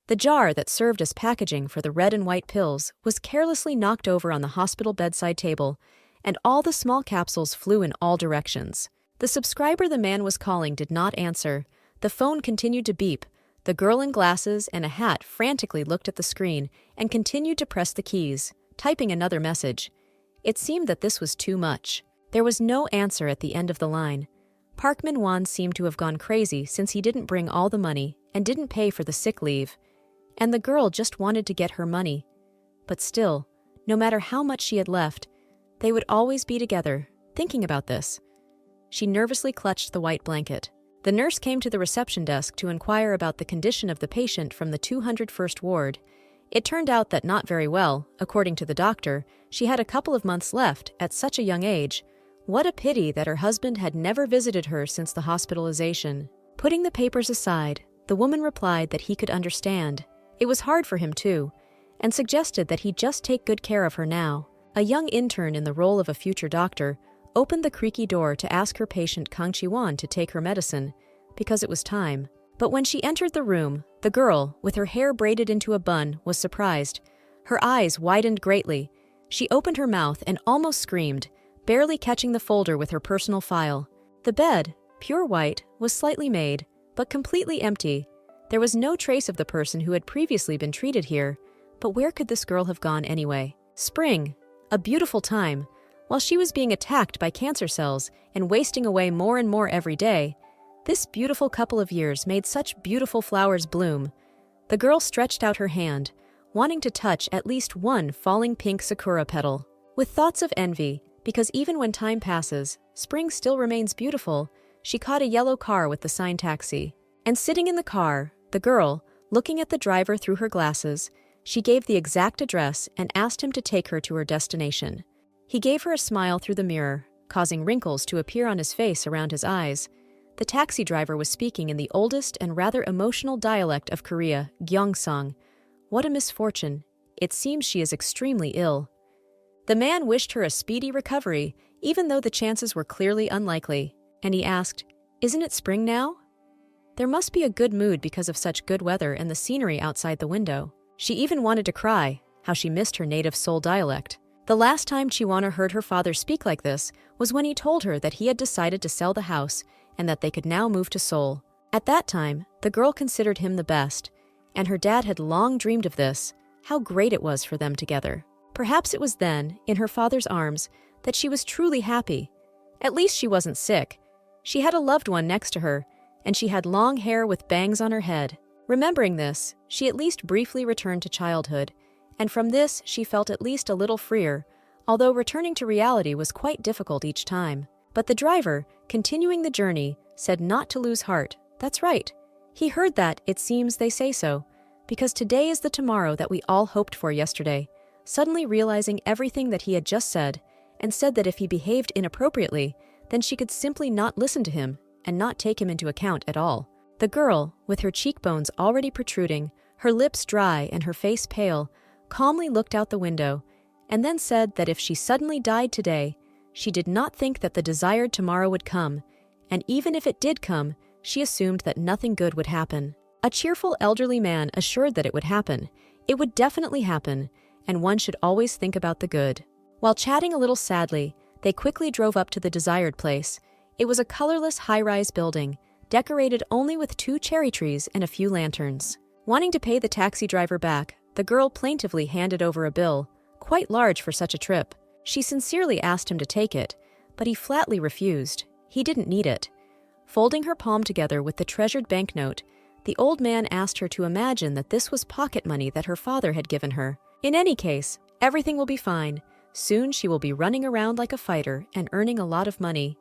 The jar that served as packaging for the red and white pills was carelessly knocked over on the hospital bedside table, and all the small capsules flew in all directions. The subscriber the man was calling did not answer. The phone continued to beep. The girl in glasses and a hat frantically looked at the screen and continued to press the keys, typing another message. It seemed that this was too much. There was no answer at the end of the line. Park Min-won seemed to have gone crazy since he didn't bring all the money and didn't pay for the sick leave. And the girl just wanted to get her money. But still, no matter how much she had left, they would always be together, thinking about this. She nervously clutched the white blanket. The nurse came to the reception desk to inquire about the condition of the patient from the 201st ward. It turned out that not very well, according to the doctor. She had a couple of months left at such a young age. What a pity that her husband had never visited her since the hospitalization. Putting the papers aside, the woman replied that he could understand. It was hard for him too, and suggested that he just take good care of her now. A young intern in the role of a future doctor opened the creaky door to ask her patient Kang Chi-won to take her medicine, because it was time. But when she entered the room, the girl, with her hair braided into a bun, was surprised. Her eyes widened greatly. She opened her mouth and almost screamed, barely catching the folder with her personal file. The bed, pure white, was slightly made, but completely empty. There was no trace of the person who had previously been treated here, but where could this girl have gone anyway? Spring, a beautiful time. While she was being attacked by cancer cells and wasting away more and more every day, this beautiful couple of years made such beautiful flowers bloom. The girl stretched out her hand, wanting to touch at least one falling pink sakura petal. With thoughts of envy, because even when time passes, spring still remains beautiful, she caught a yellow car with the sign taxi. And sitting in the car, the girl, looking at the driver through her glasses, she gave the exact address and asked him to take her to her destination. He gave her a smile through the mirror, causing wrinkles to appear on his face around his eyes. The taxi driver was speaking in the oldest and rather emotional dialect of Korea, Gyeongsang. What a misfortune. It seems she is extremely ill. The man wished her a speedy recovery, even though the chances were clearly unlikely, and he asked, "Isn't it spring now?" There must be a good mood because of such good weather and the scenery outside the window. She even wanted to cry, how she missed her native Seoul dialect. The last time Chi-won heard her father speak like this was when he told her that he had decided to sell the house and that they could now move to Seoul. At that time, the girl considered him the best, and her dad had long dreamed of this, how great it was for them together. Perhaps it was then, in her father's arms, that she was truly happy. At least she wasn't sick. She had a loved one next to her, and she had long hair with bangs on her head. Remembering this, she at least briefly returned to childhood, and from this she felt at least a little freer, although returning to reality was quite difficult each time. But the driver, continuing the journey, said not to lose heart. That's right. He heard that, it seems they say so, because today is the tomorrow that we all hoped for yesterday, suddenly realizing everything that he had just said, and said that if he behaved inappropriately, then she could simply not listen to him and not take him into account at all. The girl, with her cheekbones already protruding, her lips dry and her face pale, calmly looked out the window, and then said that if she suddenly died today, she did not think that the desired tomorrow would come, and even if it did come, she assumed that nothing good would happen. A cheerful elderly man assured that it would happen. It would definitely happen, and one should always think about the good. While chatting a little sadly, they quickly drove up to the desired place. It was a colorless high-rise building, decorated only with 2 cherry trees and a few lanterns. Wanting to pay the taxi driver back, the girl plaintively handed over a bill, quite large for such a trip. She sincerely asked him to take it, but he flatly refused. He didn't need it. Folding her palm together with the treasured banknote, the old man asked her to imagine that this was pocket money that her father had given her. In any case, everything will be fine. Soon she will be running around like a fighter and earning a lot of money.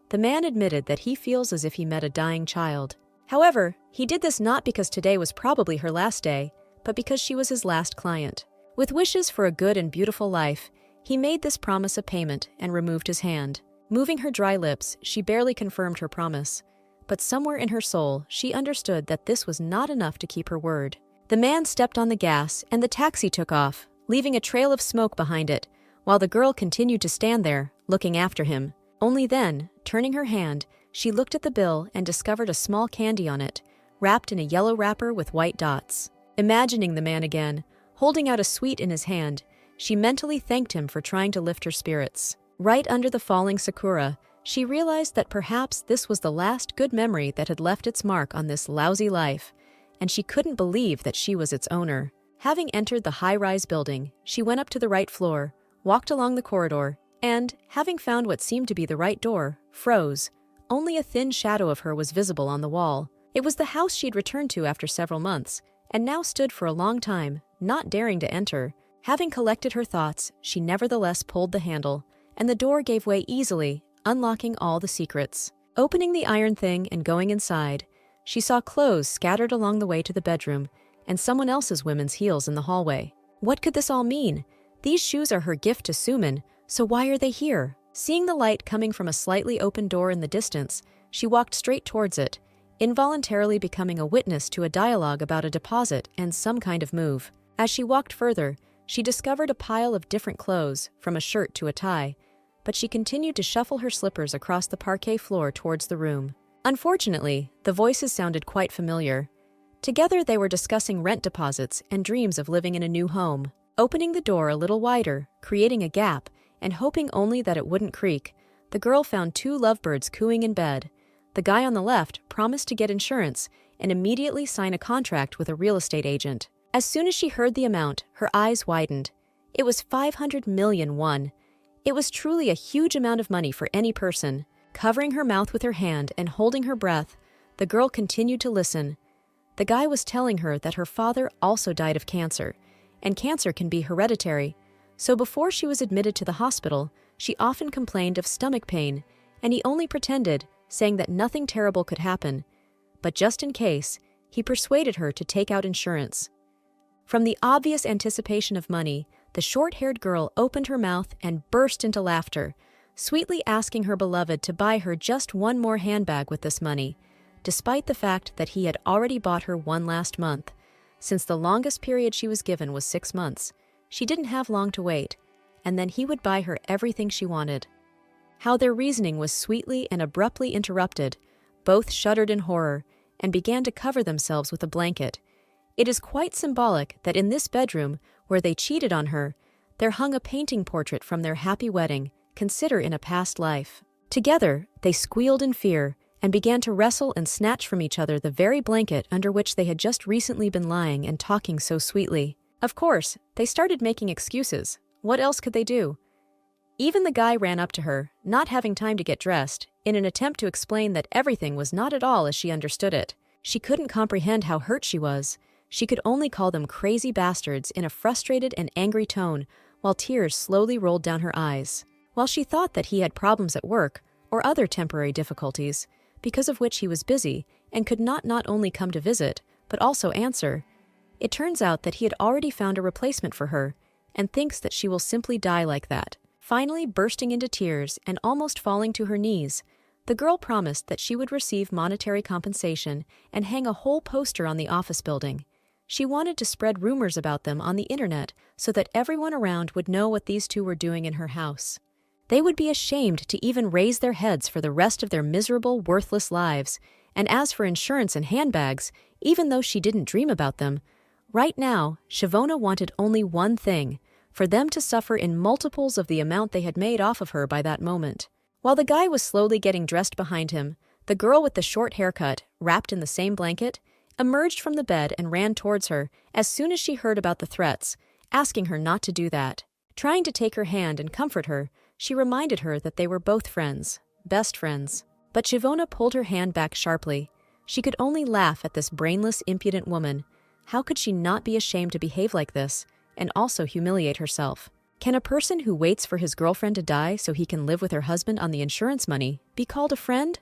The man admitted that he feels as if he met a dying child. However, he did this not because today was probably her last day, but because she was his last client. With wishes for a good and beautiful life, he made this promise a payment and removed his hand. Moving her dry lips, she barely confirmed her promise. But somewhere in her soul, she understood that this was not enough to keep her word. The man stepped on the gas, and the taxi took off, leaving a trail of smoke behind it, while the girl continued to stand there, looking after him. Only then, turning her hand, she looked at the bill and discovered a small candy on it, wrapped in a yellow wrapper with white dots. Imagining the man again, holding out a sweet in his hand, she mentally thanked him for trying to lift her spirits. Right under the falling sakura, she realized that perhaps this was the last good memory that had left its mark on this lousy life, and she couldn't believe that she was its owner. Having entered the high-rise building, she went up to the right floor, walked along the corridor, and, having found what seemed to be the right door, froze. Only a thin shadow of her was visible on the wall. It was the house she'd returned to after several months, and now stood for a long time, not daring to enter. Having collected her thoughts, she nevertheless pulled the handle, and the door gave way easily, unlocking all the secrets. Opening the iron thing and going inside, she saw clothes scattered along the way to the bedroom, and someone else's women's heels in the hallway. What could this all mean? These shoes are her gift to Suman, so why are they here? Seeing the light coming from a slightly open door in the distance, she walked straight towards it, involuntarily becoming a witness to a dialogue about a deposit and some kind of move. As she walked further, she discovered a pile of different clothes, from a shirt to a tie, but she continued to shuffle her slippers across the parquet floor towards the room. Unfortunately, the voices sounded quite familiar. Together they were discussing rent deposits and dreams of living in a new home. Opening the door a little wider, creating a gap, and hoping only that it wouldn't creak, the girl found two lovebirds cooing in bed. The guy on the left promised to get insurance and immediately sign a contract with a real estate agent. As soon as she heard the amount, her eyes widened. It was 500 million won. It was truly a huge amount of money for any person. Covering her mouth with her hand and holding her breath, the girl continued to listen. The guy was telling her that her father also died of cancer, and cancer can be hereditary. So before she was admitted to the hospital, she often complained of stomach pain, and he only pretended, saying that nothing terrible could happen. But just in case, he persuaded her to take out insurance. From the obvious anticipation of money, the short-haired girl opened her mouth and burst into laughter, sweetly asking her beloved to buy her just one more handbag with this money, despite the fact that he had already bought her one last month. Since the longest period she was given was 6 months, she didn't have long to wait, and then he would buy her everything she wanted. How their reasoning was sweetly and abruptly interrupted. Both shuddered in horror and began to cover themselves with a blanket. It is quite symbolic that in this bedroom, where they cheated on her, there hung a painting portrait from their happy wedding, consider in a past life. Together, they squealed in fear and began to wrestle and snatch from each other the very blanket under which they had just recently been lying and talking so sweetly. Of course, they started making excuses. What else could they do? Even the guy ran up to her, not having time to get dressed, in an attempt to explain that everything was not at all as she understood it. She couldn't comprehend how hurt she was. She could only call them crazy bastards in a frustrated and angry tone, while tears slowly rolled down her eyes. While she thought that he had problems at work or other temporary difficulties, because of which he was busy and could not only come to visit, but also answer, it turns out that he had already found a replacement for her and thinks that she will simply die like that. Finally, bursting into tears and almost falling to her knees, the girl promised that she would receive monetary compensation and hang a whole poster on the office building. She wanted to spread rumors about them on the internet so that everyone around would know what these two were doing in her house. They would be ashamed to even raise their heads for the rest of their miserable, worthless lives. And as for insurance and handbags, even though she didn't dream about them, right now, Shavona wanted only one thing: for them to suffer in multiples of the amount they had made off of her by that moment. While the guy was slowly getting dressed behind him, the girl with the short haircut, wrapped in the same blanket, emerged from the bed and ran towards her as soon as she heard about the threats, asking her not to do that. Trying to take her hand and comfort her, she reminded her that they were both friends, best friends. But Shavona pulled her hand back sharply. She could only laugh at this brainless, impudent woman. How could she not be ashamed to behave like this, and also humiliate herself? Can a person who waits for his girlfriend to die so he can live with her husband on the insurance money be called a friend?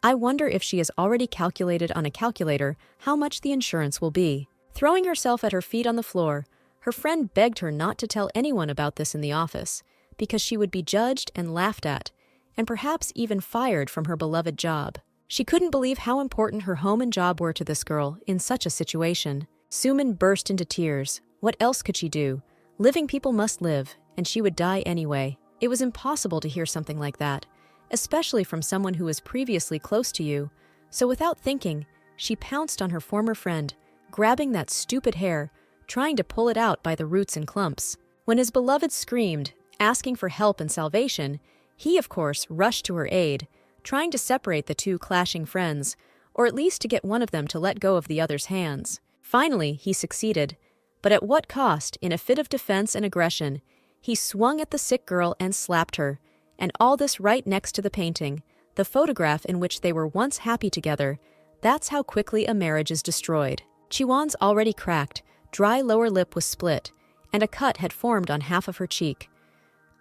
I wonder if she has already calculated on a calculator how much the insurance will be. Throwing herself at her feet on the floor, her friend begged her not to tell anyone about this in the office, because she would be judged and laughed at, and perhaps even fired from her beloved job. She couldn't believe how important her home and job were to this girl in such a situation. Suman burst into tears. What else could she do? Living people must live, and she would die anyway. It was impossible to hear something like that, especially from someone who was previously close to you. So without thinking, she pounced on her former friend, grabbing that stupid hair, trying to pull it out by the roots and clumps. When his beloved screamed, asking for help and salvation, he, of course, rushed to her aid, trying to separate the two clashing friends, or at least to get one of them to let go of the other's hands. Finally, he succeeded, but at what cost? In a fit of defense and aggression, he swung at the sick girl and slapped her, and all this right next to the painting, the photograph in which they were once happy together. That's how quickly a marriage is destroyed. Chiwon's already cracked, dry lower lip was split, and a cut had formed on half of her cheek.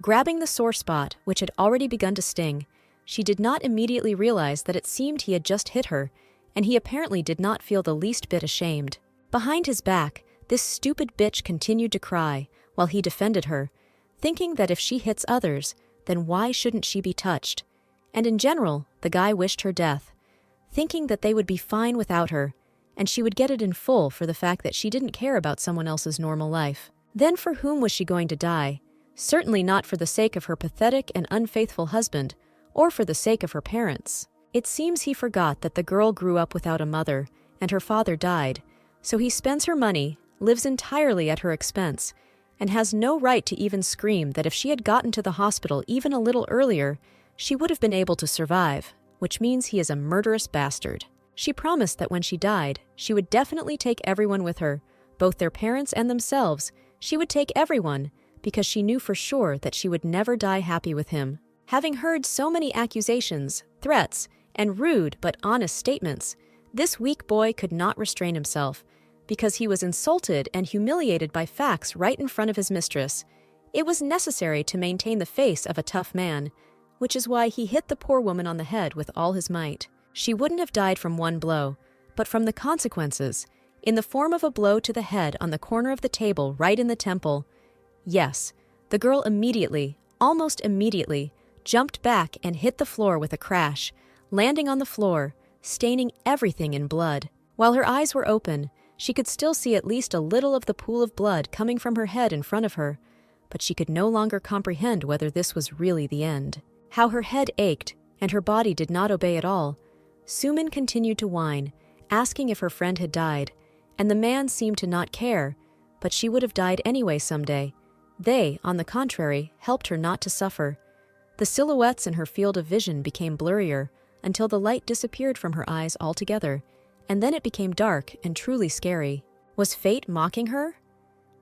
Grabbing the sore spot, which had already begun to sting, she did not immediately realize that it seemed he had just hit her, and he apparently did not feel the least bit ashamed. Behind his back, this stupid bitch continued to cry, while he defended her, thinking that if she hits others, then why shouldn't she be touched? And in general, the guy wished her death, thinking that they would be fine without her, and she would get it in full for the fact that she didn't care about someone else's normal life. Then for whom was she going to die? Certainly not for the sake of her pathetic and unfaithful husband, or for the sake of her parents. It seems he forgot that the girl grew up without a mother, and her father died, so he spends her money, lives entirely at her expense, and has no right to even scream that if she had gotten to the hospital even a little earlier, she would have been able to survive, which means he is a murderous bastard. She promised that when she died, she would definitely take everyone with her, both their parents and themselves. She would take everyone, because she knew for sure that she would never die happy with him. Having heard so many accusations, threats, and rude but honest statements, this weak boy could not restrain himself, because he was insulted and humiliated by facts right in front of his mistress. It was necessary to maintain the face of a tough man, which is why he hit the poor woman on the head with all his might. She wouldn't have died from one blow, but from the consequences, in the form of a blow to the head on the corner of the table right in the temple. Yes, the girl immediately, almost immediately, jumped back and hit the floor with a crash, landing on the floor, staining everything in blood. While her eyes were open, she could still see at least a little of the pool of blood coming from her head in front of her, but she could no longer comprehend whether this was really the end. How her head ached, and her body did not obey at all. Sumin continued to whine, asking if her friend had died, and the man seemed to not care, but she would have died anyway someday. They, on the contrary, helped her not to suffer. The silhouettes in her field of vision became blurrier, until the light disappeared from her eyes altogether, and then it became dark and truly scary. Was fate mocking her?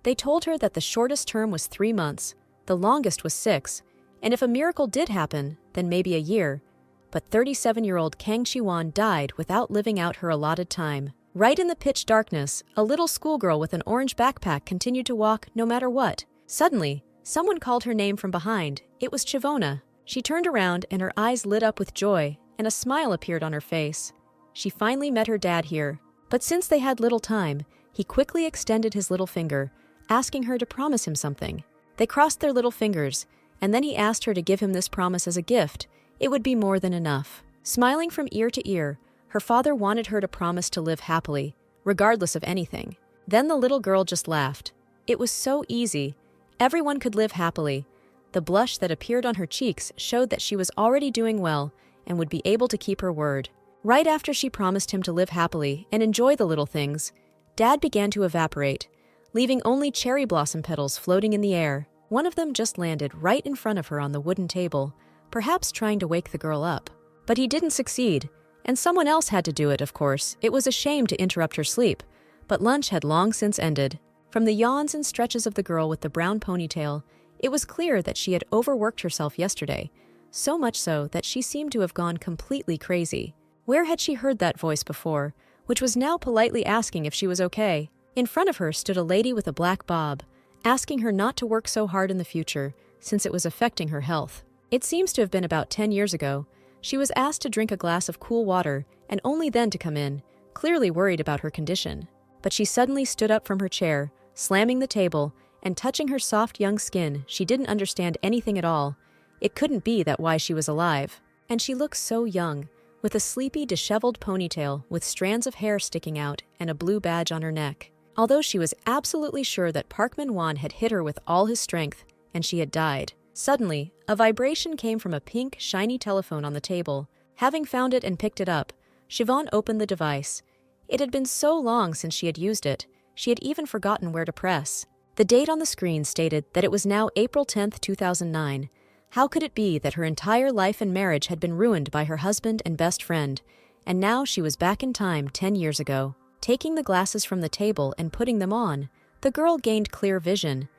They told her that the shortest term was 3 months, the longest was 6, and if a miracle did happen, then maybe a year. But 37-year-old Kang Chiwon died without living out her allotted time. Right in the pitch darkness, a little schoolgirl with an orange backpack continued to walk no matter what. Suddenly, someone called her name from behind. It was Chivona. She turned around and her eyes lit up with joy, and a smile appeared on her face. She finally met her dad here. But since they had little time, he quickly extended his little finger, asking her to promise him something. They crossed their little fingers, and then he asked her to give him this promise as a gift. It would be more than enough. Smiling from ear to ear, her father wanted her to promise to live happily, regardless of anything. Then the little girl just laughed. It was so easy. Everyone could live happily. The blush that appeared on her cheeks showed that she was already doing well and would be able to keep her word. Right after she promised him to live happily and enjoy the little things, Dad began to evaporate, leaving only cherry blossom petals floating in the air. One of them just landed right in front of her on the wooden table, perhaps trying to wake the girl up. But he didn't succeed, and someone else had to do it, of course. It was a shame to interrupt her sleep, but lunch had long since ended. From the yawns and stretches of the girl with the brown ponytail, it was clear that she had overworked herself yesterday, so much so that she seemed to have gone completely crazy. Where had she heard that voice before, which was now politely asking if she was okay? In front of her stood a lady with a black bob, asking her not to work so hard in the future, since it was affecting her health. It seems to have been about 10 years ago. She was asked to drink a glass of cool water, and only then to come in, clearly worried about her condition. But she suddenly stood up from her chair, slamming the table, and touching her soft young skin. She didn't understand anything at all. It couldn't be that why she was alive. And she looked so young, with a sleepy, disheveled ponytail with strands of hair sticking out and a blue badge on her neck. Although she was absolutely sure that Park Manhwa had hit her with all his strength, and she had died. Suddenly, a vibration came from a pink, shiny telephone on the table. Having found it and picked it up, Siobhan opened the device. It had been so long since she had used it, she had even forgotten where to press. The date on the screen stated that it was now April 10, 2009. How could it be that her entire life and marriage had been ruined by her husband and best friend, and now she was back in time 10 years ago? Taking the glasses from the table and putting them on, the girl gained clear vision.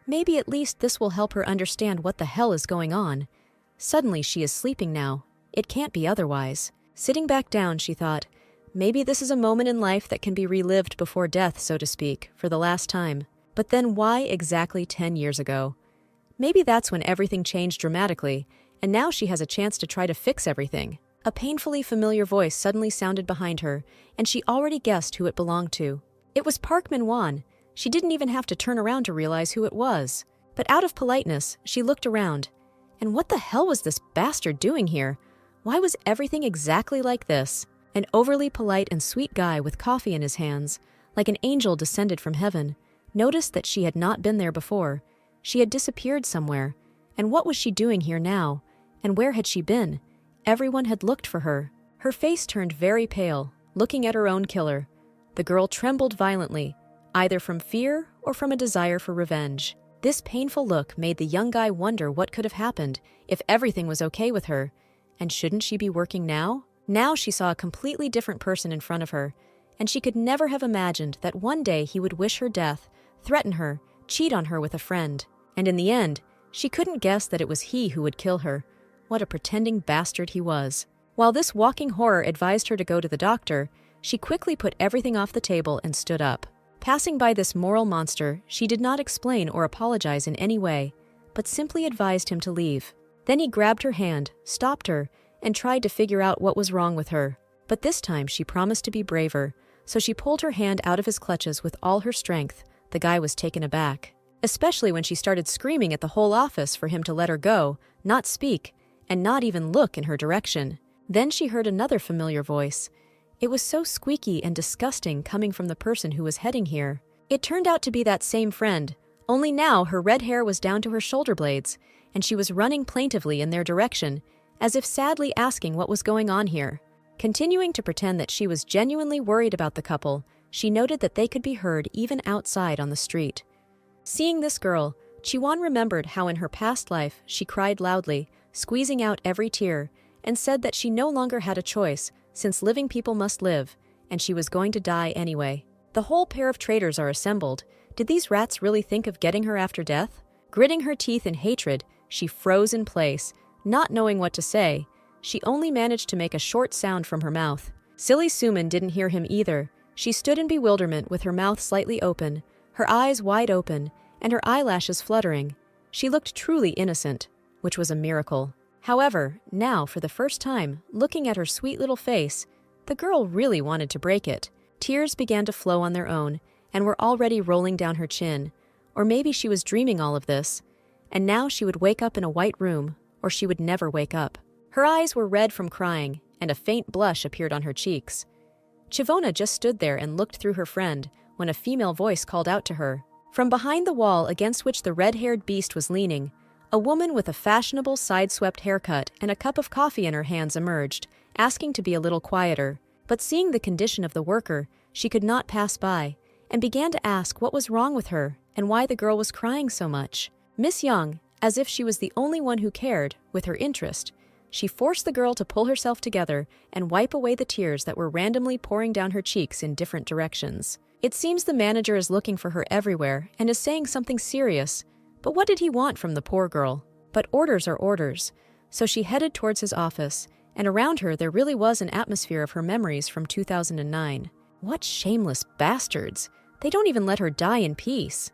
Maybe at least this will help her understand what the hell is going on. Suddenly she is sleeping now. It can't be otherwise. Sitting back down, she thought, maybe this is a moment in life that can be relived before death, so to speak, for the last time. But then why exactly 10 years ago? Maybe that's when everything changed dramatically, and now she has a chance to try to fix everything. A painfully familiar voice suddenly sounded behind her, and she already guessed who it belonged to. It was Park Manhwa. She didn't even have to turn around to realize who it was. But out of politeness, she looked around. And what the hell was this bastard doing here? Why was everything exactly like this? An overly polite and sweet guy with coffee in his hands, like an angel descended from heaven, noticed that she had not been there before. She had disappeared somewhere. And what was she doing here now? And where had she been? Everyone had looked for her. Her face turned very pale, looking at her own killer. The girl trembled violently, either from fear or from a desire for revenge. This painful look made the young guy wonder what could have happened if everything was okay with her. And shouldn't she be working now? Now she saw a completely different person in front of her, and she could never have imagined that one day he would wish her death, threaten her, cheat on her with a friend. And in the end, she couldn't guess that it was he who would kill her. What a pretending bastard he was. While this walking horror advised her to go to the doctor, she quickly put everything off the table and stood up. Passing by this moral monster, she did not explain or apologize in any way, but simply advised him to leave. Then he grabbed her hand, stopped her, and tried to figure out what was wrong with her. But this time she promised to be braver, so she pulled her hand out of his clutches with all her strength. The guy was taken aback, especially when she started screaming at the whole office for him to let her go, not speak, and not even look in her direction. Then she heard another familiar voice. It was so squeaky and disgusting coming from the person who was heading here. It turned out to be that same friend, only now her red hair was down to her shoulder blades, and she was running plaintively in their direction, as if sadly asking what was going on here. Continuing to pretend that she was genuinely worried about the couple, she noted that they could be heard even outside on the street. Seeing this girl, Chiwon remembered how in her past life she cried loudly, squeezing out every tear, and said that she no longer had a choice, since living people must live, and she was going to die anyway. The whole pair of traitors are assembled. Did these rats really think of getting her after death? Gritting her teeth in hatred, she froze in place, not knowing what to say. She only managed to make a short sound from her mouth. Silly Suman didn't hear him either. She stood in bewilderment with her mouth slightly open, her eyes wide open, and her eyelashes fluttering. She looked truly innocent, which was a miracle. However, now, for the first time, looking at her sweet little face, the girl really wanted to break it. Tears began to flow on their own, and were already rolling down her chin. Or maybe she was dreaming all of this, and now she would wake up in a white room, or she would never wake up. Her eyes were red from crying, and a faint blush appeared on her cheeks. Chivona just stood there and looked through her friend, when a female voice called out to her. From behind the wall against which the red-haired beast was leaning, a woman with a fashionable side-swept haircut and a cup of coffee in her hands emerged, asking to be a little quieter. But seeing the condition of the worker, she could not pass by, and began to ask what was wrong with her and why the girl was crying so much. Miss Young, as if she was the only one who cared, with her interest, she forced the girl to pull herself together and wipe away the tears that were randomly pouring down her cheeks in different directions. It seems the manager is looking for her everywhere and is saying something serious. But what did he want from the poor girl? But orders are orders. So she headed towards his office, and around her there really was an atmosphere of her memories from 2009. What shameless bastards! They don't even let her die in peace.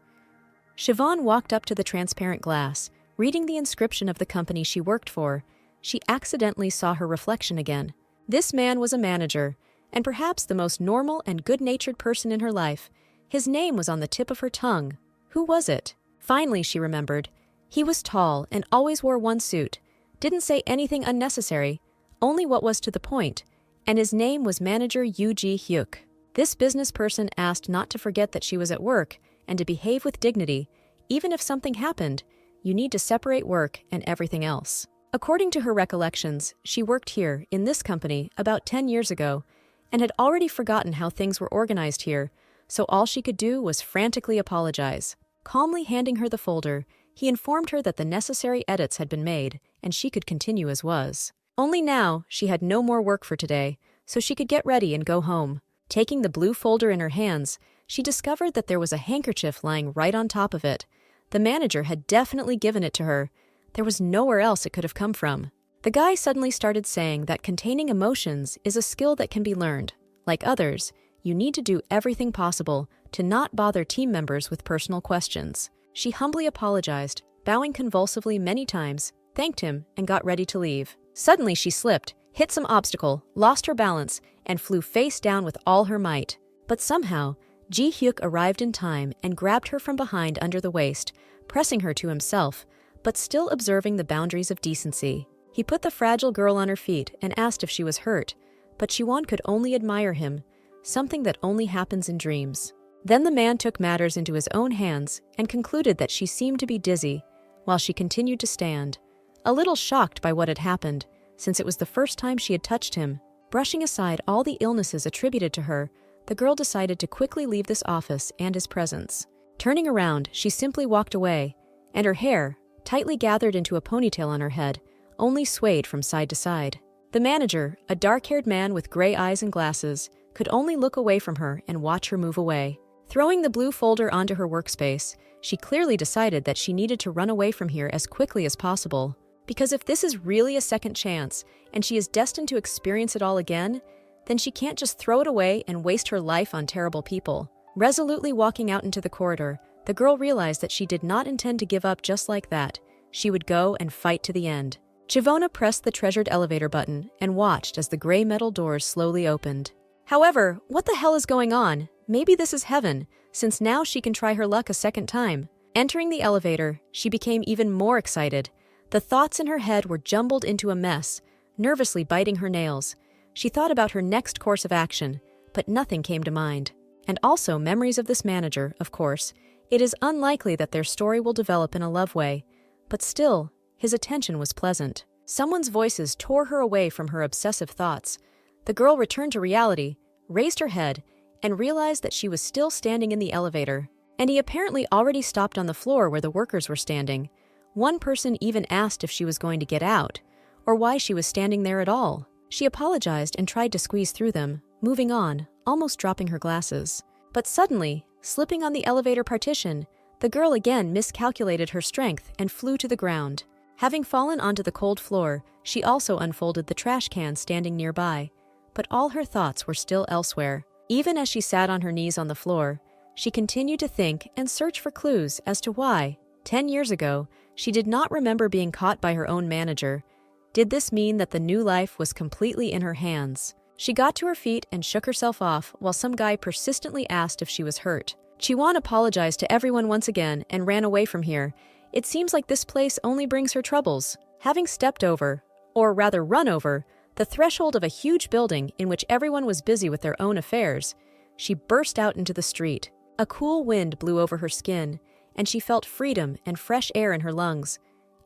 Siobhan walked up to the transparent glass, reading the inscription of the company she worked for. She accidentally saw her reflection again. This man was a manager, and perhaps the most normal and good-natured person in her life. His name was on the tip of her tongue. Who was it? Finally, she remembered. He was tall and always wore one suit, didn't say anything unnecessary, only what was to the point, and his name was Manager Yoo-ji Hyuk. This business person asked not to forget that she was at work and to behave with dignity. Even if something happened, you need to separate work and everything else. According to her recollections, she worked here, in this company, about 10 years ago, and had already forgotten how things were organized here, so all she could do was frantically apologize. Calmly handing her the folder, he informed her that the necessary edits had been made, and she could continue as was. Only now, she had no more work for today, so she could get ready and go home. Taking the blue folder in her hands, she discovered that there was a handkerchief lying right on top of it. The manager had definitely given it to her. There was nowhere else it could have come from. The guy suddenly started saying that containing emotions is a skill that can be learned. Like others, you need to do everything possible to not bother team members with personal questions. She humbly apologized, bowing convulsively many times, thanked him, and got ready to leave. Suddenly she slipped, hit some obstacle, lost her balance, and flew face down with all her might. But somehow, Ji-hyuk arrived in time and grabbed her from behind under the waist, pressing her to himself, but still observing the boundaries of decency. He put the fragile girl on her feet and asked if she was hurt, but Jiwon could only admire him, something that only happens in dreams. Then the man took matters into his own hands and concluded that she seemed to be dizzy, while she continued to stand, a little shocked by what had happened, since it was the first time she had touched him. Brushing aside all the illnesses attributed to her, the girl decided to quickly leave this office and his presence. Turning around, she simply walked away, and her hair, tightly gathered into a ponytail on her head, only swayed from side to side. The manager, a dark-haired man with gray eyes and glasses, could only look away from her and watch her move away. Throwing the blue folder onto her workspace, she clearly decided that she needed to run away from here as quickly as possible. Because if this is really a second chance, and she is destined to experience it all again, then she can't just throw it away and waste her life on terrible people. Resolutely walking out into the corridor, the girl realized that she did not intend to give up just like that. She would go and fight to the end. Chivona pressed the treasured elevator button and watched as the gray metal doors slowly opened. However, what the hell is going on? Maybe this is heaven, since now she can try her luck a second time. Entering the elevator, she became even more excited. The thoughts in her head were jumbled into a mess, nervously biting her nails. She thought about her next course of action, but nothing came to mind. And also memories of this manager, of course. It is unlikely that their story will develop in a love way, but still, his attention was pleasant. Someone's voices tore her away from her obsessive thoughts. The girl returned to reality, raised her head, and realized that she was still standing in the elevator. And he apparently already stopped on the floor where the workers were standing. One person even asked if she was going to get out, or why she was standing there at all. She apologized and tried to squeeze through them, moving on, almost dropping her glasses. But suddenly, slipping on the elevator partition, the girl again miscalculated her strength and flew to the ground. Having fallen onto the cold floor, she also unfolded the trash can standing nearby. But all her thoughts were still elsewhere. Even as she sat on her knees on the floor, she continued to think and search for clues as to why, 10 years ago, she did not remember being caught by her own manager. Did this mean that the new life was completely in her hands? She got to her feet and shook herself off while some guy persistently asked if she was hurt. Chiwon apologized to everyone once again and ran away from here. It seems like this place only brings her troubles. Having stepped over, or rather run over, the threshold of a huge building in which everyone was busy with their own affairs, she burst out into the street. A cool wind blew over her skin, and she felt freedom and fresh air in her lungs.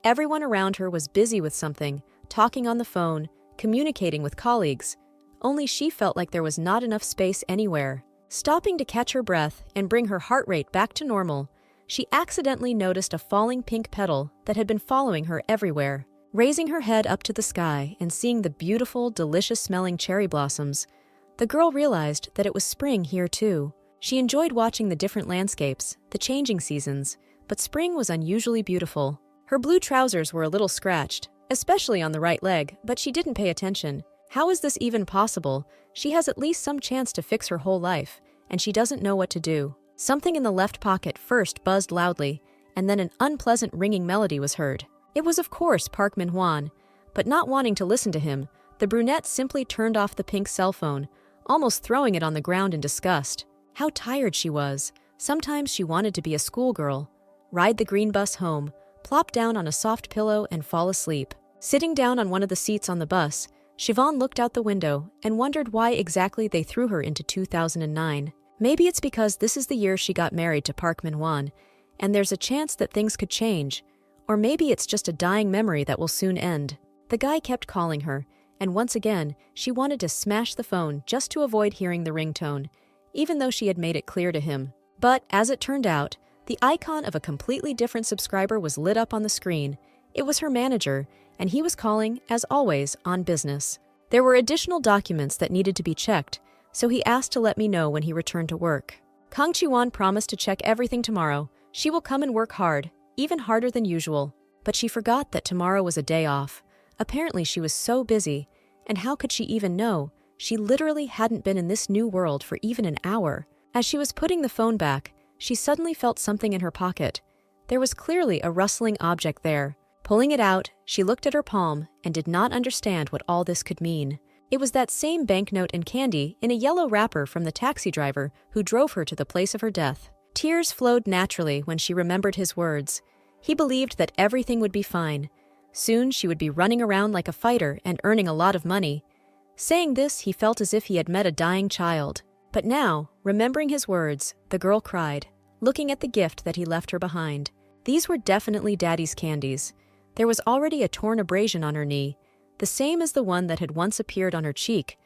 Everyone around her was busy with something, talking on the phone, communicating with colleagues. Only she felt like there was not enough space anywhere. Stopping to catch her breath and bring her heart rate back to normal, she accidentally noticed a falling pink petal that had been following her everywhere. Raising her head up to the sky and seeing the beautiful, delicious-smelling cherry blossoms, the girl realized that it was spring here too. She enjoyed watching the different landscapes, the changing seasons, but spring was unusually beautiful. Her blue trousers were a little scratched, especially on the right leg, but she didn't pay attention. How is this even possible? She has at least some chance to fix her whole life, and she doesn't know what to do. Something in the left pocket first buzzed loudly, and then an unpleasant ringing melody was heard. It was of course Park Min-hwan, but not wanting to listen to him, the brunette simply turned off the pink cell phone, almost throwing it on the ground in disgust. How tired she was. Sometimes she wanted to be a schoolgirl, ride the green bus home, plop down on a soft pillow and fall asleep. Sitting down on one of the seats on the bus, Siobhan looked out the window and wondered why exactly they threw her into 2009. Maybe it's because this is the year she got married to Park Min-hwan, and there's a chance that things could change. Or maybe it's just a dying memory that will soon end. The guy kept calling her, and once again, she wanted to smash the phone just to avoid hearing the ringtone, even though she had made it clear to him. But, as it turned out, the icon of a completely different subscriber was lit up on the screen. It was her manager, and he was calling, as always, on business. There were additional documents that needed to be checked, so he asked to let me know when he returned to work. Kang Chi-won promised to check everything tomorrow. She will come and work hard, even harder than usual. But she forgot that tomorrow was a day off. Apparently she was so busy, and how could she even know? She literally hadn't been in this new world for even an hour. As she was putting the phone back, she suddenly felt something in her pocket. There was clearly a rustling object there. Pulling it out, she looked at her palm and did not understand what all this could mean. It was that same banknote and candy in a yellow wrapper from the taxi driver who drove her to the place of her death. Tears flowed naturally when she remembered his words. He believed that everything would be fine. Soon she would be running around like a fighter and earning a lot of money. Saying this, he felt as if he had met a dying child. But now, remembering his words, the girl cried, looking at the gift that he left her behind. These were definitely Daddy's candies. There was already a torn abrasion on her knee, the same as the one that had once appeared on her cheek.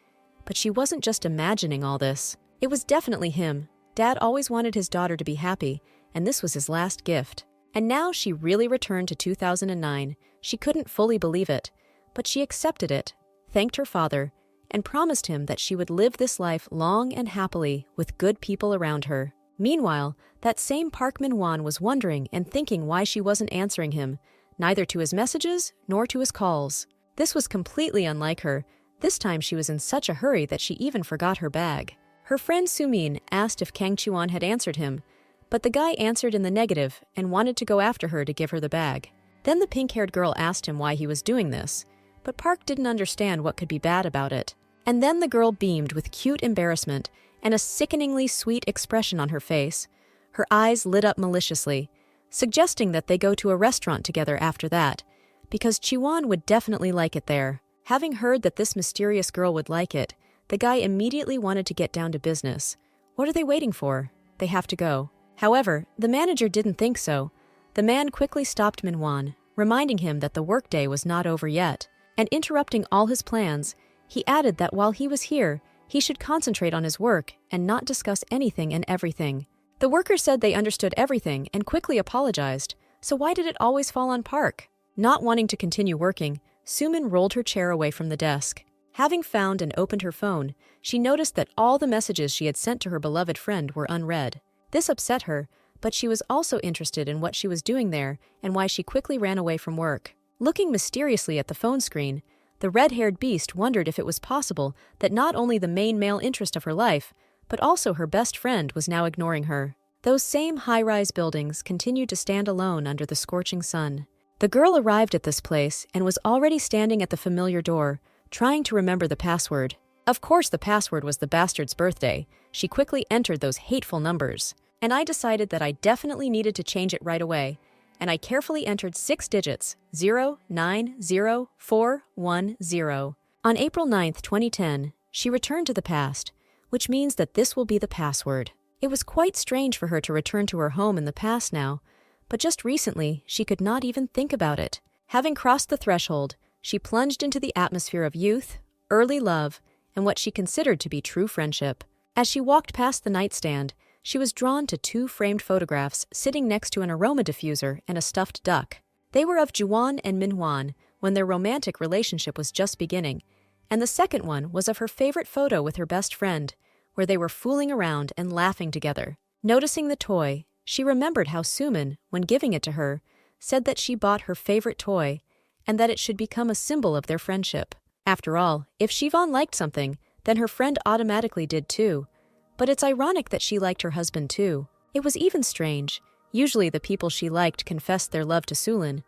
But she wasn't just imagining all this. It was definitely him. Dad always wanted his daughter to be happy, and this was his last gift. And now she really returned to 2009. She couldn't fully believe it, but she accepted it, thanked her father, and promised him that she would live this life long and happily with good people around her. Meanwhile, that same Park Min-won was wondering and thinking why she wasn't answering him, neither to his messages nor to his calls. This was completely unlike her. This time she was in such a hurry that she even forgot her bag. Her friend Sumin asked if Kang Chi-won had answered him, but the guy answered in the negative and wanted to go after her to give her the bag. Then the pink-haired girl asked him why he was doing this, but Park didn't understand what could be bad about it. And then the girl beamed with cute embarrassment and a sickeningly sweet expression on her face. Her eyes lit up maliciously, suggesting that they go to a restaurant together after that, because Chi-won would definitely like it there. Having heard that this mysterious girl would like it, the guy immediately wanted to get down to business. What are they waiting for? They have to go. However, the manager didn't think so. The man quickly stopped Min-won, reminding him that the workday was not over yet, and interrupting all his plans, he added that while he was here, he should concentrate on his work and not discuss anything and everything. The workers said they understood everything and quickly apologized, so why did it always fall on Park? Not wanting to continue working, Sumin rolled her chair away from the desk. Having found and opened her phone, she noticed that all the messages she had sent to her beloved friend were unread. This upset her, but she was also interested in what she was doing there and why she quickly ran away from work. Looking mysteriously at the phone screen, the red-haired beast wondered if it was possible that not only the main male interest of her life, but also her best friend was now ignoring her. Those same high-rise buildings continued to stand alone under the scorching sun. The girl arrived at this place and was already standing at the familiar door, trying to remember the password. Of course the password was the bastard's birthday. She quickly entered those hateful numbers. And I decided that I definitely needed to change it right away, and I carefully entered 6 digits, 090410. On April 9th, 2010, she returned to the past, which means that this will be the password. It was quite strange for her to return to her home in the past now, but just recently, she could not even think about it. Having crossed the threshold, she plunged into the atmosphere of youth, early love, and what she considered to be true friendship. As she walked past the nightstand, she was drawn to 2 framed photographs sitting next to an aroma diffuser and a stuffed duck. They were of Ji-won and Min-won when their romantic relationship was just beginning, and the second one was of her favorite photo with her best friend, where they were fooling around and laughing together. Noticing the toy, she remembered how Sumin, when giving it to her, said that she bought her favorite toy and that it should become a symbol of their friendship. After all, if Siobhan liked something, then her friend automatically did too. But it's ironic that she liked her husband too. It was even strange. Usually the people she liked confessed their love to Sulin.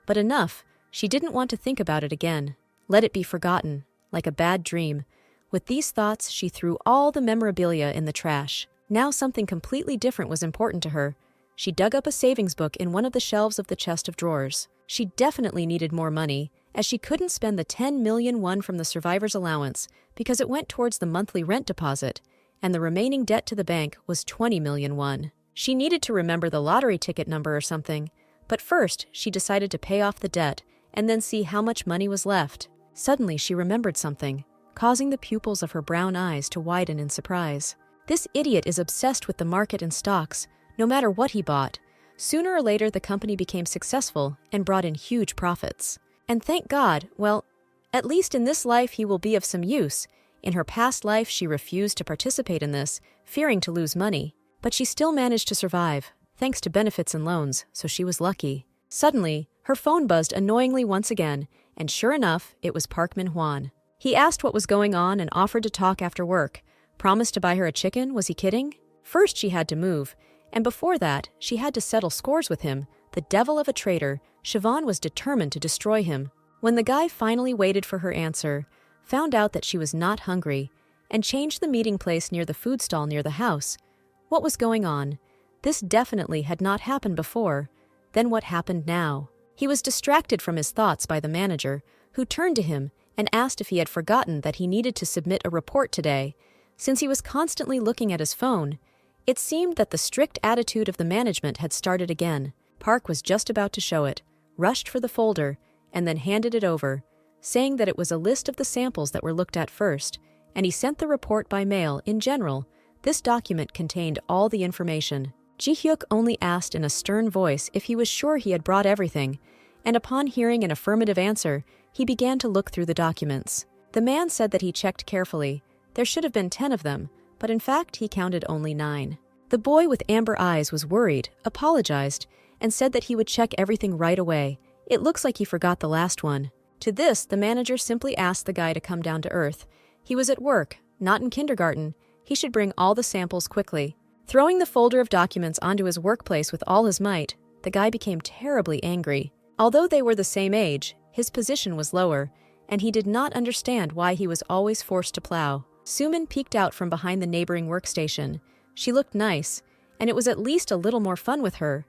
But enough, she didn't want to think about it again. Let it be forgotten, like a bad dream. With these thoughts, she threw all the memorabilia in the trash. Now something completely different was important to her. She dug up a savings book in one of the shelves of the chest of drawers. She definitely needed more money, as she couldn't spend the 10 million won from the survivor's allowance because it went towards the monthly rent deposit, and the remaining debt to the bank was 20 million won. She needed to remember the lottery ticket number or something, but first she decided to pay off the debt and then see how much money was left. Suddenly she remembered something, causing the pupils of her brown eyes to widen in surprise. This idiot is obsessed with the market and stocks, no matter what he bought. Sooner or later the company became successful and brought in huge profits. And thank God, well, at least in this life he will be of some use. In her past life she refused to participate in this, fearing to lose money. But she still managed to survive, thanks to benefits and loans, so she was lucky. Suddenly, her phone buzzed annoyingly once again, and sure enough, it was Park Min-hwan. He asked what was going on and offered to talk after work. Promised to buy her a chicken, was he kidding? First she had to move, and before that, she had to settle scores with him. The devil of a traitor, Siobhan was determined to destroy him. When the guy finally waited for her answer, found out that she was not hungry, and changed the meeting place near the food stall near the house. What was going on? This definitely had not happened before. Then what happened now? He was distracted from his thoughts by the manager, who turned to him and asked if he had forgotten that he needed to submit a report today. Since he was constantly looking at his phone, it seemed that the strict attitude of the management had started again. Park was just about to show it, rushed for the folder, and then handed it over, saying that it was a list of the samples that were looked at first, and he sent the report by mail. In general, this document contained all the information. Ji-hyuk only asked in a stern voice if he was sure he had brought everything, and upon hearing an affirmative answer, he began to look through the documents. The man said that he checked carefully. There should have been 10 of them, but in fact he counted only 9. The boy with amber eyes was worried, apologized, and said that he would check everything right away. It looks like he forgot the last one. To this, the manager simply asked the guy to come down to earth. He was at work, not in kindergarten. He should bring all the samples quickly. Throwing the folder of documents onto his workplace with all his might, the guy became terribly angry. Although they were the same age, his position was lower, and he did not understand why he was always forced to plow. Sumin peeked out from behind the neighboring workstation. She looked nice, and it was at least a little more fun with her.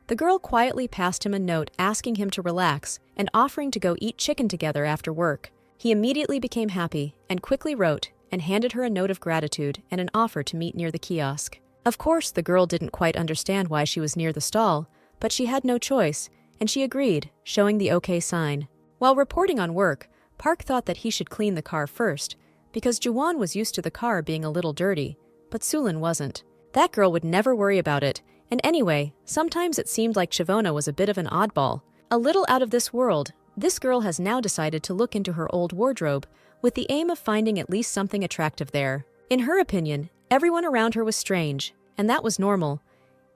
The girl quietly passed him a note asking him to relax and offering to go eat chicken together after work. He immediately became happy and quickly wrote and handed her a note of gratitude and an offer to meet near the kiosk. Of course, the girl didn't quite understand why she was near the stall, but she had no choice, and she agreed, showing the OK sign. While reporting on work, Park thought that he should clean the car first, because Juwon was used to the car being a little dirty, but Sulin wasn't. That girl would never worry about it, and anyway, sometimes it seemed like Shavona was a bit of an oddball. A little out of this world, this girl has now decided to look into her old wardrobe, with the aim of finding at least something attractive there. In her opinion, everyone around her was strange, and that was normal.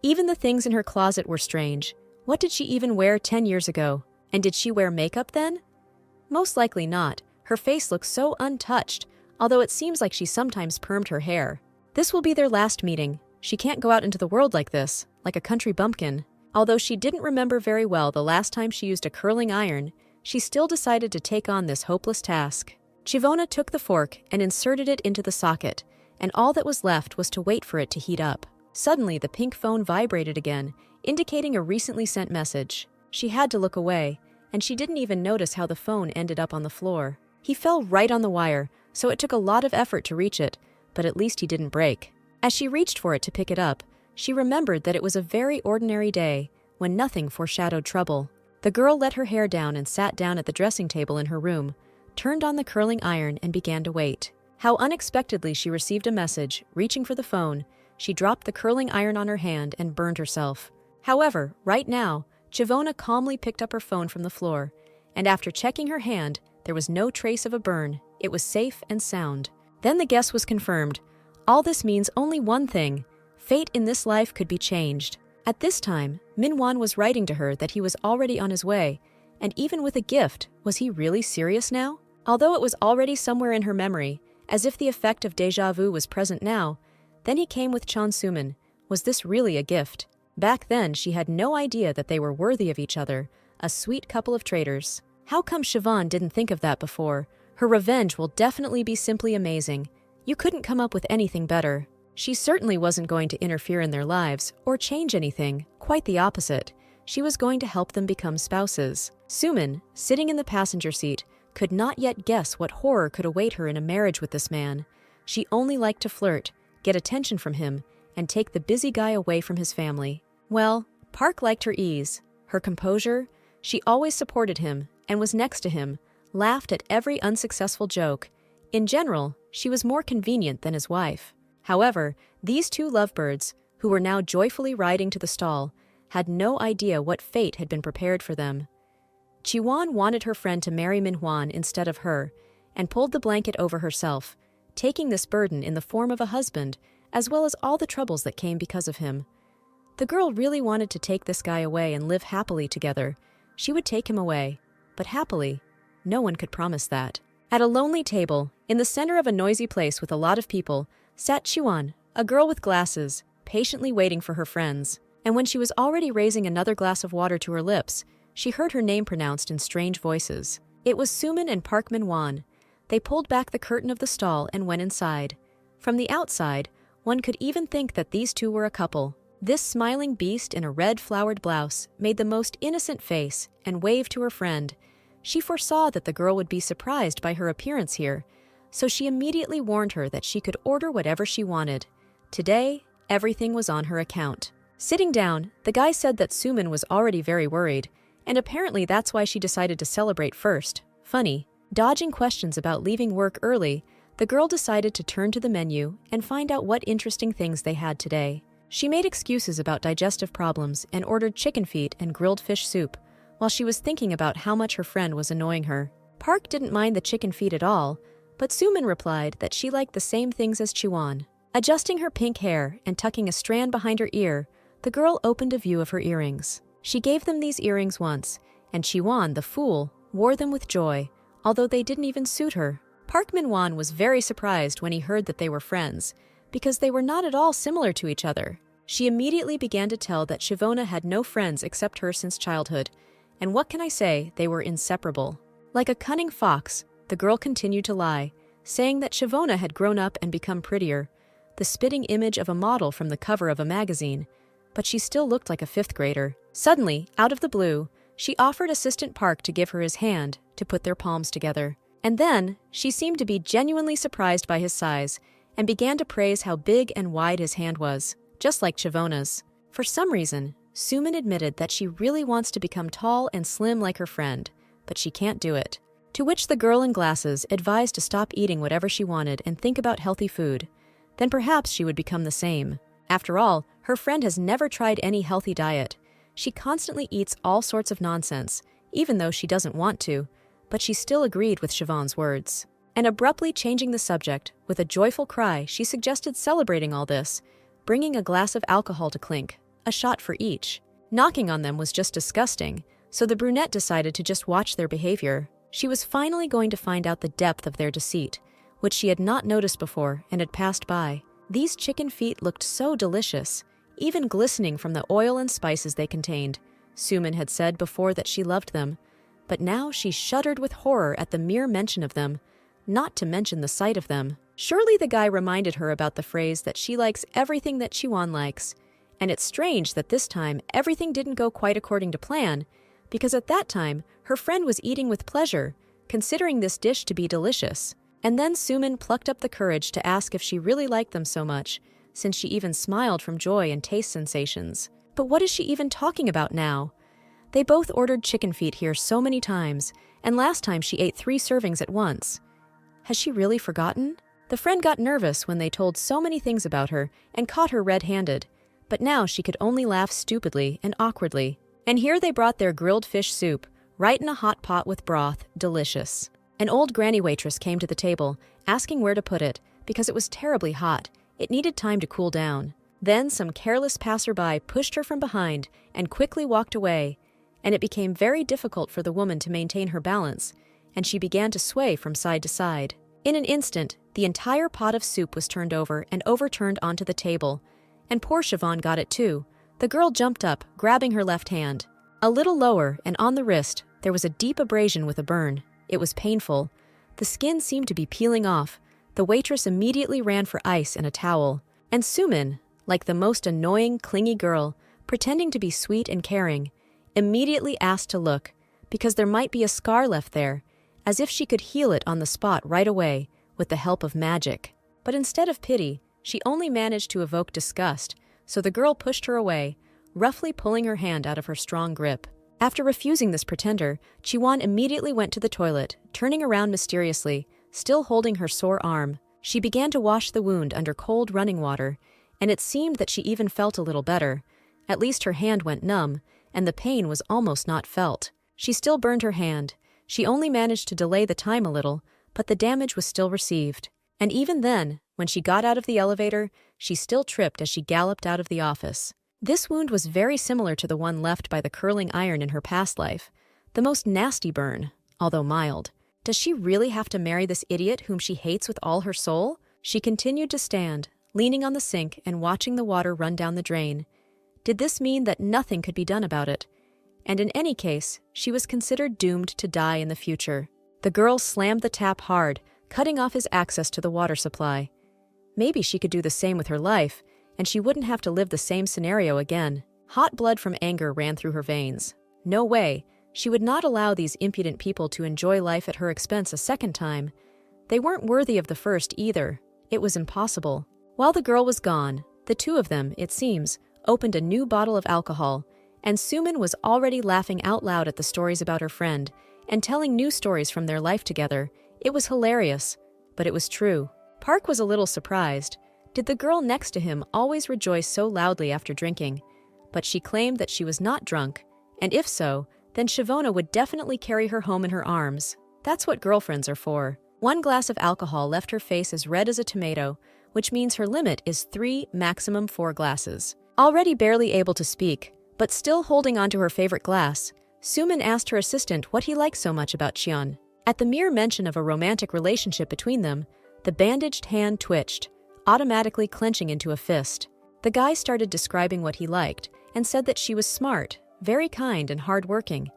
Even the things in her closet were strange. What did she even wear 10 years ago? And did she wear makeup then? Most likely not. Her face looks so untouched, although it seems like she sometimes permed her hair. This will be their last meeting. She can't go out into the world like this, like a country bumpkin. Although she didn't remember very well the last time she used a curling iron, she still decided to take on this hopeless task. Chivona took the fork and inserted it into the socket, and all that was left was to wait for it to heat up. Suddenly, the pink phone vibrated again, indicating a recently sent message. She had to look away, and she didn't even notice how the phone ended up on the floor. He fell right on the wire, so it took a lot of effort to reach it, but at least he didn't break. As she reached for it to pick it up, she remembered that it was a very ordinary day, when nothing foreshadowed trouble. The girl let her hair down and sat down at the dressing table in her room, turned on the curling iron and began to wait. How unexpectedly she received a message. Reaching for the phone, she dropped the curling iron on her hand and burned herself. However, right now, Chivona calmly picked up her phone from the floor, and after checking her hand, there was no trace of a burn. It was safe and sound. Then the guess was confirmed. All this means only one thing. Fate in this life could be changed. At this time, Minwon was writing to her that he was already on his way, and even with a gift, was he really serious now? Although it was already somewhere in her memory, as if the effect of déjà vu was present now, then he came with Chon Sumin. Was this really a gift? Back then, she had no idea that they were worthy of each other, a sweet couple of traitors. How come Siobhan didn't think of that before? Her revenge will definitely be simply amazing. You couldn't come up with anything better. She certainly wasn't going to interfere in their lives or change anything, quite the opposite. She was going to help them become spouses. Sumin, sitting in the passenger seat, could not yet guess what horror could await her in a marriage with this man. She only liked to flirt, get attention from him, and take the busy guy away from his family. Well, Park liked her ease, her composure. She always supported him and was next to him, laughed at every unsuccessful joke. In general, she was more convenient than his wife. However, these two lovebirds, who were now joyfully riding to the stall, had no idea what fate had been prepared for them. Chiwon wanted her friend to marry Manhwa instead of her, and pulled the blanket over herself, taking this burden in the form of a husband, as well as all the troubles that came because of him. The girl really wanted to take this guy away and live happily together. She would take him away, but happily, no one could promise that. At a lonely table, in the center of a noisy place with a lot of people, sat Chiwon, a girl with glasses, patiently waiting for her friends. And when she was already raising another glass of water to her lips, she heard her name pronounced in strange voices. It was Sumin and Park Min-won. They pulled back the curtain of the stall and went inside. From the outside, one could even think that these two were a couple. This smiling beast in a red flowered blouse made the most innocent face and waved to her friend. She foresaw that the girl would be surprised by her appearance here, so she immediately warned her that she could order whatever she wanted. Today, everything was on her account. Sitting down, the guy said that Sumin was already very worried, and apparently that's why she decided to celebrate first. Funny. Dodging questions about leaving work early, the girl decided to turn to the menu and find out what interesting things they had today. She made excuses about digestive problems and ordered chicken feet and grilled fish soup, while she was thinking about how much her friend was annoying her. Park didn't mind the chicken feet at all, but Sumin replied that she liked the same things as Chiwon. Adjusting her pink hair and tucking a strand behind her ear, the girl opened a view of her earrings. She gave them these earrings once, and Chiwon, the fool, wore them with joy, although they didn't even suit her. Park Min-won was very surprised when he heard that they were friends, because they were not at all similar to each other. She immediately began to tell that Shavona had no friends except her since childhood, and what can I say, they were inseparable. Like a cunning fox, the girl continued to lie, saying that Shavona had grown up and become prettier, the spitting image of a model from the cover of a magazine, but she still looked like a fifth grader. Suddenly, out of the blue, she offered Assistant Park to give her his hand to put their palms together. And then, she seemed to be genuinely surprised by his size and began to praise how big and wide his hand was, just like Shavona's. For some reason, Sumin admitted that she really wants to become tall and slim like her friend, but she can't do it. To which the girl in glasses advised to stop eating whatever she wanted and think about healthy food. Then perhaps she would become the same. After all, her friend has never tried any healthy diet. She constantly eats all sorts of nonsense, even though she doesn't want to, but she still agreed with Siobhan's words. And abruptly changing the subject, with a joyful cry, she suggested celebrating all this, bringing a glass of alcohol to clink, a shot for each. Knocking on them was just disgusting, so the brunette decided to just watch their behavior. She was finally going to find out the depth of their deceit, which she had not noticed before and had passed by. These chicken feet looked so delicious, even glistening from the oil and spices they contained. Sumin had said before that she loved them, but now she shuddered with horror at the mere mention of them, not to mention the sight of them. Surely the guy reminded her about the phrase that she likes everything that Chiwon likes, and it's strange that this time everything didn't go quite according to plan, because at that time her friend was eating with pleasure, considering this dish to be delicious. And then Sumin plucked up the courage to ask if she really liked them so much, since she even smiled from joy and taste sensations. But what is she even talking about now? They both ordered chicken feet here so many times, and last time she ate 3 servings at once. Has she really forgotten? The friend got nervous when they told so many things about her and caught her red-handed, but now she could only laugh stupidly and awkwardly. And here they brought their grilled fish soup, right in a hot pot with broth, delicious. An old granny waitress came to the table, asking where to put it, because it was terribly hot. It needed time to cool down. Then some careless passerby pushed her from behind and quickly walked away, and it became very difficult for the woman to maintain her balance, and she began to sway from side to side. In an instant, the entire pot of soup was turned over and overturned onto the table, and poor Siobhan got it too. The girl jumped up, grabbing her left hand. A little lower, and on the wrist, there was a deep abrasion with a burn. It was painful. The skin seemed to be peeling off. The waitress immediately ran for ice and a towel. And Sumin, like the most annoying, clingy girl, pretending to be sweet and caring, immediately asked to look, because there might be a scar left there, as if she could heal it on the spot right away, with the help of magic. But instead of pity, she only managed to evoke disgust, so the girl pushed her away, roughly pulling her hand out of her strong grip. After refusing this pretender, Chiwon immediately went to the toilet, turning around mysteriously, still holding her sore arm. She began to wash the wound under cold running water, and it seemed that she even felt a little better. At least her hand went numb, and the pain was almost not felt. She still burned her hand. She only managed to delay the time a little, but the damage was still received. And even then, when she got out of the elevator, she still tripped as she galloped out of the office. This wound was very similar to the one left by the curling iron in her past life. The most nasty burn, although mild. Does she really have to marry this idiot whom she hates with all her soul? She continued to stand, leaning on the sink and watching the water run down the drain. Did this mean that nothing could be done about it? And in any case, she was considered doomed to die in the future. The girl slammed the tap hard, cutting off his access to the water supply. Maybe she could do the same with her life, and she wouldn't have to live the same scenario again. Hot blood from anger ran through her veins. No way. She would not allow these impudent people to enjoy life at her expense a second time. They weren't worthy of the first either. It was impossible. While the girl was gone, the two of them, it seems, opened a new bottle of alcohol, and Sumin was already laughing out loud at the stories about her friend and telling new stories from their life together. It was hilarious, but it was true. Park was a little surprised. Did the girl next to him always rejoice so loudly after drinking? But she claimed that she was not drunk, and if so, then Shavona would definitely carry her home in her arms. That's what girlfriends are for. One glass of alcohol left her face as red as a tomato, which means her limit is 3, maximum 4 glasses. Already barely able to speak, but still holding onto her favorite glass, Sumin asked her assistant what he liked so much about Cheon. At the mere mention of a romantic relationship between them, the bandaged hand twitched, automatically clenching into a fist. The guy started describing what he liked and said that she was smart, very kind and hardworking,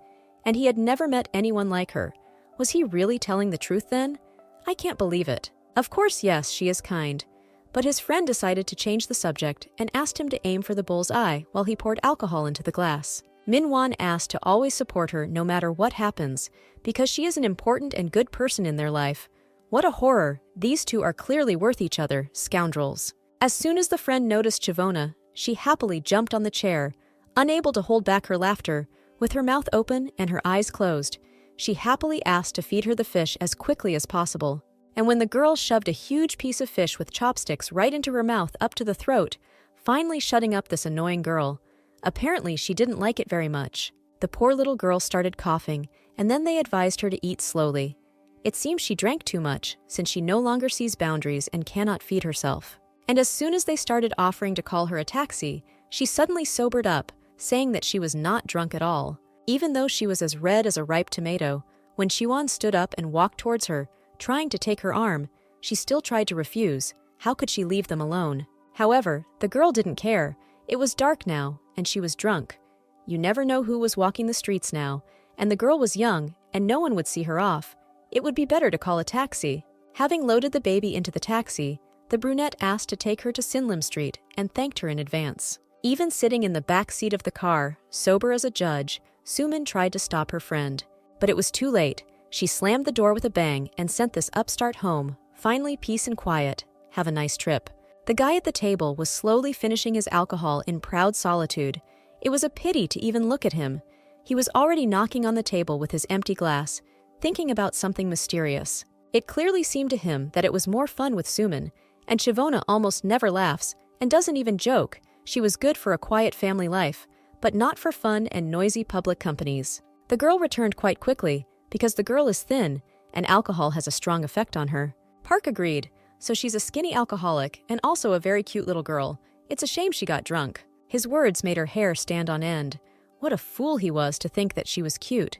and he had never met anyone like her. Was he really telling the truth then? I can't believe it. Of course, yes, she is kind. But his friend decided to change the subject and asked him to aim for the bull's eye while he poured alcohol into the glass. Manhwa asked to always support her no matter what happens, because she is an important and good person in their life. What a horror! These two are clearly worth each other, scoundrels. As soon as the friend noticed Shavona, she happily jumped on the chair, unable to hold back her laughter. With her mouth open and her eyes closed, she happily asked to feed her the fish as quickly as possible. And when the girl shoved a huge piece of fish with chopsticks right into her mouth up to the throat, finally shutting up this annoying girl, apparently she didn't like it very much. The poor little girl started coughing, and then they advised her to eat slowly. It seems she drank too much, since she no longer sees boundaries and cannot feed herself. And as soon as they started offering to call her a taxi, she suddenly sobered up, saying that she was not drunk at all. Even though she was as red as a ripe tomato, when Chiwon stood up and walked towards her, trying to take her arm, she still tried to refuse. How could she leave them alone? However, the girl didn't care. It was dark now, and she was drunk. You never know who was walking the streets now, and the girl was young, and no one would see her off. It would be better to call a taxi. Having loaded the baby into the taxi, the brunette asked to take her to Sinlim Street and thanked her in advance. Even sitting in the back seat of the car, sober as a judge, Sumin tried to stop her friend. But it was too late. She slammed the door with a bang and sent this upstart home. Finally, peace and quiet. Have a nice trip. The guy at the table was slowly finishing his alcohol in proud solitude. It was a pity to even look at him. He was already knocking on the table with his empty glass, thinking about something mysterious. It clearly seemed to him that it was more fun with Sumin, and Shavona almost never laughs and doesn't even joke. She was good for a quiet family life, but not for fun and noisy public companies. The girl returned quite quickly, because the girl is thin, and alcohol has a strong effect on her. Park agreed, so she's a skinny alcoholic and also a very cute little girl. It's a shame she got drunk. His words made her hair stand on end. What a fool he was to think that she was cute.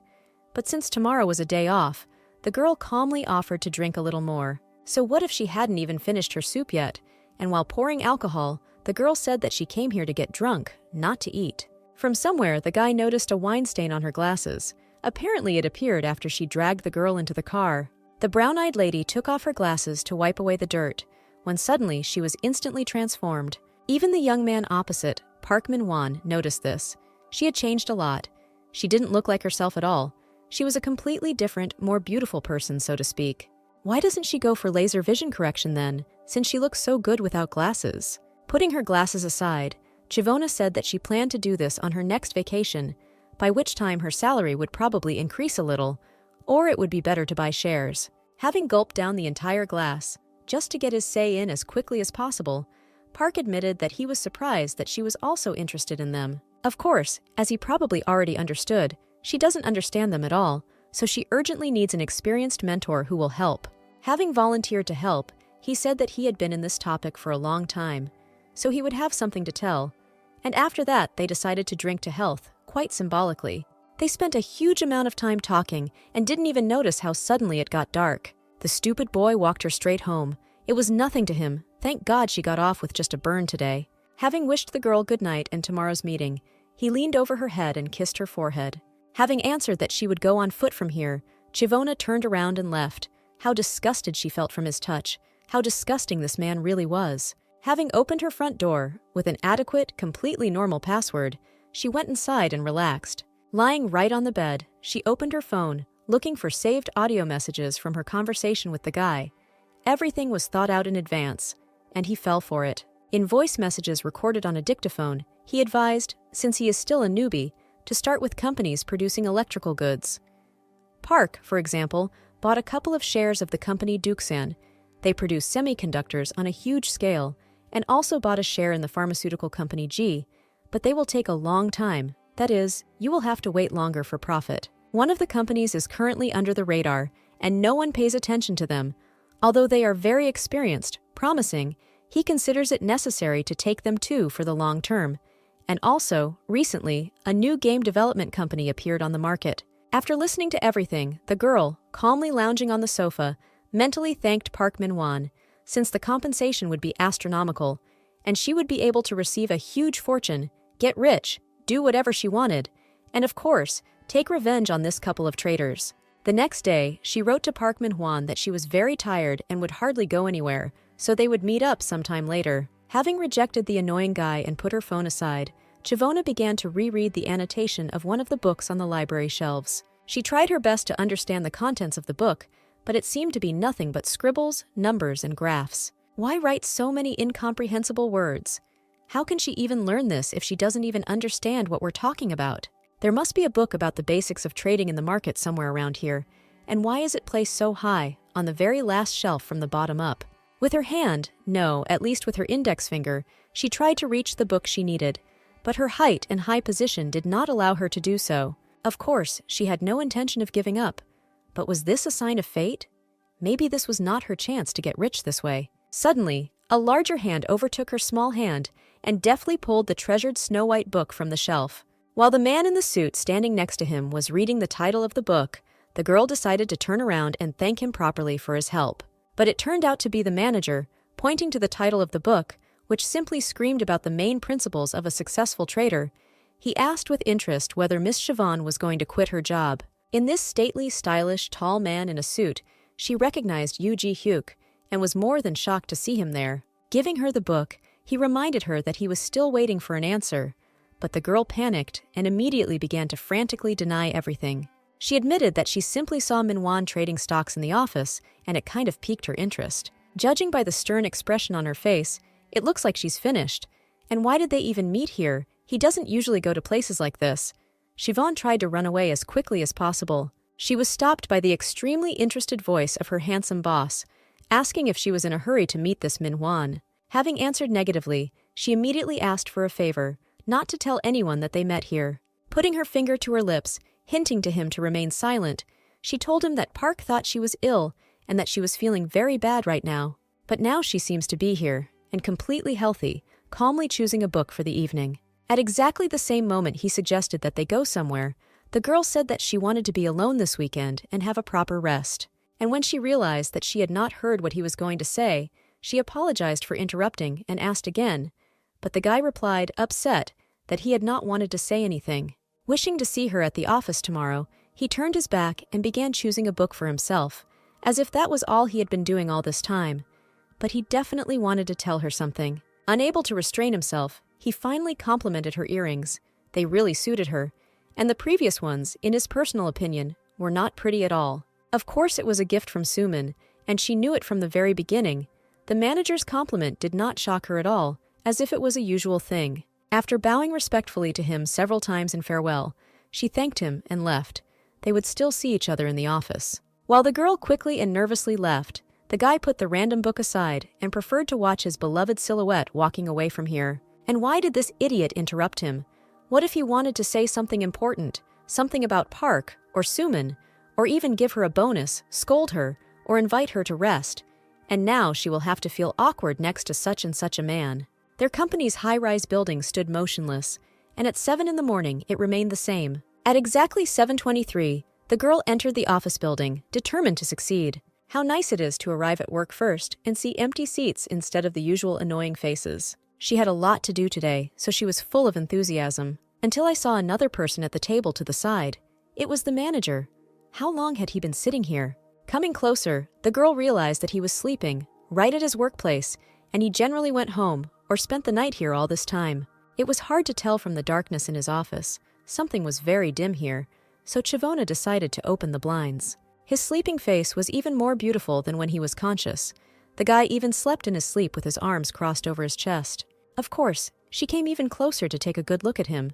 But since tomorrow was a day off, the girl calmly offered to drink a little more. So what if she hadn't even finished her soup yet? And while pouring alcohol, the girl said that she came here to get drunk, not to eat. From somewhere, the guy noticed a wine stain on her glasses. Apparently it appeared after she dragged the girl into the car. The brown-eyed lady took off her glasses to wipe away the dirt, when suddenly she was instantly transformed. Even the young man opposite, Park Min-won, noticed this. She had changed a lot. She didn't look like herself at all. She was a completely different, more beautiful person, so to speak. Why doesn't she go for laser vision correction then, since she looks so good without glasses? Putting her glasses aside, Chivona said that she planned to do this on her next vacation, by which time her salary would probably increase a little, or it would be better to buy shares. Having gulped down the entire glass, just to get his say in as quickly as possible, Park admitted that he was surprised that she was also interested in them. Of course, as he probably already understood, she doesn't understand them at all, so she urgently needs an experienced mentor who will help. Having volunteered to help, he said that he had been in this topic for a long time, so he would have something to tell. And after that, they decided to drink to health, quite symbolically. They spent a huge amount of time talking and didn't even notice how suddenly it got dark. The stupid boy walked her straight home. It was nothing to him. Thank God she got off with just a burn today. Having wished the girl good night and tomorrow's meeting, he leaned over her head and kissed her forehead. Having answered that she would go on foot from here, Chivona turned around and left. How disgusted she felt from his touch. How disgusting this man really was. Having opened her front door, with an adequate, completely normal password, she went inside and relaxed. Lying right on the bed, she opened her phone, looking for saved audio messages from her conversation with the guy. Everything was thought out in advance, and he fell for it. In voice messages recorded on a dictaphone, he advised, since he is still a newbie, to start with companies producing electrical goods. Park, for example, bought a couple of shares of the company Duksan. They produce semiconductors on a huge scale, and also bought a share in the pharmaceutical company G, but they will take a long time. That is, you will have to wait longer for profit. One of the companies is currently under the radar, and no one pays attention to them. Although they are very experienced, promising, he considers it necessary to take them too for the long term. And also, recently, a new game development company appeared on the market. After listening to everything, the girl, calmly lounging on the sofa, mentally thanked Park Min-won, since the compensation would be astronomical, and she would be able to receive a huge fortune, get rich, do whatever she wanted, and of course, take revenge on this couple of traitors. The next day, she wrote to Park Min-won that she was very tired and would hardly go anywhere, so they would meet up sometime later. Having rejected the annoying guy and put her phone aside, Chivona began to reread the annotation of one of the books on the library shelves. She tried her best to understand the contents of the book, but it seemed to be nothing but scribbles, numbers, and graphs. Why write so many incomprehensible words? How can she even learn this if she doesn't even understand what we're talking about? There must be a book about the basics of trading in the market somewhere around here, and why is it placed so high, on the very last shelf from the bottom up? With her hand, no, at least with her index finger, she tried to reach the book she needed, but her height and high position did not allow her to do so. Of course, she had no intention of giving up. But was this a sign of fate? Maybe this was not her chance to get rich this way. Suddenly, a larger hand overtook her small hand and deftly pulled the treasured snow-white book from the shelf. While the man in the suit standing next to him was reading the title of the book, the girl decided to turn around and thank him properly for his help. But it turned out to be the manager, pointing to the title of the book, which simply screamed about the main principles of a successful trader. He asked with interest whether Miss Siobhan was going to quit her job. In this stately, stylish, tall man in a suit, she recognized Yoo Ji-hyuk and was more than shocked to see him there. Giving her the book, he reminded her that he was still waiting for an answer, but the girl panicked and immediately began to frantically deny everything. She admitted that she simply saw Min-won trading stocks in the office, and it kind of piqued her interest. Judging by the stern expression on her face, it looks like she's finished. And why did they even meet here? He doesn't usually go to places like this. Siobhan tried to run away as quickly as possible. She was stopped by the extremely interested voice of her handsome boss, asking if she was in a hurry to meet this Min-won. Having answered negatively, she immediately asked for a favor, not to tell anyone that they met here. Putting her finger to her lips, hinting to him to remain silent, she told him that Park thought she was ill and that she was feeling very bad right now. But now she seems to be here, and completely healthy, calmly choosing a book for the evening. At exactly the same moment he suggested that they go somewhere, the girl said that she wanted to be alone this weekend and have a proper rest. And when she realized that she had not heard what he was going to say, she apologized for interrupting and asked again, but the guy replied, upset, that he had not wanted to say anything. Wishing to see her at the office tomorrow, he turned his back and began choosing a book for himself, as if that was all he had been doing all this time. But he definitely wanted to tell her something. Unable to restrain himself, he finally complimented her earrings. They really suited her, and the previous ones, in his personal opinion, were not pretty at all. Of course it was a gift from Suman, and she knew it from the very beginning. The manager's compliment did not shock her at all, as if it was a usual thing. After bowing respectfully to him several times in farewell, She thanked him and left. They would still see each other in the office. While the girl quickly and nervously left, the guy put the random book aside and preferred to watch his beloved silhouette walking away from here. And why did this idiot interrupt him? What if he wanted to say something important, something about Park, or Suman, or even give her a bonus, scold her, or invite her to rest? And now she will have to feel awkward next to such and such a man. Their company's high-rise building stood motionless, and at 7 in the morning it remained the same. At exactly 7:23, the girl entered the office building, determined to succeed. How nice it is to arrive at work first and see empty seats instead of the usual annoying faces. She had a lot to do today, so she was full of enthusiasm, until I saw another person at the table to the side. It was the manager. How long had he been sitting here? Coming closer, the girl realized that he was sleeping, right at his workplace, and he generally went home, or spent the night here all this time. It was hard to tell from the darkness in his office. Something was very dim here, so Chivona decided to open the blinds. His sleeping face was even more beautiful than when he was conscious. The guy even slept in his sleep with his arms crossed over his chest. Of course, she came even closer to take a good look at him.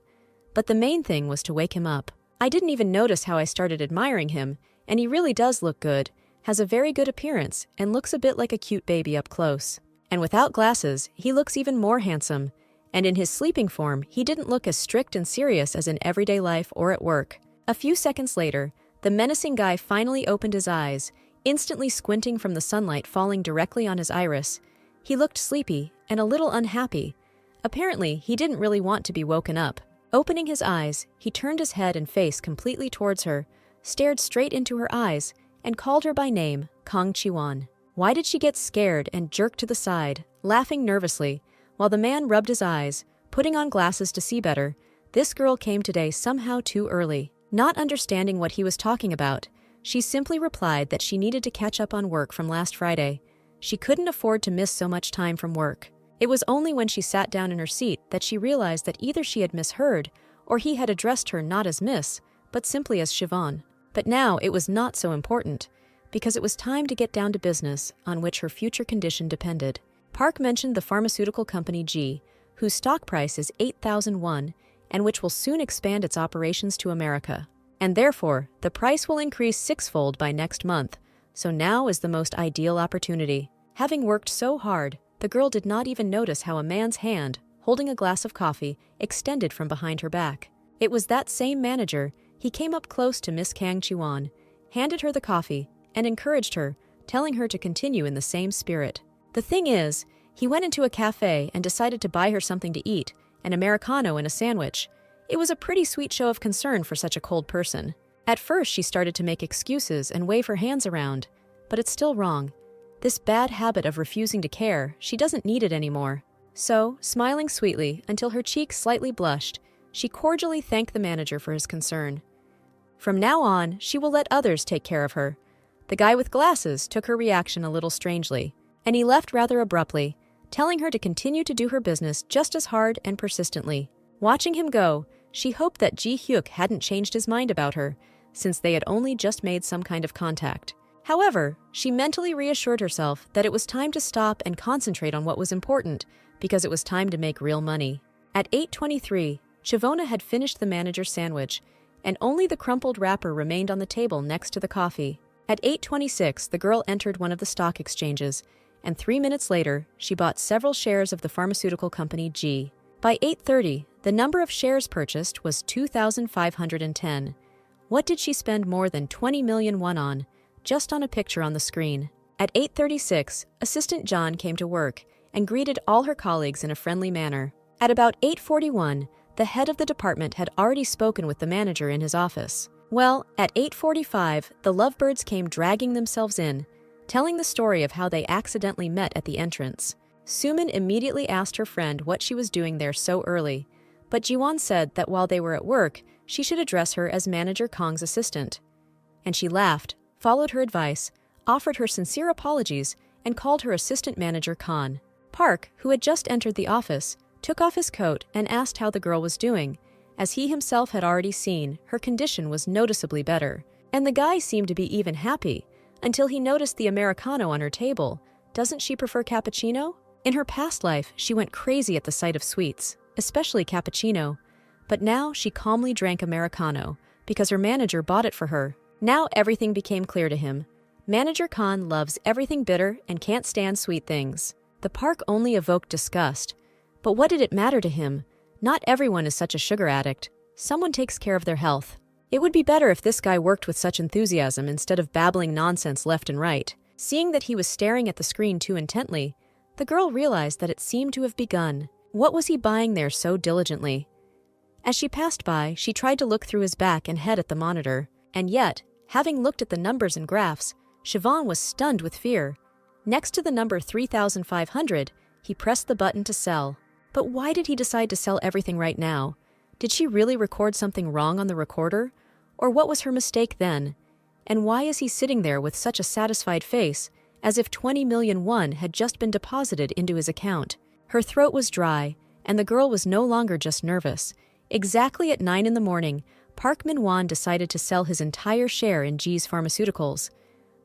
But the main thing was to wake him up. I didn't even notice how I started admiring him, and he really does look good, has a very good appearance, and looks a bit like a cute baby up close. And without glasses, he looks even more handsome. And in his sleeping form, he didn't look as strict and serious as in everyday life or at work. A few seconds later, the menacing guy finally opened his eyes, instantly squinting from the sunlight falling directly on his iris. He looked sleepy and a little unhappy. Apparently, he didn't really want to be woken up. Opening his eyes, he turned his head and face completely towards her, stared straight into her eyes, and called her by name, Kang Chi-won. Why did she get scared and jerk to the side, laughing nervously, while the man rubbed his eyes, putting on glasses to see better? This girl came today somehow too early. Not understanding what he was talking about, she simply replied that she needed to catch up on work from last Friday. She couldn't afford to miss so much time from work. It was only when she sat down in her seat that she realized that either she had misheard, or he had addressed her not as Miss, but simply as Siobhan. But now it was not so important, because it was time to get down to business on which her future condition depended. Park mentioned the pharmaceutical company G, whose stock price is 8,000 won, and which will soon expand its operations to America. And therefore, the price will increase sixfold by next month, so now is the most ideal opportunity. Having worked so hard, the girl did not even notice how a man's hand, holding a glass of coffee, extended from behind her back. It was that same manager. He came up close to Miss Kang Chi-won, handed her the coffee, and encouraged her, telling her to continue in the same spirit. The thing is, he went into a cafe and decided to buy her something to eat, an Americano and a sandwich. It was a pretty sweet show of concern for such a cold person. At first, she started to make excuses and wave her hands around, but it's still wrong. This bad habit of refusing to care, she doesn't need it anymore. So, smiling sweetly until her cheeks slightly blushed, she cordially thanked the manager for his concern. From now on, she will let others take care of her. The guy with glasses took her reaction a little strangely, and he left rather abruptly, telling her to continue to do her business just as hard and persistently. Watching him go, she hoped that Ji Hyuk hadn't changed his mind about her, since they had only just made some kind of contact. However, she mentally reassured herself that it was time to stop and concentrate on what was important, because it was time to make real money. At 8:23, Chivona had finished the manager's sandwich, and only the crumpled wrapper remained on the table next to the coffee. At 8:26, the girl entered one of the stock exchanges, and 3 minutes later, she bought several shares of the pharmaceutical company G. By 8:30, the number of shares purchased was 2,510. What did she spend more than 20 million won on? Just on a picture on the screen. At 8:36, Assistant John came to work and greeted all her colleagues in a friendly manner. At about 8:41, the head of the department had already spoken with the manager in his office. Well, at 8:45, the lovebirds came dragging themselves in, telling the story of how they accidentally met at the entrance. Suman immediately asked her friend what she was doing there so early, but Jiwon said that while they were at work, she should address her as Manager Kang's assistant. And she laughed, followed her advice, offered her sincere apologies, and called her assistant manager Khan. Park, who had just entered the office, took off his coat and asked how the girl was doing. As he himself had already seen, her condition was noticeably better. And the guy seemed to be even happy, until he noticed the Americano on her table. Doesn't she prefer cappuccino? In her past life, she went crazy at the sight of sweets, especially cappuccino. But now she calmly drank Americano because her manager bought it for her. Now everything became clear to him. Manager Khan loves everything bitter and can't stand sweet things. The park only evoked disgust. But what did it matter to him? Not everyone is such a sugar addict. Someone takes care of their health. It would be better if this guy worked with such enthusiasm instead of babbling nonsense left and right. Seeing that he was staring at the screen too intently, the girl realized that it seemed to have begun. What was he buying there so diligently? As she passed by, she tried to look through his back and head at the monitor. And yet, having looked at the numbers and graphs, Siobhan was stunned with fear. Next to the number 3,500, he pressed the button to sell. But why did he decide to sell everything right now? Did she really record something wrong on the recorder? Or what was her mistake then? And why is he sitting there with such a satisfied face, as if 20 million won had just been deposited into his account? Her throat was dry, and the girl was no longer just nervous. Exactly at 9 in the morning, Park Min-won decided to sell his entire share in G's Pharmaceuticals.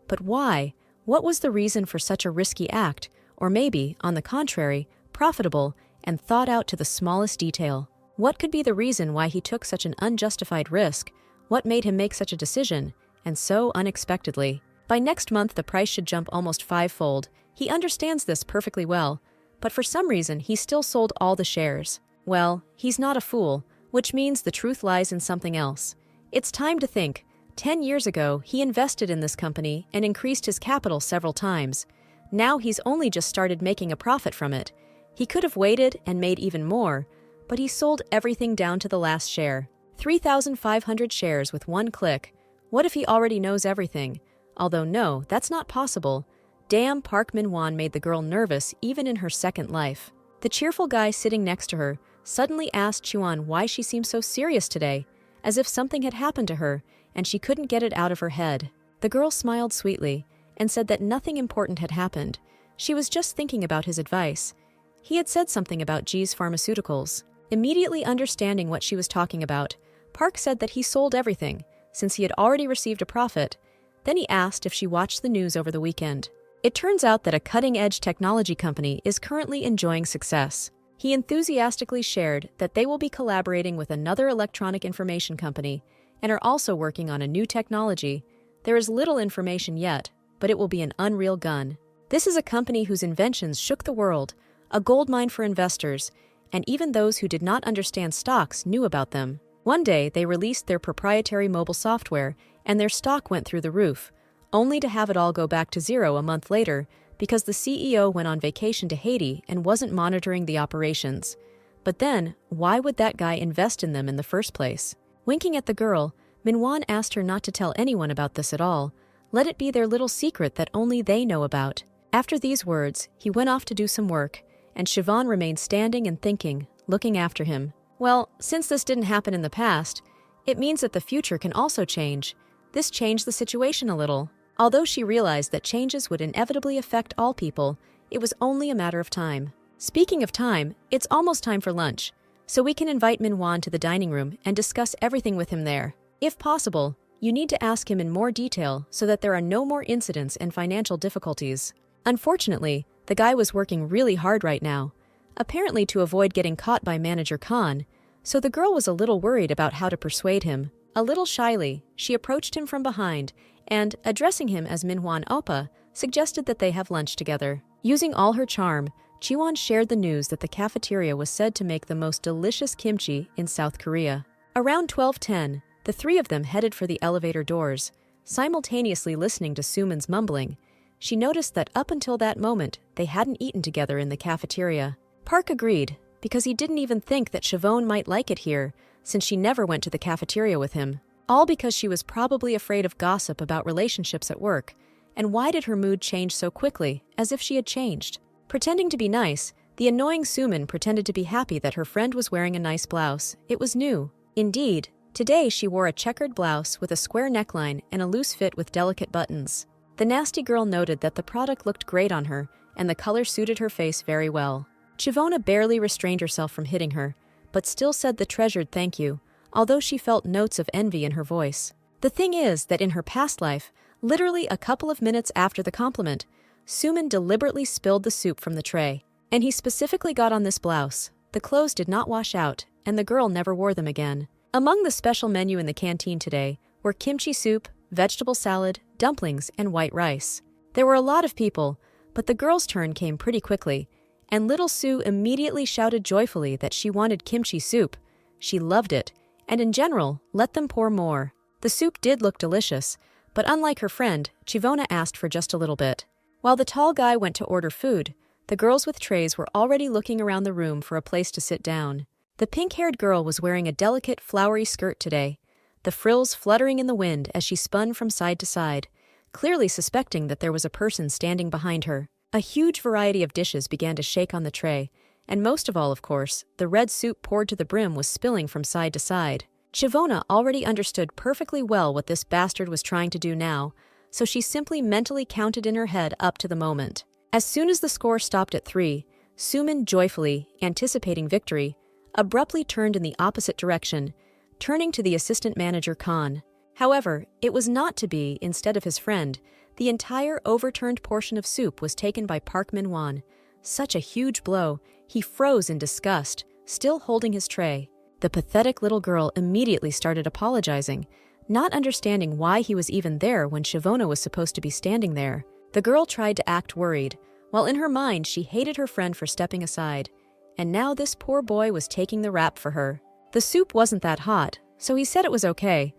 But why? What was the reason for such a risky act, or maybe, on the contrary, profitable and thought out to the smallest detail? What could be the reason why he took such an unjustified risk? What made him make such a decision, and so unexpectedly? By next month the price should jump almost fivefold. He understands this perfectly well, but for some reason he still sold all the shares. Well, he's not a fool, which means the truth lies in something else. It's time to think. 10 years ago, he invested in this company and increased his capital several times. Now he's only just started making a profit from it. He could have waited and made even more, but he sold everything down to the last share. 3,500 shares with one click. What if he already knows everything? Although no, that's not possible. Damn, Park Min-won made the girl nervous even in her second life. The cheerful guy sitting next to her suddenly asked Chuan why she seemed so serious today, as if something had happened to her and she couldn't get it out of her head. The girl smiled sweetly and said that nothing important had happened. She was just thinking about his advice. He had said something about G's Pharmaceuticals. Immediately understanding what she was talking about, Park said that he sold everything, since he had already received a profit. Then he asked if she watched the news over the weekend. It turns out that a cutting-edge technology company is currently enjoying success. He enthusiastically shared that they will be collaborating with another electronic information company and are also working on a new technology. There is little information yet, but it will be an unreal gun. This is a company whose inventions shook the world, a goldmine for investors, and even those who did not understand stocks knew about them. One day, they released their proprietary mobile software, and their stock went through the roof, only to have it all go back to zero a month later because the CEO went on vacation to Haiti and wasn't monitoring the operations. But then, why would that guy invest in them in the first place? Winking at the girl, Min-won asked her not to tell anyone about this at all. Let it be their little secret that only they know about. After these words, he went off to do some work, and Siobhan remained standing and thinking, looking after him. Well, since this didn't happen in the past, it means that the future can also change. This changed the situation a little. Although she realized that changes would inevitably affect all people, it was only a matter of time. Speaking of time, it's almost time for lunch, so we can invite Min-won to the dining room and discuss everything with him there. If possible, you need to ask him in more detail so that there are no more incidents and financial difficulties. Unfortunately, the guy was working really hard right now, apparently to avoid getting caught by Manager Khan, so the girl was a little worried about how to persuade him. A little shyly, she approached him from behind and, addressing him as Min-won Oppa, suggested that they have lunch together. Using all her charm, Ji-won shared the news that the cafeteria was said to make the most delicious kimchi in South Korea. Around 12:10, the three of them headed for the elevator doors, simultaneously listening to Suman's mumbling. She noticed that up until that moment, they hadn't eaten together in the cafeteria. Park agreed, because he didn't even think that Siobhan might like it here, since she never went to the cafeteria with him. All because she was probably afraid of gossip about relationships at work. And why did her mood change so quickly, as if she had changed? Pretending to be nice, the annoying Suman pretended to be happy that her friend was wearing a nice blouse. It was new. Indeed, today she wore a checkered blouse with a square neckline and a loose fit with delicate buttons. The nasty girl noted that the product looked great on her, and the color suited her face very well. Chivona barely restrained herself from hitting her, but still said the treasured thank you, although she felt notes of envy in her voice. The thing is that in her past life, literally a couple of minutes after the compliment, Suman deliberately spilled the soup from the tray. And he specifically got on this blouse. The clothes did not wash out, and the girl never wore them again. Among the special menu in the canteen today were kimchi soup, vegetable salad, dumplings, and white rice. There were a lot of people, but the girl's turn came pretty quickly, and little Sue immediately shouted joyfully that she wanted kimchi soup. She loved it, and in general, let them pour more. The soup did look delicious, but unlike her friend, Chivona asked for just a little bit. While the tall guy went to order food, the girls with trays were already looking around the room for a place to sit down. The pink-haired girl was wearing a delicate, flowery skirt today, the frills fluttering in the wind as she spun from side to side, clearly suspecting that there was a person standing behind her. A huge variety of dishes began to shake on the tray, and most of all, of course, the red soup poured to the brim was spilling from side to side. Chivona already understood perfectly well what this bastard was trying to do now, so she simply mentally counted in her head up to the moment. As soon as the score stopped at 3, Sumin joyfully, anticipating victory, abruptly turned in the opposite direction, turning to the assistant manager Khan. However, it was not to be. Instead of his friend, the entire overturned portion of soup was taken by Park Min-won. Such a huge blow, he froze in disgust, still holding his tray. The pathetic little girl immediately started apologizing, not understanding why he was even there when Chivona was supposed to be standing there. The girl tried to act worried, while in her mind she hated her friend for stepping aside, and now this poor boy was taking the rap for her. The soup wasn't that hot, so he said it was okay,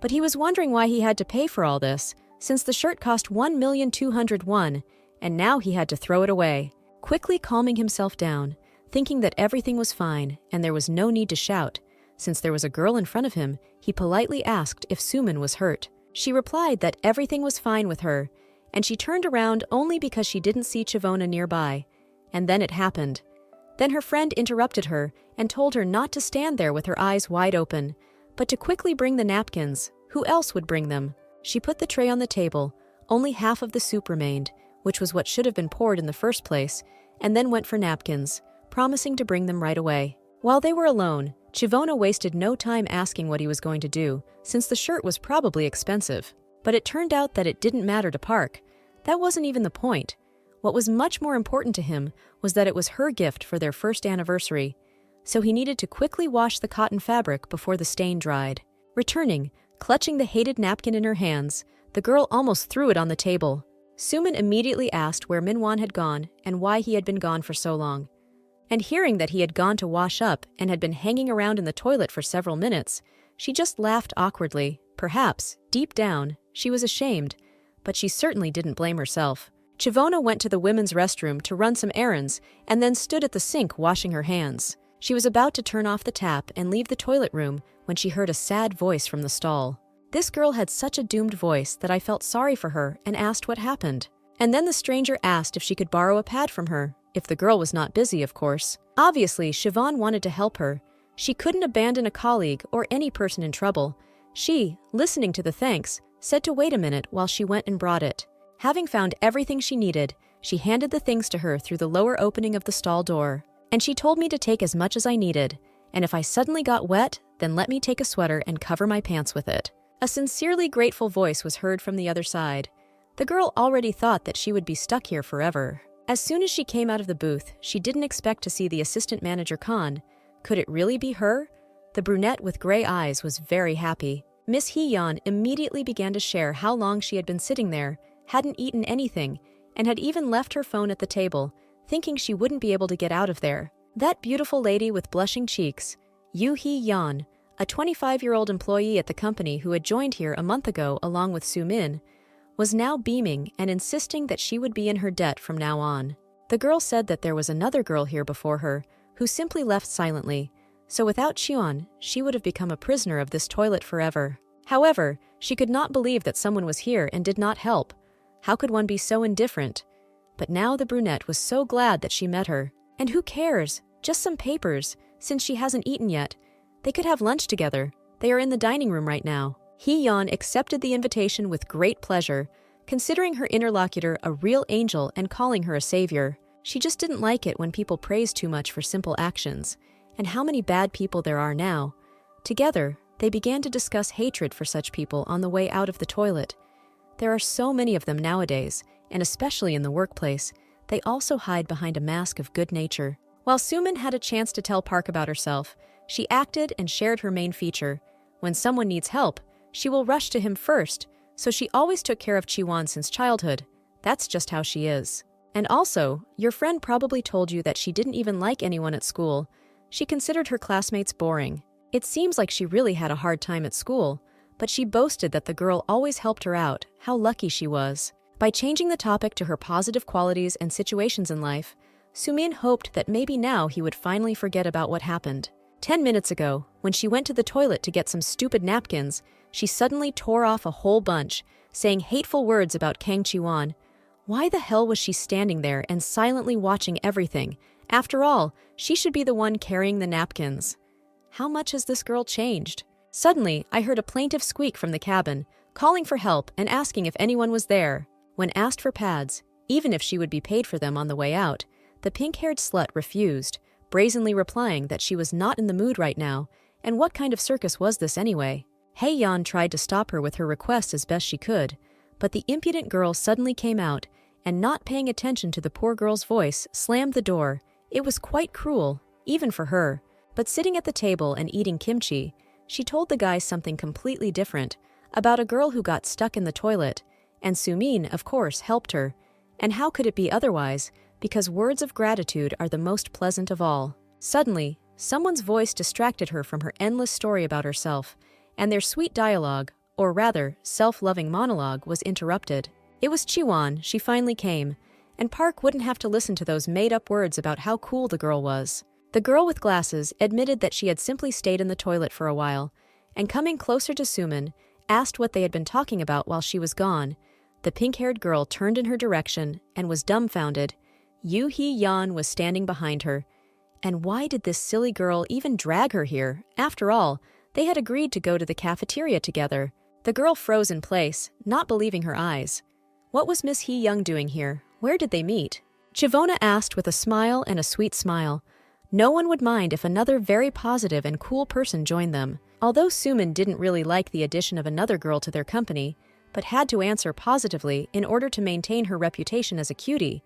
but he was wondering why he had to pay for all this, since the shirt cost 1,200,000 won, and now he had to throw it away. Quickly calming himself down, thinking that everything was fine and there was no need to shout, since there was a girl in front of him, he politely asked if Sumin was hurt. She replied that everything was fine with her, and she turned around only because she didn't see Chivona nearby. And then it happened. Then her friend interrupted her and told her not to stand there with her eyes wide open, but to quickly bring the napkins. Who else would bring them? She put the tray on the table. Only half of the soup remained, which was what should have been poured in the first place, and then went for napkins, promising to bring them right away. While they were alone, Chivona wasted no time asking what he was going to do, since the shirt was probably expensive. But it turned out that it didn't matter to Park. That wasn't even the point. What was much more important to him was that it was her gift for their first anniversary, so he needed to quickly wash the cotton fabric before the stain dried. Returning, clutching the hated napkin in her hands, the girl almost threw it on the table. Sumin immediately asked where Minwon had gone and why he had been gone for so long. And hearing that he had gone to wash up and had been hanging around in the toilet for several minutes, she just laughed awkwardly. Perhaps, deep down, she was ashamed, but she certainly didn't blame herself. Chivona went to the women's restroom to run some errands and then stood at the sink washing her hands. She was about to turn off the tap and leave the toilet room when she heard a sad voice from the stall. This girl had such a doomed voice that I felt sorry for her and asked what happened. And then the stranger asked if she could borrow a pad from her, if the girl was not busy, of course. Obviously, Siobhan wanted to help her. She couldn't abandon a colleague or any person in trouble. She, listening to the thanks, said to wait a minute while she went and brought it. Having found everything she needed, she handed the things to her through the lower opening of the stall door. And she told me to take as much as I needed, and if I suddenly got wet, then let me take a sweater and cover my pants with it. A sincerely grateful voice was heard from the other side. The girl already thought that she would be stuck here forever. As soon as she came out of the booth, she didn't expect to see the assistant manager Khan. Could it really be her? The brunette with gray eyes was very happy. Miss Hee-yeon immediately began to share how long she had been sitting there, hadn't eaten anything, and had even left her phone at the table, thinking she wouldn't be able to get out of there. That beautiful lady with blushing cheeks, Yoo Hee-yeon, a 25-year-old employee at the company who had joined here a month ago along with Soo-min, was now beaming and insisting that she would be in her debt from now on. The girl said that there was another girl here before her who simply left silently, so without Cheon, she would have become a prisoner of this toilet forever. However, she could not believe that someone was here and did not help. How could one be so indifferent? But now the brunette was so glad that she met her. And who cares? Just some papers, since she hasn't eaten yet. They could have lunch together. They are in the dining room right now. Hee-yeon accepted the invitation with great pleasure, considering her interlocutor a real angel and calling her a savior. She just didn't like it when people praised too much for simple actions, and how many bad people there are now. Together, they began to discuss hatred for such people on the way out of the toilet. There are so many of them nowadays, and especially in the workplace, they also hide behind a mask of good nature. While Soo-min had a chance to tell Park about herself, She acted and shared her main feature. When someone needs help, she will rush to him first, so she always took care of Chiwon since childhood. That's just how she is. And also, your friend probably told you that she didn't even like anyone at school. She considered her classmates boring. It seems like she really had a hard time at school, but she boasted that the girl always helped her out, how lucky she was. By changing the topic to her positive qualities and situations in life, Sumin hoped that maybe now he would finally forget about what happened. 10 minutes ago, when she went to the toilet to get some stupid napkins, she suddenly tore off a whole bunch, saying hateful words about Kang Chiwon. Why the hell was she standing there and silently watching everything? After all, she should be the one carrying the napkins. How much has this girl changed? Suddenly, I heard a plaintive squeak from the cabin, calling for help and asking if anyone was there. When asked for pads, even if she would be paid for them on the way out, the pink-haired slut refused, brazenly replying that she was not in the mood right now, and what kind of circus was this anyway? Hye-yeon tried to stop her with her request as best she could, but the impudent girl suddenly came out, and not paying attention to the poor girl's voice, slammed the door. It was quite cruel, even for her. But sitting at the table and eating kimchi, she told the guys something completely different, about a girl who got stuck in the toilet, and Sumin, of course, helped her. And how could it be otherwise? Because words of gratitude are the most pleasant of all. Suddenly, someone's voice distracted her from her endless story about herself, and their sweet dialogue, or rather, self-loving monologue, was interrupted. It was Chiwon. She finally came, and Park wouldn't have to listen to those made-up words about how cool the girl was. The girl with glasses admitted that she had simply stayed in the toilet for a while, and coming closer to Sumin, asked what they had been talking about while she was gone. The pink-haired girl turned in her direction and was dumbfounded. Yoo Hee-yeon was standing behind her. And why did this silly girl even drag her here? After all, they had agreed to go to the cafeteria together. The girl froze in place, not believing her eyes. What was Miss Hee-young doing here? Where did they meet? Chivona asked with a smile and a sweet smile. No one would mind if another very positive and cool person joined them. Although Sumin didn't really like the addition of another girl to their company, but had to answer positively in order to maintain her reputation as a cutie,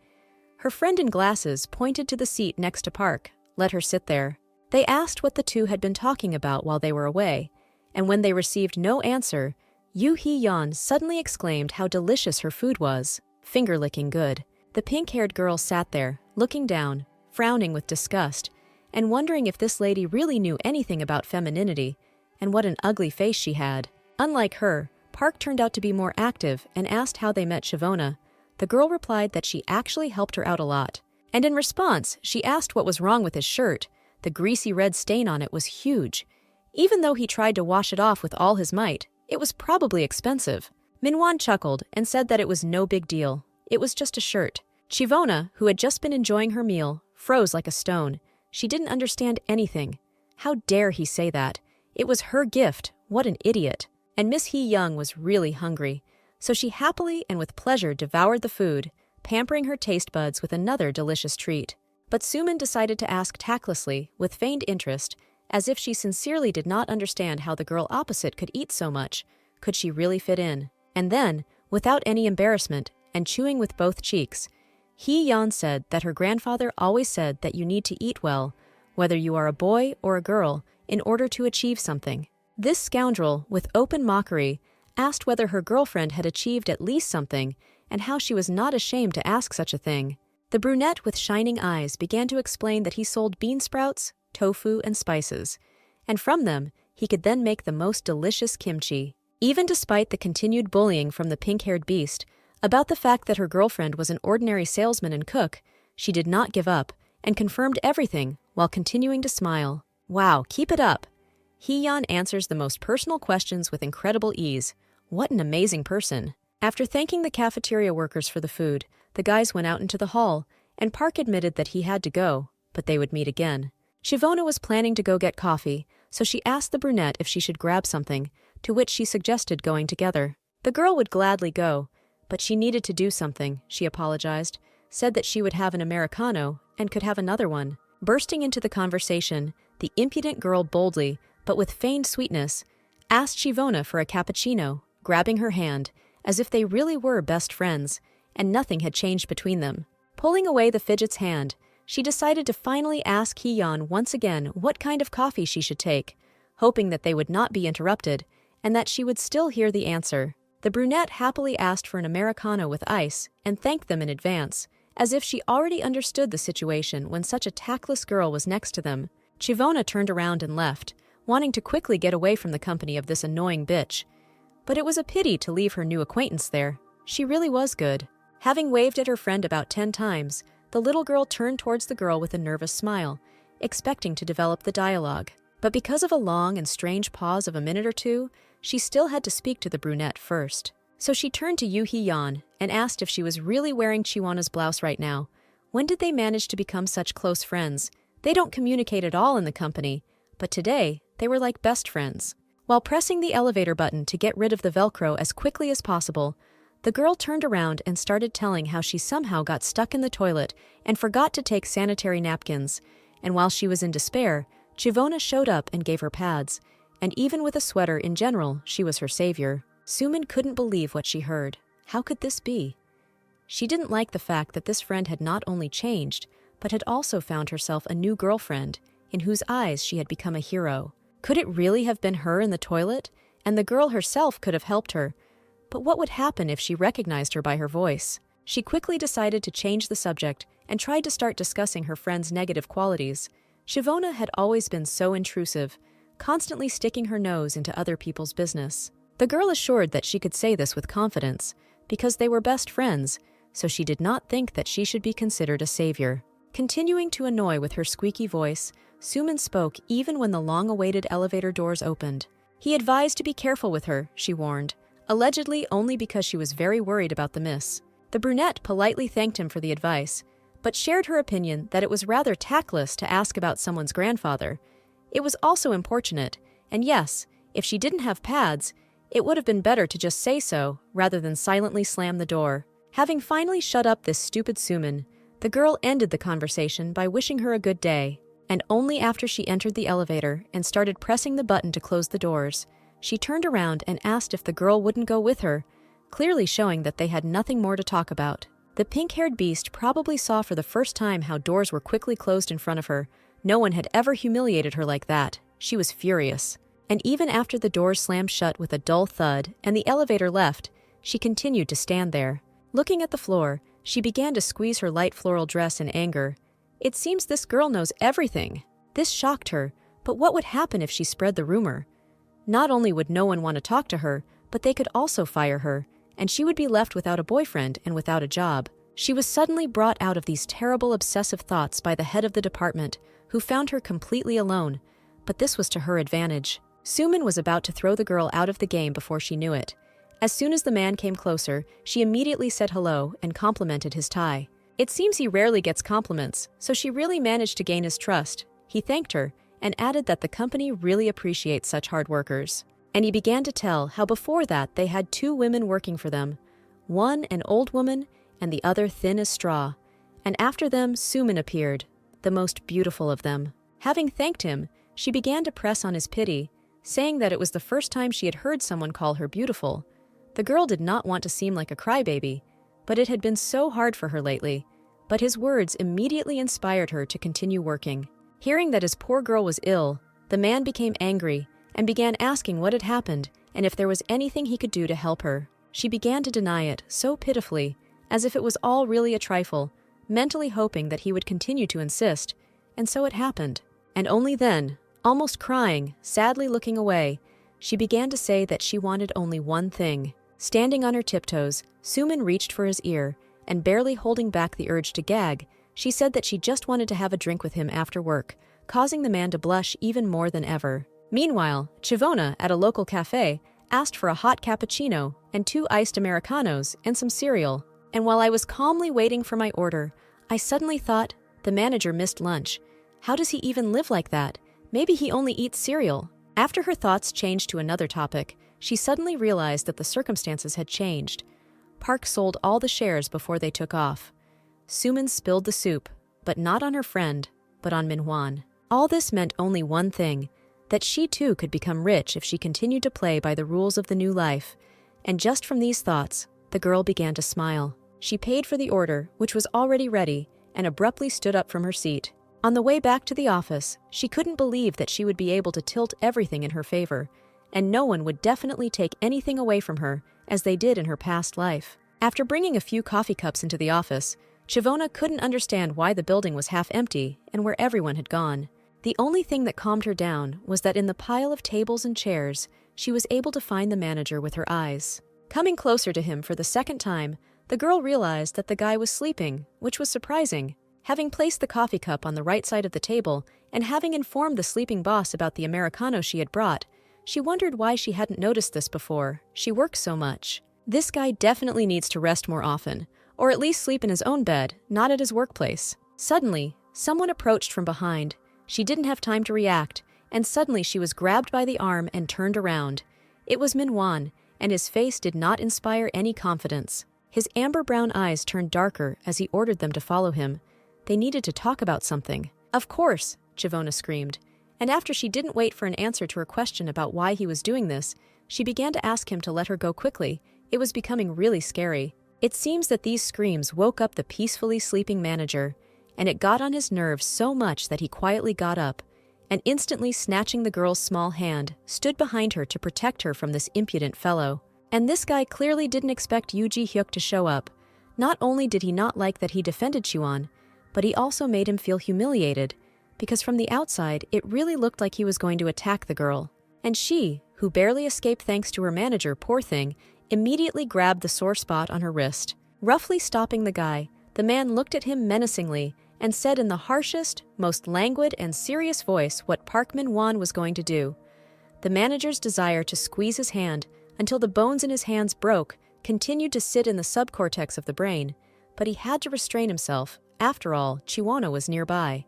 her friend in glasses pointed to the seat next to Park, let her sit there. They asked what the two had been talking about while they were away, and when they received no answer, Yoo Hee-yeon suddenly exclaimed how delicious her food was, finger-licking good. The pink-haired girl sat there, looking down, frowning with disgust, and wondering if this lady really knew anything about femininity, and what an ugly face she had. Unlike her, Park turned out to be more active and asked how they met Chivona. The girl replied that she actually helped her out a lot. And in response, she asked what was wrong with his shirt. The greasy red stain on it was huge. Even though he tried to wash it off with all his might, it was probably expensive. Minwon chuckled and said that it was no big deal. It was just a shirt. Chivona, who had just been enjoying her meal, froze like a stone. She didn't understand anything. How dare he say that? It was her gift. What an idiot. And Miss Hee-young was really hungry, so she happily and with pleasure devoured the food, pampering her taste buds with another delicious treat. But Sumin decided to ask tactlessly, with feigned interest, as if she sincerely did not understand how the girl opposite could eat so much. Could she really fit in? And then, without any embarrassment, and chewing with both cheeks, Hee-yeon said that her grandfather always said that you need to eat well, whether you are a boy or a girl, in order to achieve something. This scoundrel, with open mockery, asked whether her girlfriend had achieved at least something, and how she was not ashamed to ask such a thing. The brunette with shining eyes began to explain that he sold bean sprouts, tofu, and spices, and from them he could then make the most delicious kimchi. Even despite the continued bullying from the pink-haired beast about the fact that her girlfriend was an ordinary salesman and cook, she did not give up, and confirmed everything while continuing to smile. Wow, keep it up! Hee-yeon answers the most personal questions with incredible ease. What an amazing person. After thanking the cafeteria workers for the food, the guys went out into the hall, and Park admitted that he had to go, but they would meet again. Chivona was planning to go get coffee, so she asked the brunette if she should grab something, to which she suggested going together. The girl would gladly go, but she needed to do something, she apologized, said that she would have an Americano and could have another one. Bursting into the conversation, the impudent girl boldly, but with feigned sweetness, asked Chivona for a cappuccino, grabbing her hand, as if they really were best friends, and nothing had changed between them. Pulling away the fidget's hand, she decided to finally ask Hee-yeon once again what kind of coffee she should take, hoping that they would not be interrupted and that she would still hear the answer. The brunette happily asked for an Americano with ice and thanked them in advance, as if she already understood the situation when such a tactless girl was next to them. Chivona turned around and left, wanting to quickly get away from the company of this annoying bitch. But it was a pity to leave her new acquaintance there. She really was good. Having waved at her friend about 10 times, the little girl turned towards the girl with a nervous smile, expecting to develop the dialogue. But because of a long and strange pause of a minute or two, she still had to speak to the brunette first. So she turned to Yoo Hee-yeon and asked if she was really wearing Chiwona's blouse right now. When did they manage to become such close friends? They don't communicate at all in the company, but today they were like best friends. While pressing the elevator button to get rid of the Velcro as quickly as possible, the girl turned around and started telling how she somehow got stuck in the toilet and forgot to take sanitary napkins, and while she was in despair, Chivona showed up and gave her pads, and even with a sweater in general, she was her savior. Sumin couldn't believe what she heard. How could this be? She didn't like the fact that this friend had not only changed, but had also found herself a new girlfriend, in whose eyes she had become a hero. Could it really have been her in the toilet? And the girl herself could have helped her. But what would happen if she recognized her by her voice? She quickly decided to change the subject and tried to start discussing her friend's negative qualities. Chivona had always been so intrusive, constantly sticking her nose into other people's business. The girl assured that she could say this with confidence, because they were best friends, so she did not think that she should be considered a savior. Continuing to annoy with her squeaky voice, Sumin spoke even when the long-awaited elevator doors opened. He advised to be careful with her, she warned, allegedly only because she was very worried about the miss. The brunette politely thanked him for the advice, but shared her opinion that it was rather tactless to ask about someone's grandfather. It was also importunate, and yes, if she didn't have pads, it would have been better to just say so, rather than silently slam the door. Having finally shut up this stupid Sumin, the girl ended the conversation by wishing her a good day, and only after she entered the elevator and started pressing the button to close the doors, she turned around and asked if the girl wouldn't go with her, clearly showing that they had nothing more to talk about. The pink-haired beast probably saw for the first time how doors were quickly closed in front of her. No one had ever humiliated her like that. She was furious. And even after the doors slammed shut with a dull thud and the elevator left, she continued to stand there. Looking at the floor, she began to squeeze her light floral dress in anger. It seems this girl knows everything. This shocked her, but what would happen if she spread the rumor? Not only would no one want to talk to her, but they could also fire her, and she would be left without a boyfriend and without a job. She was suddenly brought out of these terrible obsessive thoughts by the head of the department, who found her completely alone, but this was to her advantage. Sumin was about to throw the girl out of the game before she knew it. As soon as the man came closer, she immediately said hello and complimented his tie. It seems he rarely gets compliments, so she really managed to gain his trust. He thanked her and added that the company really appreciates such hard workers. And he began to tell how before that they had 2 women working for them, one an old woman and the other thin as straw. And after them, Sumin appeared, the most beautiful of them. Having thanked him, she began to press on his pity, saying that it was the first time she had heard someone call her beautiful. The girl did not want to seem like a crybaby, but it had been so hard for her lately. But his words immediately inspired her to continue working. Hearing that his poor girl was ill, the man became angry and began asking what had happened and if there was anything he could do to help her. She began to deny it so pitifully, as if it was all really a trifle, mentally hoping that he would continue to insist, and so it happened. And only then, almost crying, sadly looking away, she began to say that she wanted only one thing. Standing on her tiptoes, Sumin reached for his ear, and barely holding back the urge to gag, she said that she just wanted to have a drink with him after work, causing the man to blush even more than ever. Meanwhile, Chivona, at a local cafe, asked for a hot cappuccino and 2 iced Americanos and some cereal. And while I was calmly waiting for my order, I suddenly thought, the manager missed lunch. How does he even live like that? Maybe he only eats cereal. After her thoughts changed to another topic, she suddenly realized that the circumstances had changed. Park sold all the shares before they took off. Sumin spilled the soup, but not on her friend, but on Manhwa. All this meant only one thing, that she too could become rich if she continued to play by the rules of the new life. And just from these thoughts, the girl began to smile. She paid for the order, which was already ready, and abruptly stood up from her seat. On the way back to the office, she couldn't believe that she would be able to tilt everything in her favor, and no one would definitely take anything away from her as they did in her past life. After bringing a few coffee cups into the office, Shavona couldn't understand why the building was half empty and where everyone had gone. The only thing that calmed her down was that in the pile of tables and chairs, she was able to find the manager with her eyes. Coming closer to him for the second time, the girl realized that the guy was sleeping, which was surprising. Having placed the coffee cup on the right side of the table and having informed the sleeping boss about the Americano she had brought, she wondered why she hadn't noticed this before. She works so much. This guy definitely needs to rest more often, or at least sleep in his own bed, not at his workplace. Suddenly, someone approached from behind. She didn't have time to react, and suddenly she was grabbed by the arm and turned around. It was Manhwa, and his face did not inspire any confidence. His amber-brown eyes turned darker as he ordered them to follow him. They needed to talk about something. "Of course," Shavona screamed, and after she didn't wait for an answer to her question about why he was doing this, she began to ask him to let her go quickly. It was becoming really scary. It seems that these screams woke up the peacefully sleeping manager, and it got on his nerves so much that he quietly got up, and instantly snatching the girl's small hand, stood behind her to protect her from this impudent fellow. And this guy clearly didn't expect Yoo Ji-hyuk to show up. Not only did he not like that he defended Chiwon, but he also made him feel humiliated, because from the outside, it really looked like he was going to attack the girl. And she, who barely escaped thanks to her manager, poor thing, immediately grabbed the sore spot on her wrist. Roughly stopping the guy, the man looked at him menacingly and said in the harshest, most languid and serious voice what Park Min-won was going to do. The manager's desire to squeeze his hand until the bones in his hands broke continued to sit in the subcortex of the brain, but he had to restrain himself. After all, Chiwona was nearby.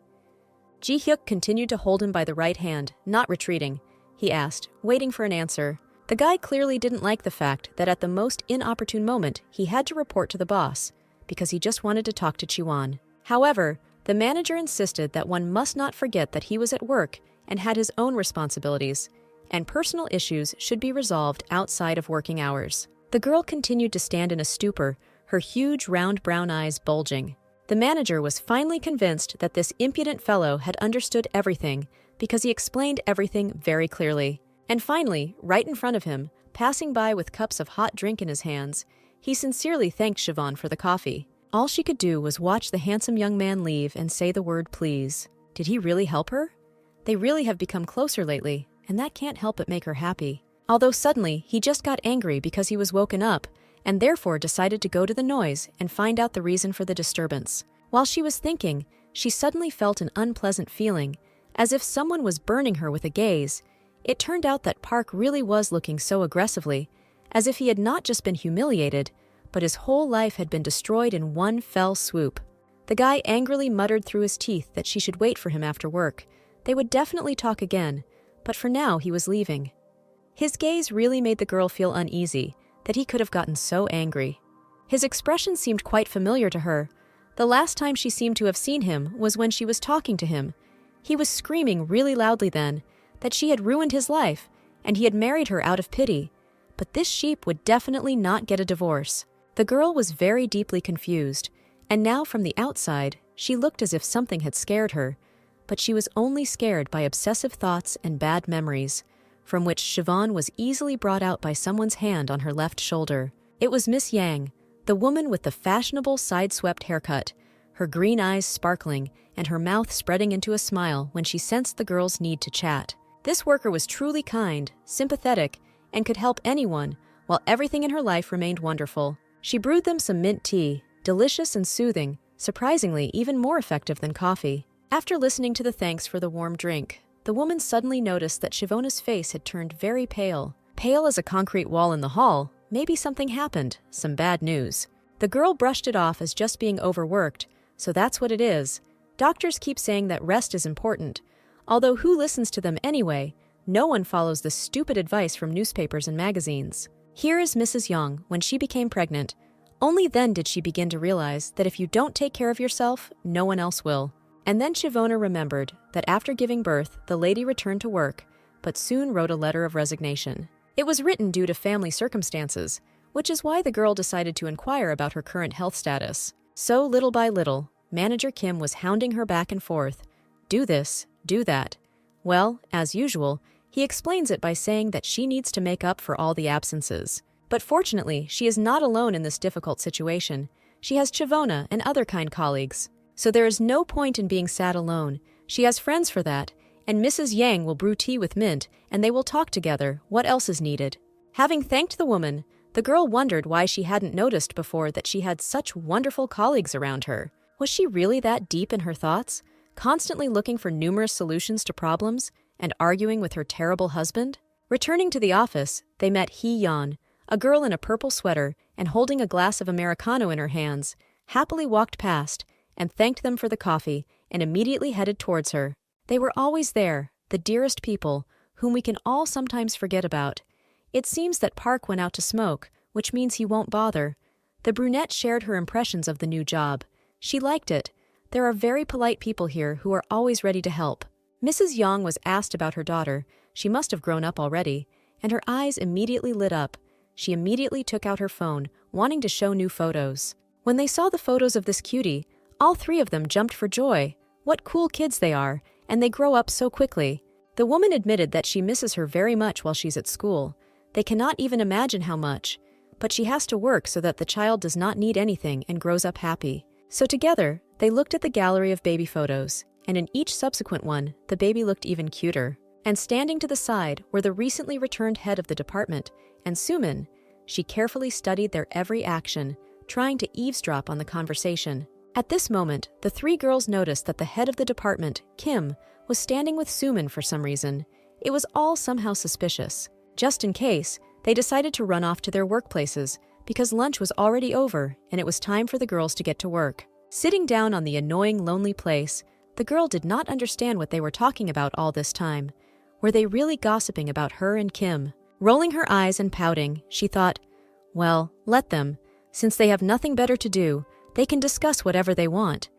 Ji-hyuk continued to hold him by the right hand, not retreating. He asked, waiting for an answer. The guy clearly didn't like the fact that at the most inopportune moment he had to report to the boss, because he just wanted to talk to Chiwon. However, the manager insisted that one must not forget that he was at work and had his own responsibilities, and personal issues should be resolved outside of working hours. The girl continued to stand in a stupor, her huge round brown eyes bulging. The manager was finally convinced that this impudent fellow had understood everything because he explained everything very clearly. And finally, right in front of him, passing by with cups of hot drink in his hands, he sincerely thanked Siobhan for the coffee. All she could do was watch the handsome young man leave and say the word please. Did he really help her? They really have become closer lately, and that can't help but make her happy. Although suddenly, he just got angry because he was woken up, and therefore decided to go to the noise and find out the reason for the disturbance. While she was thinking, she suddenly felt an unpleasant feeling, as if someone was burning her with a gaze. It turned out that Park really was looking so aggressively, as if he had not just been humiliated, but his whole life had been destroyed in one fell swoop. The guy angrily muttered through his teeth that she should wait for him after work. They would definitely talk again, but for now he was leaving. His gaze really made the girl feel uneasy, that he could have gotten so angry. His expression seemed quite familiar to her. The last time she seemed to have seen him was when she was talking to him. He was screaming really loudly then that she had ruined his life, and he had married her out of pity. But this sheep would definitely not get a divorce. The girl was very deeply confused, and now from the outside, she looked as if something had scared her. But she was only scared by obsessive thoughts and bad memories, from which Siobhan was easily brought out by someone's hand on her left shoulder. It was Miss Yang, the woman with the fashionable side-swept haircut, her green eyes sparkling and her mouth spreading into a smile when she sensed the girl's need to chat. This worker was truly kind, sympathetic, and could help anyone, while everything in her life remained wonderful. She brewed them some mint tea, delicious and soothing, surprisingly even more effective than coffee. After listening to the thanks for the warm drink, the woman suddenly noticed that Shivona's face had turned very pale. Pale as a concrete wall in the hall. Maybe something happened, some bad news. The girl brushed it off as just being overworked, so that's what it is. Doctors keep saying that rest is important, although who listens to them anyway? No one follows the stupid advice from newspapers and magazines. Here is Mrs. Young when she became pregnant. Only then did she begin to realize that if you don't take care of yourself, no one else will. And then Shivona remembered that after giving birth, the lady returned to work, but soon wrote a letter of resignation. It was written due to family circumstances, which is why the girl decided to inquire about her current health status. So little by little, Manager Kim was hounding her back and forth. Do this, do that. Well, as usual, he explains it by saying that she needs to make up for all the absences. But fortunately, she is not alone in this difficult situation. She has Chivona and other kind colleagues. So there is no point in being sad alone. She has friends for that, and Mrs. Yang will brew tea with mint, and they will talk together. What else is needed? Having thanked the woman, the girl wondered why she hadn't noticed before that she had such wonderful colleagues around her. Was she really that deep in her thoughts, constantly looking for numerous solutions to problems and arguing with her terrible husband? Returning to the office, they met Hee-yeon, a girl in a purple sweater and holding a glass of Americano in her hands, happily walked past and thanked them for the coffee and immediately headed towards her. They were always there, the dearest people, whom we can all sometimes forget about. It seems that Park went out to smoke, which means he won't bother. The brunette shared her impressions of the new job. She liked it. There are very polite people here who are always ready to help. Mrs. Yang was asked about her daughter. She must have grown up already, and her eyes immediately lit up. She immediately took out her phone, wanting to show new photos. When they saw the photos of this cutie, all three of them jumped for joy. What cool kids they are, and they grow up so quickly. The woman admitted that she misses her very much while she's at school. They cannot even imagine how much. But she has to work so that the child does not need anything and grows up happy. So together, they looked at the gallery of baby photos, and in each subsequent one, the baby looked even cuter. And standing to the side were the recently returned head of the department, and Sumin. She carefully studied their every action, trying to eavesdrop on the conversation. At this moment, the three girls noticed that the head of the department, Kim, was standing with Sumin for some reason. It was all somehow suspicious. Just in case, they decided to run off to their workplaces, because lunch was already over and it was time for the girls to get to work. Sitting down on the annoying, lonely place, the girl did not understand what they were talking about all this time. Were they really gossiping about her and Kim? Rolling her eyes and pouting, she thought, well, let them. Since they have nothing better to do, they can discuss whatever they want.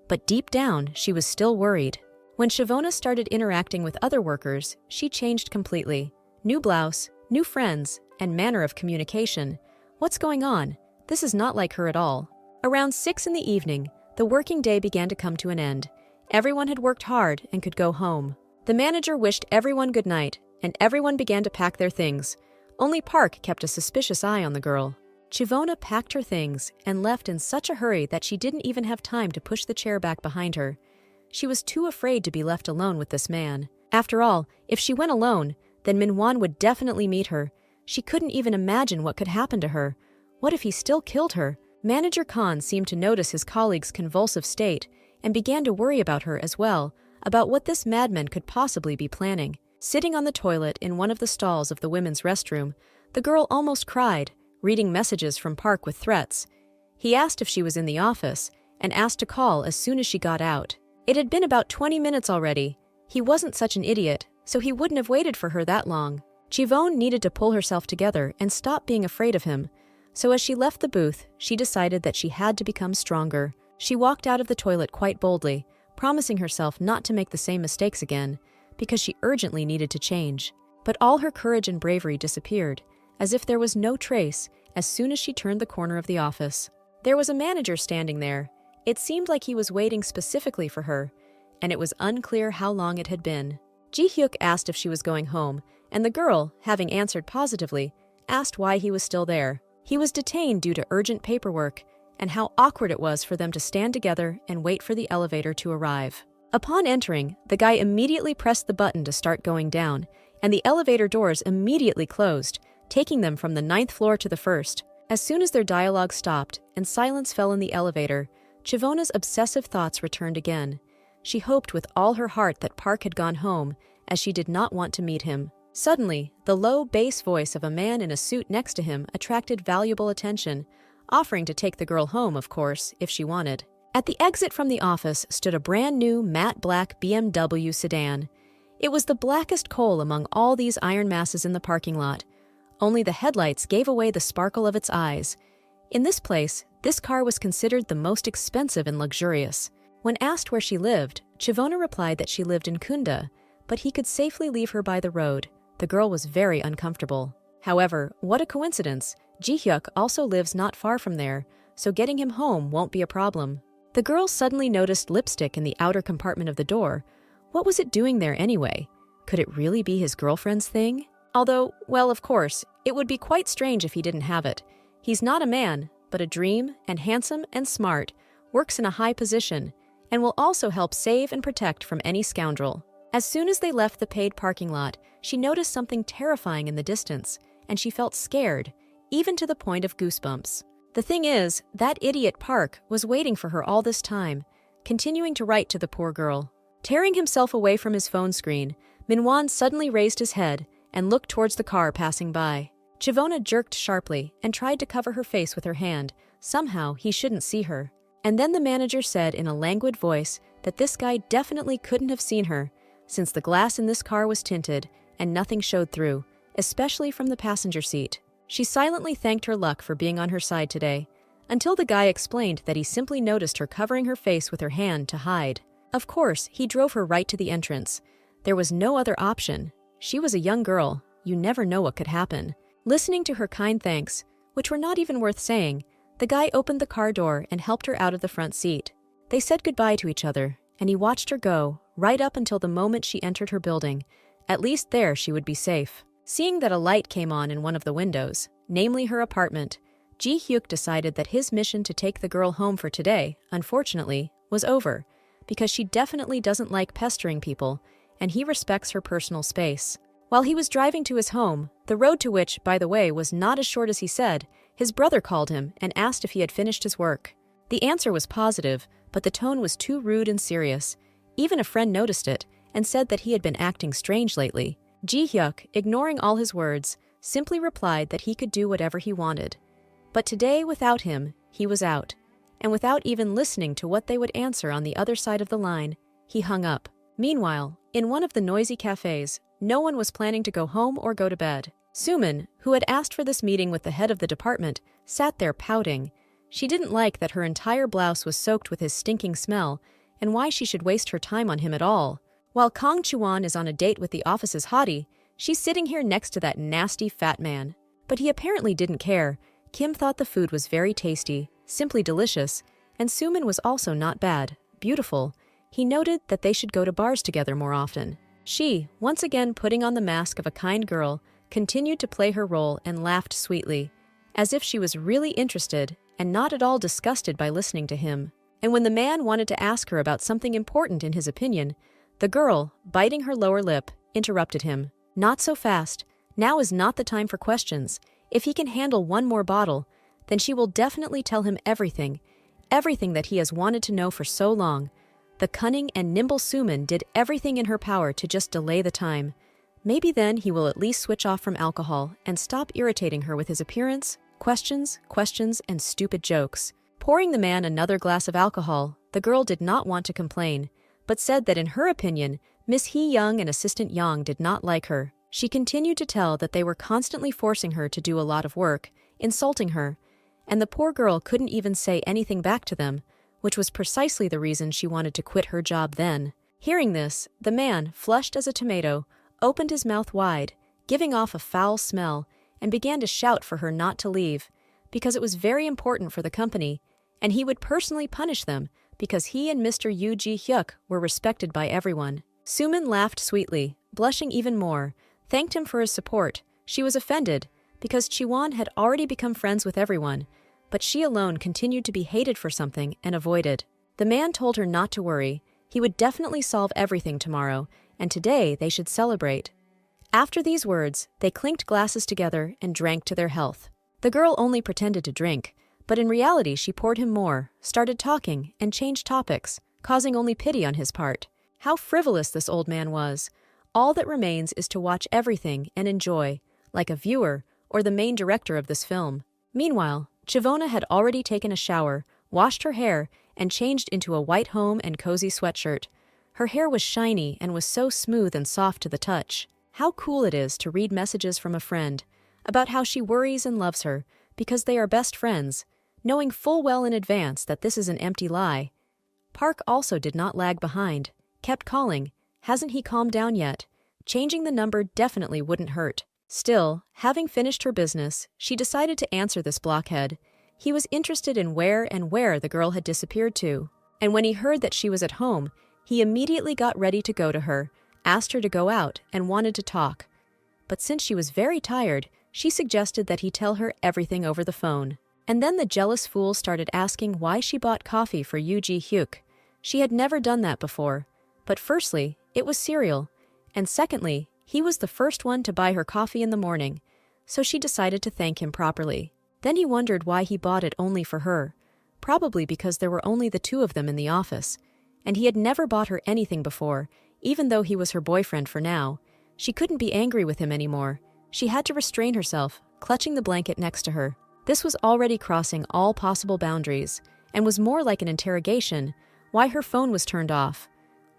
But deep down, she was still worried. When Chivona started interacting with other workers, she changed completely. New blouse, new friends, and manner of communication. What's going on? This is not like her at all. Around 6 in the evening, the working day began to come to an end. Everyone had worked hard and could go home. The manager wished everyone good night, and everyone began to pack their things. Only Park kept a suspicious eye on the girl. Chivona packed her things and left in such a hurry that she didn't even have time to push the chair back behind her. She was too afraid to be left alone with this man. After all, if she went alone, then Manhwa would definitely meet her. She couldn't even imagine what could happen to her. What if he still killed her? Manager Khan seemed to notice his colleague's convulsive state and began to worry about her as well, about what this madman could possibly be planning. Sitting on the toilet in one of the stalls of the women's restroom, the girl almost cried, reading messages from Park with threats. He asked if she was in the office and asked to call as soon as she got out. It had been about 20 minutes already. He wasn't such an idiot, so he wouldn't have waited for her that long. Chivone needed to pull herself together and stop being afraid of him. So as she left the booth, she decided that she had to become stronger. She walked out of the toilet quite boldly, promising herself not to make the same mistakes again, because she urgently needed to change. But all her courage and bravery disappeared, as if there was no trace, as soon as she turned the corner of the office. There was a manager standing there. It seemed like he was waiting specifically for her, and it was unclear how long it had been. Ji-hyuk asked if she was going home, and the girl, having answered positively, asked why he was still there. He was detained due to urgent paperwork, and how awkward it was for them to stand together and wait for the elevator to arrive. Upon entering, the guy immediately pressed the button to start going down, and the elevator doors immediately closed, taking them from the 9th floor to the 1st. As soon as their dialogue stopped and silence fell in the elevator, Chivona's obsessive thoughts returned again. She hoped with all her heart that Park had gone home, as she did not want to meet him. Suddenly, the low bass voice of a man in a suit next to him attracted valuable attention, offering to take the girl home, of course, if she wanted. At the exit from the office stood a brand new matte black BMW sedan. It was the blackest coal among all these iron masses in the parking lot. Only the headlights gave away the sparkle of its eyes. In this place, this car was considered the most expensive and luxurious. When asked where she lived, Chivona replied that she lived in Kunda, but he could safely leave her by the road. The girl was very uncomfortable. However, what a coincidence, Ji-hyuk also lives not far from there, so getting him home won't be a problem. The girl suddenly noticed lipstick in the outer compartment of the door. What was it doing there anyway? Could it really be his girlfriend's thing? Although, well, of course, it would be quite strange if he didn't have it. He's not a man, but a dream, and handsome and smart, works in a high position, and will also help save and protect from any scoundrel. As soon as they left the paid parking lot, she noticed something terrifying in the distance, and she felt scared, even to the point of goosebumps. The thing is, that idiot Park was waiting for her all this time, continuing to write to the poor girl. Tearing himself away from his phone screen, Manhwa suddenly raised his head and looked towards the car passing by. Chivona jerked sharply and tried to cover her face with her hand. Somehow, he shouldn't see her. And then the manager said in a languid voice that this guy definitely couldn't have seen her, since the glass in this car was tinted and nothing showed through, especially from the passenger seat. She silently thanked her luck for being on her side today, until the guy explained that he simply noticed her covering her face with her hand to hide. Of course, he drove her right to the entrance. There was no other option. She was a young girl. You never know what could happen. Listening to her kind thanks, which were not even worth saying, the guy opened the car door and helped her out of the front seat. They said goodbye to each other, and he watched her go, right up until the moment she entered her building. At least there she would be safe. Seeing that a light came on in one of the windows, namely her apartment, Ji-hyuk decided that his mission to take the girl home for today, unfortunately, was over, because she definitely doesn't like pestering people, and he respects her personal space. While he was driving to his home, the road to which, by the way, was not as short as he said, his brother called him and asked if he had finished his work. The answer was positive, but the tone was too rude and serious. Even a friend noticed it and said that he had been acting strange lately. Ji-hyuk, ignoring all his words, simply replied that he could do whatever he wanted. But today, without him, he was out, and without even listening to what they would answer on the other side of the line, he hung up. Meanwhile, in one of the noisy cafes, no one was planning to go home or go to bed. Suman, who had asked for this meeting with the head of the department, sat there pouting. She didn't like that her entire blouse was soaked with his stinking smell, and why she should waste her time on him at all. While Kang Chuan is on a date with the office's hottie, she's sitting here next to that nasty fat man. But he apparently didn't care. Kim thought the food was very tasty, simply delicious, and Suman was also not bad, beautiful. He noted that they should go to bars together more often. She, once again putting on the mask of a kind girl, continued to play her role and laughed sweetly, as if she was really interested and not at all disgusted by listening to him. And when the man wanted to ask her about something important in his opinion, the girl, biting her lower lip, interrupted him. Not so fast. Now is not the time for questions. If he can handle one more bottle, then she will definitely tell him everything that he has wanted to know for so long. The cunning and nimble Suman did everything in her power to just delay the time. Maybe then he will at least switch off from alcohol and stop irritating her with his appearance, questions, and stupid jokes. Pouring the man another glass of alcohol, the girl did not want to complain, but said that in her opinion, Miss Hee-young and Assistant Yang did not like her. She continued to tell that they were constantly forcing her to do a lot of work, insulting her, and the poor girl couldn't even say anything back to them, which was precisely the reason she wanted to quit her job then. Hearing this, the man, flushed as a tomato, opened his mouth wide, giving off a foul smell, and began to shout for her not to leave, because it was very important for the company, and he would personally punish them because he and Mr. Yoo Ji-hyuk were respected by everyone. Suman laughed sweetly, blushing even more, thanked him for his support. She was offended, because Chiwon had already become friends with everyone, but she alone continued to be hated for something and avoided. The man told her not to worry. He would definitely solve everything tomorrow, and today they should celebrate. After these words, they clinked glasses together and drank to their health. The girl only pretended to drink, but in reality she poured him more, started talking, and changed topics, causing only pity on his part. How frivolous this old man was. All that remains is to watch everything and enjoy, like a viewer or the main director of this film. Meanwhile, Chivona had already taken a shower, washed her hair, and changed into a white home and cozy sweatshirt. Her hair was shiny and was so smooth and soft to the touch. How cool it is to read messages from a friend about how she worries and loves her because they are best friends, knowing full well in advance that this is an empty lie. Park also did not lag behind, kept calling. Hasn't he calmed down yet? Changing the number definitely wouldn't hurt. Still, having finished her business, she decided to answer this blockhead. He was interested in where the girl had disappeared to. And when he heard that she was at home, he immediately got ready to go to her, asked her to go out, and wanted to talk. But since she was very tired, she suggested that he tell her everything over the phone. And then the jealous fool started asking why she bought coffee for Yoo Ji-hyuk. She had never done that before. But firstly, it was cereal. And secondly, he was the first one to buy her coffee in the morning. So she decided to thank him properly. Then he wondered why he bought it only for her. Probably because there were only the two of them in the office. And he had never bought her anything before, even though he was her boyfriend for now. She couldn't be angry with him anymore. She had to restrain herself, clutching the blanket next to her. This was already crossing all possible boundaries, and was more like an interrogation. Why her phone was turned off?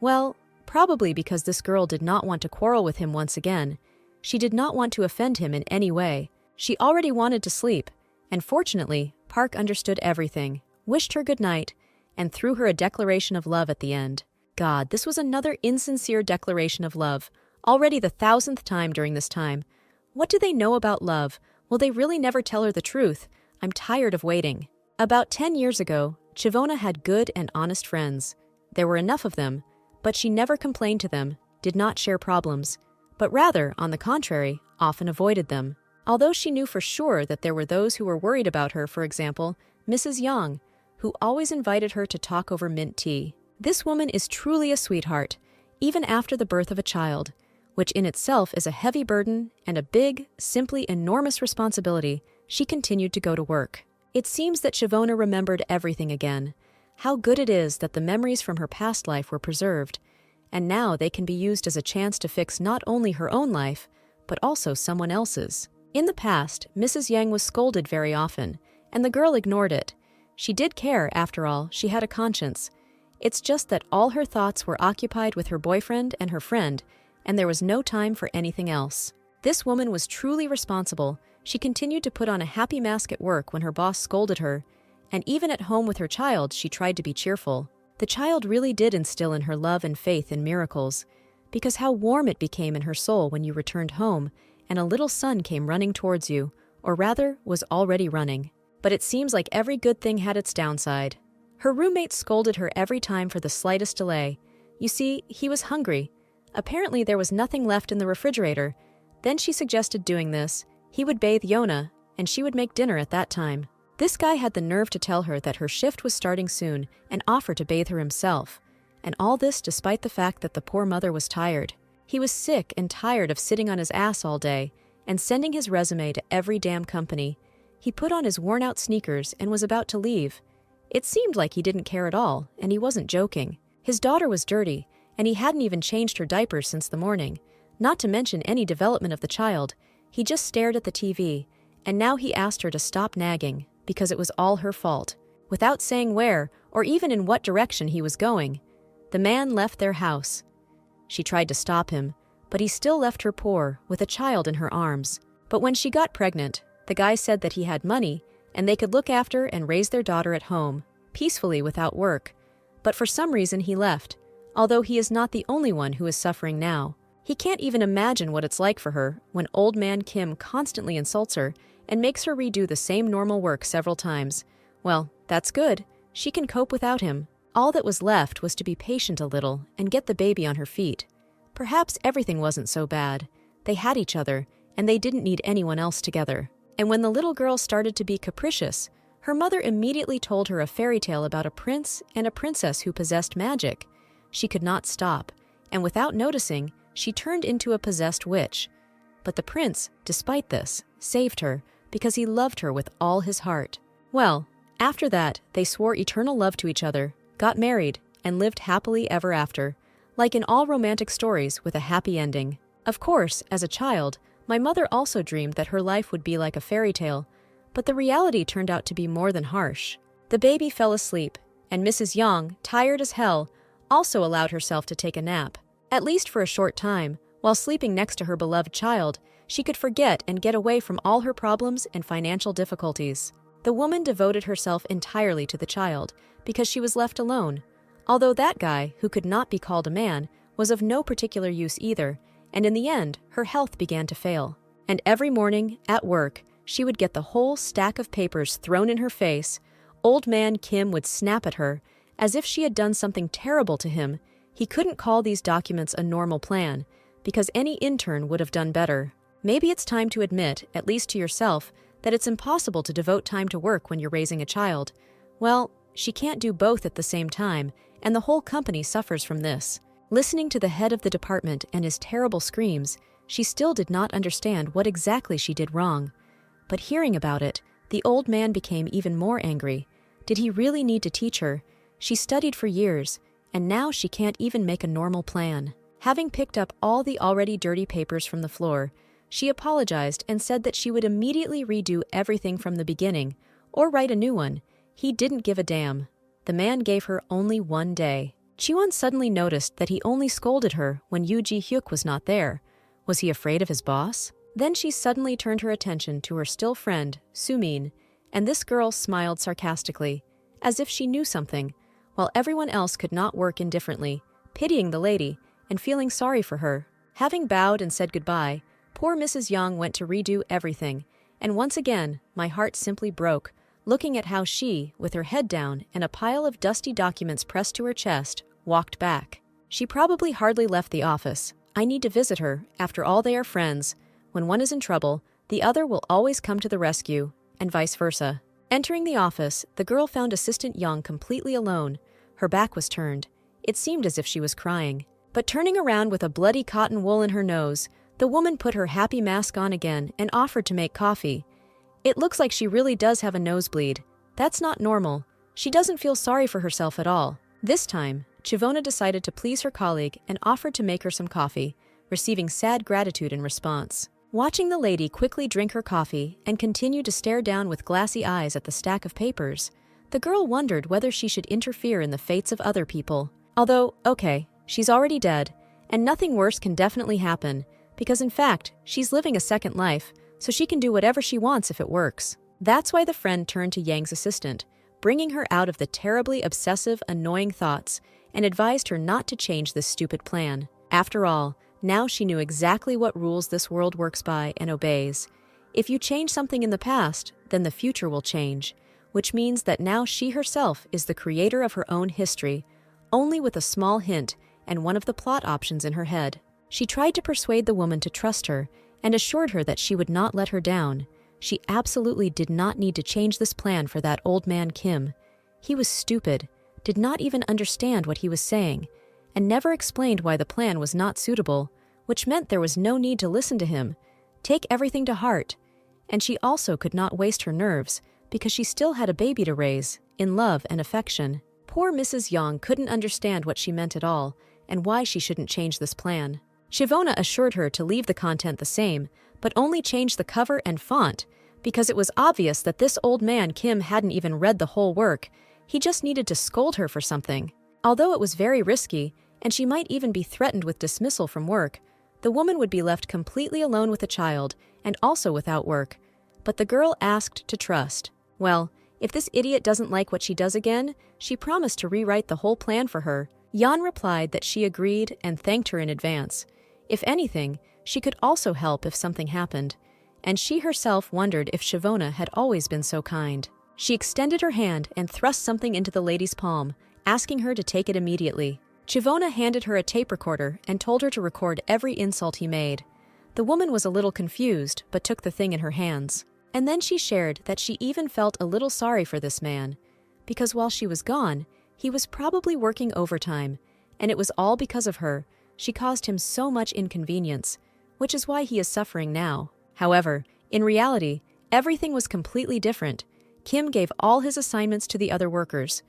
Well, probably because this girl did not want to quarrel with him once again. She did not want to offend him in any way. She already wanted to sleep, and fortunately, Park understood everything, wished her good night, and threw her a declaration of love at the end. God, this was another insincere declaration of love, already the 1,000th time during this time. What do they know about love? Will they really never tell her the truth? I'm tired of waiting. About 10 years ago, Chivona had good and honest friends. There were enough of them, but she never complained to them, did not share problems, but rather, on the contrary, often avoided them. Although she knew for sure that there were those who were worried about her, for example, Mrs. Yang, who always invited her to talk over mint tea. This woman is truly a sweetheart, even after the birth of a child, which in itself is a heavy burden and a big, simply enormous responsibility. She continued to go to work. It seems that Chivona remembered everything again. How good it is that the memories from her past life were preserved, and now they can be used as a chance to fix not only her own life, but also someone else's. In the past, Mrs. Yang was scolded very often, and the girl ignored it. She did care, after all, she had a conscience. It's just that all her thoughts were occupied with her boyfriend and her friend, and there was no time for anything else. This woman was truly responsible. She continued to put on a happy mask at work when her boss scolded her, and even at home with her child she tried to be cheerful. The child really did instill in her love and faith in miracles, because how warm it became in her soul when you returned home and a little son came running towards you, or rather, was already running. But it seems like every good thing had its downside. Her roommate scolded her every time for the slightest delay. You see, he was hungry. Apparently there was nothing left in the refrigerator. Then she suggested doing this. He would bathe Yona, and she would make dinner at that time. This guy had the nerve to tell her that her shift was starting soon and offer to bathe her himself. And all this despite the fact that the poor mother was tired. He was sick and tired of sitting on his ass all day and sending his resume to every damn company. He put on his worn-out sneakers and was about to leave. It seemed like he didn't care at all, and he wasn't joking. His daughter was dirty, and he hadn't even changed her diapers since the morning. Not to mention any development of the child. He just stared at the TV, and now he asked her to stop nagging, because it was all her fault. Without saying where, or even in what direction he was going, the man left their house. She tried to stop him, but he still left her poor, with a child in her arms. But when she got pregnant, the guy said that he had money, and they could look after and raise their daughter at home, peacefully without work. But for some reason he left, although he is not the only one who is suffering now. He can't even imagine what it's like for her when old man Kim constantly insults her and makes her redo the same normal work several times. Well, that's good. She can cope without him. All that was left was to be patient a little and get the baby on her feet. Perhaps everything wasn't so bad. They had each other, and they didn't need anyone else together. And when the little girl started to be capricious, her mother immediately told her a fairy tale about a prince and a princess who possessed magic. She could not stop, and without noticing, she turned into a possessed witch. But the prince, despite this, saved her because he loved her with all his heart. Well, after that, they swore eternal love to each other, got married, and lived happily ever after, like in all romantic stories with a happy ending. Of course, as a child, my mother also dreamed that her life would be like a fairy tale, but the reality turned out to be more than harsh. The baby fell asleep, and Mrs. Yang, tired as hell, also allowed herself to take a nap. At least for a short time, while sleeping next to her beloved child, she could forget and get away from all her problems and financial difficulties. The woman devoted herself entirely to the child because she was left alone, although that guy, who could not be called a man, was of no particular use either, and in the end, her health began to fail. And every morning, at work, she would get the whole stack of papers thrown in her face. Old man Kim would snap at her, as if she had done something terrible to him. He couldn't call these documents a normal plan, because any intern would have done better. Maybe it's time to admit, at least to yourself, that it's impossible to devote time to work when you're raising a child. Well, she can't do both at the same time, and the whole company suffers from this. Listening to the head of the department and his terrible screams, she still did not understand what exactly she did wrong. But hearing about it, the old man became even more angry. Did he really need to teach her? She studied for years, and now she can't even make a normal plan. Having picked up all the already dirty papers from the floor, she apologized and said that she would immediately redo everything from the beginning, or write a new one. He didn't give a damn. The man gave her only 1 day. Jiwon suddenly noticed that he only scolded her when Yoo Ji-hyuk was not there. Was he afraid of his boss? Then she suddenly turned her attention to her still friend, Sumin, and this girl smiled sarcastically, as if she knew something, while everyone else could not work indifferently, pitying the lady and feeling sorry for her. Having bowed and said goodbye, poor Mrs. Yang went to redo everything, and once again, my heart simply broke, looking at how she, with her head down and a pile of dusty documents pressed to her chest, walked back. She probably hardly left the office. I need to visit her. After all, they are friends. When one is in trouble, the other will always come to the rescue, and vice versa. Entering the office, the girl found Assistant Young completely alone. Her back was turned. It seemed as if she was crying. But turning around with a bloody cotton wool in her nose, the woman put her happy mask on again and offered to make coffee. It looks like she really does have a nosebleed. That's not normal. She doesn't feel sorry for herself at all. This time, Chivona decided to please her colleague and offered to make her some coffee, receiving sad gratitude in response. Watching the lady quickly drink her coffee and continue to stare down with glassy eyes at the stack of papers, the girl wondered whether she should interfere in the fates of other people. Although, okay, she's already dead, and nothing worse can definitely happen, because in fact, she's living a second life, so she can do whatever she wants if it works. That's why the friend turned to Yang's assistant, bringing her out of the terribly obsessive, annoying thoughts, and advised her not to change this stupid plan. After all, now she knew exactly what rules this world works by and obeys. If you change something in the past, then the future will change, which means that now she herself is the creator of her own history, only with a small hint and one of the plot options in her head. She tried to persuade the woman to trust her and assured her that she would not let her down. She absolutely did not need to change this plan for that old man Kim. He was stupid, did not even understand what he was saying, and never explained why the plan was not suitable, which meant there was no need to listen to him, take everything to heart. And she also could not waste her nerves, because she still had a baby to raise, in love and affection. Poor Mrs. Yang couldn't understand what she meant at all, and why she shouldn't change this plan. Chivona assured her to leave the content the same, but only change the cover and font, because it was obvious that this old man Kim hadn't even read the whole work. He just needed to scold her for something. Although it was very risky, and she might even be threatened with dismissal from work, the woman would be left completely alone with a child, and also without work. But the girl asked to trust. Well, if this idiot doesn't like what she does again, she promised to rewrite the whole plan for her. Yan replied that she agreed and thanked her in advance. If anything, she could also help if something happened, and she herself wondered if Chivona had always been so kind. She extended her hand and thrust something into the lady's palm, asking her to take it immediately. Chivona handed her a tape recorder and told her to record every insult he made. The woman was a little confused, but took the thing in her hands. And then she shared that she even felt a little sorry for this man, because while she was gone, he was probably working overtime, and it was all because of her. She caused him so much inconvenience, which is why he is suffering now. However, in reality, everything was completely different. Kim gave all his assignments to the other workers.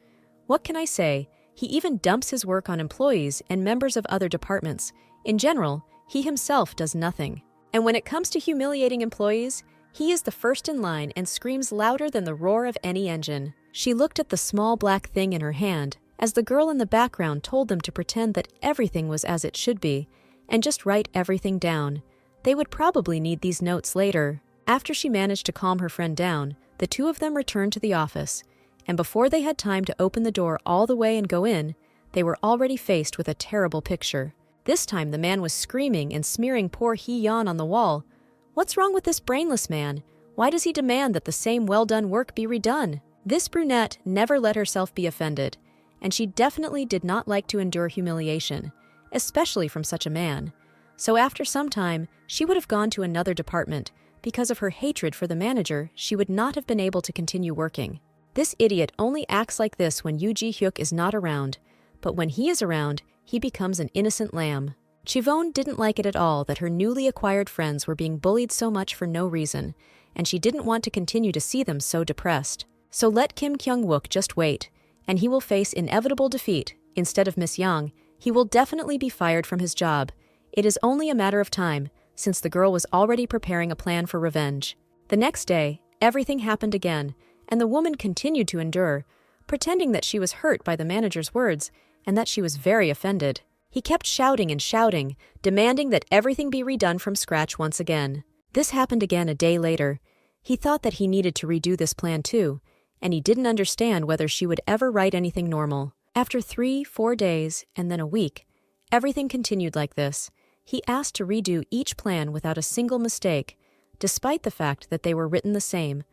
What can I say? He even dumps his work on employees and members of other departments. In general, he himself does nothing. And when it comes to humiliating employees, he is the first in line and screams louder than the roar of any engine. She looked at the small black thing in her hand, as the girl in the background told them to pretend that everything was as it should be, and just write everything down. They would probably need these notes later. After she managed to calm her friend down, the two of them returned to the office, and before they had time to open the door all the way and go in, they were already faced with a terrible picture. This time the man was screaming and smearing poor Hee-yeon on the wall. What's wrong with this brainless man? Why does he demand that the same well-done work be redone? This brunette never let herself be offended, and she definitely did not like to endure humiliation, especially from such a man. So after some time, she would have gone to another department. Because of her hatred for the manager, she would not have been able to continue working. This idiot only acts like this when Yoo Ji-hyuk is not around, but when he is around, he becomes an innocent lamb. Chivon didn't like it at all that her newly acquired friends were being bullied so much for no reason, and she didn't want to continue to see them so depressed. So let Kim Kyung-wook just wait, and he will face inevitable defeat. Instead of Miss Young, he will definitely be fired from his job. It is only a matter of time, since the girl was already preparing a plan for revenge. The next day, everything happened again, and the woman continued to endure, pretending that she was hurt by the manager's words and that she was very offended. He kept shouting and shouting, demanding that everything be redone from scratch once again. This happened again a day later. He thought that he needed to redo this plan too, and he didn't understand whether she would ever write anything normal. After 3-4 days, and then a week, everything continued like this. He asked to redo each plan without a single mistake, despite the fact that they were written the same.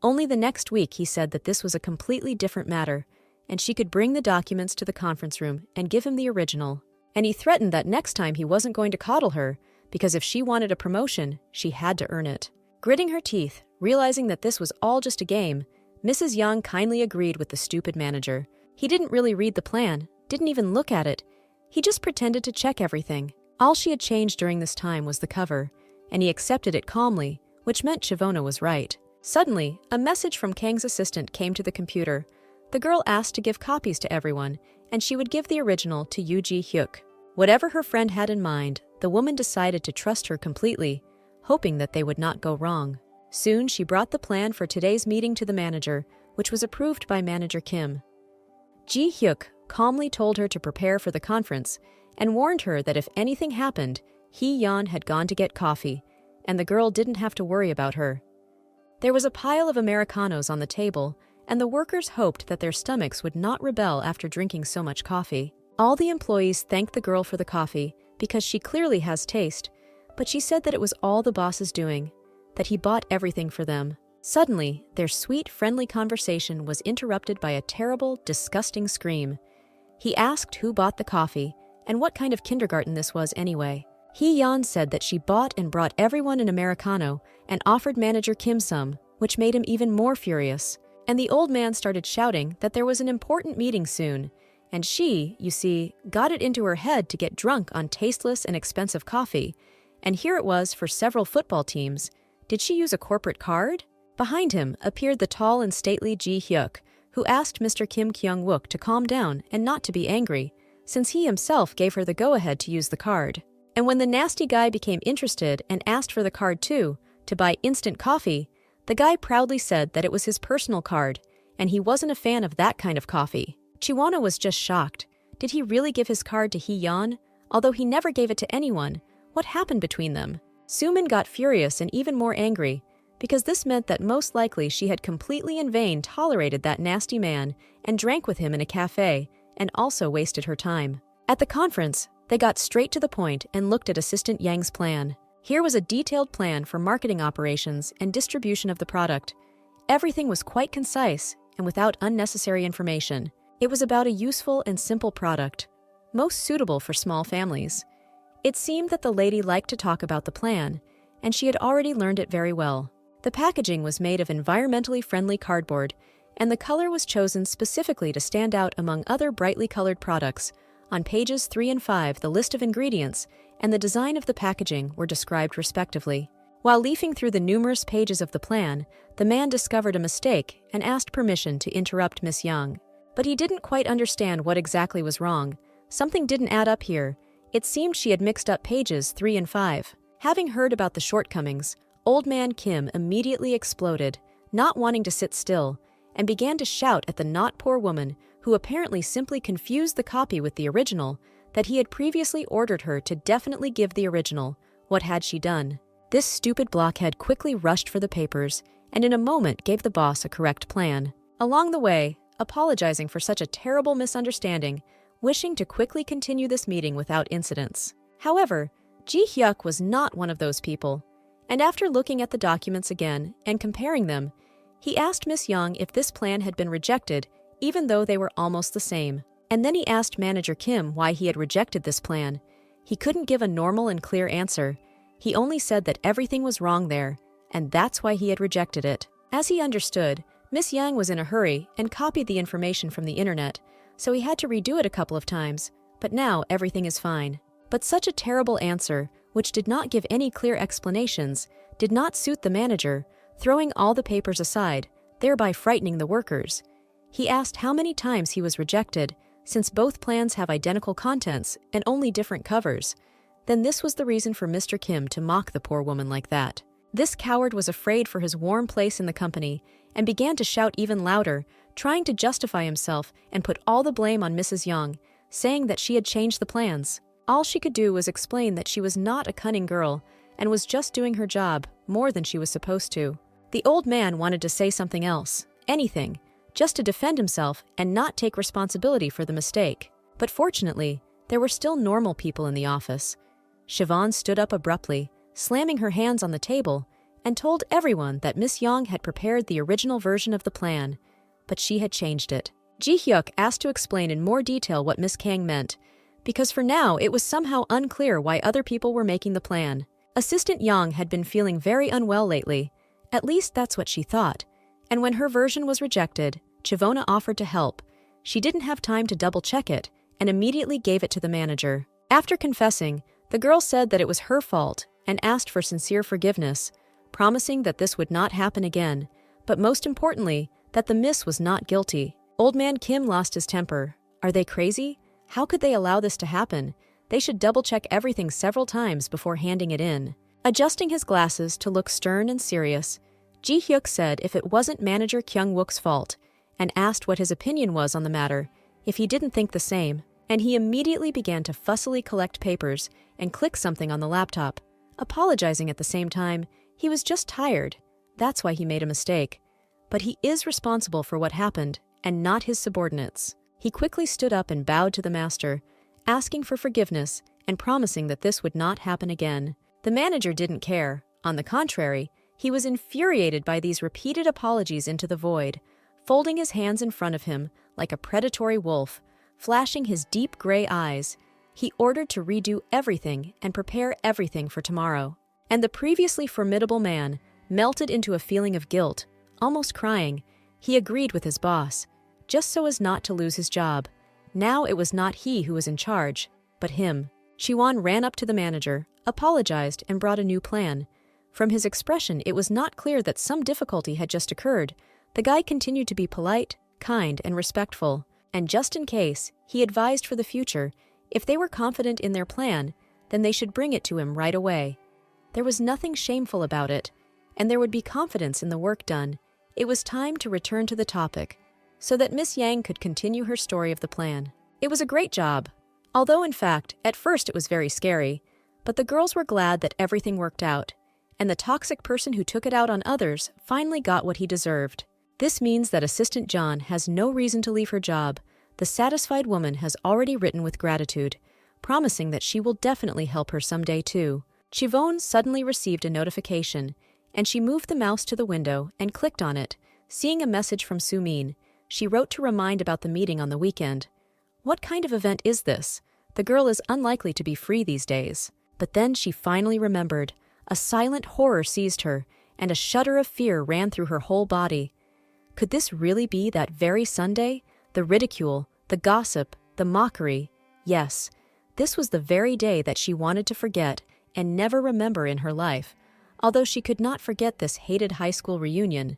Only the next week he said that this was a completely different matter, and she could bring the documents to the conference room and give him the original. And he threatened that next time he wasn't going to coddle her, because if she wanted a promotion, she had to earn it. Gritting her teeth, realizing that this was all just a game, Mrs. Young kindly agreed with the stupid manager. He didn't really read the plan, didn't even look at it. He just pretended to check everything. All she had changed during this time was the cover, and he accepted it calmly, which meant Chivona was right. Suddenly, a message from Kang's assistant came to the computer. The girl asked to give copies to everyone, and she would give the original to Yoo Ji-hyuk. Whatever her friend had in mind, the woman decided to trust her completely, hoping that they would not go wrong. Soon, she brought the plan for today's meeting to the manager, which was approved by Manager Kim. Ji-hyuk calmly told her to prepare for the conference, and warned her that if anything happened, Hee-yeon had gone to get coffee, and the girl didn't have to worry about her. There was a pile of Americanos on the table, and the workers hoped that their stomachs would not rebel after drinking so much coffee. All the employees thanked the girl for the coffee, because she clearly has taste, but she said that it was all the boss's doing, that he bought everything for them. Suddenly, their sweet, friendly conversation was interrupted by a terrible, disgusting scream. He asked who bought the coffee, and what kind of kindergarten this was anyway. Hee-yeon said that she bought and brought everyone an Americano and offered Manager Kim some, which made him even more furious. And the old man started shouting that there was an important meeting soon, and she, you see, got it into her head to get drunk on tasteless and expensive coffee. And here it was for several football teams. Did she use a corporate card? Behind him appeared the tall and stately Ji-hyuk, who asked Mr. Kim Kyung-wook to calm down and not to be angry, since he himself gave her the go-ahead to use the card. And when the nasty guy became interested and asked for the card too, to buy instant coffee, the guy proudly said that it was his personal card, and he wasn't a fan of that kind of coffee. Chiwona was just shocked. Did he really give his card to Hee-yeon? Although he never gave it to anyone, what happened between them? Sumin got furious and even more angry, because this meant that most likely she had completely in vain tolerated that nasty man and drank with him in a cafe, and also wasted her time. At the conference, they got straight to the point and looked at Assistant Yang's plan. Here was a detailed plan for marketing operations and distribution of the product. Everything was quite concise and without unnecessary information. It was about a useful and simple product, most suitable for small families. It seemed that the lady liked to talk about the plan, and she had already learned it very well. The packaging was made of environmentally friendly cardboard, and the color was chosen specifically to stand out among other brightly colored products. On pages 3 and 5, the list of ingredients and the design of the packaging were described respectively. While leafing through the numerous pages of the plan, the man discovered a mistake and asked permission to interrupt Miss Young. But he didn't quite understand what exactly was wrong. Something didn't add up here. It seemed she had mixed up pages 3 and 5. Having heard about the shortcomings, Old Man Kim immediately exploded, not wanting to sit still, and began to shout at the not poor woman, who apparently simply confused the copy with the original, that he had previously ordered her to definitely give the original. What had she done? This stupid blockhead quickly rushed for the papers, and in a moment gave the boss a correct plan. Along the way, apologizing for such a terrible misunderstanding, wishing to quickly continue this meeting without incidents. However, Ji-hyuk was not one of those people, and after looking at the documents again and comparing them, he asked Miss Young if this plan had been rejected, even though they were almost the same. And then he asked Manager Kim why he had rejected this plan. He couldn't give a normal and clear answer. He only said that everything was wrong there, and that's why he had rejected it. As he understood, Miss Yang was in a hurry and copied the information from the internet, so he had to redo it a couple of times, but now everything is fine. But such a terrible answer, which did not give any clear explanations, did not suit the manager, throwing all the papers aside, thereby frightening the workers. He asked how many times he was rejected, since both plans have identical contents and only different covers. Then this was the reason for Mr. Kim to mock the poor woman like that. This coward was afraid for his warm place in the company and began to shout even louder, trying to justify himself and put all the blame on Mrs. Young, saying that she had changed the plans. All she could do was explain that she was not a cunning girl and was just doing her job more than she was supposed to. The old man wanted to say something else, anything, just to defend himself and not take responsibility for the mistake. But fortunately, there were still normal people in the office. Siobhan stood up abruptly, slamming her hands on the table, and told everyone that Miss Young had prepared the original version of the plan, but she had changed it. Ji-hyuk asked to explain in more detail what Miss Kang meant, because for now it was somehow unclear why other people were making the plan. Assistant Yang had been feeling very unwell lately, at least that's what she thought, and when her version was rejected, Chivona offered to help. She didn't have time to double-check it and immediately gave it to the manager. After confessing, the girl said that it was her fault and asked for sincere forgiveness, promising that this would not happen again, but most importantly, that the miss was not guilty. Old man Kim lost his temper. Are they crazy? How could they allow this to happen? They should double-check everything several times before handing it in. Adjusting his glasses to look stern and serious, Ji-hyuk said if it wasn't manager Kyung-wook's fault, and asked what his opinion was on the matter, if he didn't think the same, and he immediately began to fussily collect papers and click something on the laptop. Apologizing at the same time, he was just tired. That's why he made a mistake. But he is responsible for what happened, and not his subordinates. He quickly stood up and bowed to the master, asking for forgiveness and promising that this would not happen again. The manager didn't care. On the contrary, he was infuriated by these repeated apologies into the void, folding his hands in front of him like a predatory wolf, flashing his deep gray eyes. He ordered to redo everything and prepare everything for tomorrow. And the previously formidable man melted into a feeling of guilt, almost crying. He agreed with his boss, just so as not to lose his job. Now it was not he who was in charge, but him. Chiwon ran up to the manager, apologized, and brought a new plan. From his expression, it was not clear that some difficulty had just occurred. The guy continued to be polite, kind, and respectful, and just in case, he advised for the future, if they were confident in their plan, then they should bring it to him right away. There was nothing shameful about it, and there would be confidence in the work done. It was time to return to the topic, so that Miss Yang could continue her story of the plan. It was a great job, although in fact, at first it was very scary, but the girls were glad that everything worked out, and the toxic person who took it out on others finally got what he deserved. This means that Assistant John has no reason to leave her job. The satisfied woman has already written with gratitude, promising that she will definitely help her someday too. Chivon suddenly received a notification, and she moved the mouse to the window and clicked on it, seeing a message from Sumin. She wrote to remind about the meeting on the weekend. What kind of event is this? The girl is unlikely to be free these days. But then she finally remembered. A silent horror seized her, and a shudder of fear ran through her whole body. Could this really be that very Sunday? The ridicule, the gossip, the mockery. Yes, this was the very day that she wanted to forget and never remember in her life, although she could not forget this hated high school reunion.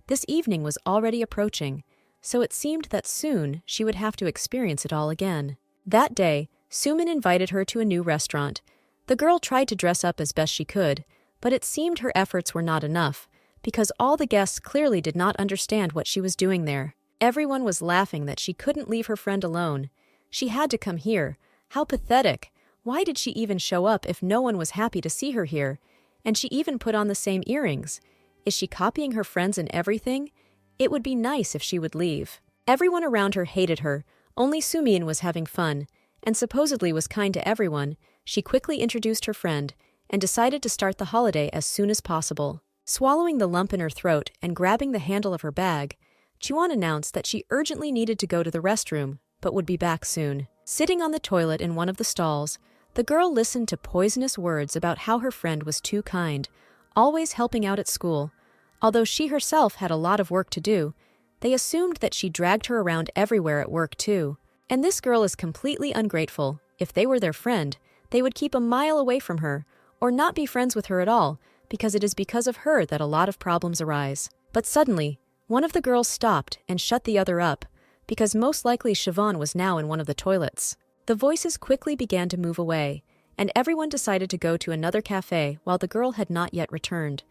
This evening was already approaching, so it seemed that soon she would have to experience it all again. That day, Sumin invited her to a new restaurant. The girl tried to dress up as best she could, but it seemed her efforts were not enough, because all the guests clearly did not understand what she was doing there. Everyone was laughing that she couldn't leave her friend alone. She had to come here. How pathetic! Why did she even show up if no one was happy to see her here? And she even put on the same earrings. Is she copying her friends in everything? It would be nice if she would leave. Everyone around her hated her. Only Sumin was having fun, and supposedly was kind to everyone. She quickly introduced her friend, and decided to start the holiday as soon as possible. Swallowing the lump in her throat and grabbing the handle of her bag, Chiwon announced that she urgently needed to go to the restroom, but would be back soon. Sitting on the toilet in one of the stalls, the girl listened to poisonous words about how her friend was too kind, always helping out at school. Although she herself had a lot of work to do, they assumed that she dragged her around everywhere at work too. And this girl is completely ungrateful. If they were their friend, they would keep a mile away from her, or not be friends with her at all, because it is because of her that a lot of problems arise. But suddenly, one of the girls stopped and shut the other up, because most likely Siobhan was now in one of the toilets. The voices quickly began to move away, and everyone decided to go to another cafe while the girl had not yet returned.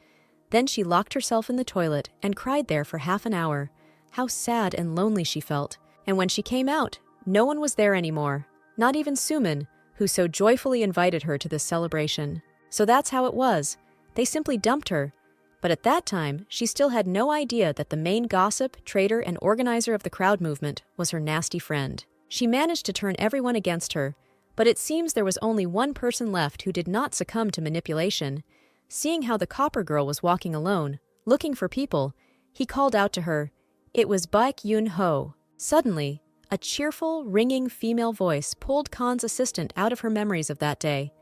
Then she locked herself in the toilet and cried there for half an hour. How sad and lonely she felt. And when she came out, no one was there anymore, not even Suman, who so joyfully invited her to this celebration. So that's how it was. They simply dumped her. But at that time, she still had no idea that the main gossip, traitor, and organizer of the crowd movement was her nasty friend. She managed to turn everyone against her, but it seems there was only one person left who did not succumb to manipulation. Seeing how the copper girl was walking alone, looking for people, he called out to her. It was Baek Yun-ho. Suddenly, a cheerful, ringing female voice pulled Khan's assistant out of her memories of that day.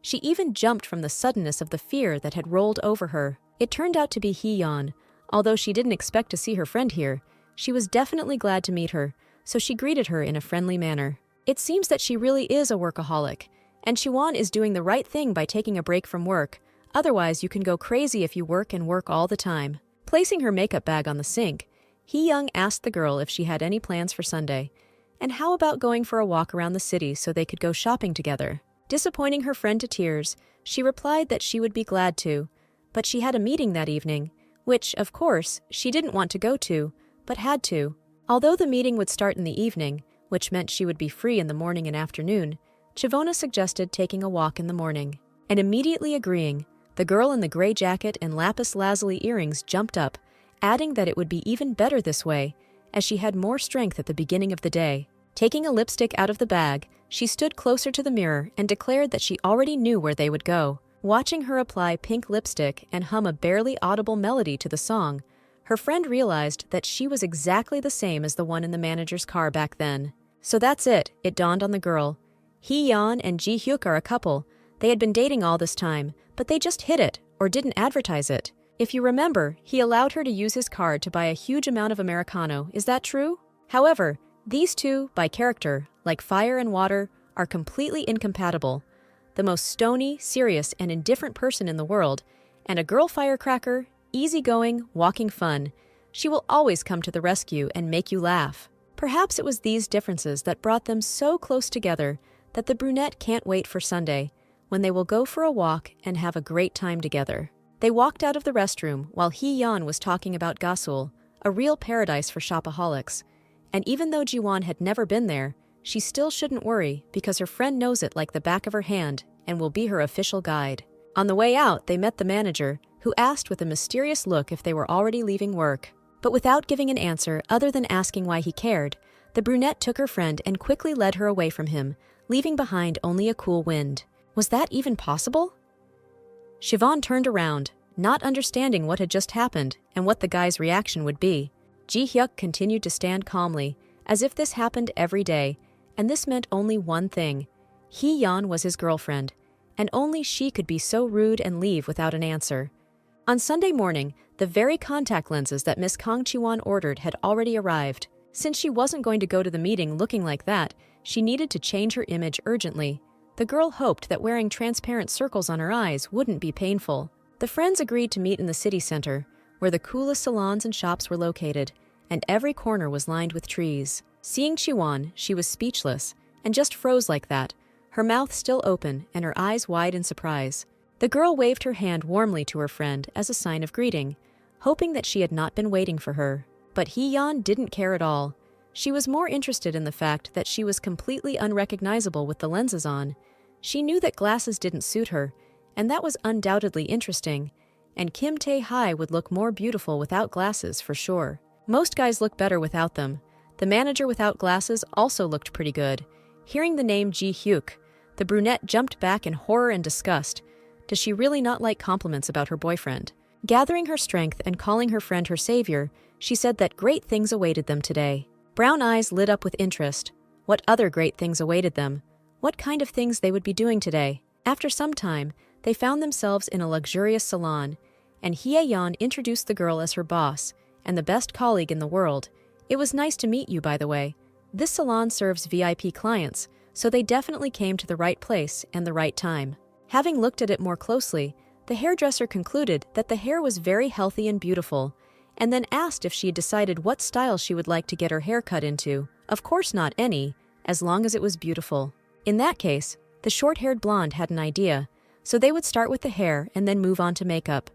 She even jumped from the suddenness of the fear that had rolled over her. It turned out to be Hee-yeon. Although she didn't expect to see her friend here, she was definitely glad to meet her, so she greeted her in a friendly manner. It seems that she really is a workaholic, and Siwon is doing the right thing by taking a break from work. Otherwise, you can go crazy if you work and work all the time. Placing her makeup bag on the sink, Hee-young asked the girl if she had any plans for Sunday, and how about going for a walk around the city so they could go shopping together. Disappointing her friend to tears, she replied that she would be glad to, but she had a meeting that evening, which, of course, she didn't want to go to, but had to. Although the meeting would start in the evening, which meant she would be free in the morning and afternoon, Chivona suggested taking a walk in the morning. And immediately agreeing, the girl in the gray jacket and lapis lazuli earrings jumped up, adding that it would be even better this way, as she had more strength at the beginning of the day. Taking a lipstick out of the bag, she stood closer to the mirror and declared that she already knew where they would go. Watching her apply pink lipstick and hum a barely audible melody to the song, her friend realized that she was exactly the same as the one in the manager's car back then. So that's it dawned on the girl. Hee-yeon and Ji-hyuk are a couple. They had been dating all this time, but they just hid it, or didn't advertise it. If you remember, he allowed her to use his card to buy a huge amount of Americano, is that true? However, these two, by character, like fire and water, are completely incompatible. The most stony, serious, and indifferent person in the world, and a girl firecracker, easygoing, walking fun. She will always come to the rescue and make you laugh. Perhaps it was these differences that brought them so close together that the brunette can't wait for Sunday, when they will go for a walk and have a great time together. They walked out of the restroom while Hee-yeon was talking about Gasul, a real paradise for shopaholics. And even though Ji-won had never been there, she still shouldn't worry because her friend knows it like the back of her hand and will be her official guide. On the way out, they met the manager, who asked with a mysterious look if they were already leaving work. But without giving an answer other than asking why he cared, the brunette took her friend and quickly led her away from him, leaving behind only a cool wind. Was that even possible? Siwon turned around, not understanding what had just happened and what the guy's reaction would be. Ji-hyuk continued to stand calmly, as if this happened every day, and this meant only one thing. Hee-yeon was his girlfriend, and only she could be so rude and leave without an answer. On Sunday morning, the very contact lenses that Miss Kang Chi-won ordered had already arrived. Since she wasn't going to go to the meeting looking like that, she needed to change her image urgently. The girl hoped that wearing transparent circles on her eyes wouldn't be painful. The friends agreed to meet in the city center, where the coolest salons and shops were located, and every corner was lined with trees. Seeing Chi-won, she was speechless, and just froze like that, her mouth still open and her eyes wide in surprise. The girl waved her hand warmly to her friend as a sign of greeting, hoping that she had not been waiting for her. But Hee-yeon didn't care at all. She was more interested in the fact that she was completely unrecognizable with the lenses on. She knew that glasses didn't suit her, and that was undoubtedly interesting, and Kim Tae-hai would look more beautiful without glasses for sure. Most guys look better without them. The manager without glasses also looked pretty good. Hearing the name Ji-hyuk, the brunette jumped back in horror and disgust. Does she really not like compliments about her boyfriend? Gathering her strength and calling her friend her savior, she said that great things awaited them today. Brown eyes lit up with interest. What other great things awaited them? What kind of things they would be doing today? After some time, they found themselves in a luxurious salon, and Hye-yeon introduced the girl as her boss and the best colleague in the world. It was nice to meet you, by the way. This salon serves VIP clients, so they definitely came to the right place and the right time. Having looked at it more closely, the hairdresser concluded that the hair was very healthy and beautiful, and then asked if she had decided what style she would like to get her hair cut into. Of course not any, as long as it was beautiful. In that case, the short-haired blonde had an idea, so they would start with the hair and then move on to makeup.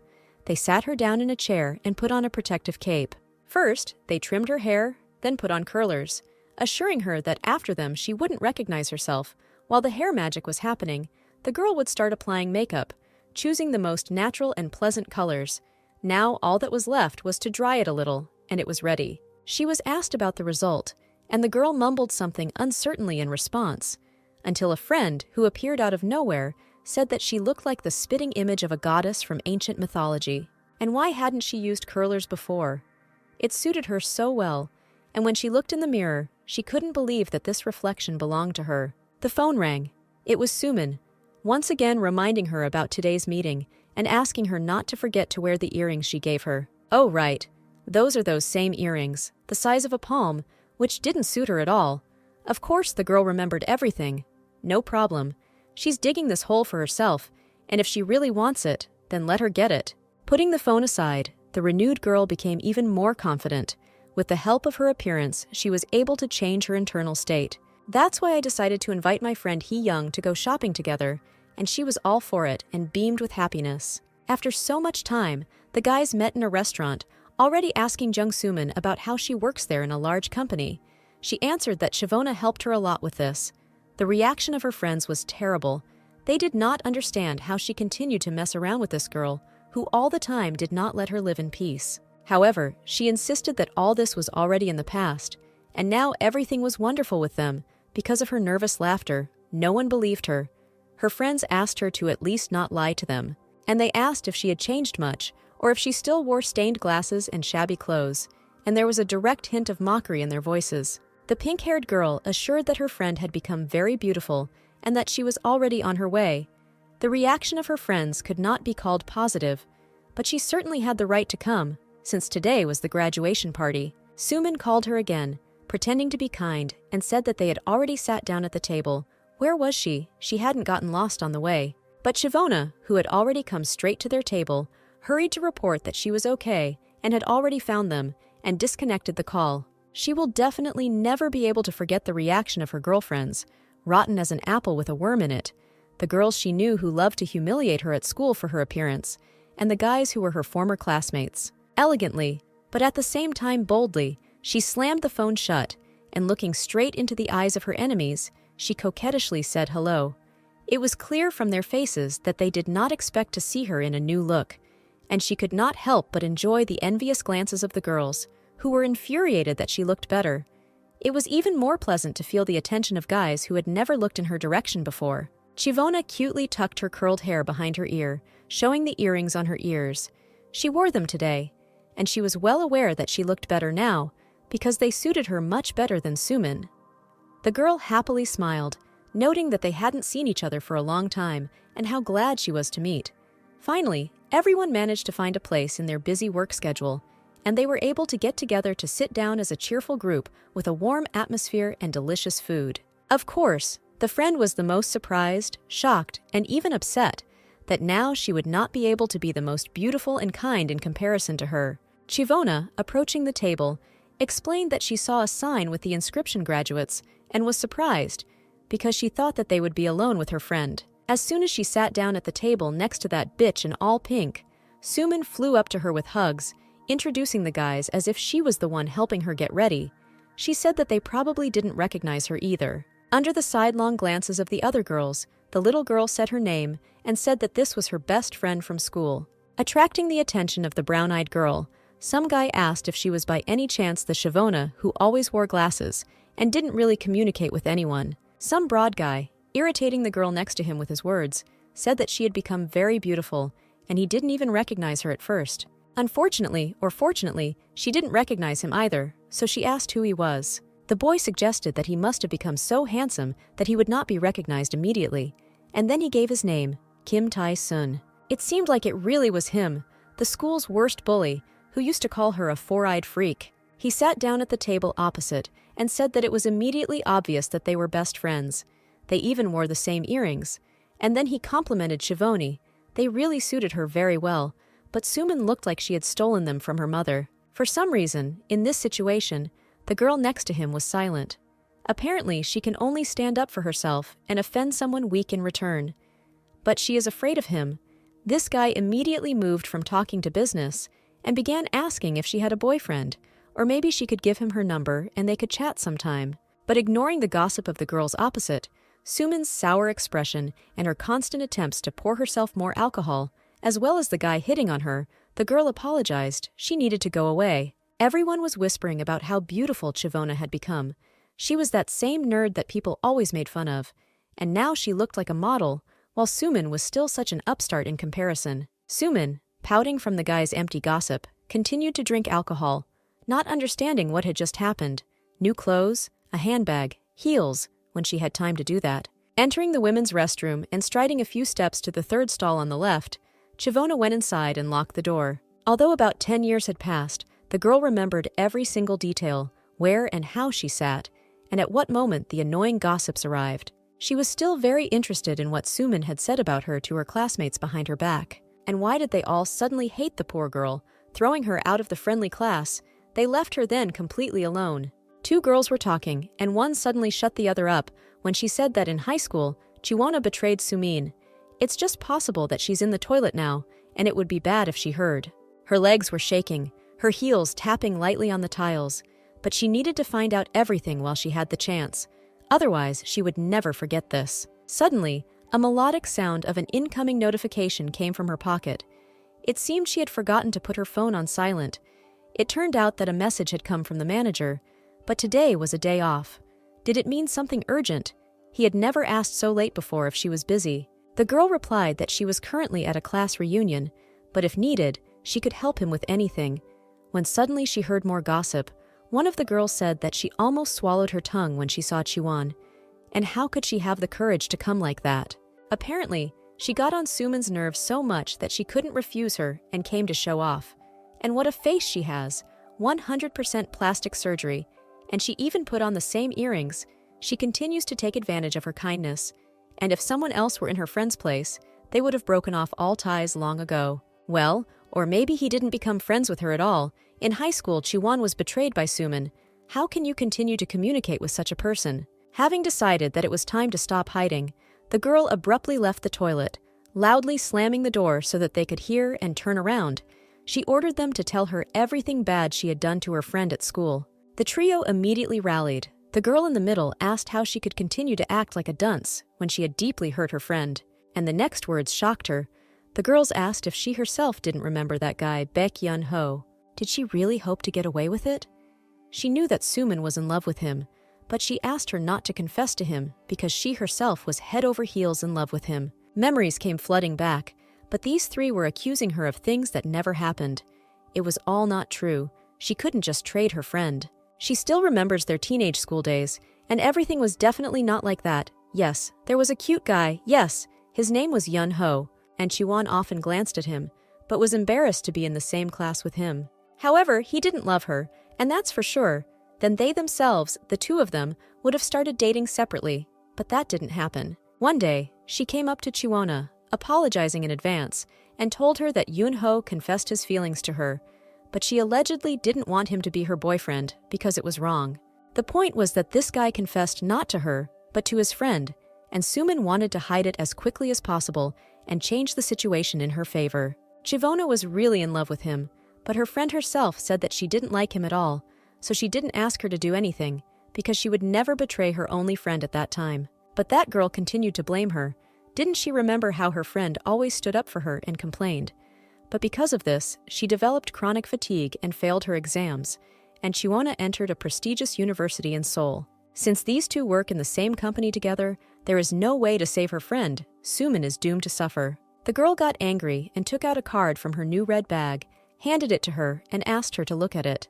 They sat her down in a chair and put on a protective cape. First, they trimmed her hair, then put on curlers, assuring her that after them she wouldn't recognize herself. While the hair magic was happening, the girl would start applying makeup, choosing the most natural and pleasant colors. Now all that was left was to dry it a little, and it was ready. She was asked about the result, and the girl mumbled something uncertainly in response, until a friend who appeared out of nowhere said that she looked like the spitting image of a goddess from ancient mythology. And why hadn't she used curlers before? It suited her so well, and when she looked in the mirror, she couldn't believe that this reflection belonged to her. The phone rang. It was Sumin, once again reminding her about today's meeting and asking her not to forget to wear the earrings she gave her. Oh, right. Those are those same earrings, the size of a palm, which didn't suit her at all. Of course, the girl remembered everything. No problem. She's digging this hole for herself, and if she really wants it, then let her get it. Putting the phone aside, the renewed girl became even more confident. With the help of her appearance, she was able to change her internal state. That's why I decided to invite my friend Hee-young to go shopping together, and she was all for it and beamed with happiness. After so much time, the guys met in a restaurant, already asking Jung Sumin about how she works there in a large company. She answered that Shavona helped her a lot with this. The reaction of her friends was terrible. They did not understand how she continued to mess around with this girl, who all the time did not let her live in peace. However, she insisted that all this was already in the past, and now everything was wonderful with them. Because of her nervous laughter, no one believed her. Her friends asked her to at least not lie to them, and they asked if she had changed much, or if she still wore stained glasses and shabby clothes, and there was a direct hint of mockery in their voices. The pink-haired girl assured that her friend had become very beautiful and that she was already on her way. The reaction of her friends could not be called positive, but she certainly had the right to come, since today was the graduation party. Sumin called her again, pretending to be kind, and said that they had already sat down at the table. Where was she? She hadn't gotten lost on the way. But Shavona, who had already come straight to their table, hurried to report that she was okay and had already found them, and disconnected the call. She will definitely never be able to forget the reaction of her girlfriends, rotten as an apple with a worm in it, the girls she knew who loved to humiliate her at school for her appearance, and the guys who were her former classmates. Elegantly, but at the same time boldly, she slammed the phone shut, and looking straight into the eyes of her enemies, she coquettishly said hello. It was clear from their faces that they did not expect to see her in a new look, and she could not help but enjoy the envious glances of the girls, who were infuriated that she looked better. It was even more pleasant to feel the attention of guys who had never looked in her direction before. Chivona cutely tucked her curled hair behind her ear, showing the earrings on her ears. She wore them today, and she was well aware that she looked better now, because they suited her much better than Sumin. The girl happily smiled, noting that they hadn't seen each other for a long time and how glad she was to meet. Finally, everyone managed to find a place in their busy work schedule, and they were able to get together to sit down as a cheerful group with a warm atmosphere and delicious food. Of course, the friend was the most surprised, shocked, and even upset that now she would not be able to be the most beautiful and kind in comparison to her. Chivona, approaching the table, explained that she saw a sign with the inscription graduates and was surprised because she thought that they would be alone with her friend. As soon as she sat down at the table next to that bitch in all pink, Sumin flew up to her with hugs, introducing the guys as if she was the one helping her get ready. She said that they probably didn't recognize her either. Under the sidelong glances of the other girls, the little girl said her name and said that this was her best friend from school. Attracting the attention of the brown-eyed girl, some guy asked if she was by any chance the Shavona who always wore glasses and didn't really communicate with anyone. Some broad guy, irritating the girl next to him with his words, said that she had become very beautiful, and he didn't even recognize her at first. Unfortunately, or fortunately, she didn't recognize him either, so she asked who he was. The boy suggested that he must have become so handsome that he would not be recognized immediately, and then he gave his name, Kim Tae-sun. It seemed like it really was him, the school's worst bully, who used to call her a four-eyed freak. He sat down at the table opposite and said that it was immediately obvious that they were best friends. They even wore the same earrings. And then he complimented Shivoni. They really suited her very well, but Suman looked like she had stolen them from her mother. For some reason, in this situation, the girl next to him was silent. Apparently, she can only stand up for herself and offend someone weak in return. But she is afraid of him. This guy immediately moved from talking to business and began asking if she had a boyfriend, or maybe she could give him her number and they could chat sometime. But ignoring the gossip of the girls opposite, Suman's sour expression and her constant attempts to pour herself more alcohol, as well as the guy hitting on her, the girl apologized. She needed to go away. Everyone was whispering about how beautiful Chivona had become. She was that same nerd that people always made fun of, and now she looked like a model, while Suman was still such an upstart in comparison. Suman, pouting from the guy's empty gossip, continued to drink alcohol, not understanding what had just happened. New clothes, a handbag, heels, when she had time to do that. Entering the women's restroom and striding a few steps to the third stall on the left, Chivona went inside and locked the door. Although about 10 years had passed, the girl remembered every single detail, where and how she sat, and at what moment the annoying gossips arrived. She was still very interested in what Suman had said about her to her classmates behind her back. And why did they all suddenly hate the poor girl, throwing her out of the friendly class? They left her then completely alone. Two girls were talking, and one suddenly shut the other up when she said that in high school, Chiwona betrayed Sumin. It's just possible that she's in the toilet now, and it would be bad if she heard. Her legs were shaking, her heels tapping lightly on the tiles, but she needed to find out everything while she had the chance. Otherwise, she would never forget this. Suddenly, a melodic sound of an incoming notification came from her pocket. It seemed she had forgotten to put her phone on silent. It turned out that a message had come from the manager, but today was a day off. Did it mean something urgent? He had never asked so late before if she was busy. The girl replied that she was currently at a class reunion, but if needed, she could help him with anything. When suddenly she heard more gossip, one of the girls said that she almost swallowed her tongue when she saw Chiwon. And how could she have the courage to come like that? Apparently, she got on Suman's nerves so much that she couldn't refuse her and came to show off. And what a face she has! 100% plastic surgery. And she even put on the same earrings. She continues to take advantage of her kindness. And if someone else were in her friend's place, they would have broken off all ties long ago. Well, or maybe he didn't become friends with her at all. In high school, Chiwon was betrayed by Suman. How can you continue to communicate with such a person? Having decided that it was time to stop hiding, the girl abruptly left the toilet, loudly slamming the door so that they could hear and turn around. She ordered them to tell her everything bad she had done to her friend at school. The trio immediately rallied. The girl in the middle asked how she could continue to act like a dunce when she had deeply hurt her friend, and the next words shocked her. The girls asked if she herself didn't remember that guy, Baek Yun-ho. Did she really hope to get away with it? She knew that Suman was in love with him, but she asked her not to confess to him because she herself was head over heels in love with him. Memories came flooding back, but these three were accusing her of things that never happened. It was all not true. She couldn't just trade her friend. She still remembers their teenage school days, and everything was definitely not like that. Yes, there was a cute guy, yes, his name was Yun-ho, and Chiwon often glanced at him, but was embarrassed to be in the same class with him. However, he didn't love her, and that's for sure. Then they themselves, the two of them, would have started dating separately, but that didn't happen. One day, she came up to Chiwona, apologizing in advance, and told her that Yun-ho confessed his feelings to her, but she allegedly didn't want him to be her boyfriend because it was wrong. The point was that this guy confessed not to her, but to his friend, and Suman wanted to hide it as quickly as possible and change the situation in her favor. Chivona was really in love with him, but her friend herself said that she didn't like him at all, so she didn't ask her to do anything, because she would never betray her only friend at that time. But that girl continued to blame her. Didn't she remember how her friend always stood up for her and complained? But because of this, she developed chronic fatigue and failed her exams, and Chiwona entered a prestigious university in Seoul. Since these two work in the same company together, there is no way to save her friend. Suman is doomed to suffer. The girl got angry and took out a card from her new red bag, handed it to her, and asked her to look at it.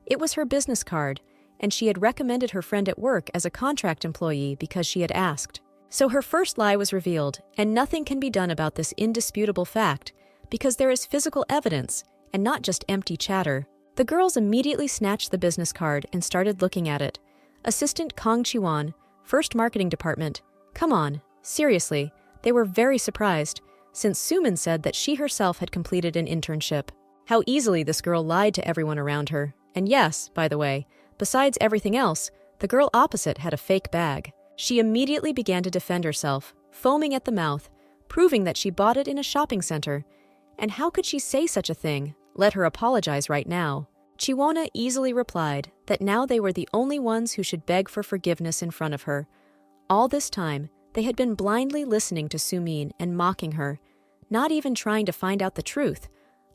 It was her business card, and she had recommended her friend at work as a contract employee because she had asked. So her first lie was revealed, and nothing can be done about this indisputable fact because there is physical evidence and not just empty chatter. The girls immediately snatched the business card and started looking at it. Assistant Kong Chiwon, First Marketing Department. Come on, seriously, they were very surprised, since Sumin said that she herself had completed an internship. How easily this girl lied to everyone around her. And yes, by the way, besides everything else, the girl opposite had a fake bag. She immediately began to defend herself, foaming at the mouth, proving that she bought it in a shopping center. And how could she say such a thing? Let her apologize right now. Chiwona easily replied that now they were the only ones who should beg for forgiveness in front of her. All this time, they had been blindly listening to Sumin and mocking her, not even trying to find out the truth,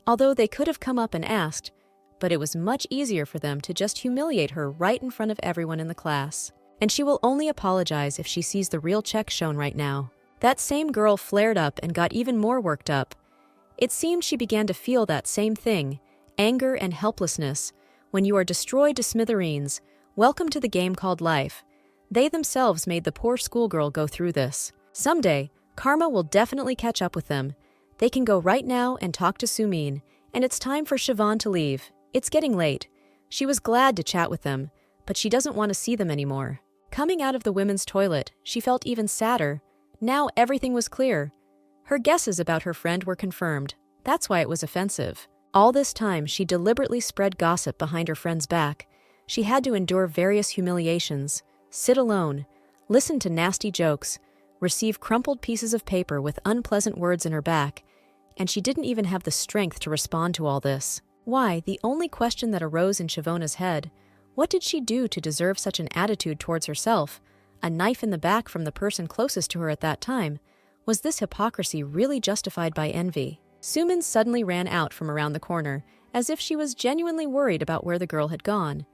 although they could have come up and asked, but it was much easier for them to just humiliate her right in front of everyone in the class. And she will only apologize if she sees the real check shown right now. That same girl flared up and got even more worked up. It seemed she began to feel that same thing, anger and helplessness. When you are destroyed to smithereens, welcome to the game called life. They themselves made the poor schoolgirl go through this. Someday, karma will definitely catch up with them. They can go right now and talk to Sumin, and it's time for Siobhan to leave. It's getting late. She was glad to chat with them, but she doesn't want to see them anymore. Coming out of the women's toilet, she felt even sadder. Now everything was clear. Her guesses about her friend were confirmed. That's why it was offensive. All this time, she deliberately spread gossip behind her friend's back. She had to endure various humiliations, sit alone, listen to nasty jokes, receive crumpled pieces of paper with unpleasant words in her back, and she didn't even have the strength to respond to all this. Why, the only question that arose in Siobhana's head, what did she do to deserve such an attitude towards herself? A knife in the back from the person closest to her at that time. Was this hypocrisy really justified by envy? Sumin suddenly ran out from around the corner, as if she was genuinely worried about where the girl had gone.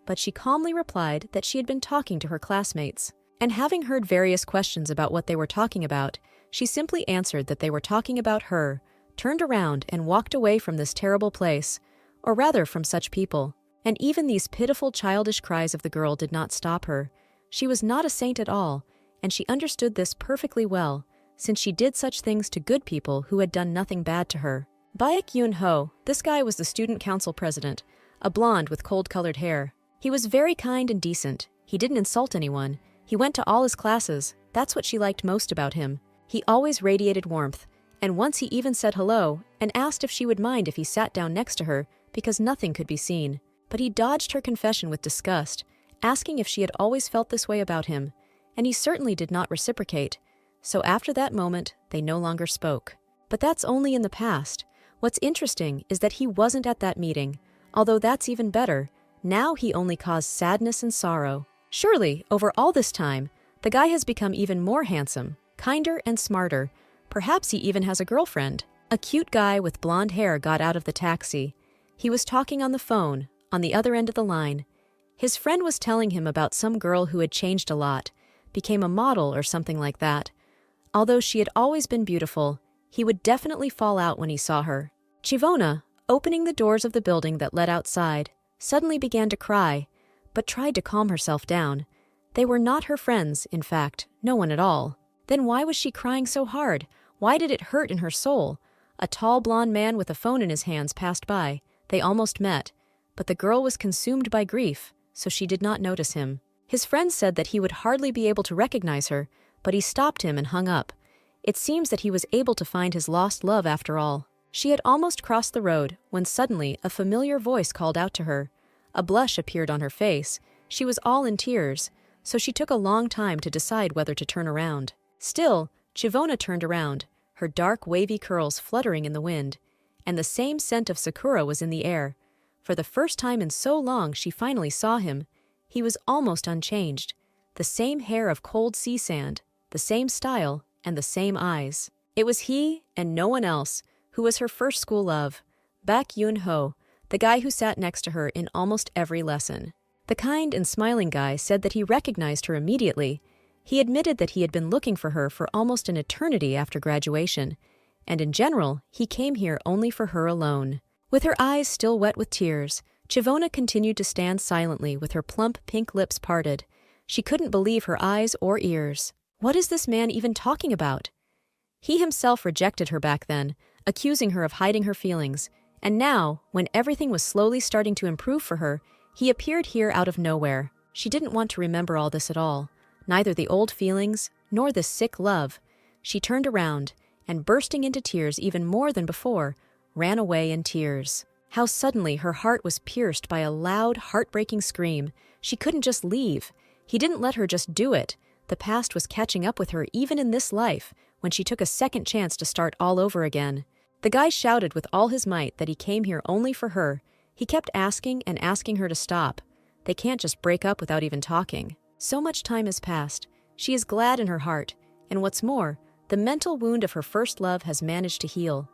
But she calmly replied that she had been talking to her classmates. And having heard various questions about what they were talking about, she simply answered that they were talking about her, turned around and walked away from this terrible place, or rather from such people. And even these pitiful childish cries of the girl did not stop her. She was not a saint at all, and she understood this perfectly well, since she did such things to good people who had done nothing bad to her. Baek Yoon-ho, this guy was the student council president, a blonde with cold-colored hair. He was very kind and decent. He didn't insult anyone. He went to all his classes. That's what she liked most about him. He always radiated warmth, and once he even said hello and asked if she would mind if he sat down next to her because nothing could be seen. But he dodged her confession with disgust, asking if she had always felt this way about him, and he certainly did not reciprocate. So after that moment, they no longer spoke. But that's only in the past. What's interesting is that he wasn't at that meeting, although that's even better. Now he only caused sadness and sorrow. Surely, over all this time, the guy has become even more handsome, kinder and smarter. Perhaps he even has a girlfriend. A cute guy with blonde hair got out of the taxi. He was talking on the phone, on the other end of the line. His friend was telling him about some girl who had changed a lot, became a model or something like that. Although she had always been beautiful, he would definitely fall out when he saw her. Chivona, opening the doors of the building that led outside, suddenly began to cry, but tried to calm herself down. They were not her friends, in fact, no one at all. Then why was she crying so hard? Why did it hurt in her soul? A tall blonde man with a phone in his hands passed by. They almost met, but the girl was consumed by grief, so she did not notice him. His friend said that he would hardly be able to recognize her, but he stopped him and hung up. It seems that he was able to find his lost love after all. She had almost crossed the road when suddenly a familiar voice called out to her. A blush appeared on her face. She was all in tears, so she took a long time to decide whether to turn around. Still, Chivona turned around, her dark wavy curls fluttering in the wind, and the same scent of sakura was in the air. For the first time in so long she finally saw him. He was almost unchanged. The same hair of cold sea sand, the same style, and the same eyes. It was he, and no one else, who was her first school love, Baek Yoon-ho, the guy who sat next to her in almost every lesson. The kind and smiling guy said that he recognized her immediately. He admitted that he had been looking for her for almost an eternity after graduation, and in general, he came here only for her alone. With her eyes still wet with tears, Chivona continued to stand silently with her plump pink lips parted. She couldn't believe her eyes or ears. What is this man even talking about? He himself rejected her back then, accusing her of hiding her feelings, and now, when everything was slowly starting to improve for her, he appeared here out of nowhere. She didn't want to remember all this at all, neither the old feelings nor this sick love. She turned around, and bursting into tears even more than before, ran away in tears. How suddenly her heart was pierced by a loud, heartbreaking scream. She couldn't just leave. He didn't let her just do it. The past was catching up with her even in this life, when she took a second chance to start all over again. The guy shouted with all his might that he came here only for her. He kept asking and asking her to stop. They can't just break up without even talking. So much time has passed. She is glad in her heart, and what's more, the mental wound of her first love has managed to heal.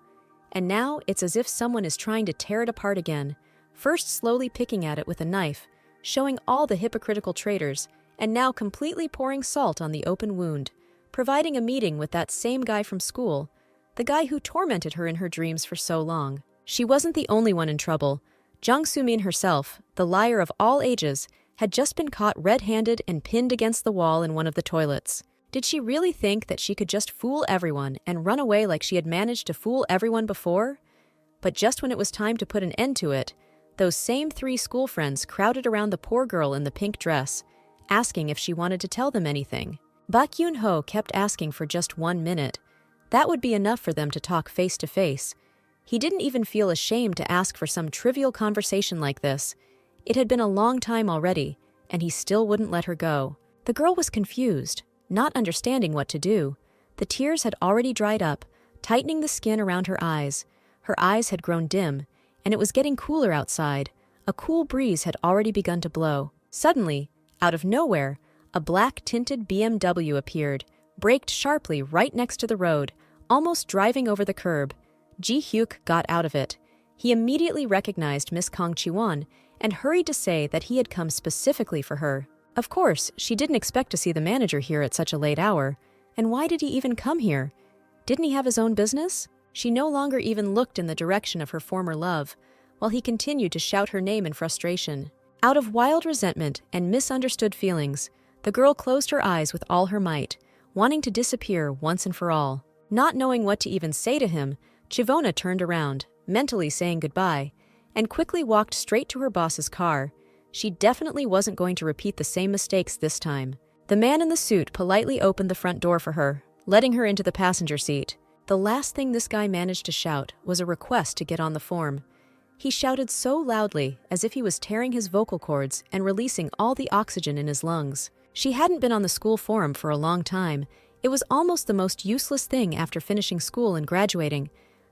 And now it's as if someone is trying to tear it apart again, first slowly picking at it with a knife, showing all the hypocritical traitors, and now completely pouring salt on the open wound, providing a meeting with that same guy from school, the guy who tormented her in her dreams for so long. She wasn't the only one in trouble. Jung Soo-min herself, the liar of all ages, had just been caught red-handed and pinned against the wall in one of the toilets. Did she really think that she could just fool everyone and run away like she had managed to fool everyone before? But just when it was time to put an end to it, those same 3 school friends crowded around the poor girl in the pink dress, asking if she wanted to tell them anything. Bak Yoon-ho kept asking for just 1 minute. That would be enough for them to talk face to face. He didn't even feel ashamed to ask for some trivial conversation like this. It had been a long time already, and he still wouldn't let her go. The girl was confused, not understanding what to do. The tears had already dried up, tightening the skin around her eyes. Her eyes had grown dim, and it was getting cooler outside. A cool breeze had already begun to blow. Suddenly, out of nowhere, a black-tinted BMW appeared, braked sharply right next to the road, almost driving over the curb. Ji-hyuk got out of it. He immediately recognized Miss Kang Chi-won and hurried to say that he had come specifically for her. Of course, she didn't expect to see the manager here at such a late hour. And why did he even come here? Didn't he have his own business? She no longer even looked in the direction of her former love, while he continued to shout her name in frustration. Out of wild resentment and misunderstood feelings, the girl closed her eyes with all her might, wanting to disappear once and for all. Not knowing what to even say to him, Chivona turned around, mentally saying goodbye, and quickly walked straight to her boss's car. She definitely wasn't going to repeat the same mistakes this time. The man in the suit politely opened the front door for her, letting her into the passenger seat. The last thing this guy managed to shout was a request to get on the form. He shouted so loudly, as if he was tearing his vocal cords and releasing all the oxygen in his lungs. She hadn't been on the school forum for a long time. It was almost the most useless thing after finishing school and graduating.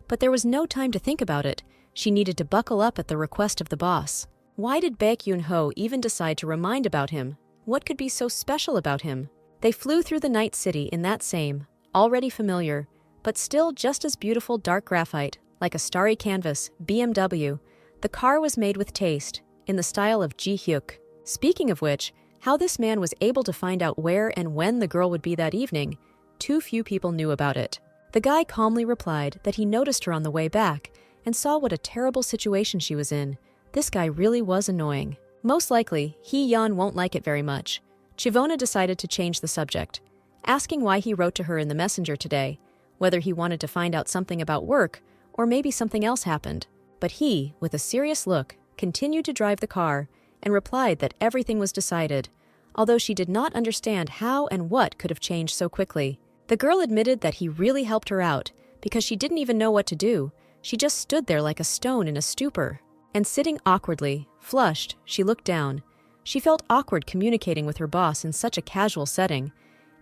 But there was no time to think about it. She needed to buckle up at the request of the boss. Why did Baek Yoon-ho even decide to remind about him? What could be so special about him? They flew through the night city in that same, already familiar, but still just as beautiful dark graphite, like a starry canvas, BMW. The car was made with taste, in the style of Ji-hyuk. Speaking of which, how this man was able to find out where and when the girl would be that evening, too few people knew about it. The guy calmly replied that he noticed her on the way back and saw what a terrible situation she was in. This guy really was annoying. Most likely, Hee-yeon won't like it very much. Chivona decided to change the subject, asking why he wrote to her in the messenger today, whether he wanted to find out something about work or maybe something else happened. But he, with a serious look, continued to drive the car and replied that everything was decided, although she did not understand how and what could have changed so quickly. The girl admitted that he really helped her out because she didn't even know what to do. She just stood there like a stone in a stupor. And sitting awkwardly, flushed, she looked down. She felt awkward communicating with her boss in such a casual setting,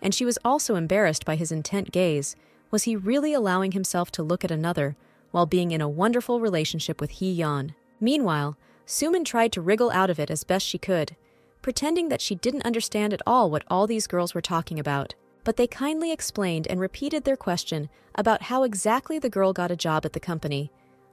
and she was also embarrassed by his intent gaze. Was he really allowing himself to look at another while being in a wonderful relationship with Hee-yeon? Meanwhile, Sumin tried to wriggle out of it as best she could, pretending that she didn't understand at all what all these girls were talking about. But they kindly explained and repeated their question about how exactly the girl got a job at the company.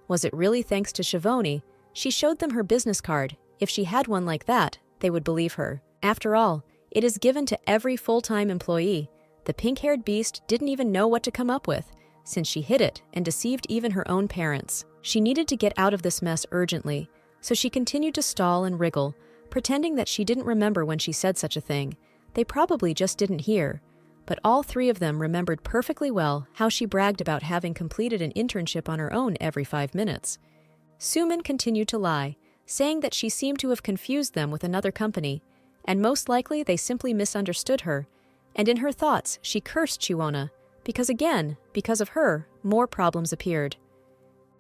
Was it really thanks to Shivoni? She showed them her business card. If she had one like that, they would believe her. After all, it is given to every full-time employee. The pink-haired beast didn't even know what to come up with, since she hid it and deceived even her own parents. She needed to get out of this mess urgently. so she continued to stall and wriggle, pretending that she didn't remember when she said such a thing. They probably just didn't hear. But all three of them remembered perfectly well how she bragged about having completed an internship on her own every 5 minutes. Sumin continued to lie, saying that she seemed to have confused them with another company, and most likely they simply misunderstood her, and in her thoughts she cursed Chiwona, because of her, more problems appeared.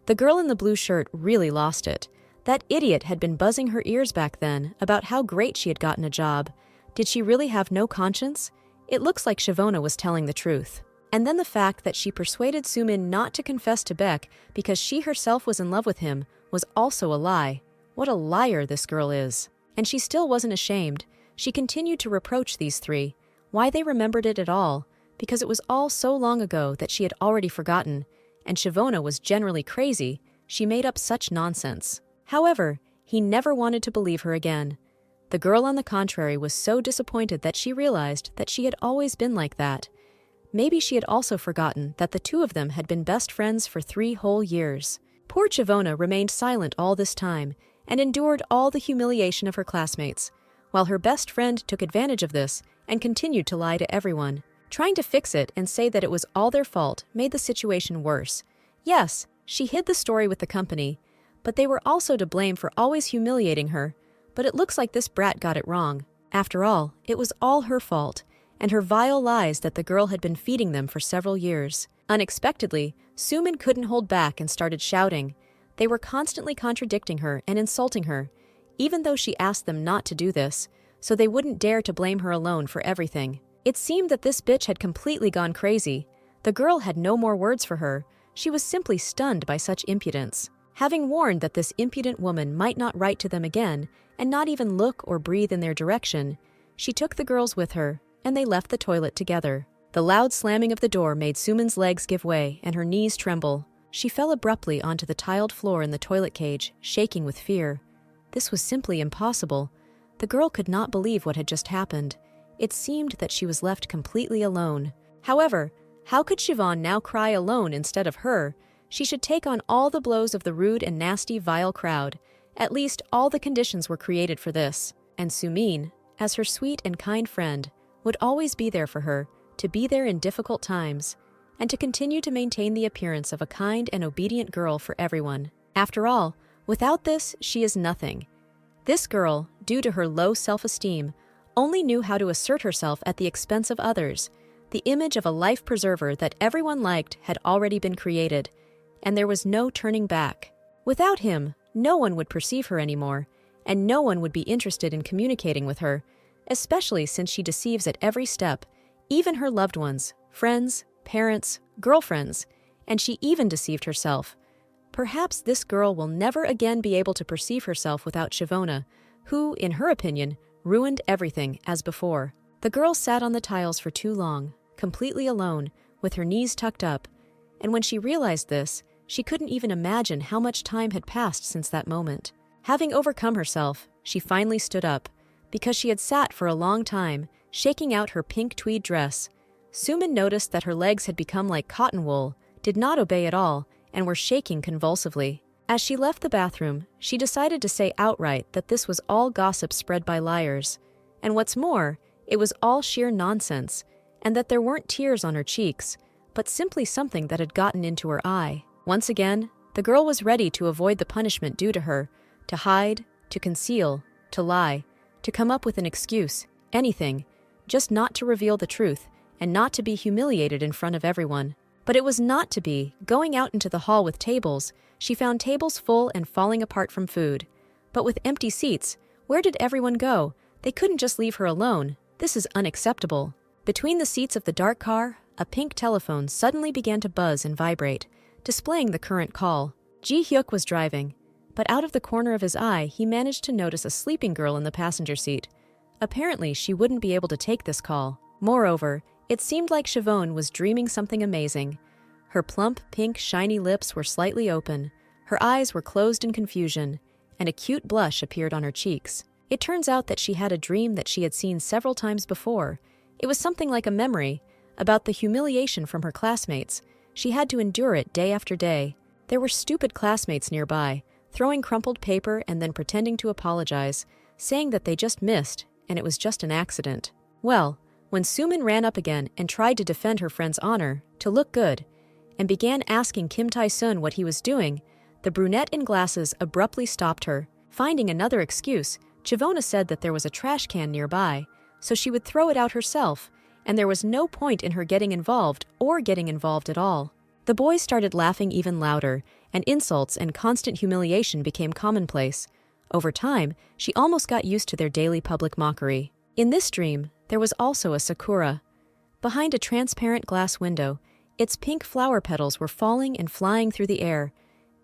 The girl in the blue shirt really lost it. That idiot had been buzzing her ears back then about how great she had gotten a job. Did she really have no conscience? It looks like Chiwona was telling the truth. And then the fact that she persuaded Sumin not to confess to Beck because she herself was in love with him was also a lie. What a liar this girl is. And she still wasn't ashamed. She continued to reproach these three. Why they remembered it at all? Because it was all so long ago that she had already forgotten. And Chiwona was generally crazy. She made up such nonsense. However, he never wanted to believe her again. The girl, on the contrary, was so disappointed that she realized that she had always been like that. Maybe she had also forgotten that the two of them had been best friends for 3 whole years. Poor Chiwona remained silent all this time and endured all the humiliation of her classmates, while her best friend took advantage of this and continued to lie to everyone. Trying to fix it and say that it was all their fault made the situation worse. Yes, she hid the story with the company, but they were also to blame for always humiliating her. But it looks like this brat got it wrong. After all, it was all her fault, and her vile lies that the girl had been feeding them for several years. Unexpectedly, Sumin couldn't hold back and started shouting. They were constantly contradicting her and insulting her, even though she asked them not to do this, so they wouldn't dare to blame her alone for everything. It seemed that this bitch had completely gone crazy. The girl had no more words for her. She was simply stunned by such impudence. Having warned that this impudent woman might not write to them again, and not even look or breathe in their direction, she took the girls with her, and they left the toilet together. The loud slamming of the door made Sumin's legs give way and her knees tremble. She fell abruptly onto the tiled floor in the toilet cage, shaking with fear. This was simply impossible. The girl could not believe what had just happened. It seemed that she was left completely alone. However, how could Siobhan now cry alone instead of her? She should take on all the blows of the rude and nasty, vile crowd. At least all the conditions were created for this. And Sumin, as her sweet and kind friend, would always be there for her, to be there in difficult times, and to continue to maintain the appearance of a kind and obedient girl for everyone. After all, without this, she is nothing. This girl, due to her low self-esteem, only knew how to assert herself at the expense of others. The image of a life preserver that everyone liked had already been created, and there was no turning back. Without him, no one would perceive her anymore, and no one would be interested in communicating with her, especially since she deceives at every step, even her loved ones, friends, parents, girlfriends, and she even deceived herself. Perhaps this girl will never again be able to perceive herself without Chiwona, who, in her opinion, ruined everything as before. The girl sat on the tiles for too long, completely alone, with her knees tucked up, and when she realized this, she couldn't even imagine how much time had passed since that moment. Having overcome herself, she finally stood up, because she had sat for a long time, shaking out her pink tweed dress. Sumin noticed that her legs had become like cotton wool, did not obey at all, and were shaking convulsively. As she left the bathroom, she decided to say outright that this was all gossip spread by liars. And what's more, it was all sheer nonsense, and that there weren't tears on her cheeks, but simply something that had gotten into her eye. Once again, the girl was ready to avoid the punishment due to her, to hide, to conceal, to lie, to come up with an excuse, anything, just not to reveal the truth and not to be humiliated in front of everyone. But it was not to be. Going out into the hall with tables, she found tables full and falling apart from food. But with empty seats, where did everyone go? They couldn't just leave her alone. This is unacceptable. Between the seats of the dark car, a pink telephone suddenly began to buzz and vibrate, displaying the current call. Ji-hyuk was driving, but out of the corner of his eye, he managed to notice a sleeping girl in the passenger seat. Apparently, she wouldn't be able to take this call. Moreover, it seemed like Siobhan was dreaming something amazing. Her plump, pink, shiny lips were slightly open, her eyes were closed in confusion, and a cute blush appeared on her cheeks. It turns out that she had a dream that she had seen several times before. It was something like a memory, about the humiliation from her classmates. She had to endure it day after day. There were stupid classmates nearby, throwing crumpled paper and then pretending to apologize, saying that they just missed and it was just an accident. Well, when Sumin ran up again and tried to defend her friend's honor, to look good, and began asking Kim Tae-sun what he was doing, the brunette in glasses abruptly stopped her. Finding another excuse, Chivona said that there was a trash can nearby, so she would throw it out herself, and there was no point in her getting involved or getting involved at all. The boys started laughing even louder, and insults and constant humiliation became commonplace. Over time, she almost got used to their daily public mockery. In this dream, there was also a sakura. Behind a transparent glass window, its pink flower petals were falling and flying through the air.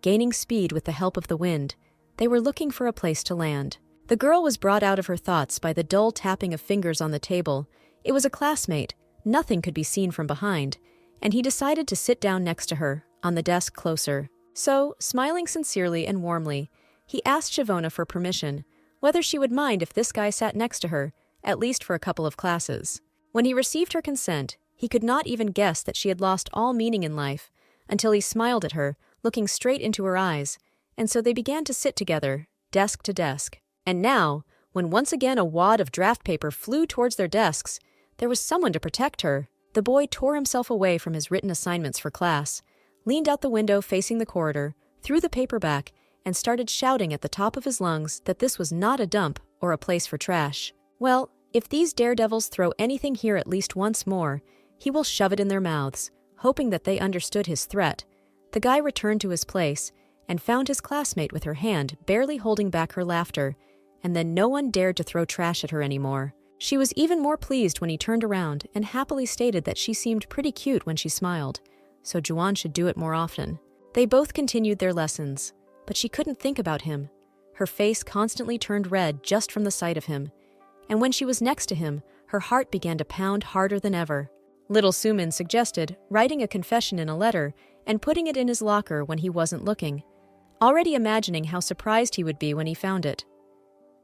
Gaining speed with the help of the wind, they were looking for a place to land. The girl was brought out of her thoughts by the dull tapping of fingers on the table. It was a classmate, nothing could be seen from behind, and he decided to sit down next to her, on the desk closer. So, smiling sincerely and warmly, he asked Chivona for permission, whether she would mind if this guy sat next to her, at least for a couple of classes. When he received her consent, he could not even guess that she had lost all meaning in life, until he smiled at her, looking straight into her eyes, and so they began to sit together, desk to desk. And now, when once again a wad of draft paper flew towards their desks, there was someone to protect her. The boy tore himself away from his written assignments for class, leaned out the window facing the corridor, threw the paper back, and started shouting at the top of his lungs that this was not a dump or a place for trash. Well, if these daredevils throw anything here at least once more, he will shove it in their mouths. Hoping that they understood his threat, the guy returned to his place and found his classmate with her hand barely holding back her laughter, and then no one dared to throw trash at her anymore. She was even more pleased when he turned around and happily stated that she seemed pretty cute when she smiled, so Juan should do it more often. They both continued their lessons, but she couldn't think about him. Her face constantly turned red just from the sight of him, and when she was next to him, her heart began to pound harder than ever. Little Sumin suggested writing a confession in a letter and putting it in his locker when he wasn't looking, already imagining how surprised he would be when he found it.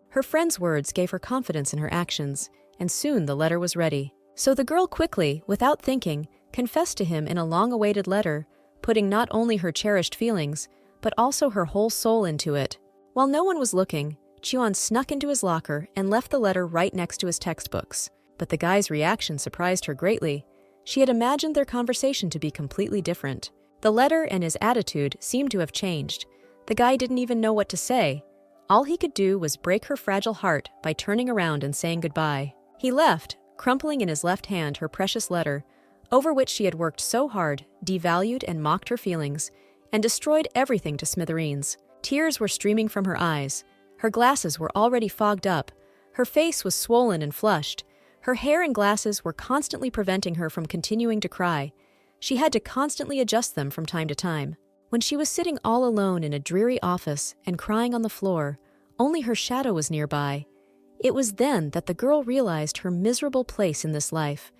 Her friend's words gave her confidence in her actions, and soon the letter was ready. So the girl quickly, without thinking, confessed to him in a long-awaited letter, putting not only her cherished feelings, but also her whole soul into it. While no one was looking, Chuan snuck into his locker and left the letter right next to his textbooks. But the guy's reaction surprised her greatly. She had imagined their conversation to be completely different. The letter and his attitude seemed to have changed. The guy didn't even know what to say. All he could do was break her fragile heart by turning around and saying goodbye. He left, crumpling in his left hand her precious letter, over which she had worked so hard, devalued and mocked her feelings, and destroyed everything to smithereens. Tears were streaming from her eyes. Her glasses were already fogged up. Her face was swollen and flushed. Her hair and glasses were constantly preventing her from continuing to cry. She had to constantly adjust them from time to time. When she was sitting all alone in a dreary office and crying on the floor, only her shadow was nearby. It was then that the girl realized her miserable place in this life.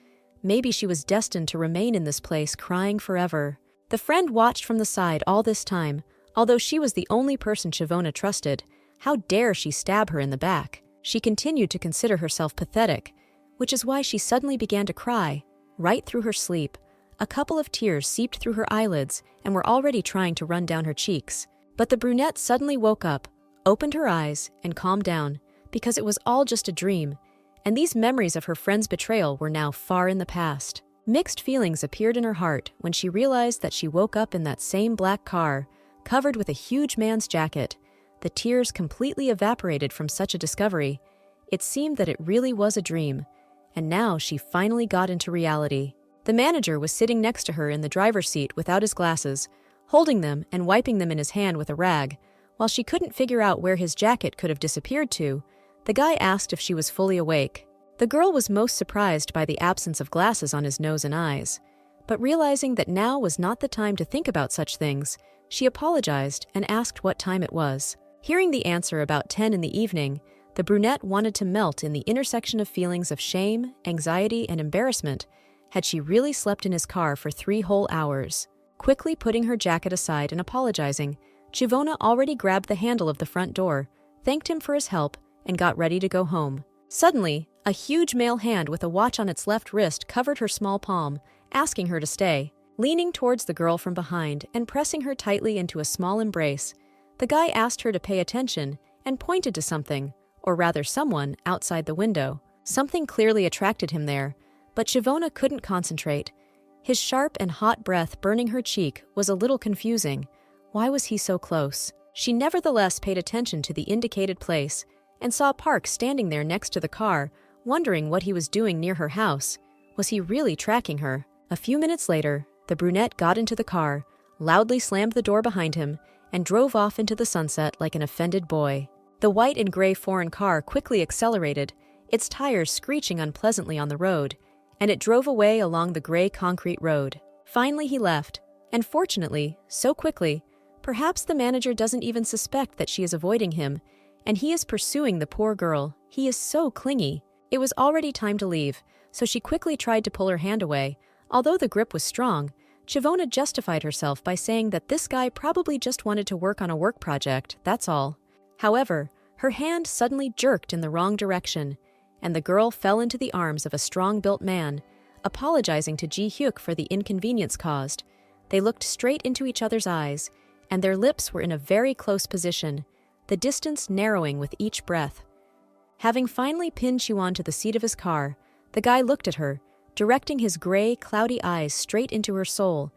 Maybe she was destined to remain in this place crying forever. The friend watched from the side all this time, although she was the only person Chivona trusted. How dare she stab her in the back? She continued to consider herself pathetic, which is why she suddenly began to cry, right through her sleep. A couple of tears seeped through her eyelids and were already trying to run down her cheeks. But the brunette suddenly woke up, opened her eyes, and calmed down, because it was all just a dream, and these memories of her friend's betrayal were now far in the past. Mixed feelings appeared in her heart when she realized that she woke up in that same black car, covered with a huge man's jacket. The tears completely evaporated from such a discovery. It seemed that it really was a dream, and now she finally got into reality. The manager was sitting next to her in the driver's seat without his glasses, holding them and wiping them in his hand with a rag. While she couldn't figure out where his jacket could have disappeared to, the guy asked if she was fully awake. The girl was most surprised by the absence of glasses on his nose and eyes, but realizing that now was not the time to think about such things, she apologized and asked what time it was. Hearing the answer about 10 in the evening, the brunette wanted to melt in the intersection of feelings of shame, anxiety, and embarrassment. Had she really slept in his car for 3 whole hours? Quickly putting her jacket aside and apologizing, Chivona already grabbed the handle of the front door, thanked him for his help, and got ready to go home. Suddenly, a huge male hand with a watch on its left wrist covered her small palm, asking her to stay. Leaning towards the girl from behind and pressing her tightly into a small embrace, The guy asked her to pay attention and pointed to something, or rather someone, outside the window. Something clearly attracted him there, but Shavona couldn't concentrate. His sharp and hot breath burning her cheek was a little confusing. Why was he so close? She nevertheless paid attention to the indicated place and saw Park standing there next to the car, wondering what he was doing near her house. Was he really tracking her? A few minutes later, the brunette got into the car, loudly slammed the door behind him, and drove off into the sunset like an offended boy. The white and gray foreign car quickly accelerated, its tires screeching unpleasantly on the road, and it drove away along the gray concrete road. Finally, he left, and fortunately, so quickly, perhaps the manager doesn't even suspect that she is avoiding him, and he is pursuing the poor girl. He is so clingy. It was already time to leave, so she quickly tried to pull her hand away. Although the grip was strong, Shavona justified herself by saying that this guy probably just wanted to work on a work project, that's all. However, her hand suddenly jerked in the wrong direction, and the girl fell into the arms of a strong-built man, apologizing to Ji-hyuk for the inconvenience caused. They looked straight into each other's eyes, and their lips were in a very close position, the distance narrowing with each breath. Having finally pinned Siwon to the seat of his car, the guy looked at her, directing his gray, cloudy eyes straight into her soul,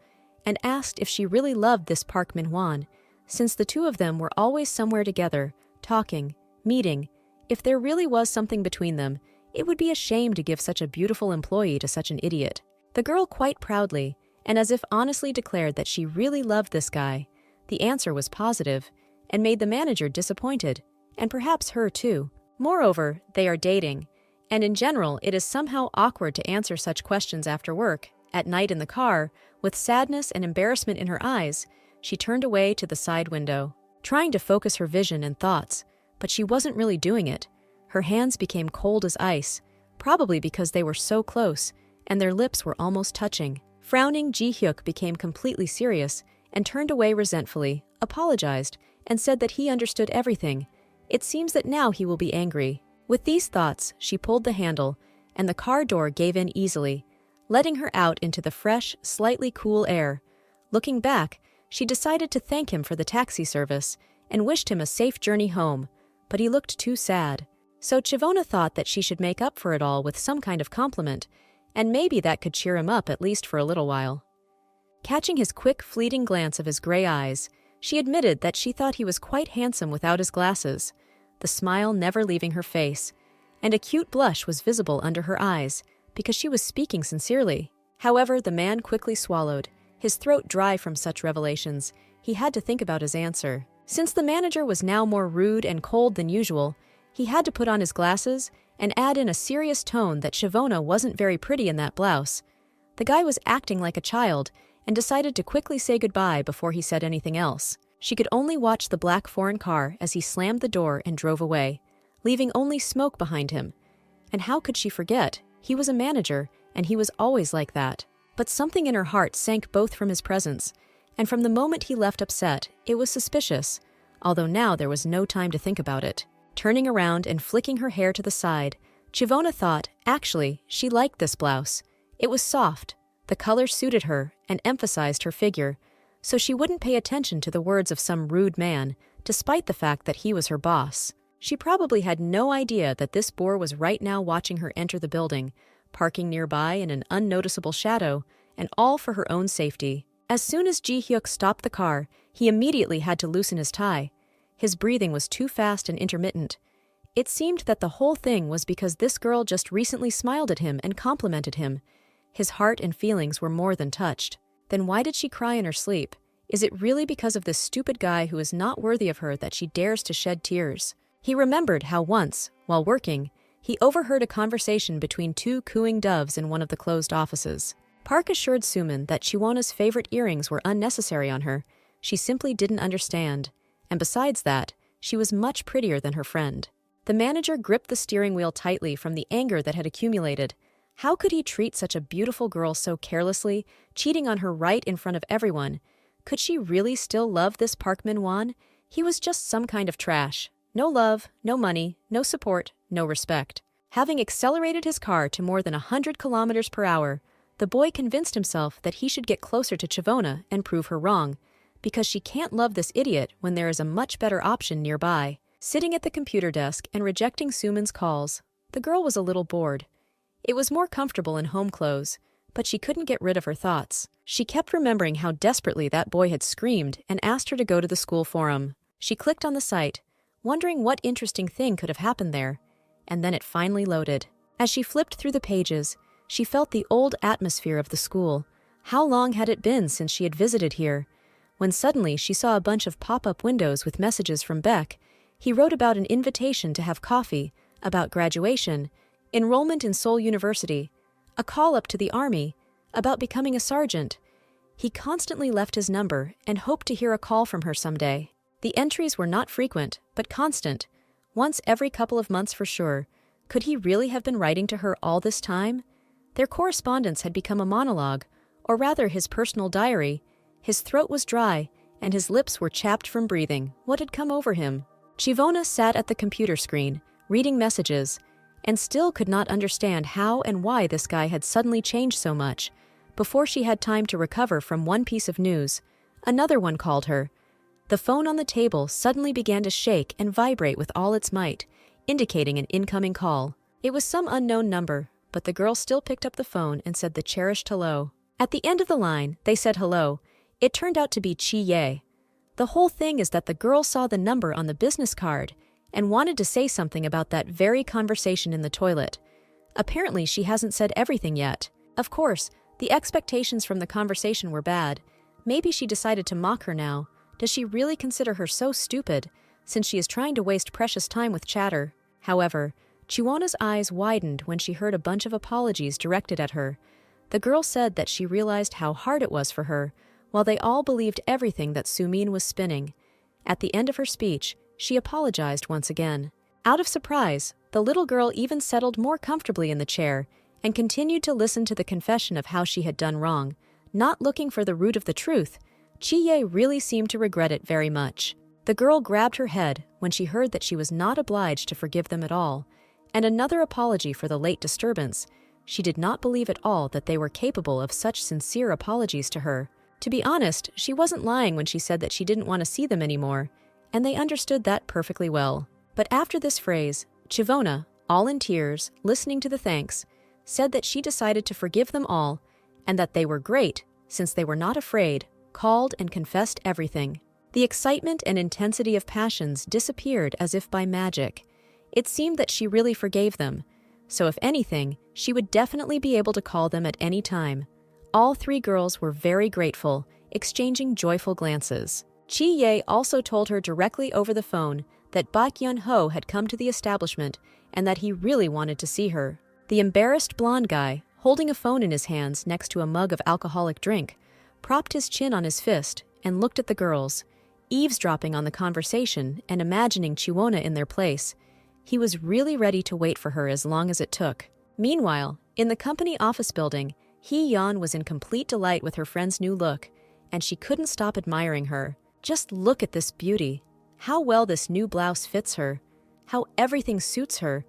and asked if she really loved this Park Min-hwan, since the two of them were always somewhere together, talking, meeting. If there really was something between them, it would be a shame to give such a beautiful employee to such an idiot. The girl quite proudly, and as if honestly declared that she really loved this guy. The answer was positive, and made the manager disappointed, and perhaps her too. Moreover, they are dating, and in general it is somehow awkward to answer such questions after work. At night in the car, with sadness and embarrassment in her eyes, she turned away to the side window, trying to focus her vision and thoughts, but she wasn't really doing it. Her hands became cold as ice, probably because they were so close, and their lips were almost touching. Frowning, Ji-hyuk became completely serious and turned away resentfully, apologized, and said that he understood everything. It seems that now he will be angry. With these thoughts, she pulled the handle, and the car door gave in easily, letting her out into the fresh, slightly cool air. Looking back, she decided to thank him for the taxi service and wished him a safe journey home, but he looked too sad. So Shavona thought that she should make up for it all with some kind of compliment, and maybe that could cheer him up at least for a little while. Catching his quick, fleeting glance of his gray eyes, she admitted that she thought he was quite handsome without his glasses, the smile never leaving her face, and a cute blush was visible under her eyes, because she was speaking sincerely. However, the man quickly swallowed, his throat dry from such revelations. He had to think about his answer. Since the manager was now more rude and cold than usual, he had to put on his glasses and add in a serious tone that Shavona wasn't very pretty in that blouse. The guy was acting like a child and decided to quickly say goodbye before he said anything else. She could only watch the black foreign car as he slammed the door and drove away, leaving only smoke behind him. And how could she forget? He was a manager, and he was always like that. But something in her heart sank both from his presence, and from the moment he left upset, it was suspicious, although now there was no time to think about it. Turning around and flicking her hair to the side, Shavona thought, actually, she liked this blouse. It was soft, the color suited her and emphasized her figure, so she wouldn't pay attention to the words of some rude man, despite the fact that he was her boss. She probably had no idea that this boor was right now watching her enter the building, parking nearby in an unnoticeable shadow, and all for her own safety. As soon as Ji-hyuk stopped the car, he immediately had to loosen his tie. His breathing was too fast and intermittent. It seemed that the whole thing was because this girl just recently smiled at him and complimented him. His heart and feelings were more than touched. Then why did she cry in her sleep? Is it really because of this stupid guy who is not worthy of her that she dares to shed tears? He remembered how once, while working, he overheard a conversation between two cooing doves in one of the closed offices. Park assured Suman that Chiwona's favorite earrings were unnecessary on her. She simply didn't understand. And besides that, she was much prettier than her friend. The manager gripped the steering wheel tightly from the anger that had accumulated. How could he treat such a beautiful girl so carelessly, cheating on her right in front of everyone? Could she really still love this Park Min-hwan? He was just some kind of trash. No love, no money, no support, no respect. Having accelerated his car to more than 100 kilometers per hour, the boy convinced himself that he should get closer to Shavona and prove her wrong. because she can't love this idiot when there is a much better option nearby. Sitting at the computer desk and rejecting Suman's calls, the girl was a little bored. It was more comfortable in home clothes, but she couldn't get rid of her thoughts. She kept remembering how desperately that boy had screamed and asked her to go to the school forum. She clicked on the site, wondering what interesting thing could have happened there, and then it finally loaded. As she flipped through the pages, she felt the old atmosphere of the school. How long had it been since she had visited here? When suddenly she saw a bunch of pop-up windows with messages from Beck. He wrote about an invitation to have coffee, about graduation, enrollment in Seoul University, a call up to the army, about becoming a sergeant. He constantly left his number and hoped to hear a call from her someday. The entries were not frequent, but constant, once every couple of months for sure. Could he really have been writing to her all this time? Their correspondence had become a monologue, or rather his personal diary. His throat was dry, and his lips were chapped from breathing. What had come over him? Chivona sat at the computer screen, reading messages, and still could not understand how and why this guy had suddenly changed so much. Before she had time to recover from one piece of news, another one called her. The phone on the table suddenly began to shake and vibrate with all its might, indicating an incoming call. It was some unknown number, but the girl still picked up the phone and said the cherished hello. At the end of the line, they said hello. It turned out to be Chi Ye. The whole thing is that the girl saw the number on the business card and wanted to say something about that very conversation in the toilet. Apparently, she hasn't said everything yet. Of course, the expectations from the conversation were bad. Maybe she decided to mock her now. Does she really consider her so stupid, since she is trying to waste precious time with chatter? However, Chiwona's eyes widened when she heard a bunch of apologies directed at her. The girl said that she realized how hard it was for her, while they all believed everything that Sumin was spinning. At the end of her speech, she apologized once again. Out of surprise, the little girl even settled more comfortably in the chair and continued to listen to the confession of how she had done wrong. Not looking for the root of the truth, Chi-Ye really seemed to regret it very much. The girl grabbed her head when she heard that she was not obliged to forgive them at all, and another apology for the late disturbance. She did not believe at all that they were capable of such sincere apologies to her. To be honest, she wasn't lying when she said that she didn't want to see them anymore, and they understood that perfectly well. But after this phrase, Chivona, all in tears, listening to the thanks, said that she decided to forgive them all, and that they were great, since they were not afraid, called and confessed everything. The excitement and intensity of passions disappeared as if by magic. It seemed that she really forgave them, so if anything, she would definitely be able to call them at any time. All three girls were very grateful, exchanging joyful glances. Chi-Ye also told her directly over the phone that Bak Yun-ho had come to the establishment and that he really wanted to see her. The embarrassed blonde guy, holding a phone in his hands next to a mug of alcoholic drink, propped his chin on his fist and looked at the girls, eavesdropping on the conversation and imagining Chiwona in their place. He was really ready to wait for her as long as it took. Meanwhile, in the company office building, Hee-yeon was in complete delight with her friend's new look, and she couldn't stop admiring her. Just look at this beauty. How well this new blouse fits her. How everything suits her.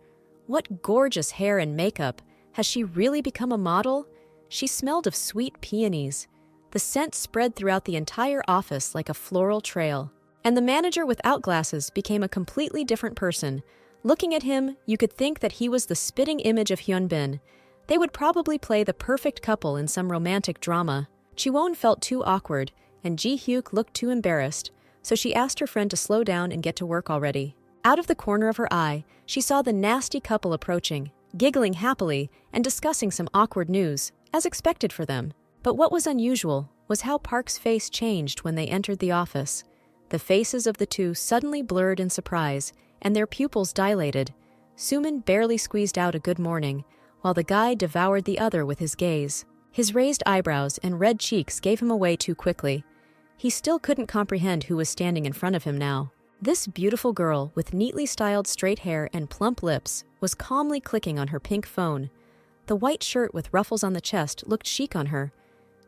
What gorgeous hair and makeup. Has she really become a model? She smelled of sweet peonies. The scent spread throughout the entire office like a floral trail. And the manager without glasses became a completely different person. Looking at him, you could think that he was the spitting image of Hyunbin. They would probably play the perfect couple in some romantic drama. Chiwon felt too awkward, and Ji-hyuk looked too embarrassed, so she asked her friend to slow down and get to work already. Out of the corner of her eye, she saw the nasty couple approaching, giggling happily and discussing some awkward news, as expected for them. But what was unusual was how Park's face changed when they entered the office. The faces of the two suddenly blurred in surprise, and their pupils dilated. Suman barely squeezed out a good morning, while the guy devoured the other with his gaze. His raised eyebrows and red cheeks gave him away too quickly. He still couldn't comprehend who was standing in front of him now. This beautiful girl with neatly styled straight hair and plump lips was calmly clicking on her pink phone. The white shirt with ruffles on the chest looked chic on her.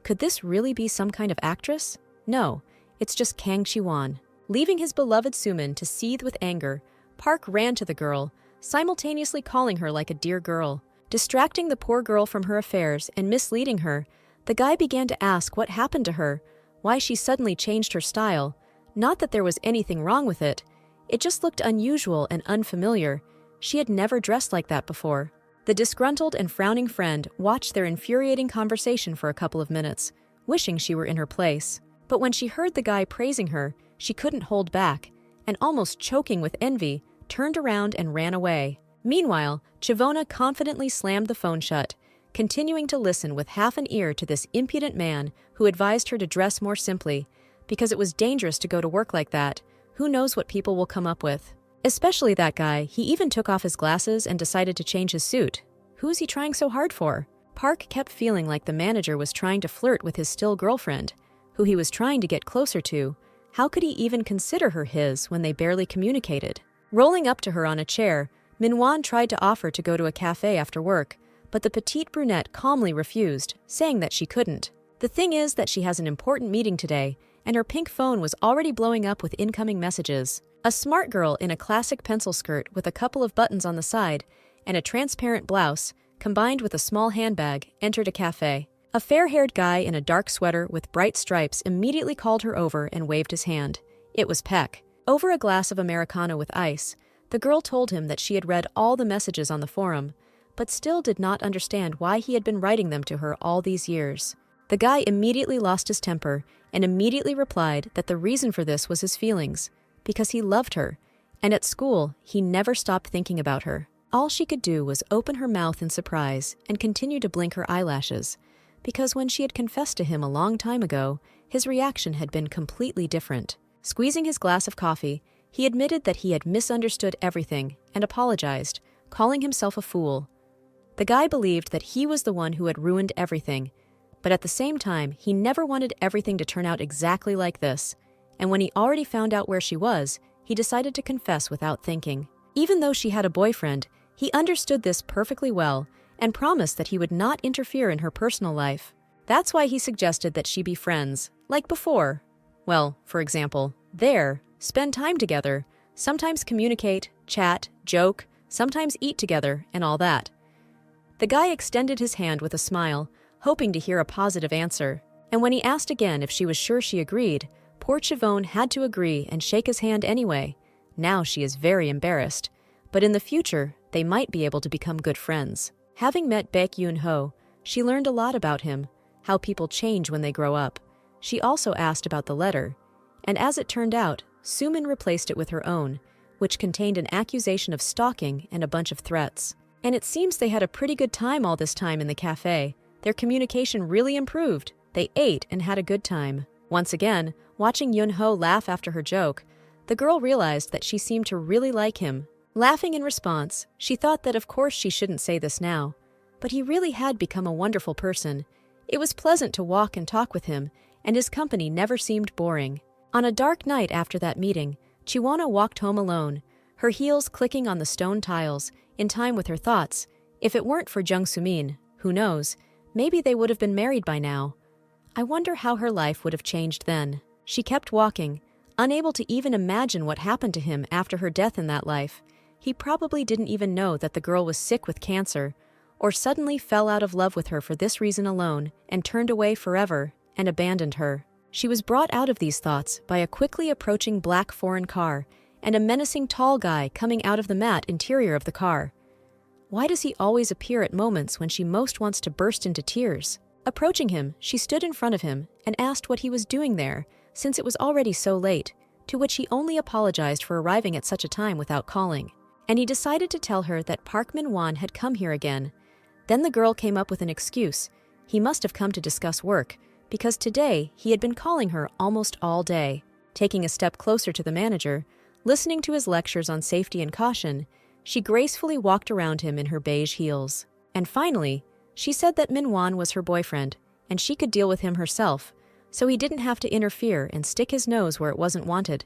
Could this really be some kind of actress? No, it's just Kang Chi-won. Leaving his beloved Suman to seethe with anger, Park ran to the girl, simultaneously calling her like a dear girl. Distracting the poor girl from her affairs and misleading her, the guy began to ask what happened to her, why she suddenly changed her style. Not that there was anything wrong with it. It just looked unusual and unfamiliar. She had never dressed like that before. The disgruntled and frowning friend watched their infuriating conversation for a couple of minutes, wishing she were in her place. But when she heard the guy praising her, she couldn't hold back, and almost choking with envy, turned around and ran away. Meanwhile, Chivona confidently slammed the phone shut, continuing to listen with half an ear to this impudent man who advised her to dress more simply, because it was dangerous to go to work like that. Who knows what people will come up with? Especially that guy. He even took off his glasses and decided to change his suit. Who is he trying so hard for? Park kept feeling like the manager was trying to flirt with his still girlfriend, who he was trying to get closer to. How could he even consider her his when they barely communicated? Rolling up to her on a chair, Manhwa tried to offer to go to a cafe after work, but the petite brunette calmly refused, saying that she couldn't. The thing is that she has an important meeting today, and her pink phone was already blowing up with incoming messages. A smart girl in a classic pencil skirt with a couple of buttons on the side and a transparent blouse, combined with a small handbag, entered a cafe. A fair-haired guy in a dark sweater with bright stripes immediately called her over and waved his hand. It was Peck. Over a glass of Americano with ice, the girl told him that she had read all the messages on the forum, but still did not understand why he had been writing them to her all these years. The guy immediately lost his temper and immediately replied that the reason for this was his feelings, because he loved her, and at school he never stopped thinking about her. All she could do was open her mouth in surprise and continue to blink her eyelashes, because when she had confessed to him a long time ago, his reaction had been completely different. Squeezing his glass of coffee, he admitted that he had misunderstood everything and apologized, calling himself a fool. The guy believed that he was the one who had ruined everything, but at the same time, he never wanted everything to turn out exactly like this, and when he already found out where she was, he decided to confess without thinking. Even though she had a boyfriend, he understood this perfectly well and promised that he would not interfere in her personal life. That's why he suggested that she be friends, like before. Well, for example, spend time together, sometimes communicate, chat, joke, sometimes eat together, and all that. The guy extended his hand with a smile, hoping to hear a positive answer, and when he asked again if she was sure she agreed, poor Chivone had to agree and shake his hand anyway. Now she is very embarrassed, but in the future, they might be able to become good friends. Having met Baek Yoon-ho, she learned a lot about him, how people change when they grow up. She also asked about the letter, and as it turned out, Sumin replaced it with her own, which contained an accusation of stalking and a bunch of threats. And it seems they had a pretty good time all this time in the cafe. Their communication really improved. They ate and had a good time. Once again, watching Yoon-ho laugh after her joke, the girl realized that she seemed to really like him. Laughing in response, she thought that of course she shouldn't say this now, but he really had become a wonderful person. It was pleasant to walk and talk with him, and his company never seemed boring. On a dark night after that meeting, Chiwona walked home alone, her heels clicking on the stone tiles, in time with her thoughts. If it weren't for Jung Soo-min, who knows, maybe they would have been married by now. I wonder how her life would have changed then. She kept walking, unable to even imagine what happened to him after her death in that life. He probably didn't even know that the girl was sick with cancer, or suddenly fell out of love with her for this reason alone and turned away forever and abandoned her. She was brought out of these thoughts by a quickly approaching black foreign car and a menacing tall guy coming out of the matte interior of the car. Why does he always appear at moments when she most wants to burst into tears? Approaching him, she stood in front of him and asked what he was doing there, since it was already so late, to which he only apologized for arriving at such a time without calling. And he decided to tell her that Park Min-won had come here again. Then the girl came up with an excuse. He must have come to discuss work, because today he had been calling her almost all day. Taking a step closer to the manager, listening to his lectures on safety and caution, she gracefully walked around him in her beige heels. And finally, she said that Min-won was her boyfriend, and she could deal with him herself, so he didn't have to interfere and stick his nose where it wasn't wanted.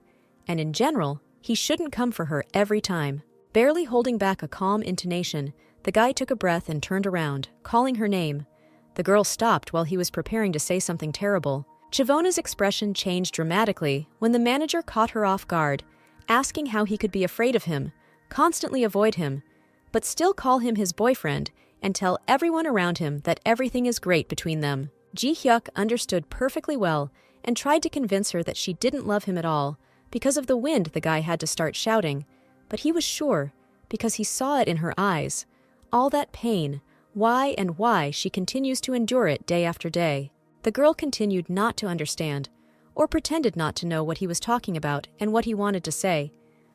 And in general, he shouldn't come for her every time. Barely holding back a calm intonation, the guy took a breath and turned around, calling her name. The girl stopped while he was preparing to say something terrible. Chivona's expression changed dramatically when the manager caught her off guard, asking how he could be afraid of him, constantly avoid him, but still call him his boyfriend and tell everyone around him that everything is great between them. Ji Hyuk understood perfectly well and tried to convince her that she didn't love him at all. Because of the wind, the guy had to start shouting. But he was sure, because he saw it in her eyes. All that pain, why she continues to endure it day after day. The girl continued not to understand, or pretended not to know what he was talking about and what he wanted to say.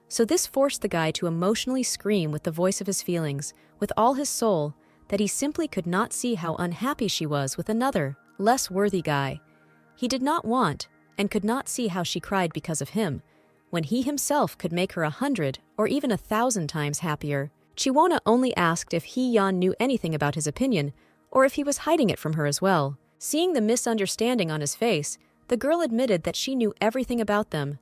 So this forced the guy to emotionally scream with the voice of his feelings, with all his soul, that he simply could not see how unhappy she was with another, less worthy guy. He did not want, and could not see how she cried because of him, when he himself could make her 100 or even 1,000 times happier. Chiwona only asked if Hee-yeon knew anything about his opinion, or if he was hiding it from her as well. Seeing the misunderstanding on his face, the girl admitted that she knew everything about them,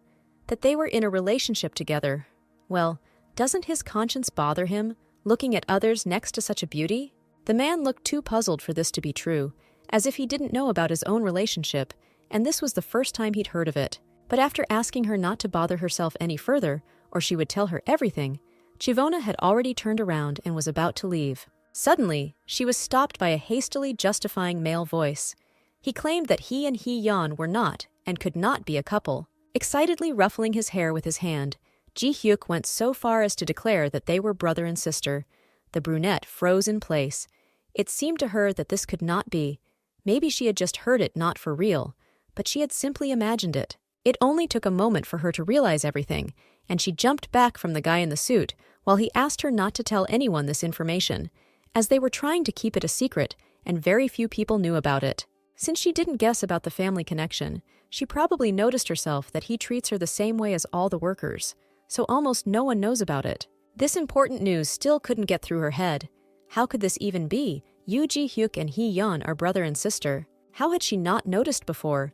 that they were in a relationship together. Well, doesn't his conscience bother him, looking at others next to such a beauty? The man looked too puzzled for this to be true, as if he didn't know about his own relationship, and this was the first time he'd heard of it. But after asking her not to bother herself any further, or she would tell her everything, Chiwona had already turned around and was about to leave. Suddenly, she was stopped by a hastily justifying male voice. He claimed that he and Hee-yeon were not, and could not be a couple. Excitedly ruffling his hair with his hand, Ji-hyuk went so far as to declare that they were brother and sister. The brunette froze in place. It seemed to her that this could not be. Maybe she had just heard it not for real, but she had simply imagined it. It only took a moment for her to realize everything, and she jumped back from the guy in the suit while he asked her not to tell anyone this information, as they were trying to keep it a secret and very few people knew about it. Since she didn't guess about the family connection, she probably noticed herself that he treats her the same way as all the workers, so almost no one knows about it. This important news still couldn't get through her head. How could this even be? Ji-hyuk and Hee-yeon are brother and sister. How had she not noticed before?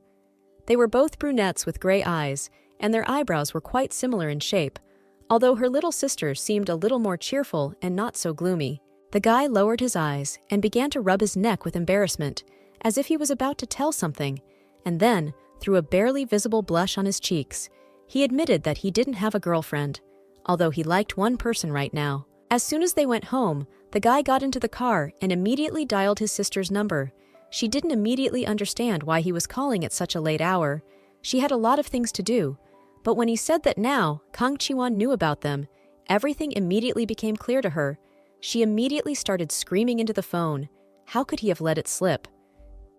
They were both brunettes with gray eyes, and their eyebrows were quite similar in shape, although her little sister seemed a little more cheerful and not so gloomy. The guy lowered his eyes and began to rub his neck with embarrassment, as if he was about to tell something, and then, through a barely visible blush on his cheeks, he admitted that he didn't have a girlfriend, although he liked one person right now. As soon as they went home, the guy got into the car and immediately dialed his sister's number. She didn't immediately understand why he was calling at such a late hour. She had a lot of things to do. But when he said that now Kang Chi-won knew about them, everything immediately became clear to her. She immediately started screaming into the phone. How could he have let it slip?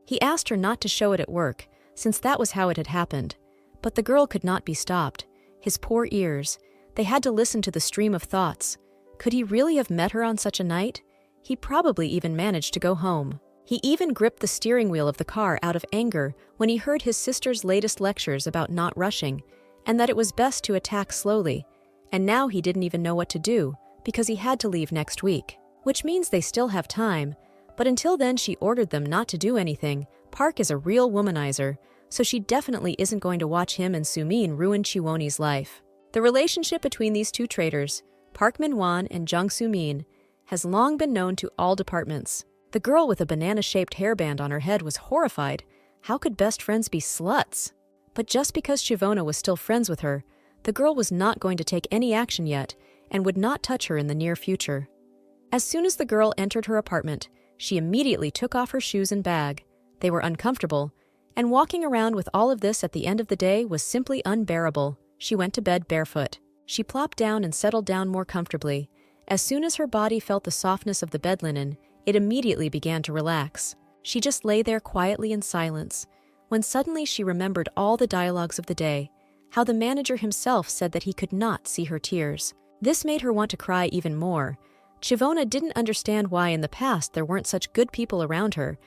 He asked her not to show it at work, since that was how it had happened. But the girl could not be stopped. His poor ears. They had to listen to the stream of thoughts. Could he really have met her on such a night? He probably even managed to go home. He even gripped the steering wheel of the car out of anger when he heard his sister's latest lectures about not rushing, and that it was best to attack slowly. And now he didn't even know what to do, because he had to leave next week. Which means they still have time, but until then she ordered them not to do anything. Park is a real womanizer, so she definitely isn't going to watch him and Sumin ruin Chiwoni's life. The relationship between these two traitors, Park Min-won and Jung Soo-min, has long been known to all departments. The girl with a banana-shaped hairband on her head was horrified. How could best friends be sluts? But just because Chiwona was still friends with her, the girl was not going to take any action yet and would not touch her in the near future. As soon as the girl entered her apartment, she immediately took off her shoes and bag. They were uncomfortable, and walking around with all of this at the end of the day was simply unbearable. She went to bed barefoot. She plopped down and settled down more comfortably. As soon as her body felt the softness of the bed linen, it immediately began to relax. She just lay there quietly in silence, when suddenly she remembered all the dialogues of the day, how the manager himself said that he could not see her tears. This made her want to cry even more. Chiwona didn't understand why in the past there weren't such good people around her,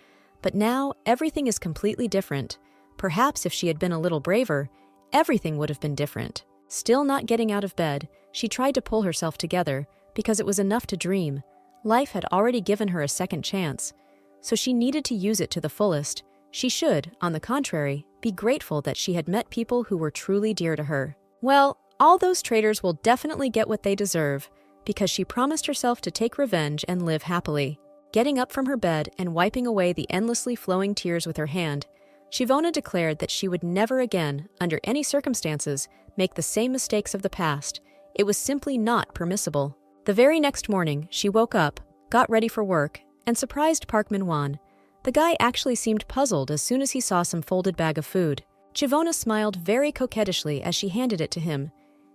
but now everything is completely different. Perhaps if she had been a little braver, everything would have been different. Still not getting out of bed, she tried to pull herself together, because it was enough to dream. Life had already given her a second chance, so she needed to use it to the fullest. She should, on the contrary, be grateful that she had met people who were truly dear to her. Well, all those traitors will definitely get what they deserve, because she promised herself to take revenge and live happily. Getting up from her bed and wiping away the endlessly flowing tears with her hand, Chiwona declared that she would never again, under any circumstances, make the same mistakes of the past. It was simply not permissible. The very next morning, she woke up, got ready for work, and surprised Park Min-won. The guy actually seemed puzzled as soon as he saw some folded bag of food. Chivona smiled very coquettishly as she handed it to him.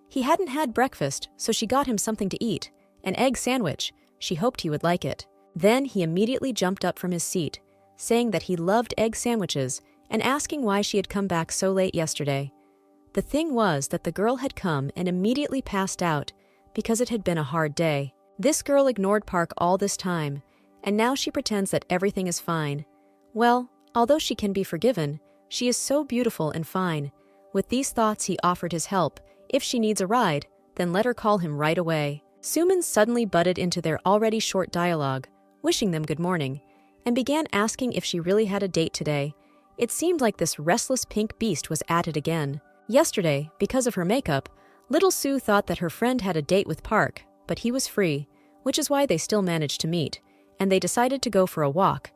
He hadn't had breakfast, so she got him something to eat, an egg sandwich. She hoped he would like it. Then he immediately jumped up from his seat, saying that he loved egg sandwiches and asking why she had come back so late yesterday. The thing was that the girl had come and immediately passed out because it had been a hard day. This girl ignored Park all this time, and now she pretends that everything is fine. Well, although she can be forgiven, she is so beautiful and fine. With these thoughts, he offered his help. If she needs a ride, then let her call him right away. Suman suddenly butted into their already short dialogue, wishing them good morning, and began asking if she really had a date today. It seemed like this restless pink beast was at it again. Yesterday, because of her makeup, little Sue thought that her friend had a date with Park, but he was free, which is why they still managed to meet, and they decided to go for a walk.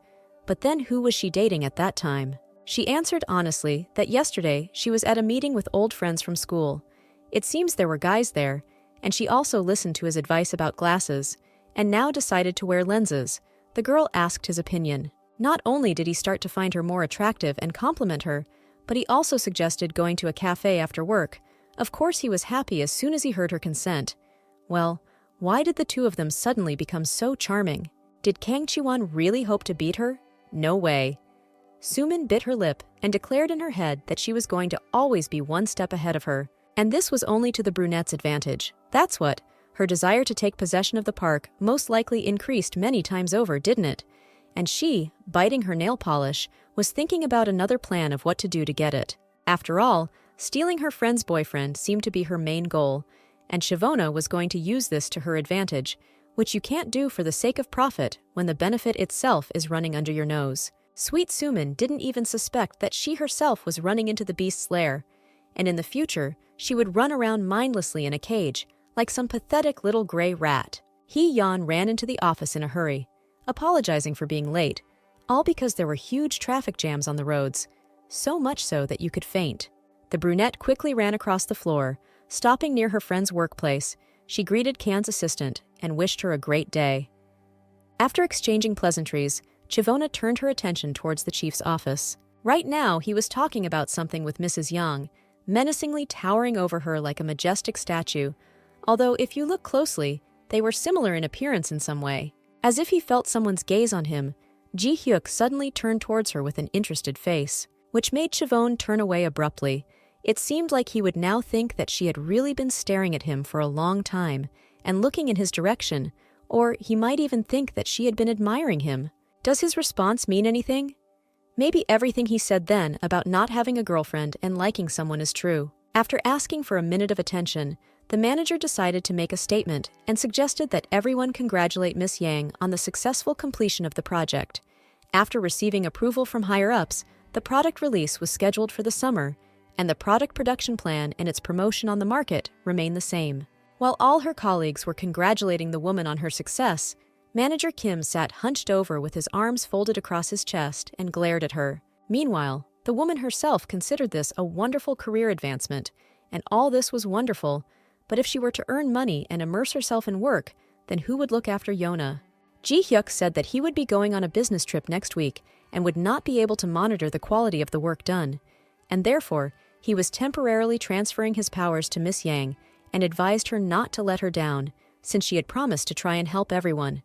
But then who was she dating at that time? She answered honestly that yesterday she was at a meeting with old friends from school. It seems there were guys there, and she also listened to his advice about glasses, and now decided to wear lenses. The girl asked his opinion. Not only did he start to find her more attractive and compliment her, but he also suggested going to a cafe after work. Of course he was happy as soon as he heard her consent. Well, why did the two of them suddenly become so charming? Did Kang Chi-won really hope to beat her? No way. Suman bit her lip and declared in her head that she was going to always be one step ahead of her. And this was only to the brunette's advantage. That's what. Her desire to take possession of the park most likely increased many times over, didn't it? And she, biting her nail polish, was thinking about another plan of what to do to get it. After all, stealing her friend's boyfriend seemed to be her main goal, and Chivona was going to use this to her advantage, which you can't do for the sake of profit when the benefit itself is running under your nose. Sweet Suman didn't even suspect that she herself was running into the beast's lair, and in the future, she would run around mindlessly in a cage, like some pathetic little gray rat. Hee-yeon ran into the office in a hurry, apologizing for being late, all because there were huge traffic jams on the roads, so much so that you could faint. The brunette quickly ran across the floor, stopping near her friend's workplace. She greeted Kan's assistant and wished her a great day. After exchanging pleasantries, Chivona turned her attention towards the chief's office. Right now, he was talking about something with Mrs. Yang, menacingly towering over her like a majestic statue, although if you look closely, they were similar in appearance in some way. As if he felt someone's gaze on him, Ji-hyuk suddenly turned towards her with an interested face, which made Chivon turn away abruptly. It seemed like he would now think that she had really been staring at him for a long time and looking in his direction, or he might even think that she had been admiring him. Does his response mean anything? Maybe everything he said then about not having a girlfriend and liking someone is true. After asking for a minute of attention, the manager decided to make a statement and suggested that everyone congratulate Miss Yang on the successful completion of the project. After receiving approval from higher-ups, the product release was scheduled for the summer, and the product production plan and its promotion on the market remain the same. While all her colleagues were congratulating the woman on her success, Manager Kim sat hunched over with his arms folded across his chest and glared at her. Meanwhile, the woman herself considered this a wonderful career advancement, and all this was wonderful, but if she were to earn money and immerse herself in work, then who would look after Yona? Ji-hyuk said that he would be going on a business trip next week and would not be able to monitor the quality of the work done, and therefore, he was temporarily transferring his powers to Miss Yang and advised her not to let her down, since she had promised to try and help everyone.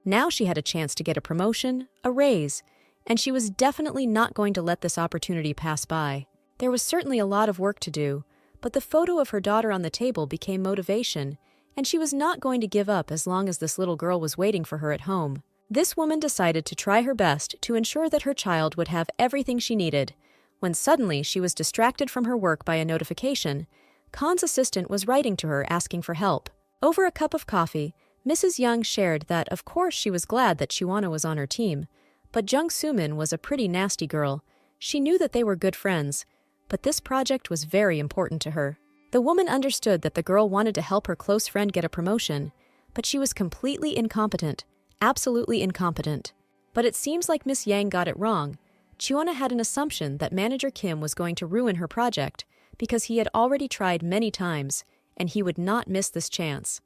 Now she had a chance to get a promotion, a raise, and she was definitely not going to let this opportunity pass by. There was certainly a lot of work to do, but the photo of her daughter on the table became motivation, and she was not going to give up as long as this little girl was waiting for her at home. This woman decided to try her best to ensure that her child would have everything she needed, when suddenly she was distracted from her work by a notification. Khan's assistant was writing to her asking for help. Over a cup of coffee, Mrs. Young shared that of course she was glad that Chiwana was on her team, but Jung Soo-min was a pretty nasty girl. She knew that they were good friends, but this project was very important to her. The woman understood that the girl wanted to help her close friend get a promotion, but she was completely incompetent, absolutely incompetent. But it seems like Miss Yang got it wrong. Chiwana had an assumption that Manager Kim was going to ruin her project because he had already tried many times, and he would not miss this chance.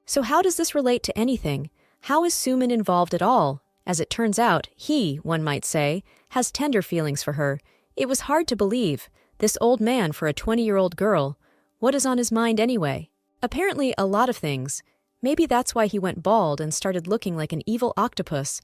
So how does this relate to anything? How is Soo-min involved at all? As it turns out, he, one might say, has tender feelings for her. It was hard to believe. This old man for a 20-year-old girl, what is on his mind anyway? Apparently a lot of things. Maybe that's why he went bald and started looking like an evil octopus.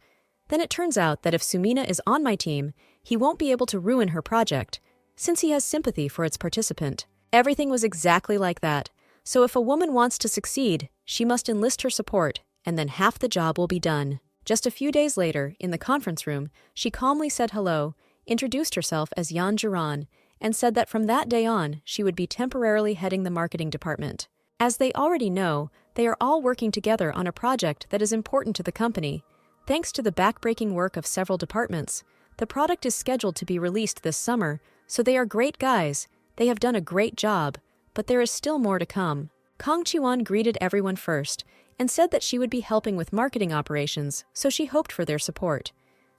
Then it turns out that if Sumina is on my team, he won't be able to ruin her project, since he has sympathy for its participant. Everything was exactly like that. So if a woman wants to succeed, she must enlist her support, and then half the job will be done. Just a few days later, in the conference room, she calmly said hello, introduced herself as Yan Jiran, and said that from that day on, she would be temporarily heading the marketing department. As they already know, they are all working together on a project that is important to the company. Thanks to the backbreaking work of several departments, the product is scheduled to be released this summer, so they are great guys. They have done a great job, but there is still more to come. Kang Chi-won greeted everyone first and said that she would be helping with marketing operations, so she hoped for their support.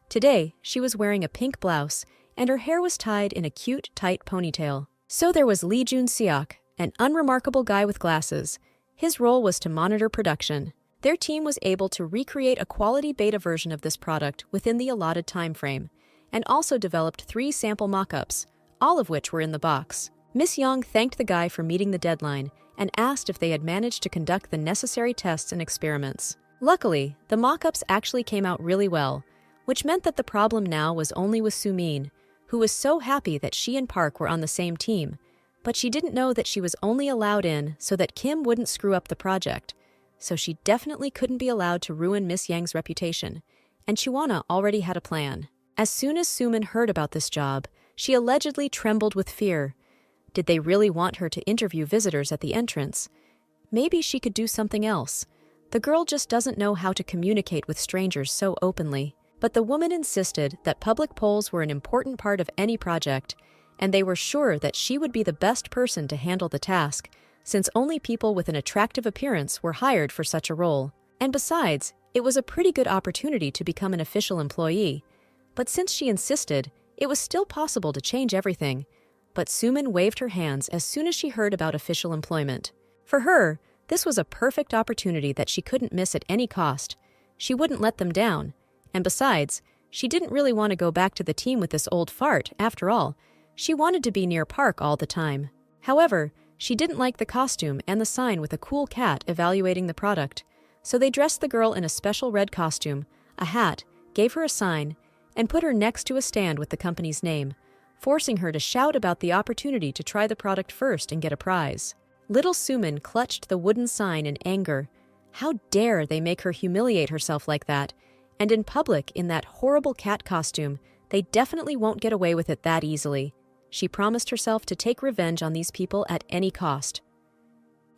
Today, she was wearing a pink blouse, and her hair was tied in a cute, tight ponytail. So there was Lee Jun-seok, an unremarkable guy with glasses. His role was to monitor production. Their team was able to recreate a quality beta version of this product within the allotted time frame, and also developed 3 sample mock-ups, all of which were in the box. Miss Young thanked the guy for meeting the deadline and asked if they had managed to conduct the necessary tests and experiments. Luckily, the mock-ups actually came out really well, which meant that the problem now was only with Sumin, who was so happy that she and Park were on the same team, but she didn't know that she was only allowed in so that Kim wouldn't screw up the project. So she definitely couldn't be allowed to ruin Miss Yang's reputation, and Chuana already had a plan. As soon as Sumin heard about this job, she allegedly trembled with fear. Did they really want her to interview visitors at the entrance? Maybe she could do something else. The girl just doesn't know how to communicate with strangers so openly. But the woman insisted that public polls were an important part of any project, and they were sure that she would be the best person to handle the task, since only people with an attractive appearance were hired for such a role. And besides, it was a pretty good opportunity to become an official employee. But since she insisted, it was still possible to change everything. But Sumin waved her hands as soon as she heard about official employment. For her, this was a perfect opportunity that she couldn't miss at any cost. She wouldn't let them down. And besides, she didn't really want to go back to the team with this old fart, after all. She wanted to be near Park all the time. However, she didn't like the costume and the sign with a cool cat evaluating the product. So they dressed the girl in a special red costume, a hat, gave her a sign, and put her next to a stand with the company's name, forcing her to shout about the opportunity to try the product first and get a prize. Little Sumin clutched the wooden sign in anger. How dare they make her humiliate herself like that? And in public, in that horrible cat costume, they definitely won't get away with it that easily. She promised herself to take revenge on these people at any cost.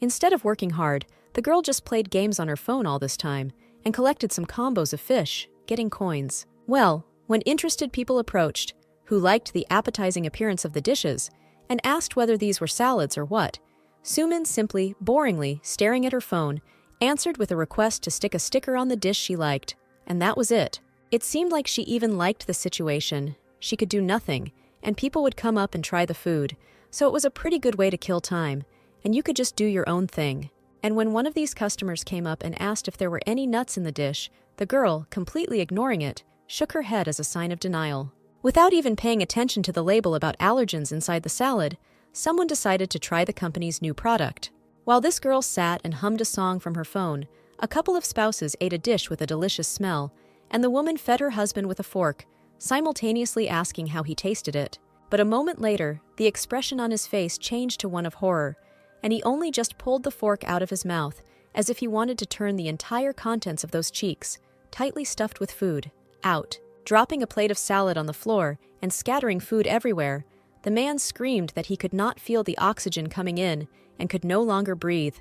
Instead of working hard, the girl just played games on her phone all this time and collected some combos of fish, getting coins. Well, when interested people approached, who liked the appetizing appearance of the dishes, and asked whether these were salads or what, Sumin simply, boringly, staring at her phone, answered with a request to stick a sticker on the dish she liked. And that was it. It seemed like she even liked the situation. She could do nothing, and people would come up and try the food, so it was a pretty good way to kill time, and you could just do your own thing. And when one of these customers came up and asked if there were any nuts in the dish, the girl, completely ignoring it, shook her head as a sign of denial. Without even paying attention to the label about allergens inside the salad, someone decided to try the company's new product. While this girl sat and hummed a song from her phone, a couple of spouses ate a dish with a delicious smell, and the woman fed her husband with a fork, simultaneously asking how he tasted it. But a moment later, the expression on his face changed to one of horror, and he only just pulled the fork out of his mouth, as if he wanted to turn the entire contents of those cheeks, tightly stuffed with food, out. Dropping a plate of salad on the floor and scattering food everywhere, the man screamed that he could not feel the oxygen coming in and could no longer breathe.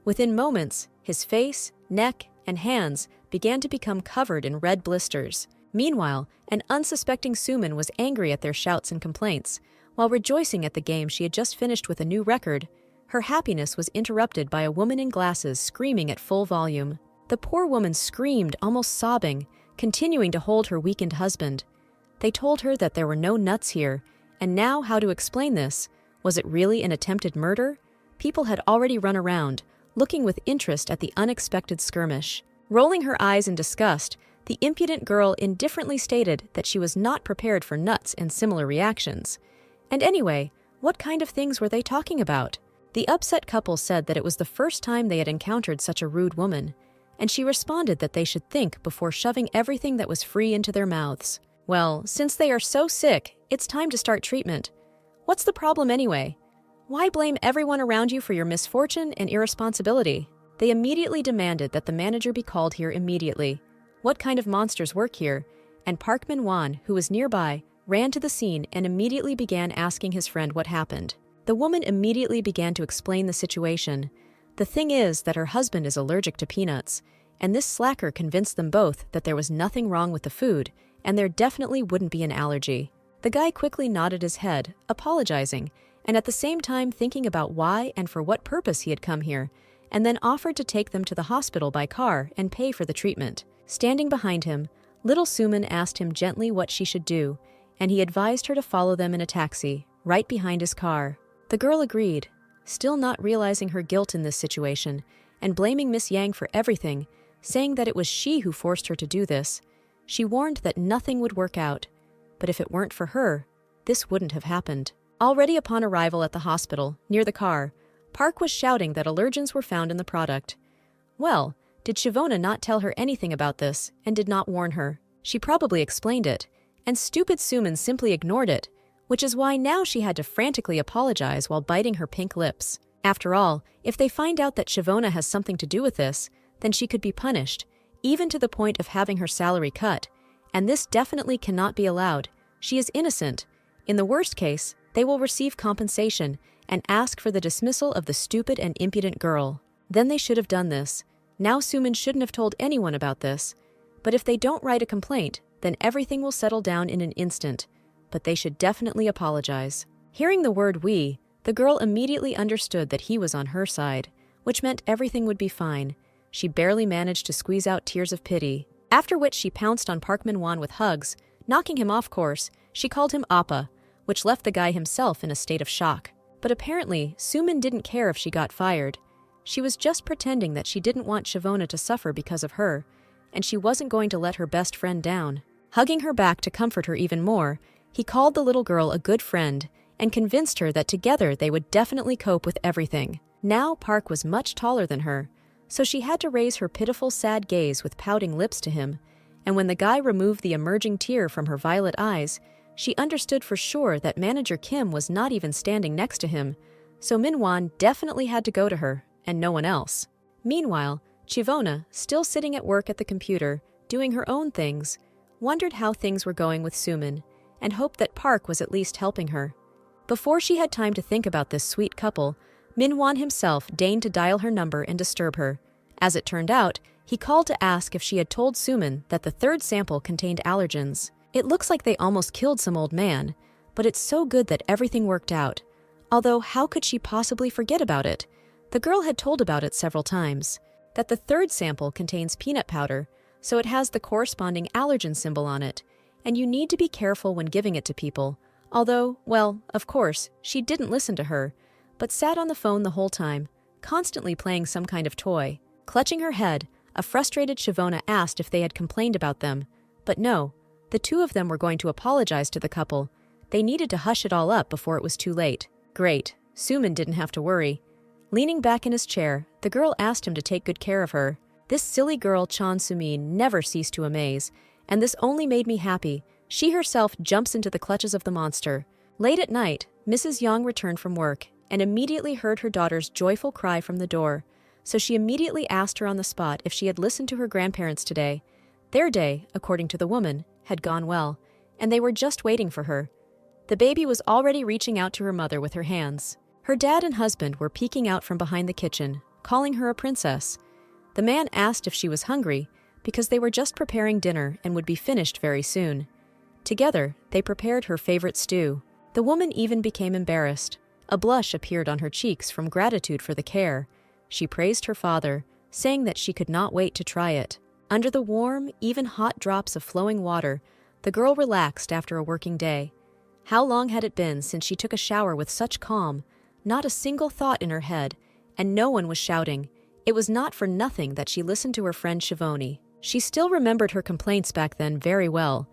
Within moments, his face, neck, and hands began to become covered in red blisters. Meanwhile, an unsuspecting Sumin was angry at their shouts and complaints. While rejoicing at the game she had just finished with a new record, her happiness was interrupted by a woman in glasses screaming at full volume. The poor woman screamed, almost sobbing, continuing to hold her weakened husband. They told her that there were no nuts here, and now how to explain this? Was it really an attempted murder? People had already run around, looking with interest at the unexpected skirmish. Rolling her eyes in disgust, the impudent girl indifferently stated that she was not prepared for nuts and similar reactions. And anyway, What kind of things were they talking about? The upset couple said that it was the first time they had encountered such a rude woman, and she responded that they should think before shoving everything that was free into their mouths. Well, since they are so sick, it's time to start treatment. What's the problem anyway? Why blame everyone around you for your misfortune and irresponsibility? They immediately demanded that the manager be called here immediately. What kind of monsters work here? And Park Min-won, who was nearby, ran to the scene and immediately began asking his friend what happened. The woman immediately began to explain the situation. The thing is that her husband is allergic to peanuts, and this slacker convinced them both that there was nothing wrong with the food, and there definitely wouldn't be an allergy. The guy quickly nodded his head, apologizing, and at the same time thinking about why and for what purpose he had come here, and then offered to take them to the hospital by car and pay for the treatment. Standing behind him, little Suman asked him gently what she should do, and he advised her to follow them in a taxi, right behind his car. The girl agreed, still not realizing her guilt in this situation, and blaming Miss Yang for everything, saying that it was she who forced her to do this. She warned that nothing would work out, but if it weren't for her, this wouldn't have happened. Already upon arrival at the hospital, near the car, Park was shouting that allergens were found in the product. Well, did Shavona not tell her anything about this and did not warn her? She probably explained it, and stupid Suman simply ignored it, which is why now she had to frantically apologize while biting her pink lips. After all, if they find out that Shavona has something to do with this, then she could be punished, even to the point of having her salary cut, and this definitely cannot be allowed. She is innocent. In the worst case, they will receive compensation and ask for the dismissal of the stupid and impudent girl. Then they should have done this. Now Suman shouldn't have told anyone about this. But if they don't write a complaint, then everything will settle down in an instant. But they should definitely apologize. Hearing the word we, the girl immediately understood that he was on her side, which meant everything would be fine. She barely managed to squeeze out tears of pity, after which she pounced on Park Min-won with hugs. Knocking him off course, she called him Appa, which left the guy himself in a state of shock. But apparently, Suman didn't care if she got fired. She was just pretending that she didn't want Shavona to suffer because of her, and she wasn't going to let her best friend down. Hugging her back to comfort her even more, he called the little girl a good friend and convinced her that together they would definitely cope with everything. Now Park was much taller than her, so she had to raise her pitiful, sad gaze with pouting lips to him, and when the guy removed the emerging tear from her violet eyes, she understood for sure that Manager Kim was not even standing next to him, so Min-won definitely had to go to her, and no one else. Meanwhile, Chivona, still sitting at work at the computer, doing her own things, wondered how things were going with Suman, and hoped that Park was at least helping her. Before she had time to think about this sweet couple, Min-won himself deigned to dial her number and disturb her. As it turned out, he called to ask if she had told Suman that the third sample contained allergens. It looks like they almost killed some old man, but it's so good that everything worked out. Although how could she possibly forget about it? The girl had told about it several times. That the third sample contains peanut powder, so it has the corresponding allergen symbol on it, and you need to be careful when giving it to people. Although, well, of course, she didn't listen to her, but sat on the phone the whole time, constantly playing some kind of toy. Clutching her head, a frustrated Shavona asked if they had complained about them, but no. The two of them were going to apologize to the couple. They needed to hush it all up before it was too late. Great. Suman didn't have to worry. Leaning back in his chair, the girl asked him to take good care of her. This silly girl Chan Sumin never ceased to amaze, and this only made me happy. She herself jumps into the clutches of the monster. Late at night, Mrs. Yang returned from work and immediately heard her daughter's joyful cry from the door, so she immediately asked her on the spot if she had listened to her grandparents today. Their day, according to the woman, had gone well, and they were just waiting for her. The baby was already reaching out to her mother with her hands. Her dad and husband were peeking out from behind the kitchen, calling her a princess. The man asked if she was hungry, because they were just preparing dinner and would be finished very soon. Together, they prepared her favorite stew. The woman even became embarrassed. A blush appeared on her cheeks from gratitude for the care. She praised her father, saying that she could not wait to try it. Under the warm, even hot drops of flowing water, the girl relaxed after a working day. How long had it been since she took a shower with such calm, not a single thought in her head, and no one was shouting. It was not for nothing that she listened to her friend Shavoni. She still remembered her complaints back then very well.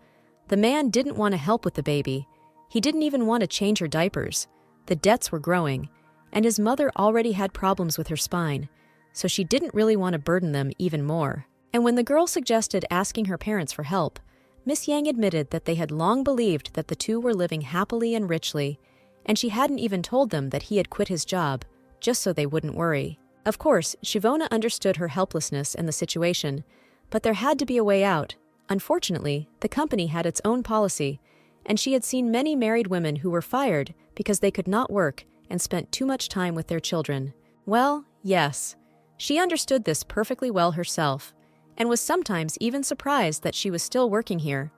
The man didn't want to help with the baby. He didn't even want to change her diapers. The debts were growing, and his mother already had problems with her spine, so she didn't really want to burden them even more. And when the girl suggested asking her parents for help, Miss Yang admitted that they had long believed that the two were living happily and richly, and she hadn't even told them that he had quit his job, just so they wouldn't worry. Of course, Shivona understood her helplessness in the situation, but there had to be a way out. Unfortunately, the company had its own policy, and she had seen many married women who were fired because they could not work and spent too much time with their children. Well, yes, she understood this perfectly well herself, and was sometimes even surprised that she was still working here.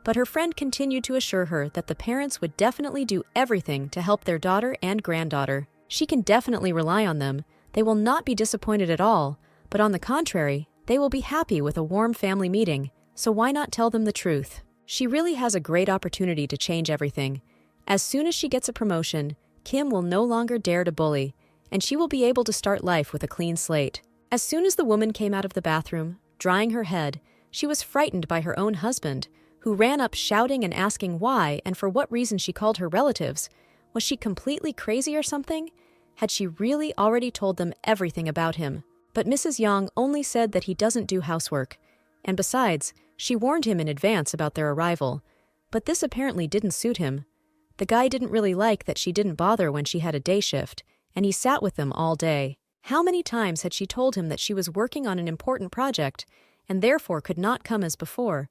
But her friend continued to assure her that the parents would definitely do everything to help their daughter and granddaughter. She can definitely rely on them. They will not be disappointed at all, but on the contrary, they will be happy with a warm family meeting, so why not tell them the truth? She really has a great opportunity to change everything. As soon as she gets a promotion, Kim will no longer dare to bully, and she will be able to start life with a clean slate. As soon as the woman came out of the bathroom, drying her head, she was frightened by her own husband, who ran up shouting and asking why and for what reason she called her relatives. Was she completely crazy or something? Had she really already told them everything about him? But Mrs. Yang only said that he doesn't do housework, and besides, she warned him in advance about their arrival. But this apparently didn't suit him. The guy didn't really like that she didn't bother when she had a day shift, and he sat with them all day. How many times had she told him that she was working on an important project, and therefore could not come as before?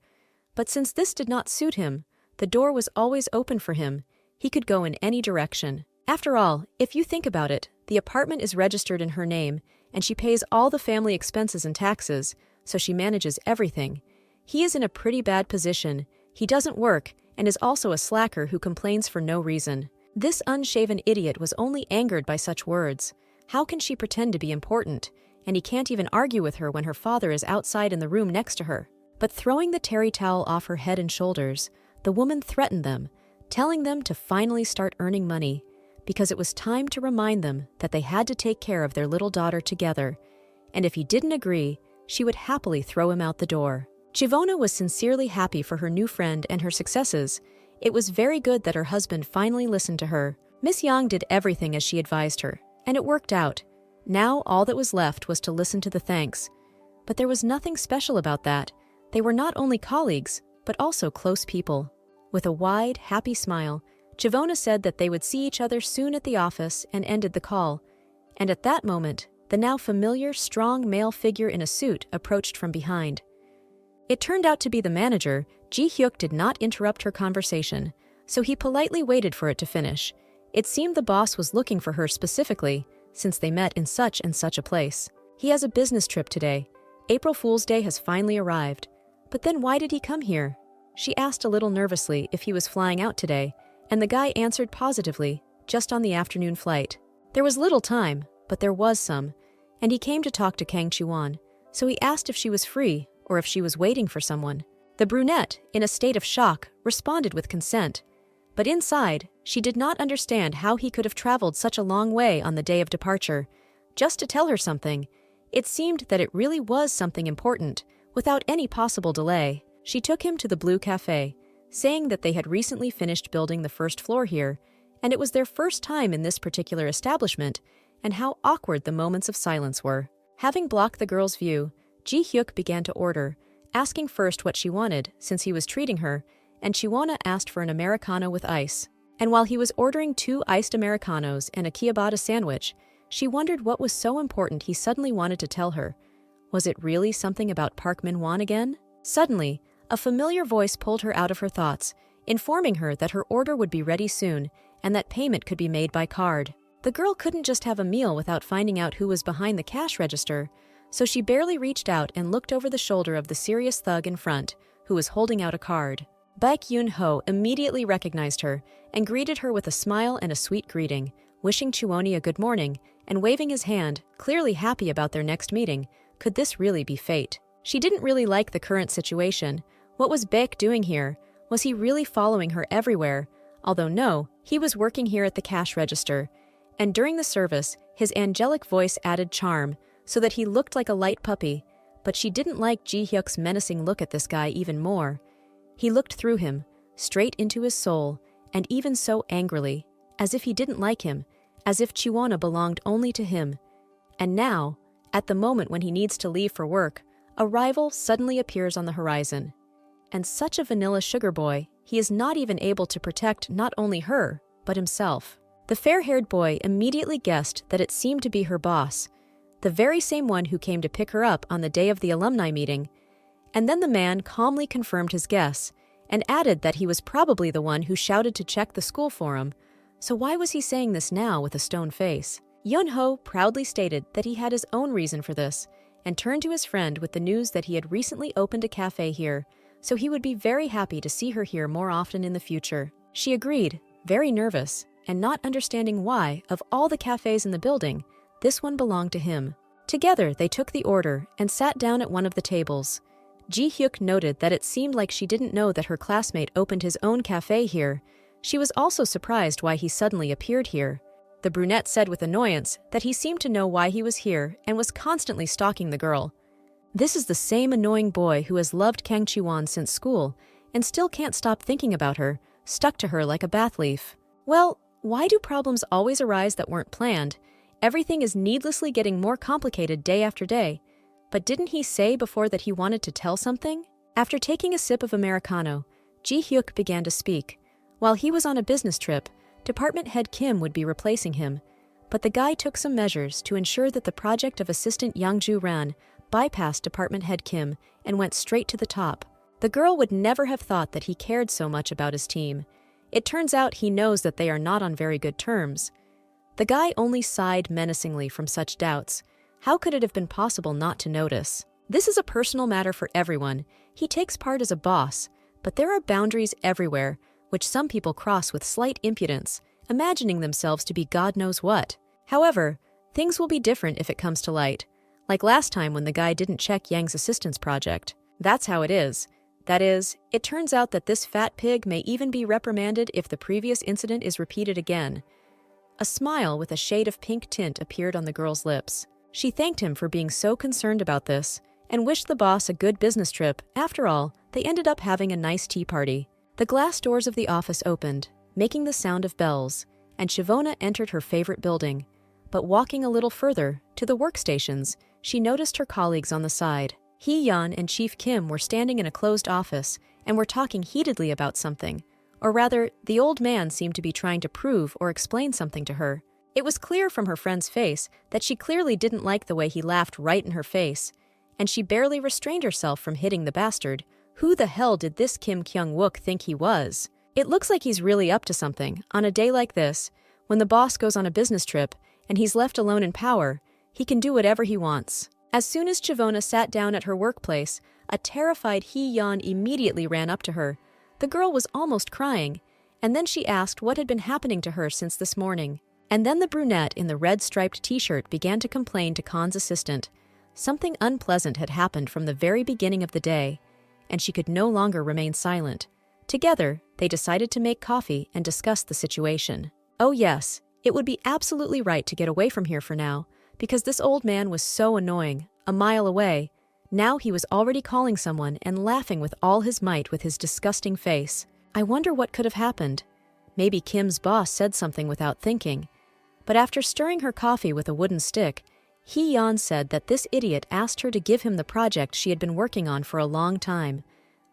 But since this did not suit him, the door was always open for him. He could go in any direction. After all, if you think about it, the apartment is registered in her name, and she pays all the family expenses and taxes, so she manages everything. He is in a pretty bad position. He doesn't work, and is also a slacker who complains for no reason. This unshaven idiot was only angered by such words. How can she pretend to be important? And he can't even argue with her when her father is outside in the room next to her. But throwing the terry towel off her head and shoulders, the woman threatened them, telling them to finally start earning money, because it was time to remind them that they had to take care of their little daughter together, and if he didn't agree, she would happily throw him out the door. Chivona was sincerely happy for her new friend and her successes. It was very good that her husband finally listened to her. Miss Yang did everything as she advised her, and it worked out. Now all that was left was to listen to the thanks. But there was nothing special about that. They were not only colleagues, but also close people. With a wide, happy smile, Chivona said that they would see each other soon at the office and ended the call. And at that moment, the now familiar, strong male figure in a suit approached from behind. It turned out to be the manager. Ji-hyuk did not interrupt her conversation, so he politely waited for it to finish. It seemed the boss was looking for her specifically, since they met in such and such a place. He has a business trip today. April Fool's Day has finally arrived. But then why did he come here? She asked a little nervously if he was flying out today, and the guy answered positively, just on the afternoon flight. There was little time, but there was some, and he came to talk to Kang Chuan, so he asked if she was free or if she was waiting for someone. The brunette, in a state of shock, responded with consent. But inside, she did not understand how he could have traveled such a long way on the day of departure, just to tell her something. It seemed that it really was something important, without any possible delay. She took him to the Blue Cafe, saying that they had recently finished building the first floor here, and it was their first time in this particular establishment, and how awkward the moments of silence were. Having blocked the girl's view, Ji-hyuk began to order, asking first what she wanted, since he was treating her, and Chiwona asked for an Americano with ice. And while he was ordering 2 iced Americanos and a ciabatta sandwich, she wondered what was so important he suddenly wanted to tell her. Was it really something about Park Min-won again? Suddenly, a familiar voice pulled her out of her thoughts, informing her that her order would be ready soon and that payment could be made by card. The girl couldn't just have a meal without finding out who was behind the cash register, so she barely reached out and looked over the shoulder of the serious thug in front, who was holding out a card. Baek Yoon-ho immediately recognized her and greeted her with a smile and a sweet greeting, wishing Chuoni a good morning and waving his hand, clearly happy about their next meeting. Could this really be fate? She didn't really like the current situation. What was Baek doing here? Was he really following her everywhere? Although no, he was working here at the cash register. And during the service, his angelic voice added charm, so that he looked like a light puppy. But she didn't like Ji-hyuk's menacing look at this guy even more. He looked through him, straight into his soul, and even so angrily. as if he didn't like him, as if Chiwona belonged only to him. And now, at the moment when he needs to leave for work, a rival suddenly appears on the horizon. And such a vanilla sugar boy, he is not even able to protect not only her, but himself. The fair-haired boy immediately guessed that it seemed to be her boss, the very same one who came to pick her up on the day of the alumni meeting. And then the man calmly confirmed his guess, and added that he was probably the one who shouted to check the school for him. So why was he saying this now with a stone face? Yun-ho proudly stated that he had his own reason for this, and turned to his friend with the news that he had recently opened a cafe here, so he would be very happy to see her here more often in the future. She agreed, very nervous, and not understanding why, of all the cafes in the building, this one belonged to him. Together, they took the order and sat down at one of the tables. Ji-hyuk noted that it seemed like she didn't know that her classmate opened his own cafe here. She was also surprised why he suddenly appeared here. The brunette said with annoyance that he seemed to know why he was here and was constantly stalking the girl. This is the same annoying boy who has loved Kang Chi-won since school and still can't stop thinking about her, stuck to her like a bath leaf. Well, why do problems always arise that weren't planned? Everything is needlessly getting more complicated day after day. But didn't he say before that he wanted to tell something? After taking a sip of Americano, Ji-hyuk began to speak. While he was on a business trip, Department Head Kim would be replacing him. But the guy took some measures to ensure that the project of Assistant Youngju Ran bypassed Department Head Kim and went straight to the top. The girl would never have thought that he cared so much about his team. It turns out he knows that they are not on very good terms. The guy only sighed menacingly from such doubts. How could it have been possible not to notice? This is a personal matter for everyone. He takes part as a boss, but there are boundaries everywhere, which some people cross with slight impudence, imagining themselves to be God knows what. However, things will be different if it comes to light, like last time when the guy didn't check Yang's assistance project. That's how it is. That is, it turns out that this fat pig may even be reprimanded if the previous incident is repeated again. A smile with a shade of pink tint appeared on the girl's lips. She thanked him for being so concerned about this, and wished the boss a good business trip. After all, they ended up having a nice tea party. The glass doors of the office opened, making the sound of bells, and Shivona entered her favorite building. But walking a little further, to the workstations, she noticed her colleagues on the side. Hee-yeon and Chief Kim were standing in a closed office and were talking heatedly about something. Or rather, the old man seemed to be trying to prove or explain something to her. It was clear from her friend's face that she clearly didn't like the way he laughed right in her face, and she barely restrained herself from hitting the bastard. Who the hell did this Kim Kyung-wook think he was? It looks like he's really up to something. On a day like this, when the boss goes on a business trip and he's left alone in power, he can do whatever he wants. As soon as Chivona sat down at her workplace, a terrified Hee-yeon immediately ran up to her. The girl was almost crying, and then she asked what had been happening to her since this morning. And then the brunette in the red-striped t-shirt began to complain to Khan's assistant. Something unpleasant had happened from the very beginning of the day, and she could no longer remain silent. Together, they decided to make coffee and discuss the situation. Oh yes, it would be absolutely right to get away from here for now, because this old man was so annoying, a mile away. Now he was already calling someone and laughing with all his might with his disgusting face. I wonder what could have happened. Maybe Kim's boss said something without thinking. But after stirring her coffee with a wooden stick, Hee-yeon said that this idiot asked her to give him the project she had been working on for a long time,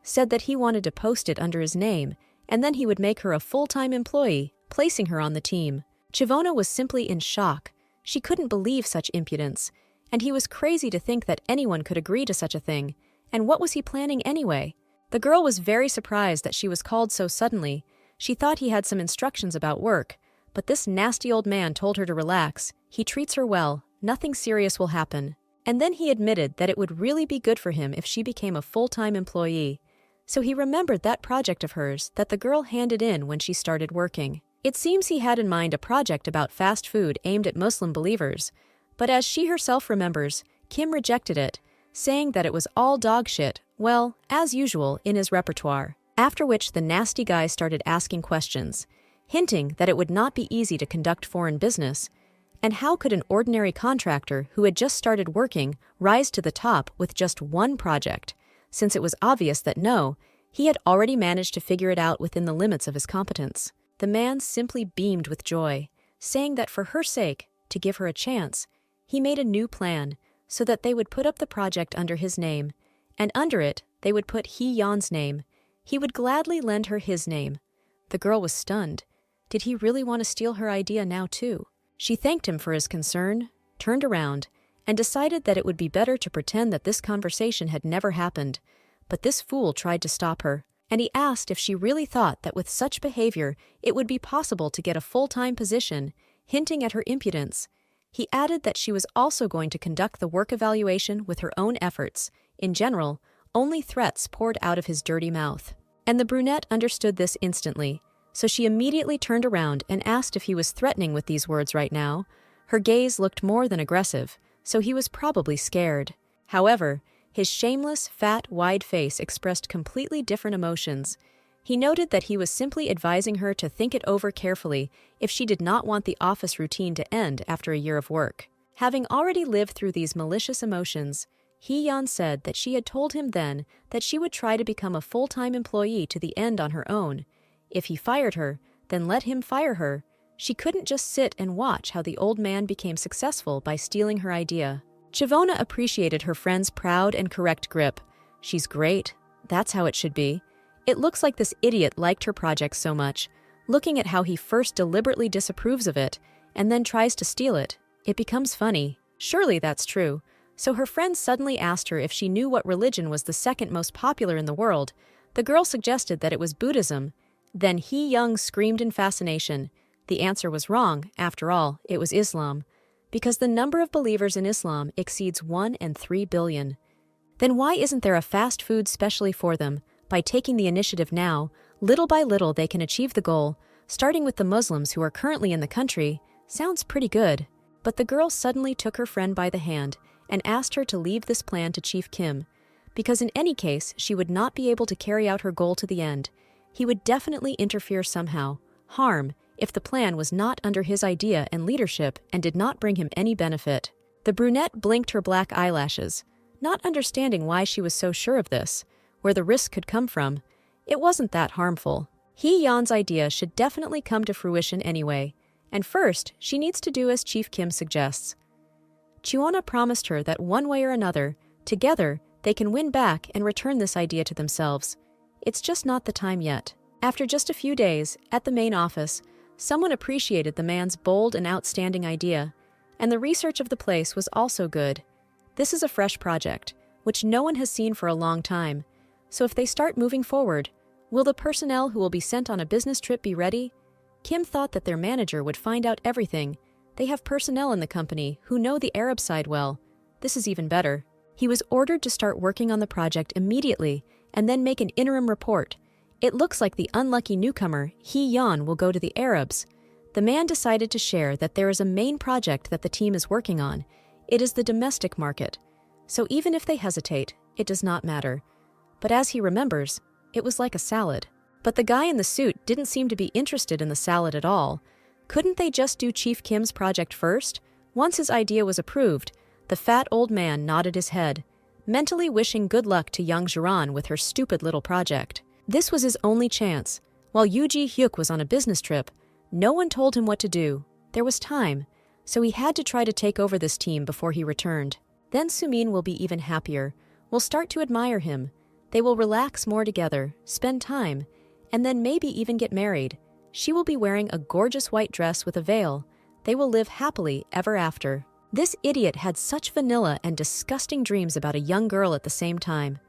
said that he wanted to post it under his name, and then he would make her a full-time employee, placing her on the team. Chivona was simply in shock. She couldn't believe such impudence, and he was crazy to think that anyone could agree to such a thing. And what was he planning anyway? The girl was very surprised that she was called so suddenly. She thought he had some instructions about work, but this nasty old man told her to relax. He treats her well. Nothing serious will happen. And then he admitted that it would really be good for him if she became a full-time employee. So he remembered that project of hers that the girl handed in when she started working. It seems he had in mind a project about fast food aimed at Muslim believers, but as she herself remembers, Kim rejected it, saying that it was all dog shit, well, as usual, in his repertoire. After which the nasty guy started asking questions, hinting that it would not be easy to conduct foreign business, and how could an ordinary contractor who had just started working rise to the top with just one project, since it was obvious that no, he had already managed to figure it out within the limits of his competence. The man simply beamed with joy, saying that for her sake, to give her a chance, he made a new plan so that they would put up the project under his name, and under it they would put Hee-yeon's name. He would gladly lend her his name. The girl was stunned. Did he really want to steal her idea now too? She thanked him for his concern, turned around, and decided that it would be better to pretend that this conversation had never happened. But this fool tried to stop her, and he asked if she really thought that with such behavior it would be possible to get a full-time position, hinting at her impudence. He added that she was also going to conduct the work evaluation with her own efforts. In general, only threats poured out of his dirty mouth. And the brunette understood this instantly, so she immediately turned around and asked if he was threatening with these words right now. Her gaze looked more than aggressive, so he was probably scared. However, his shameless, fat, wide face expressed completely different emotions. He noted that he was simply advising her to think it over carefully if she did not want the office routine to end after a year of work. Having already lived through these malicious emotions, Hee-yeon said that she had told him then that she would try to become a full-time employee to the end on her own. If he fired her, then let him fire her. She couldn't just sit and watch how the old man became successful by stealing her idea. Chivona appreciated her friend's proud and correct grip. She's great. That's how it should be. It looks like this idiot liked her project so much. Looking at how he first deliberately disapproves of it and then tries to steal it, it becomes funny. Surely that's true. So her friend suddenly asked her if she knew what religion was the second most popular in the world. The girl suggested that it was Buddhism. Then Hee-yeon screamed in fascination. The answer was wrong. After all, it was Islam, because the number of believers in Islam exceeds 1 and 3 billion. Then why isn't there a fast food specially for them? By taking the initiative now, little by little they can achieve the goal, starting with the Muslims who are currently in the country. Sounds pretty good. But the girl suddenly took her friend by the hand and asked her to leave this plan to Chief Kim, because in any case she would not be able to carry out her goal to the end. He would definitely interfere somehow, harm, if the plan was not under his idea and leadership and did not bring him any benefit. The brunette blinked her black eyelashes, not understanding why she was so sure of this, where the risk could come from. It wasn't that harmful. Hee-yeon's idea should definitely come to fruition anyway, and first she needs to do as Chief Kim suggests. Chiwona promised her that one way or another, together, they can win back and return this idea to themselves. It's just not the time yet. After just a few days, at the main office, someone appreciated the man's bold and outstanding idea, and the research of the place was also good. This is a fresh project, which no one has seen for a long time, so if they start moving forward, will the personnel who will be sent on a business trip be ready? Kim thought that their manager would find out everything. They have personnel in the company who know the Arab side well. This is even better. He was ordered to start working on the project immediately and then make an interim report. It looks like the unlucky newcomer, Hee-yeon, will go to the Arabs. The man decided to share that there is a main project that the team is working on. It is the domestic market. So even if they hesitate, it does not matter. But as he remembers, it was like a salad. But the guy in the suit didn't seem to be interested in the salad at all. Couldn't they just do Chief Kim's project first? Once his idea was approved, the fat old man nodded his head, mentally wishing good luck to young Jiran with her stupid little project. This was his only chance. While Yoo Ji-hyuk was on a business trip, no one told him what to do. There was time, so he had to try to take over this team before he returned. Then Sumin will be even happier, will start to admire him. They will relax more together, spend time, and then maybe even get married. She will be wearing a gorgeous white dress with a veil. They will live happily ever after. This idiot had such vanilla and disgusting dreams about a young girl at the same time.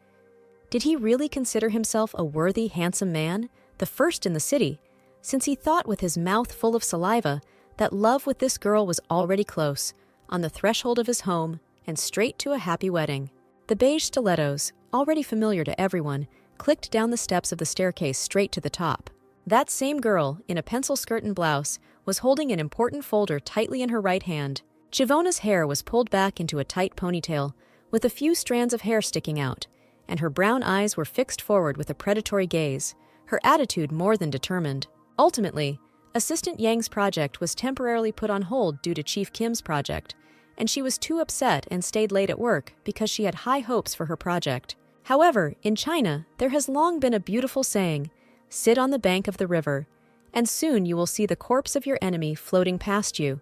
Did he really consider himself a worthy, handsome man, the first in the city, since he thought with his mouth full of saliva that love with this girl was already close, on the threshold of his home, and straight to a happy wedding? The beige stilettos, already familiar to everyone, clicked down the steps of the staircase straight to the top. That same girl, in a pencil skirt and blouse, was holding an important folder tightly in her right hand. Chivona's hair was pulled back into a tight ponytail, with a few strands of hair sticking out, and her brown eyes were fixed forward with a predatory gaze, her attitude more than determined. Ultimately, Assistant Yang's project was temporarily put on hold due to Chief Kim's project, and she was too upset and stayed late at work because she had high hopes for her project. However, in China, there has long been a beautiful saying, "Sit on the bank of the river," and soon you will see the corpse of your enemy floating past you.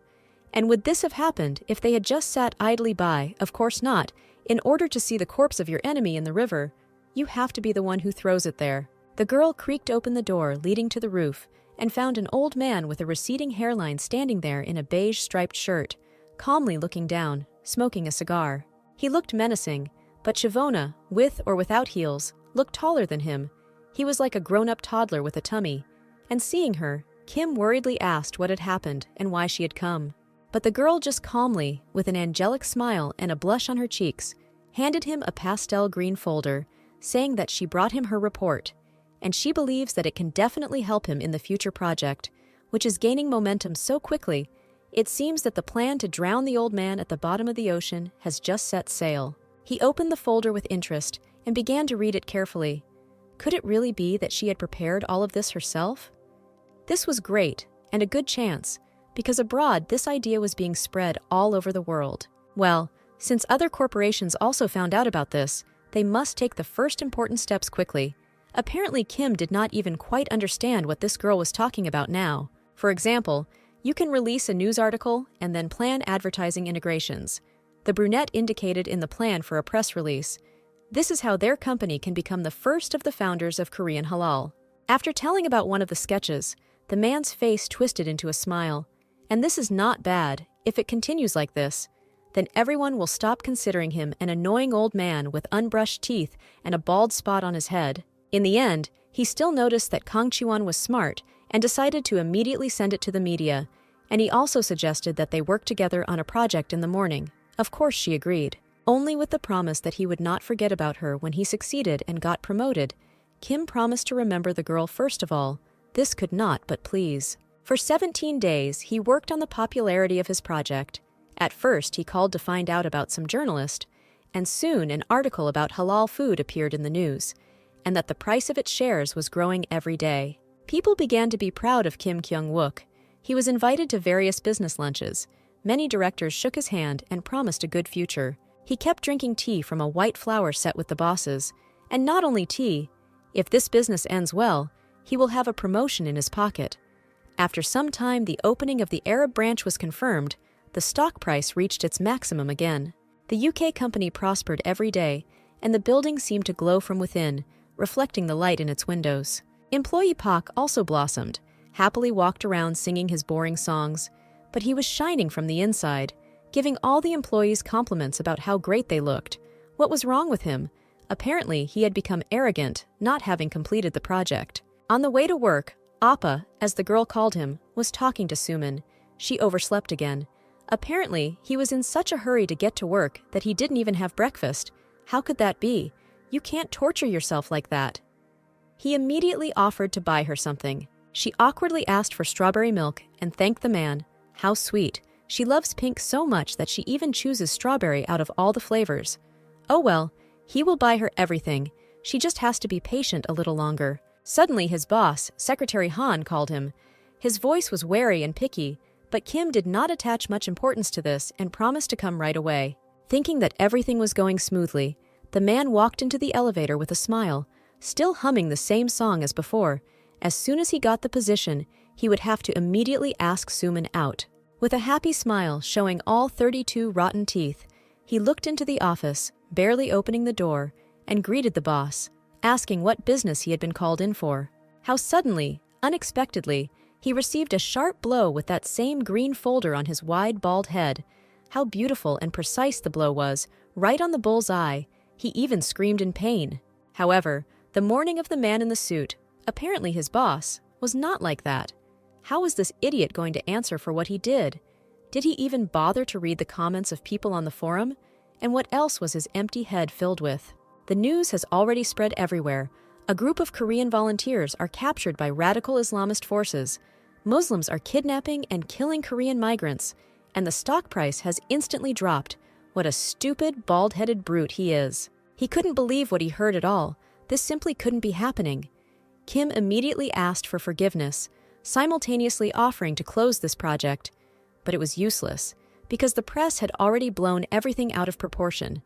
And would this have happened if they had just sat idly by? Of course not. In order to see the corpse of your enemy in the river, you have to be the one who throws it there. The girl creaked open the door leading to the roof and found an old man with a receding hairline standing there in a beige striped shirt, calmly looking down, smoking a cigar. He looked menacing, but Shavona, with or without heels, looked taller than him. He was like a grown-up toddler with a tummy. And seeing her, Kim worriedly asked what had happened and why she had come. But the girl just calmly, with an angelic smile and a blush on her cheeks, handed him a pastel green folder, saying that she brought him her report, and she believes that it can definitely help him in the future project, which is gaining momentum so quickly, it seems that the plan to drown the old man at the bottom of the ocean has just set sail. He opened the folder with interest and began to read it carefully. Could it really be that she had prepared all of this herself? This was great, and a good chance, because abroad this idea was being spread all over the world. Well, since other corporations also found out about this, they must take the first important steps quickly. Apparently Kim did not even quite understand what this girl was talking about now. For example, you can release a news article and then plan advertising integrations. The brunette indicated in the plan for a press release. This is how their company can become the first of the founders of Korean halal. After telling about one of the sketches, the man's face twisted into a smile. And this is not bad. If it continues like this, then everyone will stop considering him an annoying old man with unbrushed teeth and a bald spot on his head. In the end, he still noticed that Kang Chi-won was smart and decided to immediately send it to the media, and he also suggested that they work together on a project in the morning. Of course she agreed, only with the promise that he would not forget about her when he succeeded and got promoted. Kim promised to remember the girl first of all. This could not but please. For 17 days, he worked on the popularity of his project. At first, he called to find out about some journalist, and soon an article about halal food appeared in the news, and that the price of its shares was growing every day. People began to be proud of Kim Kyung-wook. He was invited to various business lunches. Many directors shook his hand and promised a good future. He kept drinking tea from a white flower set with the bosses. And not only tea, if this business ends well, he will have a promotion in his pocket. After some time, the opening of the Arab branch was confirmed. The stock price reached its maximum again. The UK company prospered every day, and the building seemed to glow from within, reflecting the light in its windows. Employee Pak also blossomed, happily walked around singing his boring songs, but he was shining from the inside, giving all the employees compliments about how great they looked. What was wrong with him? Apparently, he had become arrogant, not having completed the project. On the way to work, Appa, as the girl called him, was talking to Suman. She overslept again. Apparently, he was in such a hurry to get to work that he didn't even have breakfast. How could that be? You can't torture yourself like that. He immediately offered to buy her something. She awkwardly asked for strawberry milk and thanked the man. How sweet. She loves pink so much that she even chooses strawberry out of all the flavors. Oh well, he will buy her everything. She just has to be patient a little longer. Suddenly his boss, Secretary Han, called him. His voice was wary and picky, but Kim did not attach much importance to this and promised to come right away. Thinking that everything was going smoothly, the man walked into the elevator with a smile, still humming the same song as before. As soon as he got the position, he would have to immediately ask Suman out. With a happy smile showing all 32 rotten teeth, he looked into the office, barely opening the door, and greeted the boss, asking what business he had been called in for. How suddenly, unexpectedly, he received a sharp blow with that same green folder on his wide, bald head. How beautiful and precise the blow was, right on the bull's eye. He even screamed in pain. However, the morning of the man in the suit, apparently his boss, was not like that. How was this idiot going to answer for what he did? Did he even bother to read the comments of people on the forum? And what else was his empty head filled with? The news has already spread everywhere. A group of Korean volunteers are captured by radical Islamist forces. Muslims are kidnapping and killing Korean migrants, and the stock price has instantly dropped. What a stupid, bald-headed brute he is. He couldn't believe what he heard at all. This simply couldn't be happening. Kim immediately asked for forgiveness, simultaneously offering to close this project. But it was useless, because the press had already blown everything out of proportion.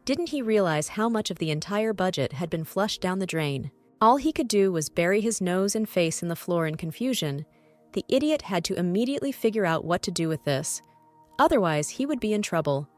Didn't he realize how much of the entire budget had been flushed down the drain? All he could do was bury his nose and face in the floor in confusion, the idiot had to immediately figure out what to do with this. Otherwise, he would be in trouble.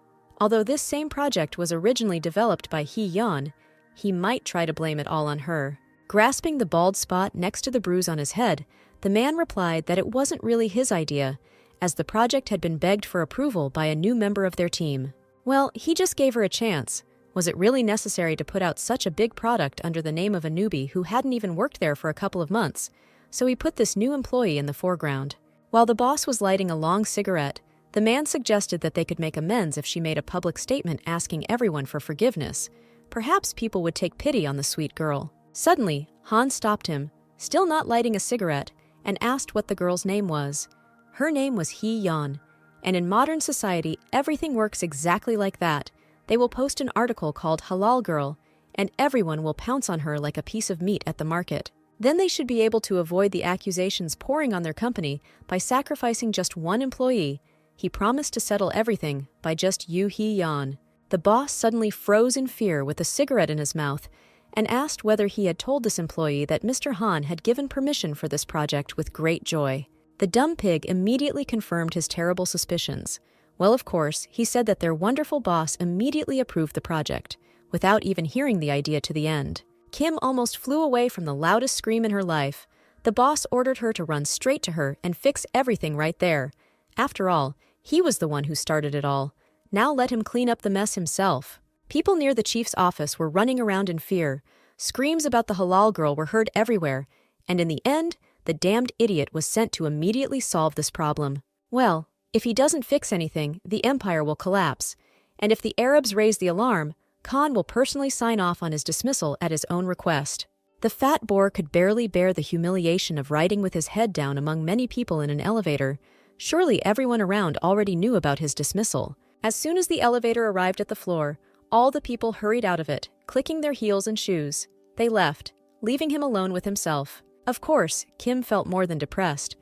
Although this same project was originally developed by Hee-yeon, he might try to blame it all on her. Grasping the bald spot next to the bruise on his head, the man replied that it wasn't really his idea, as the project had been begged for approval by a new member of their team. Well, he just gave her a chance. Was it really necessary to put out such a big product under the name of a newbie who hadn't even worked there for a couple of months? So he put this new employee in the foreground. While the boss was lighting a long cigarette, the man suggested that they could make amends if she made a public statement asking everyone for forgiveness. Perhaps people would take pity on the sweet girl. Suddenly, Han stopped him, still not lighting a cigarette, and asked what the girl's name was. Her name was Hee-yeon, and in modern society, everything works exactly like that. They will post an article called Halal Girl, and everyone will pounce on her like a piece of meat at the market. Then they should be able to avoid the accusations pouring on their company by sacrificing just one employee. He promised to settle everything by just Yoo Hee-yeon. The boss suddenly froze in fear with a cigarette in his mouth and asked whether he had told this employee that Mr. Han had given permission for this project with great joy. The dumb pig immediately confirmed his terrible suspicions. Well, of course, he said that their wonderful boss immediately approved the project, without even hearing the idea to the end. Kim almost flew away from the loudest scream in her life. The boss ordered her to run straight to her and fix everything right there. After all, he was the one who started it all. Now let him clean up the mess himself. People near the chief's office were running around in fear. Screams about the halal girl were heard everywhere, and in the end, the damned idiot was sent to immediately solve this problem. Well, if he doesn't fix anything, the empire will collapse. And if the Arabs raise the alarm, Khan will personally sign off on his dismissal at his own request. The fat boar could barely bear the humiliation of riding with his head down among many people in an elevator. Surely everyone around already knew about his dismissal. As soon as the elevator arrived at the floor, all the people hurried out of it, clicking their heels and shoes. They left, leaving him alone with himself. Of course, Kim felt more than depressed.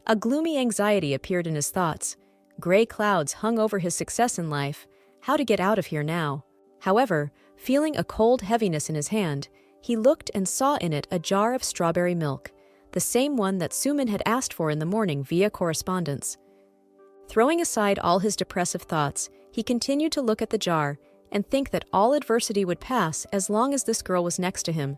A gloomy anxiety appeared in his thoughts. Gray clouds hung over his success in life. How to get out of here now? However, feeling a cold heaviness in his hand, he looked and saw in it a jar of strawberry milk, the same one that Suman had asked for in the morning via correspondence. Throwing aside all his depressive thoughts, he continued to look at the jar and think that all adversity would pass as long as this girl was next to him.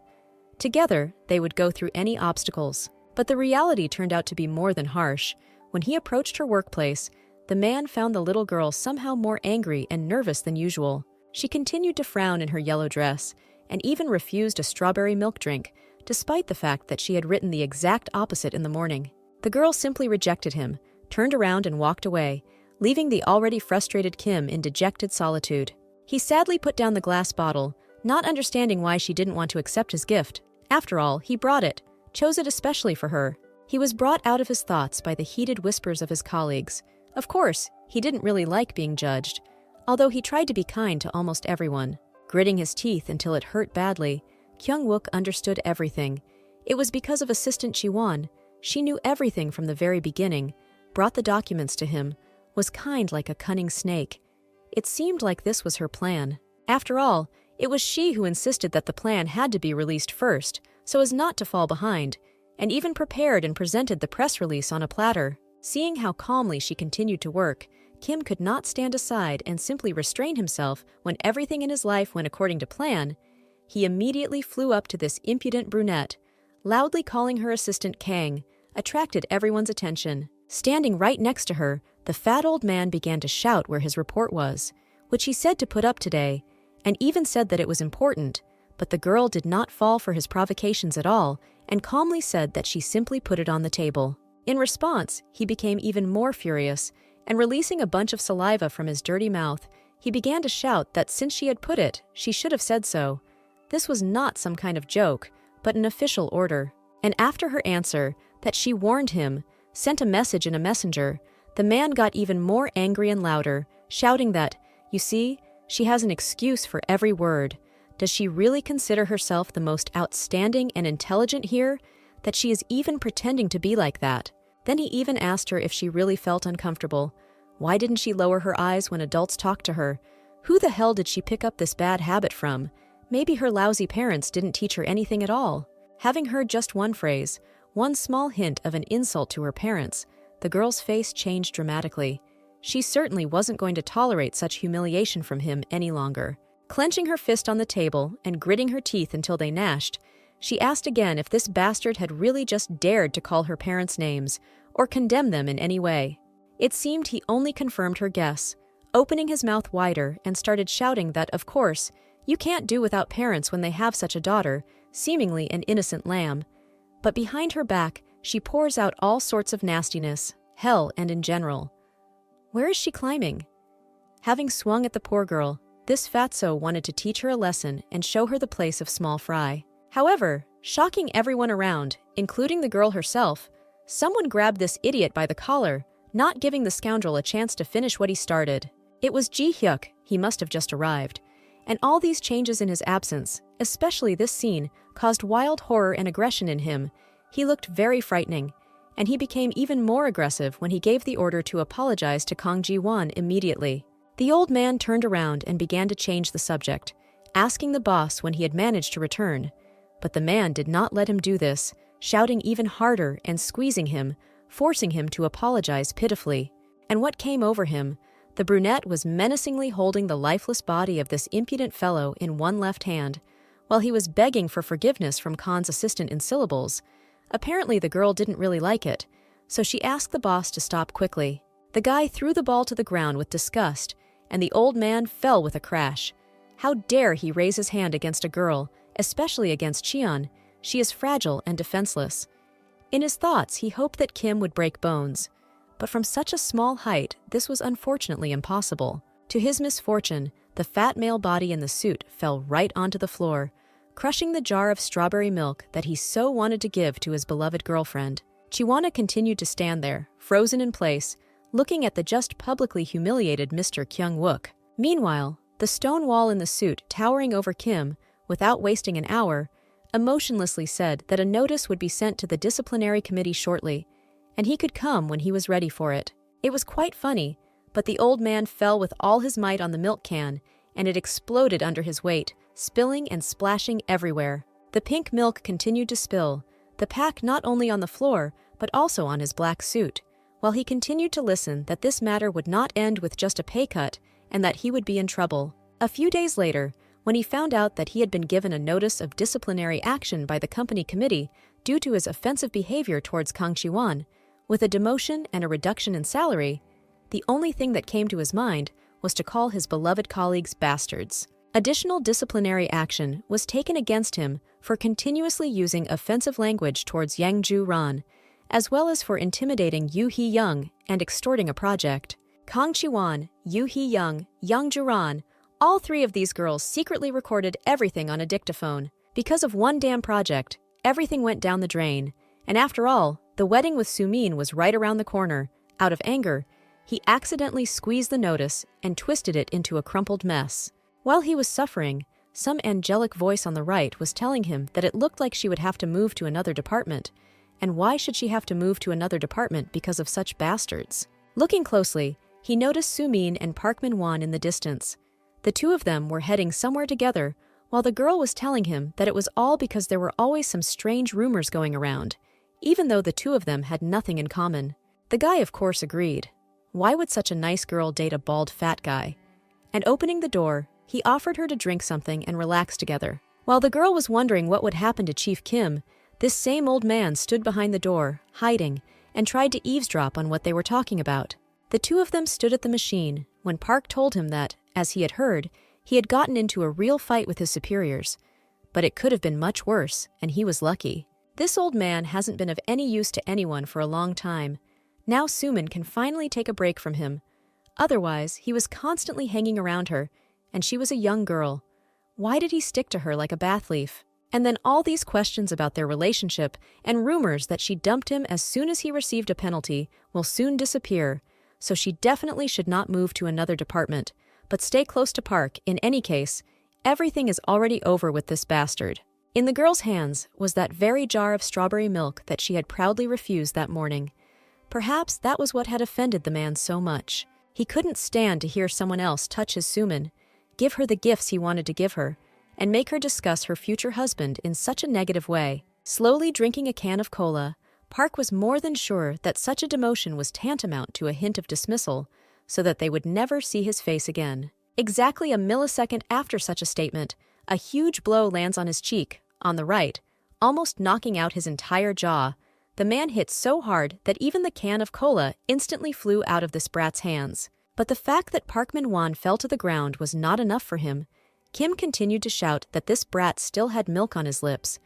Together, they would go through any obstacles. But the reality turned out to be more than harsh. When he approached her workplace, the man found the little girl somehow more angry and nervous than usual. She continued to frown in her yellow dress and even refused a strawberry milk drink, despite the fact that she had written the exact opposite in the morning. The girl simply rejected him, turned around and walked away, leaving the already frustrated Kim in dejected solitude. He sadly put down the glass bottle, not understanding why she didn't want to accept his gift. After all, he brought it, chose it especially for her. He was brought out of his thoughts by the heated whispers of his colleagues. Of course, he didn't really like being judged, although he tried to be kind to almost everyone. Gritting his teeth until it hurt badly, Kyung-wook understood everything. It was because of Assistant Ji-won. She knew everything from the very beginning, brought the documents to him, was kind like a cunning snake. It seemed like this was her plan. After all, it was she who insisted that the plan had to be released first, so as not to fall behind, and even prepared and presented the press release on a platter. Seeing how calmly she continued to work, Kim could not stand aside and simply restrain himself when everything in his life went according to plan. He immediately flew up to this impudent brunette, loudly calling her assistant Kang, attracted everyone's attention. Standing right next to her, the fat old man began to shout where his report was, which he said to put up today, and even said that it was important, but the girl did not fall for his provocations at all and calmly said that she simply put it on the table. In response, he became even more furious, and releasing a bunch of saliva from his dirty mouth, he began to shout that since she had put it, she should have said so. This was not some kind of joke, but an official order. And after her answer, that she warned him, sent a message in a messenger, the man got even more angry and louder, shouting that, "You see, she has an excuse for every word. Does she really consider herself the most outstanding and intelligent here? That she is even pretending to be like that?" Then he even asked her if she really felt uncomfortable. Why didn't she lower her eyes when adults talked to her? Who the hell did she pick up this bad habit from? Maybe her lousy parents didn't teach her anything at all. Having heard just one phrase, one small hint of an insult to her parents, the girl's face changed dramatically. She certainly wasn't going to tolerate such humiliation from him any longer. Clenching her fist on the table and gritting her teeth until they gnashed, she asked again if this bastard had really just dared to call her parents' names or condemn them in any way. It seemed he only confirmed her guess, opening his mouth wider and started shouting that, of course, you can't do without parents when they have such a daughter, seemingly an innocent lamb. But behind her back, she pours out all sorts of nastiness, hell and in general. Where is she climbing? Having swung at the poor girl, this fatso wanted to teach her a lesson and show her the place of small fry. However, shocking everyone around, including the girl herself, someone grabbed this idiot by the collar, not giving the scoundrel a chance to finish what he started. It was Ji-hyuk. He must have just arrived. And all these changes in his absence, especially this scene, caused wild horror and aggression in him. He looked very frightening, and he became even more aggressive when he gave the order to apologize to Kang Ji-won immediately. The old man turned around and began to change the subject, asking the boss when he had managed to return. But the man did not let him do this, shouting even harder and squeezing him, forcing him to apologize pitifully. And what came over him? The brunette was menacingly holding the lifeless body of this impudent fellow in one left hand, while he was begging for forgiveness from Khan's assistant in syllables. Apparently the girl didn't really like it, so she asked the boss to stop quickly. The guy threw the ball to the ground with disgust, and the old man fell with a crash. How dare he raise his hand against a girl, especially against Cheon? She is fragile and defenseless. In his thoughts, he hoped that Kim would break bones. But from such a small height, this was unfortunately impossible. To his misfortune, the fat male body in the suit fell right onto the floor, crushing the jar of strawberry milk that he so wanted to give to his beloved girlfriend. Chiwana continued to stand there, frozen in place, looking at the just publicly humiliated Mr. Kyung-wook. Meanwhile, the stone wall in the suit towering over Kim, without wasting an hour, emotionlessly said that a notice would be sent to the disciplinary committee shortly, and he could come when he was ready for it. It was quite funny, but the old man fell with all his might on the milk can, and it exploded under his weight, spilling and splashing everywhere. The pink milk continued to spill, the pack not only on the floor, but also on his black suit, while he continued to listen that this matter would not end with just a pay cut, and that he would be in trouble. A few days later, when he found out that he had been given a notice of disciplinary action by the company committee due to his offensive behavior towards Kang Chi-won, with a demotion and a reduction in salary, the only thing that came to his mind was to call his beloved colleagues bastards. Additional disciplinary action was taken against him for continuously using offensive language towards Yang Ju-ran, as well as for intimidating Yoo Hee-young and extorting a project. Kang Chi-won, Yoo Hee-young, Yang Ju-ran, all three of these girls secretly recorded everything on a dictaphone. Because of one damn project, everything went down the drain, and after all, the wedding with Sumin was right around the corner. Out of anger, he accidentally squeezed the notice and twisted it into a crumpled mess. While he was suffering, some angelic voice on the right was telling him that it looked like she would have to move to another department. And why should she have to move to another department because of such bastards? Looking closely, he noticed Sumin and Park Min-won in the distance. The two of them were heading somewhere together, while the girl was telling him that it was all because there were always some strange rumors going around, even though the two of them had nothing in common. The guy, of course, agreed. Why would such a nice girl date a bald fat guy? And opening the door, he offered her to drink something and relax together. While the girl was wondering what would happen to Chief Kim, this same old man stood behind the door, hiding, and tried to eavesdrop on what they were talking about. The two of them stood at the machine when Park told him that, as he had heard, he had gotten into a real fight with his superiors. But it could have been much worse, and he was lucky. This old man hasn't been of any use to anyone for a long time. Now Sumin can finally take a break from him. Otherwise, he was constantly hanging around her, and she was a young girl. Why did he stick to her like a bath leaf? And then all these questions about their relationship and rumors that she dumped him as soon as he received a penalty will soon disappear, so she definitely should not move to another department, but stay close to Park. In any case, everything is already over with this bastard. In the girl's hands was that very jar of strawberry milk that she had proudly refused that morning. Perhaps that was what had offended the man so much. He couldn't stand to hear someone else touch his Sumin, give her the gifts he wanted to give her, and make her discuss her future husband in such a negative way. Slowly drinking a can of cola, Park was more than sure that such a demotion was tantamount to a hint of dismissal, so that they would never see his face again. Exactly a millisecond after such a statement, a huge blow lands on his cheek, on the right, almost knocking out his entire jaw. The man hit so hard that even the can of cola instantly flew out of this brat's hands. But the fact that Park Min-won fell to the ground was not enough for him. Kim continued to shout that this brat still had milk on his lips.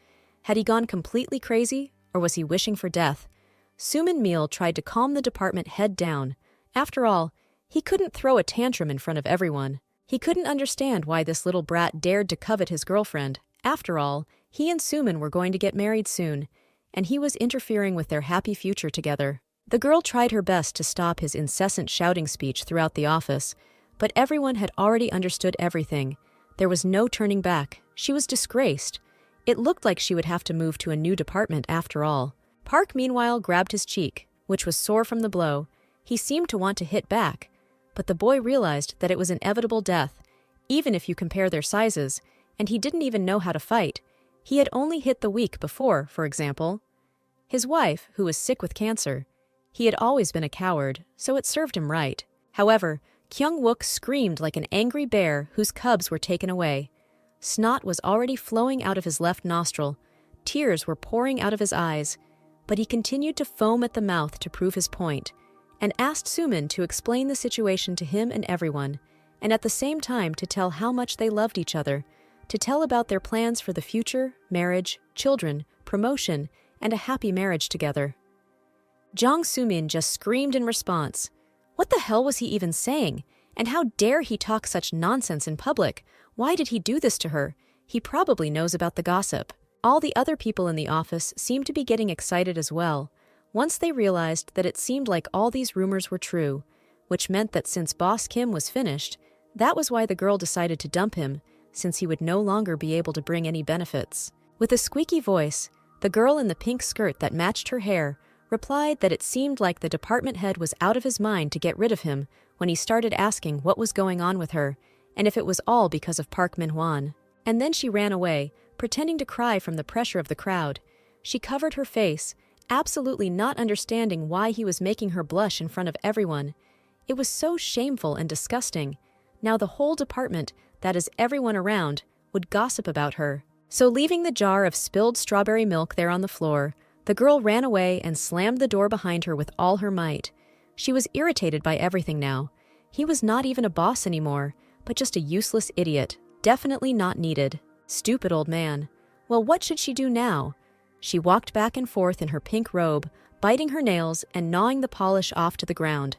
Had he gone completely crazy, or was he wishing for death? Soo Min-mil tried to calm the department head down. After all, he couldn't throw a tantrum in front of everyone. He couldn't understand why this little brat dared to covet his girlfriend. After all, he and Soo-min were going to get married soon, and he was interfering with their happy future together. The girl tried her best to stop his incessant shouting speech throughout the office, but everyone had already understood everything. There was no turning back. She was disgraced. It looked like she would have to move to a new department after all. Park meanwhile grabbed his cheek, which was sore from the blow. He seemed to want to hit back, but the boy realized that it was inevitable death, even if you compare their sizes, and he didn't even know how to fight. He had only hit the weak before, for example. His wife, who was sick with cancer. He had always been a coward, so it served him right. However, Kyung-wook screamed like an angry bear whose cubs were taken away. Snot was already flowing out of his left nostril. Tears were pouring out of his eyes, but he continued to foam at the mouth to prove his point, and asked Soo-min to explain the situation to him and everyone, and at the same time to tell how much they loved each other, to tell about their plans for the future, marriage, children, promotion, and a happy marriage together. Jang Soo-min just screamed in response. What the hell was he even saying? And how dare he talk such nonsense in public? Why did he do this to her? He probably knows about the gossip. All the other people in the office seemed to be getting excited as well, once they realized that it seemed like all these rumors were true, which meant that since Boss Kim was finished, that was why the girl decided to dump him, since he would no longer be able to bring any benefits. With a squeaky voice, the girl in the pink skirt that matched her hair replied that it seemed like the department head was out of his mind to get rid of him when he started asking what was going on with her, and if it was all because of Park Min-won. And then she ran away, pretending to cry from the pressure of the crowd. She covered her face, absolutely not understanding why he was making her blush in front of everyone. It was so shameful and disgusting. Now the whole department, that is everyone around, would gossip about her. So leaving the jar of spilled strawberry milk there on the floor, the girl ran away and slammed the door behind her with all her might. She was irritated by everything now. He was not even a boss anymore, but just a useless idiot, definitely not needed. Stupid old man. Well, what should she do now? She walked back and forth in her pink robe, biting her nails and gnawing the polish off to the ground.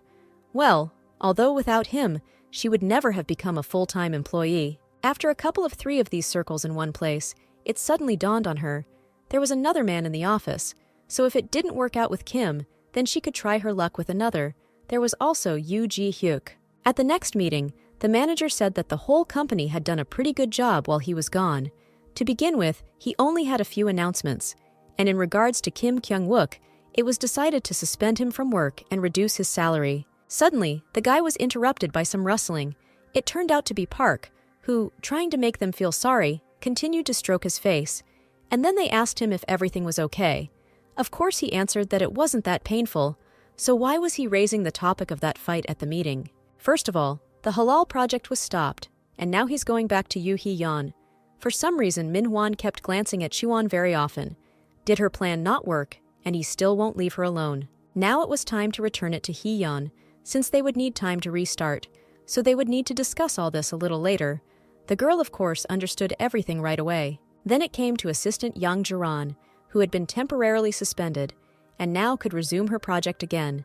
Well, although without him, she would never have become a full-time employee. After a couple of 3 of these circles in one place, it suddenly dawned on her. There was another man in the office, so if it didn't work out with Kim, then she could try her luck with another. There was also Yoo Ji-hyuk. At the next meeting, the manager said that the whole company had done a pretty good job while he was gone. To begin with, he only had a few announcements, and in regards to Kim Kyung-wook, it was decided to suspend him from work and reduce his salary. Suddenly, the guy was interrupted by some rustling. It turned out to be Park, who, trying to make them feel sorry, continued to stroke his face. And then they asked him if everything was okay. Of course he answered that it wasn't that painful, so why was he raising the topic of that fight at the meeting? First of all, the halal project was stopped, and now he's going back to Yoo Hee-yeon. For some reason, Min-won kept glancing at Chiwon very often. Did her plan not work, and he still won't leave her alone? Now it was time to return it to Hee-yeon, since they would need time to restart, so they would need to discuss all this a little later. The girl, of course, understood everything right away. Then it came to Assistant Yang Jaran, who had been temporarily suspended, and now could resume her project again.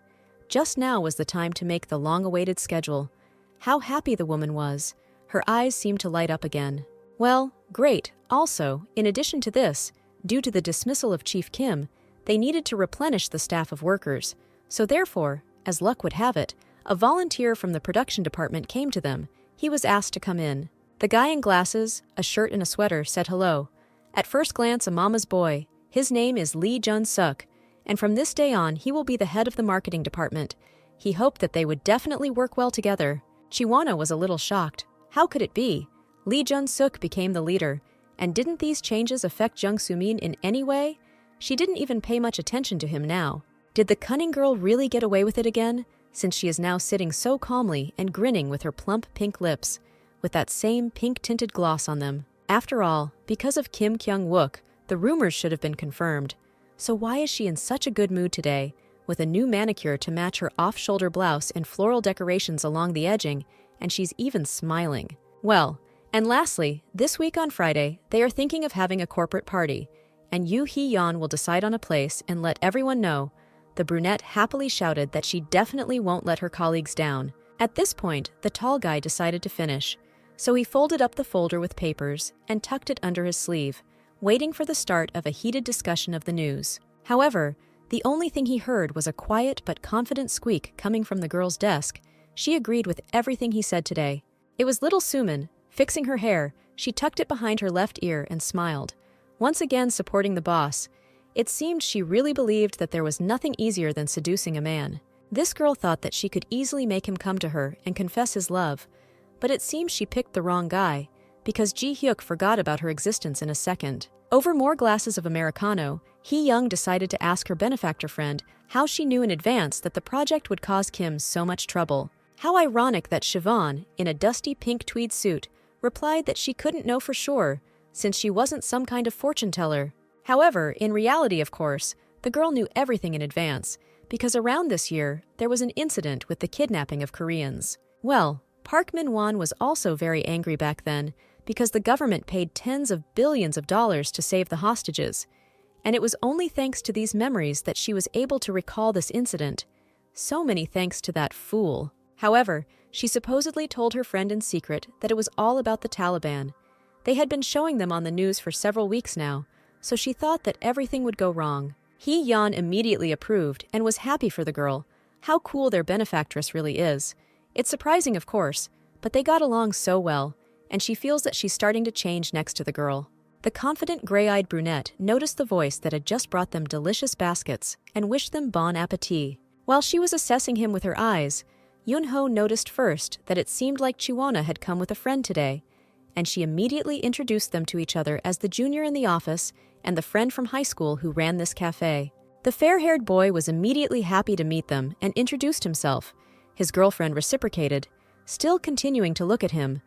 Just now was the time to make the long-awaited schedule. How happy the woman was. Her eyes seemed to light up again. Well, great. Also, in addition to this, due to the dismissal of Chief Kim, they needed to replenish the staff of workers. So therefore, as luck would have it, a volunteer from the production department came to them. He was asked to come in. The guy in glasses, a shirt and a sweater, said hello. At first glance, a mama's boy. His name is Lee Jun-suk, and from this day on, he will be the head of the marketing department. He hoped that they would definitely work well together. Chiwana was a little shocked. How could it be? Lee Jun-suk became the leader, and didn't these changes affect Jung Soo-min in any way? She didn't even pay much attention to him now. Did the cunning girl really get away with it again, since she is now sitting so calmly and grinning with her plump pink lips, with that same pink-tinted gloss on them? After all, because of Kim Kyung-wook, the rumors should have been confirmed. So why is she in such a good mood today, with a new manicure to match her off-shoulder blouse and floral decorations along the edging, and she's even smiling? Well, and lastly, this week on Friday, they are thinking of having a corporate party, and Yoo Hee-yeon will decide on a place and let everyone know. The brunette happily shouted that she definitely won't let her colleagues down. At this point, the tall guy decided to finish, so he folded up the folder with papers and tucked it under his sleeve, waiting for the start of a heated discussion of the news. However, the only thing he heard was a quiet but confident squeak coming from the girl's desk. She agreed with everything he said today. It was little Suman. Fixing her hair, she tucked it behind her left ear and smiled, once again supporting the boss. It seemed she really believed that there was nothing easier than seducing a man. This girl thought that she could easily make him come to her and confess his love, but it seems she picked the wrong guy, because Ji-hyuk forgot about her existence in a second. Over more glasses of Americano, Hee-young decided to ask her benefactor friend how she knew in advance that the project would cause Kim so much trouble. How ironic that Siobhan, in a dusty pink tweed suit, replied that she couldn't know for sure, since she wasn't some kind of fortune teller. However, in reality, of course, the girl knew everything in advance, because around this year, there was an incident with the kidnapping of Koreans. Well, Park Min-won was also very angry back then, because the government paid tens of billions of dollars to save the hostages, and it was only thanks to these memories that she was able to recall this incident. So many thanks to that fool. However, she supposedly told her friend in secret that it was all about the Taliban. They had been showing them on the news for several weeks now, so she thought that everything would go wrong. Hee-yeon immediately approved and was happy for the girl. How cool their benefactress really is. It's surprising, of course, but they got along so well, and she feels that she's starting to change next to the girl. The confident gray-eyed brunette noticed the voice that had just brought them delicious baskets and wished them bon appétit. While she was assessing him with her eyes, Yun-ho noticed first that it seemed like Chiwona had come with a friend today, and she immediately introduced them to each other as the junior in the office and the friend from high school who ran this cafe. The fair-haired boy was immediately happy to meet them and introduced himself. His girlfriend reciprocated, still continuing to look at him.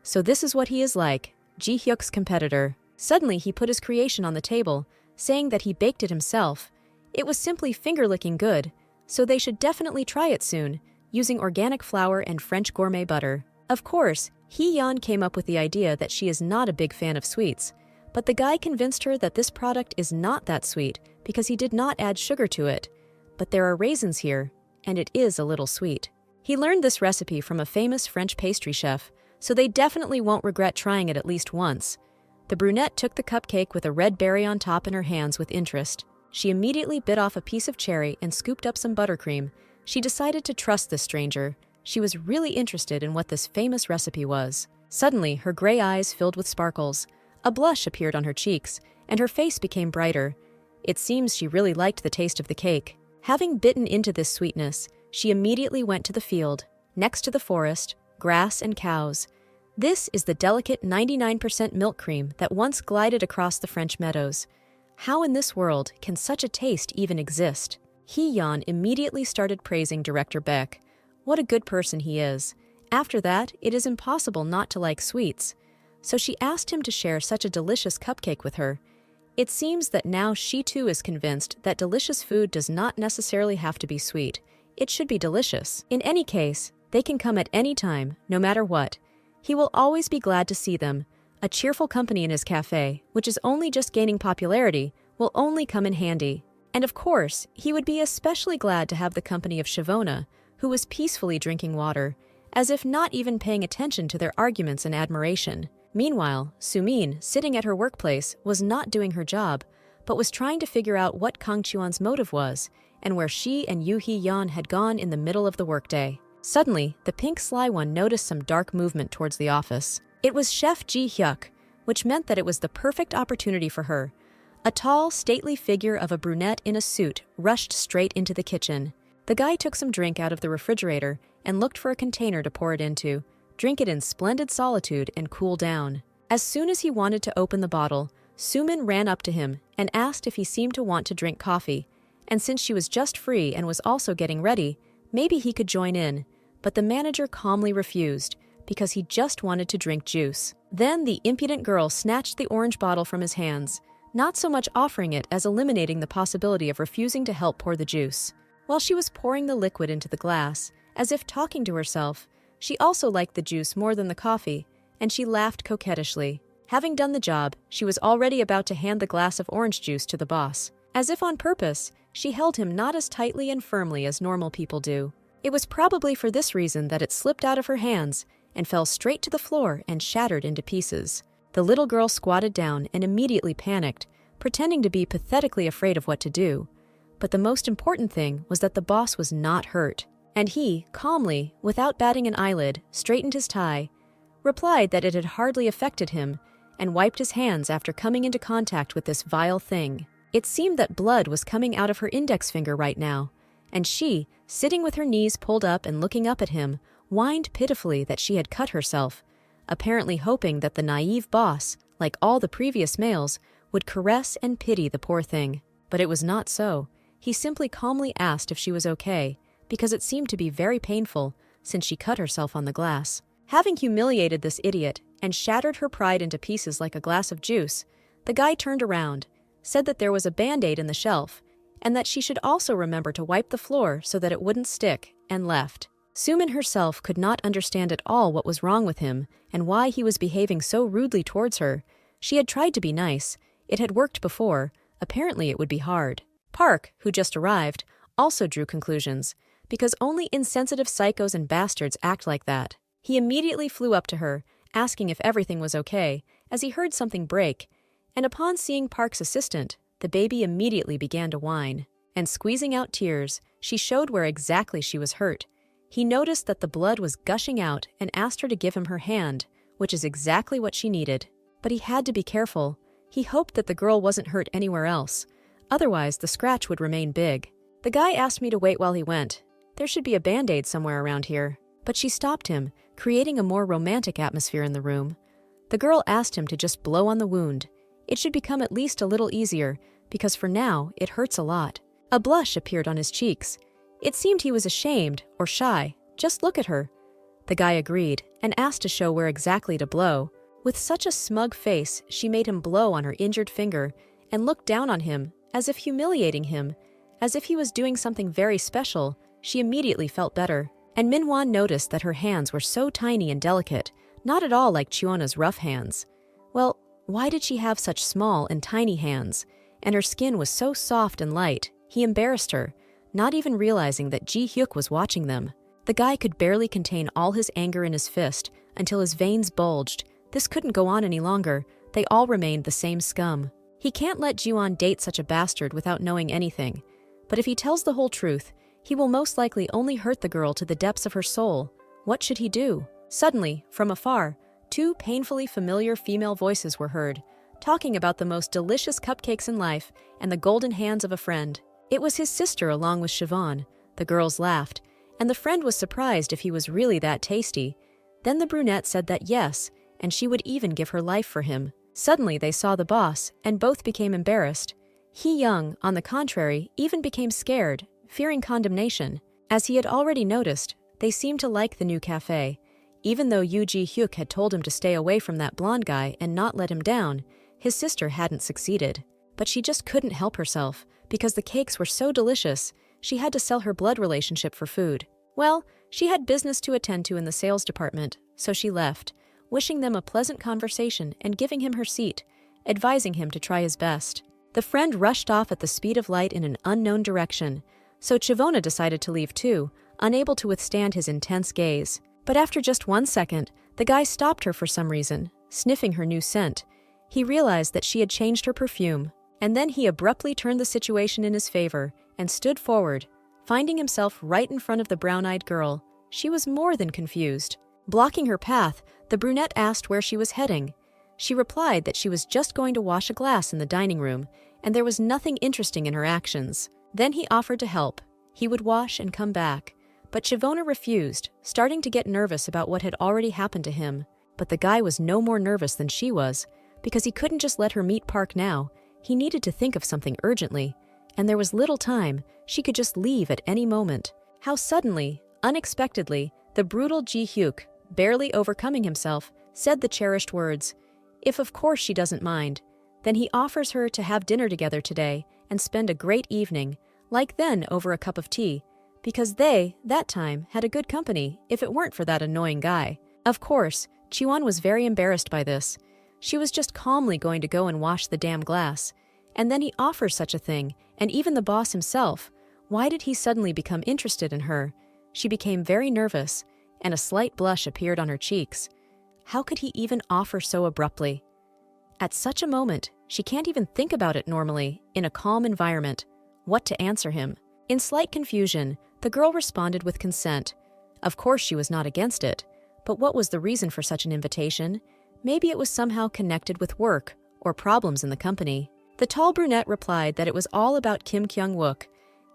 So this is what he is like, Ji-hyuk's competitor. Suddenly he put his creation on the table, saying that he baked it himself. It was simply finger-licking good, so they should definitely try it soon, using organic flour and French gourmet butter. Of course, Hee-yeon came up with the idea that she is not a big fan of sweets, but the guy convinced her that this product is not that sweet because he did not add sugar to it. But there are raisins here, and it is a little sweet. He learned this recipe from a famous French pastry chef, so they definitely won't regret trying it at least once. The brunette took the cupcake with a red berry on top in her hands with interest. She immediately bit off a piece of cherry and scooped up some buttercream. She decided to trust this stranger. She was really interested in what this famous recipe was. Suddenly, her gray eyes filled with sparkles. A blush appeared on her cheeks, and her face became brighter. It seems she really liked the taste of the cake. Having bitten into this sweetness, she immediately went to the field, next to the forest, grass and cows. This is the delicate 99% milk cream that once glided across the French meadows. How in this world can such a taste even exist? Hee-yeon immediately started praising Director Beck. What a good person he is. After that, it is impossible not to like sweets. So she asked him to share such a delicious cupcake with her. It seems that now she too is convinced that delicious food does not necessarily have to be sweet. It should be delicious. In any case, they can come at any time, no matter what. He will always be glad to see them. A cheerful company in his cafe, which is only just gaining popularity, will only come in handy. And of course, he would be especially glad to have the company of Siobhan, who was peacefully drinking water, as if not even paying attention to their arguments and admiration. Meanwhile, Sumin, sitting at her workplace, was not doing her job, but was trying to figure out what Kang Chuan's motive was, and where she and Yoo Hee-yeon had gone in the middle of the workday. Suddenly, the pink sly one noticed some dark movement towards the office. It was Chef Ji-hyuk, which meant that it was the perfect opportunity for her. A tall, stately figure of a brunette in a suit rushed straight into the kitchen. The guy took some drink out of the refrigerator and looked for a container to pour it into, drink it in splendid solitude and cool down. As soon as he wanted to open the bottle, Sumin ran up to him and asked if he seemed to want to drink coffee, and since she was just free and was also getting ready, maybe he could join in, but the manager calmly refused because he just wanted to drink juice. Then the impudent girl snatched the orange bottle from his hands, not so much offering it as eliminating the possibility of refusing to help pour the juice. While she was pouring the liquid into the glass, as if talking to herself, she also liked the juice more than the coffee, and she laughed coquettishly. Having done the job, she was already about to hand the glass of orange juice to the boss. As if on purpose, she held him not as tightly and firmly as normal people do. It was probably for this reason that it slipped out of her hands and fell straight to the floor and shattered into pieces. The little girl squatted down and immediately panicked, pretending to be pathetically afraid of what to do. But the most important thing was that the boss was not hurt, and he, calmly, without batting an eyelid, straightened his tie, replied that it had hardly affected him, and wiped his hands after coming into contact with this vile thing. It seemed that blood was coming out of her index finger right now, and she, sitting with her knees pulled up and looking up at him, whined pitifully that she had cut herself, apparently hoping that the naive boss, like all the previous males, would caress and pity the poor thing. But it was not so. He simply calmly asked if she was okay, because it seemed to be very painful, since she cut herself on the glass. Having humiliated this idiot and shattered her pride into pieces like a glass of juice, the guy turned around, said that there was a Band-Aid in the shelf, and that she should also remember to wipe the floor so that it wouldn't stick, and left. Sumin herself could not understand at all what was wrong with him and why he was behaving so rudely towards her. She had tried to be nice. It had worked before. Apparently it would be hard. Park, who just arrived, also drew conclusions, because only insensitive psychos and bastards act like that. He immediately flew up to her, asking if everything was okay, as he heard something break, and upon seeing Park's assistant, the baby immediately began to whine. And squeezing out tears, she showed where exactly she was hurt. He noticed that the blood was gushing out and asked her to give him her hand, which is exactly what she needed. But he had to be careful. He hoped that the girl wasn't hurt anywhere else. Otherwise, the scratch would remain big. The guy asked me to wait while he went. There should be a Band-Aid somewhere around here. But she stopped him, creating a more romantic atmosphere in the room. The girl asked him to just blow on the wound. It should become at least a little easier, because for now, it hurts a lot. A blush appeared on his cheeks. It seemed he was ashamed or shy. Just look at her. The guy agreed and asked to show where exactly to blow. With such a smug face, she made him blow on her injured finger and looked down on him, as if humiliating him, as if he was doing something very special. She immediately felt better. And Manhwa noticed that her hands were so tiny and delicate, not at all like Chiona's rough hands. Well, why did she have such small and tiny hands? And her skin was so soft and light. He embarrassed her, not even realizing that Ji-hyuk was watching them. The guy could barely contain all his anger in his fist until his veins bulged. This couldn't go on any longer. They all remained the same scum. He can't let Ji-won date such a bastard without knowing anything. But if he tells the whole truth, he will most likely only hurt the girl to the depths of her soul. What should he do? Suddenly, from afar, two painfully familiar female voices were heard, talking about the most delicious cupcakes in life and the golden hands of a friend. It was his sister along with Siobhan. The girls laughed, and the friend was surprised if he was really that tasty. Then the brunette said that yes, and she would even give her life for him. Suddenly they saw the boss, and both became embarrassed. Young, on the contrary, even became scared, fearing condemnation. As he had already noticed, they seemed to like the new cafe. Even though Yoo Ji-hyuk had told him to stay away from that blonde guy and not let him down, his sister hadn't succeeded. But she just couldn't help herself, because the cakes were so delicious, she had to sell her blood relationship for food. Well, she had business to attend to in the sales department, so she left, wishing them a pleasant conversation and giving him her seat, advising him to try his best. The friend rushed off at the speed of light in an unknown direction, so Chivona decided to leave too, unable to withstand his intense gaze. But after just 1 second, the guy stopped her for some reason, sniffing her new scent. He realized that she had changed her perfume, and then he abruptly turned the situation in his favor and stood forward, finding himself right in front of the brown-eyed girl. She was more than confused. Blocking her path, the brunette asked where she was heading. She replied that she was just going to wash a glass in the dining room, and there was nothing interesting in her actions. Then he offered to help. He would wash and come back. But Chivona refused, starting to get nervous about what had already happened to him. But the guy was no more nervous than she was. because he couldn't just let her meet Park now. He needed to think of something urgently, and there was little time. She could just leave at any moment. How suddenly, unexpectedly, the brutal Ji-hyuk, barely overcoming himself, said the cherished words. If of course she doesn't mind, then he offers her to have dinner together today and spend a great evening, like then over a cup of tea, because they, that time, had a good company if it weren't for that annoying guy. Of course, Chiwon was very embarrassed by this. She was just calmly going to go and wash the damn glass. And then he offers such a thing, and even the boss himself. Why did he suddenly become interested in her? She became very nervous, and a slight blush appeared on her cheeks. How could he even offer so abruptly? At such a moment, she can't even think about it normally, in a calm environment, what to answer him. In slight confusion, the girl responded with consent. Of course she was not against it, but what was the reason for such an invitation? Maybe it was somehow connected with work or problems in the company. The tall brunette replied that it was all about Kim Kyung-wook.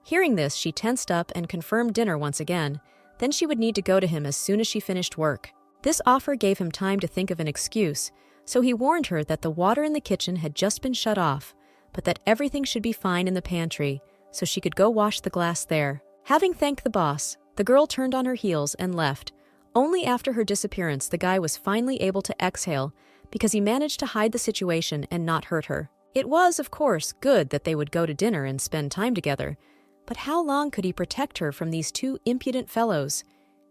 Hearing this, she tensed up and confirmed dinner once again. Then she would need to go to him as soon as she finished work. This offer gave him time to think of an excuse, so he warned her that the water in the kitchen had just been shut off, but that everything should be fine in the pantry, so she could go wash the glass there. Having thanked the boss, the girl turned on her heels and left. Only after her disappearance the guy was finally able to exhale, because he managed to hide the situation and not hurt her. It was, of course, good that they would go to dinner and spend time together, but how long could he protect her from these two impudent fellows?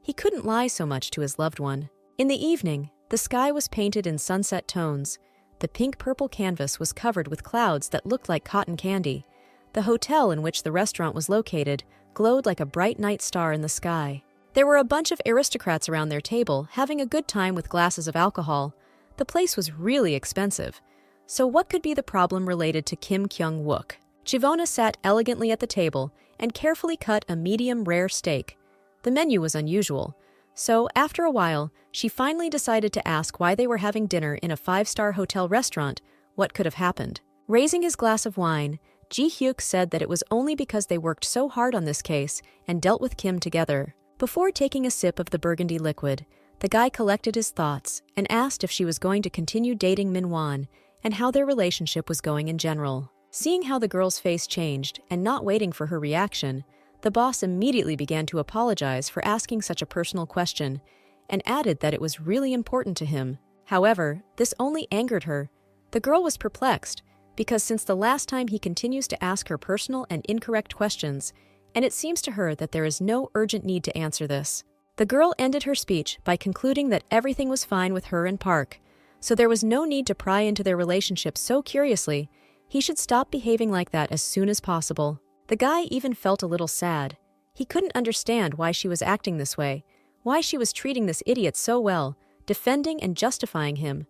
He couldn't lie so much to his loved one. In the evening, the sky was painted in sunset tones. The pink-purple canvas was covered with clouds that looked like cotton candy. The hotel in which the restaurant was located glowed like a bright night star in the sky. There were a bunch of aristocrats around their table, having a good time with glasses of alcohol. The place was really expensive. So what could be the problem related to Kim Kyung-wook? Chivona sat elegantly at the table and carefully cut a medium rare steak. The menu was unusual, so after a while, she finally decided to ask why they were having dinner in a five-star hotel restaurant. What could have happened? Raising his glass of wine, Ji-hyuk said that it was only because they worked so hard on this case and dealt with Kim together. Before taking a sip of the burgundy liquid, the guy collected his thoughts and asked if she was going to continue dating Manhwa and how their relationship was going in general. Seeing how the girl's face changed and not waiting for her reaction, the boss immediately began to apologize for asking such a personal question and added that it was really important to him. However, this only angered her. The girl was perplexed because since the last time he continues to ask her personal and incorrect questions, and it seems to her that there is no urgent need to answer this. The girl ended her speech by concluding that everything was fine with her and Park, so there was no need to pry into their relationship so curiously. He should stop behaving like that as soon as possible. The guy even felt a little sad. He couldn't understand why she was acting this way, why she was treating this idiot so well, defending and justifying him.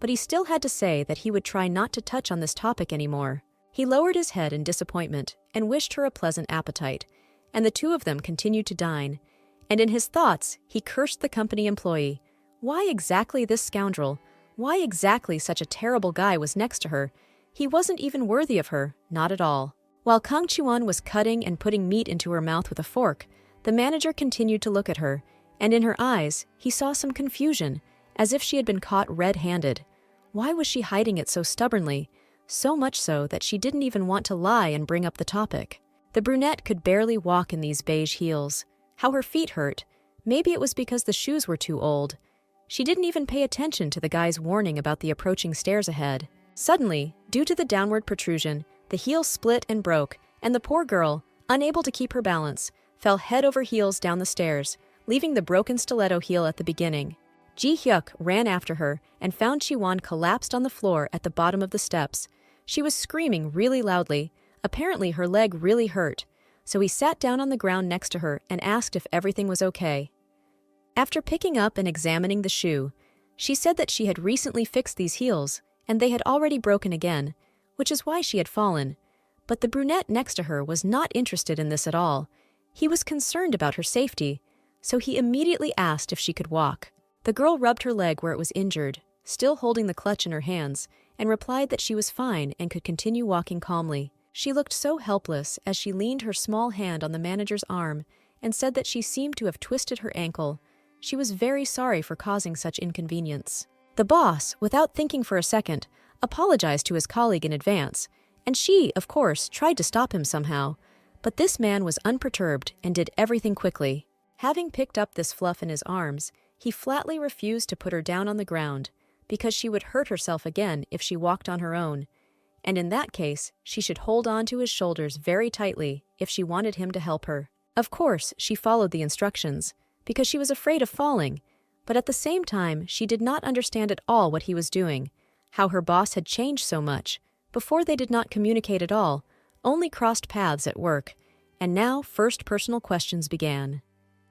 But he still had to say that he would try not to touch on this topic anymore. He lowered his head in disappointment and wished her a pleasant appetite, and the two of them continued to dine. And in his thoughts, he cursed the company employee. Why exactly this scoundrel? Why exactly such a terrible guy was next to her? He wasn't even worthy of her, not at all. While Kang Chi-won was cutting and putting meat into her mouth with a fork, the manager continued to look at her, and in her eyes, he saw some confusion, as if she had been caught red-handed. Why was she hiding it so stubbornly? So much so that she didn't even want to lie and bring up the topic. The brunette could barely walk in these beige heels. How her feet hurt. Maybe it was because the shoes were too old. She didn't even pay attention to the guy's warning about the approaching stairs ahead. Suddenly, due to the downward protrusion, the heel split and broke, and the poor girl, unable to keep her balance, fell head over heels down the stairs, leaving the broken stiletto heel at the beginning. Ji-hyuk ran after her and found Chi-won collapsed on the floor at the bottom of the steps. She was screaming really loudly. Apparently her leg really hurt, so he sat down on the ground next to her and asked if everything was okay. After picking up and examining the shoe, she said that she had recently fixed these heels, and they had already broken again, which is why she had fallen. But the brunette next to her was not interested in this at all. He was concerned about her safety, so he immediately asked if she could walk. The girl rubbed her leg where it was injured, still holding the clutch in her hands, and replied that she was fine and could continue walking calmly. She looked so helpless as she leaned her small hand on the manager's arm and said that she seemed to have twisted her ankle. She was very sorry for causing such inconvenience. The boss, without thinking for a second, apologized to his colleague in advance, and she, of course, tried to stop him somehow. But this man was unperturbed and did everything quickly. Having picked up this fluff in his arms, he flatly refused to put her down on the ground, because she would hurt herself again if she walked on her own, and in that case, she should hold on to his shoulders very tightly if she wanted him to help her. Of course, she followed the instructions, because she was afraid of falling, but at the same time, she did not understand at all what he was doing, how her boss had changed so much. Before they did not communicate at all, only crossed paths at work, and now first personal questions began.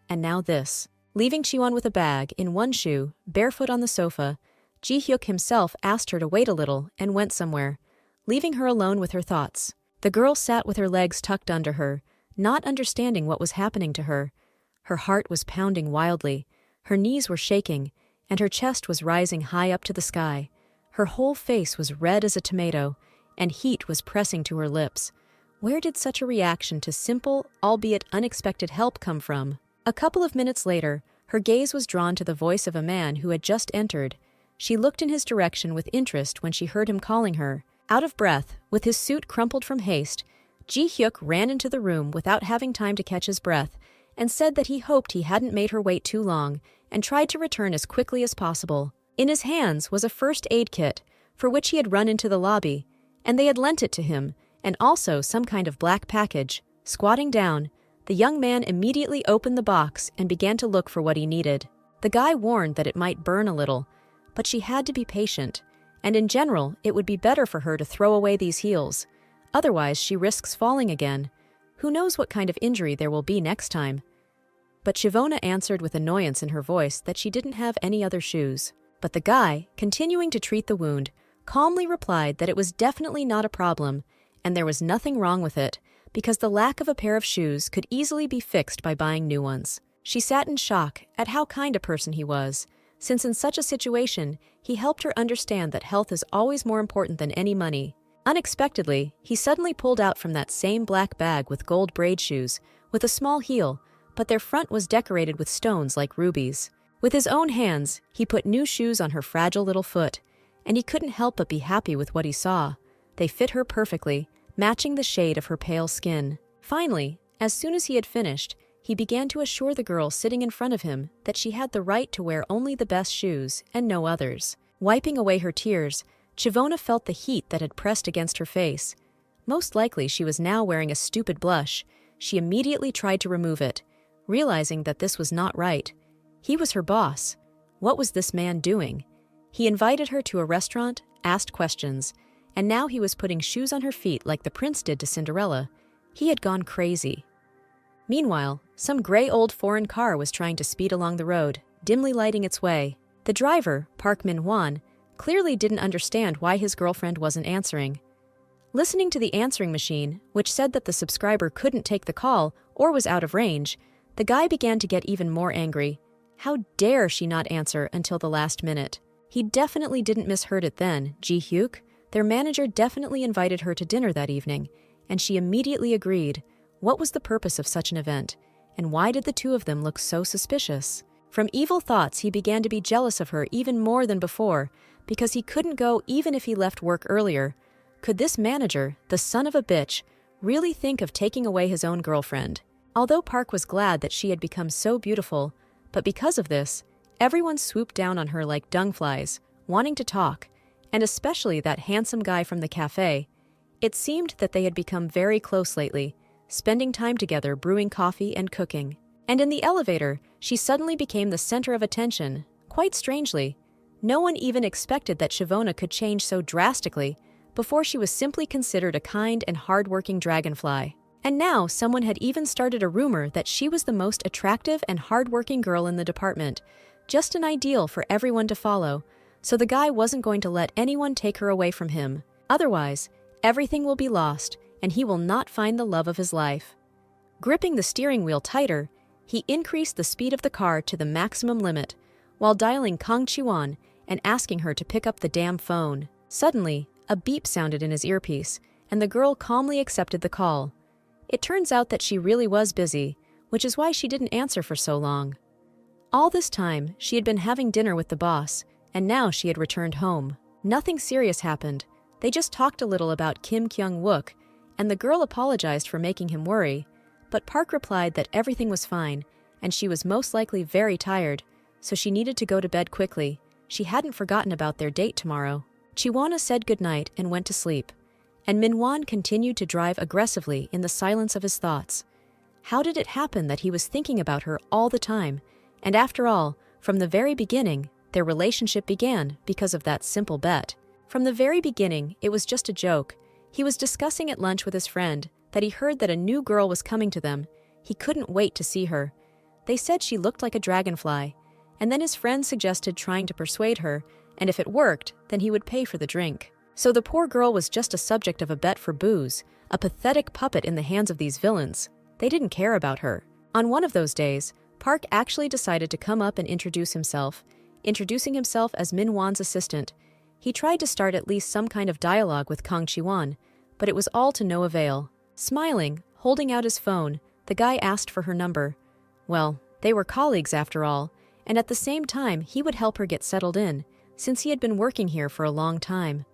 And now this. Leaving Chiwon with a bag in one shoe, barefoot on the sofa, Ji-hyuk himself asked her to wait a little and went somewhere, leaving her alone with her thoughts. The girl sat with her legs tucked under her, not understanding what was happening to her. Her heart was pounding wildly, her knees were shaking, and her chest was rising high up to the sky. Her whole face was red as a tomato, and heat was pressing to her lips. Where did such a reaction to simple, albeit unexpected help come from? A couple of minutes later, her gaze was drawn to the voice of a man who had just entered. She looked in his direction with interest when she heard him calling her. Out of breath, with his suit crumpled from haste, Ji-hyuk ran into the room without having time to catch his breath, and said that he hoped he hadn't made her wait too long, and tried to return as quickly as possible. In his hands was a first aid kit, for which he had run into the lobby, and they had lent it to him, and also some kind of black package. Squatting down, the young man immediately opened the box and began to look for what he needed. The guy warned that it might burn a little, but she had to be patient, and in general, it would be better for her to throw away these heels. Otherwise, she risks falling again. Who knows what kind of injury there will be next time? But Shivona answered with annoyance in her voice that she didn't have any other shoes. But the guy, continuing to treat the wound, calmly replied that it was definitely not a problem, and there was nothing wrong with it, because the lack of a pair of shoes could easily be fixed by buying new ones. She sat in shock at how kind a person he was, since in such a situation, he helped her understand that health is always more important than any money. Unexpectedly, he suddenly pulled out from that same black bag with gold braid shoes, with a small heel, but their front was decorated with stones like rubies. With his own hands, he put new shoes on her fragile little foot, and he couldn't help but be happy with what he saw. They fit her perfectly, matching the shade of her pale skin. Finally, as soon as he had finished, he began to assure the girl sitting in front of him that she had the right to wear only the best shoes and no others. Wiping away her tears, Chivona felt the heat that had pressed against her face. Most likely she was now wearing a stupid blush. She immediately tried to remove it, realizing that this was not right. He was her boss. What was this man doing? He invited her to a restaurant, asked questions, and now he was putting shoes on her feet like the prince did to Cinderella. He had gone crazy. Meanwhile, some gray old foreign car was trying to speed along the road, dimly lighting its way. The driver, Park Min-hwan, clearly didn't understand why his girlfriend wasn't answering. Listening to the answering machine, which said that the subscriber couldn't take the call or was out of range, the guy began to get even more angry. How dare she not answer until the last minute? He definitely didn't misheard it then. Ji-hyuk, their manager, definitely invited her to dinner that evening, and she immediately agreed. What was the purpose of such an event, and why did the two of them look so suspicious? From evil thoughts, he began to be jealous of her even more than before, because he couldn't go even if he left work earlier. Could this manager, the son of a bitch, really think of taking away his own girlfriend? Although Park was glad that she had become so beautiful, but because of this, everyone swooped down on her like dung flies, wanting to talk, and especially that handsome guy from the cafe. It seemed that they had become very close lately, spending time together brewing coffee and cooking. And in the elevator, she suddenly became the center of attention. Quite strangely, no one even expected that Shivona could change so drastically. Before, she was simply considered a kind and hard-working dragonfly. And now someone had even started a rumor that she was the most attractive and hard-working girl in the department. Just an ideal for everyone to follow, so the guy wasn't going to let anyone take her away from him. Otherwise, everything will be lost, and he will not find the love of his life. Gripping the steering wheel tighter, he increased the speed of the car to the maximum limit, while dialing Kang Chi-won and asking her to pick up the damn phone. Suddenly, a beep sounded in his earpiece, and the girl calmly accepted the call. It turns out that she really was busy, which is why she didn't answer for so long. All this time, she had been having dinner with the boss, and now she had returned home. Nothing serious happened. They just talked a little about Kim Kyung-wook, and the girl apologized for making him worry. But Park replied that everything was fine, and she was most likely very tired, so she needed to go to bed quickly. She hadn't forgotten about their date tomorrow. Chiwona said goodnight and went to sleep, and Minwon continued to drive aggressively in the silence of his thoughts. How did it happen that he was thinking about her all the time? And after all, from the very beginning, their relationship began because of that simple bet. From the very beginning, it was just a joke. He was discussing at lunch with his friend that he heard that a new girl was coming to them. He couldn't wait to see her. They said she looked like a dragonfly, and then his friend suggested trying to persuade her, and if it worked, then he would pay for the drink. So the poor girl was just a subject of a bet for booze, a pathetic puppet in the hands of these villains. They didn't care about her. On one of those days, Park actually decided to come up and introduce himself, introducing himself as Minwon's assistant. He tried to start at least some kind of dialogue with Kang Chi-won, but it was all to no avail. Smiling, holding out his phone, the guy asked for her number. Well, they were colleagues after all, and at the same time he would help her get settled in, since he had been working here for a long time.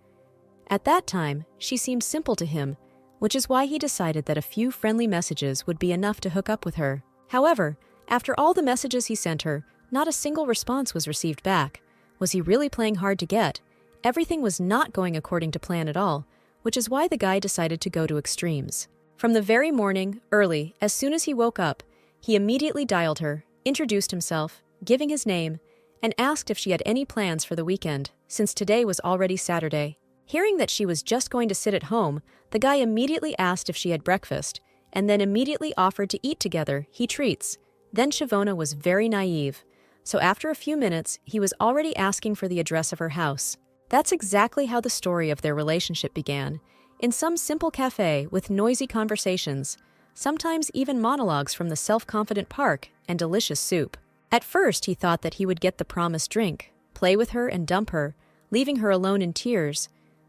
At that time, she seemed simple to him, which is why he decided that a few friendly messages would be enough to hook up with her. However, after all the messages he sent her, not a single response was received back. Was he really playing hard to get? Everything was not going according to plan at all, which is why the guy decided to go to extremes. From the very morning, early, as soon as he woke up, he immediately dialed her, introduced himself, giving his name, and asked if she had any plans for the weekend, since today was already Saturday. Hearing that she was just going to sit at home, the guy immediately asked if she had breakfast, and then immediately offered to eat together, he treats. Then Chiwona was very naive, so after a few minutes, he was already asking for the address of her house. That's exactly how the story of their relationship began, in some simple cafe with noisy conversations, sometimes even monologues from the self-confident Park and delicious soup. At first, he thought that he would get the promised drink, play with her and dump her, leaving her alone in tears.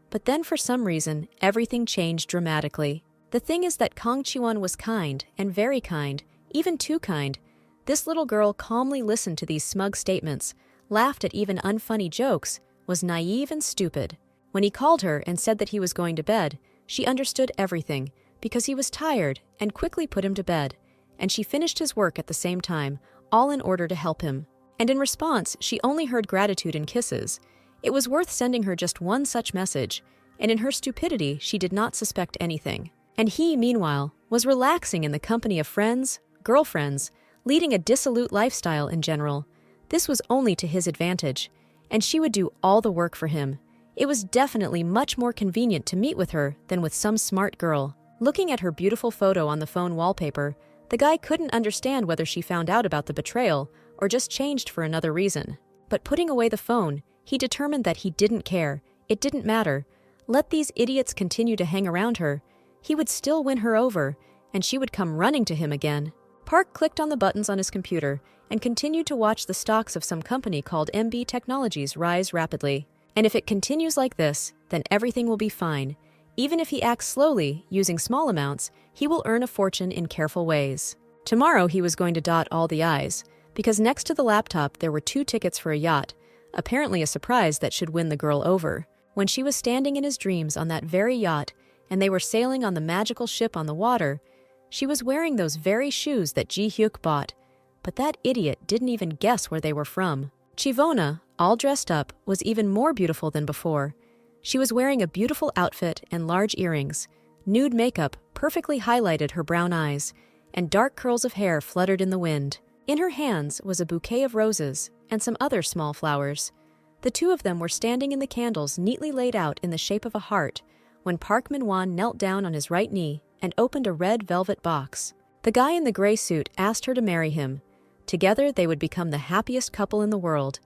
But then for some reason, everything changed dramatically. The thing is that Kang Chi-won was kind, and very kind, even too kind. This little girl calmly listened to these smug statements, laughed at even unfunny jokes, was naive and stupid. When he called her and said that he was going to bed, she understood everything, because he was tired, and quickly put him to bed. And she finished his work at the same time, all in order to help him. And in response, she only heard gratitude and kisses. It was worth sending her just one such message, and in her stupidity, she did not suspect anything. And he, meanwhile, was relaxing in the company of friends, girlfriends, leading a dissolute lifestyle in general. This was only to his advantage, and she would do all the work for him. It was definitely much more convenient to meet with her than with some smart girl. Looking at her beautiful photo on the phone wallpaper, the guy couldn't understand whether she found out about the betrayal or just changed for another reason. But putting away the phone, he determined that he didn't care. It didn't matter. Let these idiots continue to hang around her. He would still win her over, and she would come running to him again. Park clicked on the buttons on his computer and continued to watch the stocks of some company called MB Technologies rise rapidly. And if it continues like this, then everything will be fine. Even if he acts slowly, using small amounts, he will earn a fortune in careful ways. Tomorrow he was going to dot all the I's, because next to the laptop there were 2 tickets for a yacht, apparently a surprise that should win the girl over. When she was standing in his dreams on that very yacht, and they were sailing on the magical ship on the water, she was wearing those very shoes that Ji-hyuk bought, but that idiot didn't even guess where they were from. Chiwona, all dressed up, was even more beautiful than before. She was wearing a beautiful outfit and large earrings. Nude makeup perfectly highlighted her brown eyes, and dark curls of hair fluttered in the wind. In her hands was a bouquet of roses and some other small flowers. The two of them were standing in the candles neatly laid out in the shape of a heart when Park Min-won knelt down on his right knee and opened a red velvet box. The guy in the gray suit asked her to marry him. Together they would become the happiest couple in the world.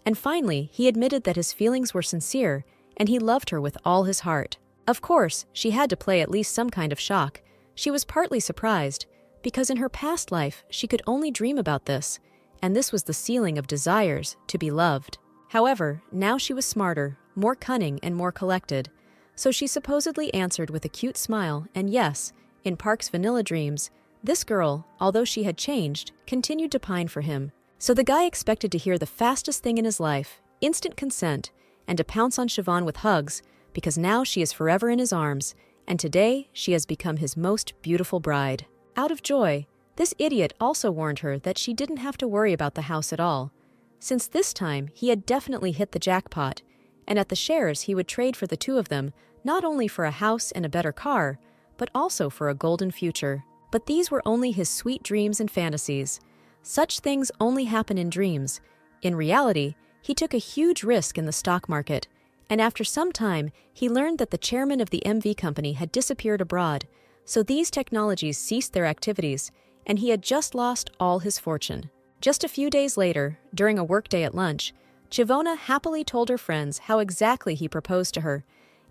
And finally, he admitted that his feelings were sincere and he loved her with all his heart. Of course, she had to play at least some kind of shock. She was partly surprised, because in her past life she could only dream about this, and this was the ceiling of desires, to be loved. However, now she was smarter, more cunning, and more collected, so she supposedly answered with a cute smile, and yes, in Park's vanilla dreams, this girl, although she had changed, continued to pine for him. So the guy expected to hear the fastest thing in his life, instant consent, and to pounce on Siobhan with hugs, because now she is forever in his arms, and today she has become his most beautiful bride. Out of joy, this idiot also warned her that she didn't have to worry about the house at all, since this time he had definitely hit the jackpot, and at the shares he would trade for the two of them, not only for a house and a better car, but also for a golden future. But these were only his sweet dreams and fantasies. Such things only happen in dreams. In reality, he took a huge risk in the stock market, and after some time, he learned that the chairman of the MV company had disappeared abroad, so these technologies ceased their activities, and he had just lost all his fortune. Just a few days later, during a workday at lunch, Chivona happily told her friends how exactly he proposed to her,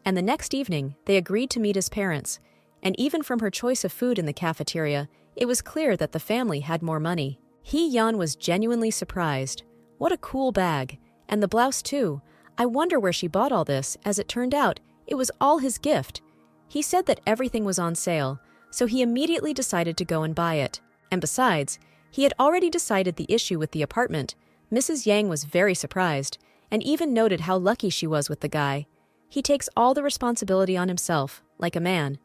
and the next evening they agreed to meet his parents, and even from her choice of food in the cafeteria, it was clear that the family had more money. Hee-yeon was genuinely surprised. What a cool bag. And the blouse too. I wonder where she bought all this, as it turned out, it was all his gift. He said that everything was on sale, so he immediately decided to go and buy it. And besides, he had already decided the issue with the apartment. Mrs. Yang was very surprised, and even noted how lucky she was with the guy. He takes all the responsibility on himself, like a man.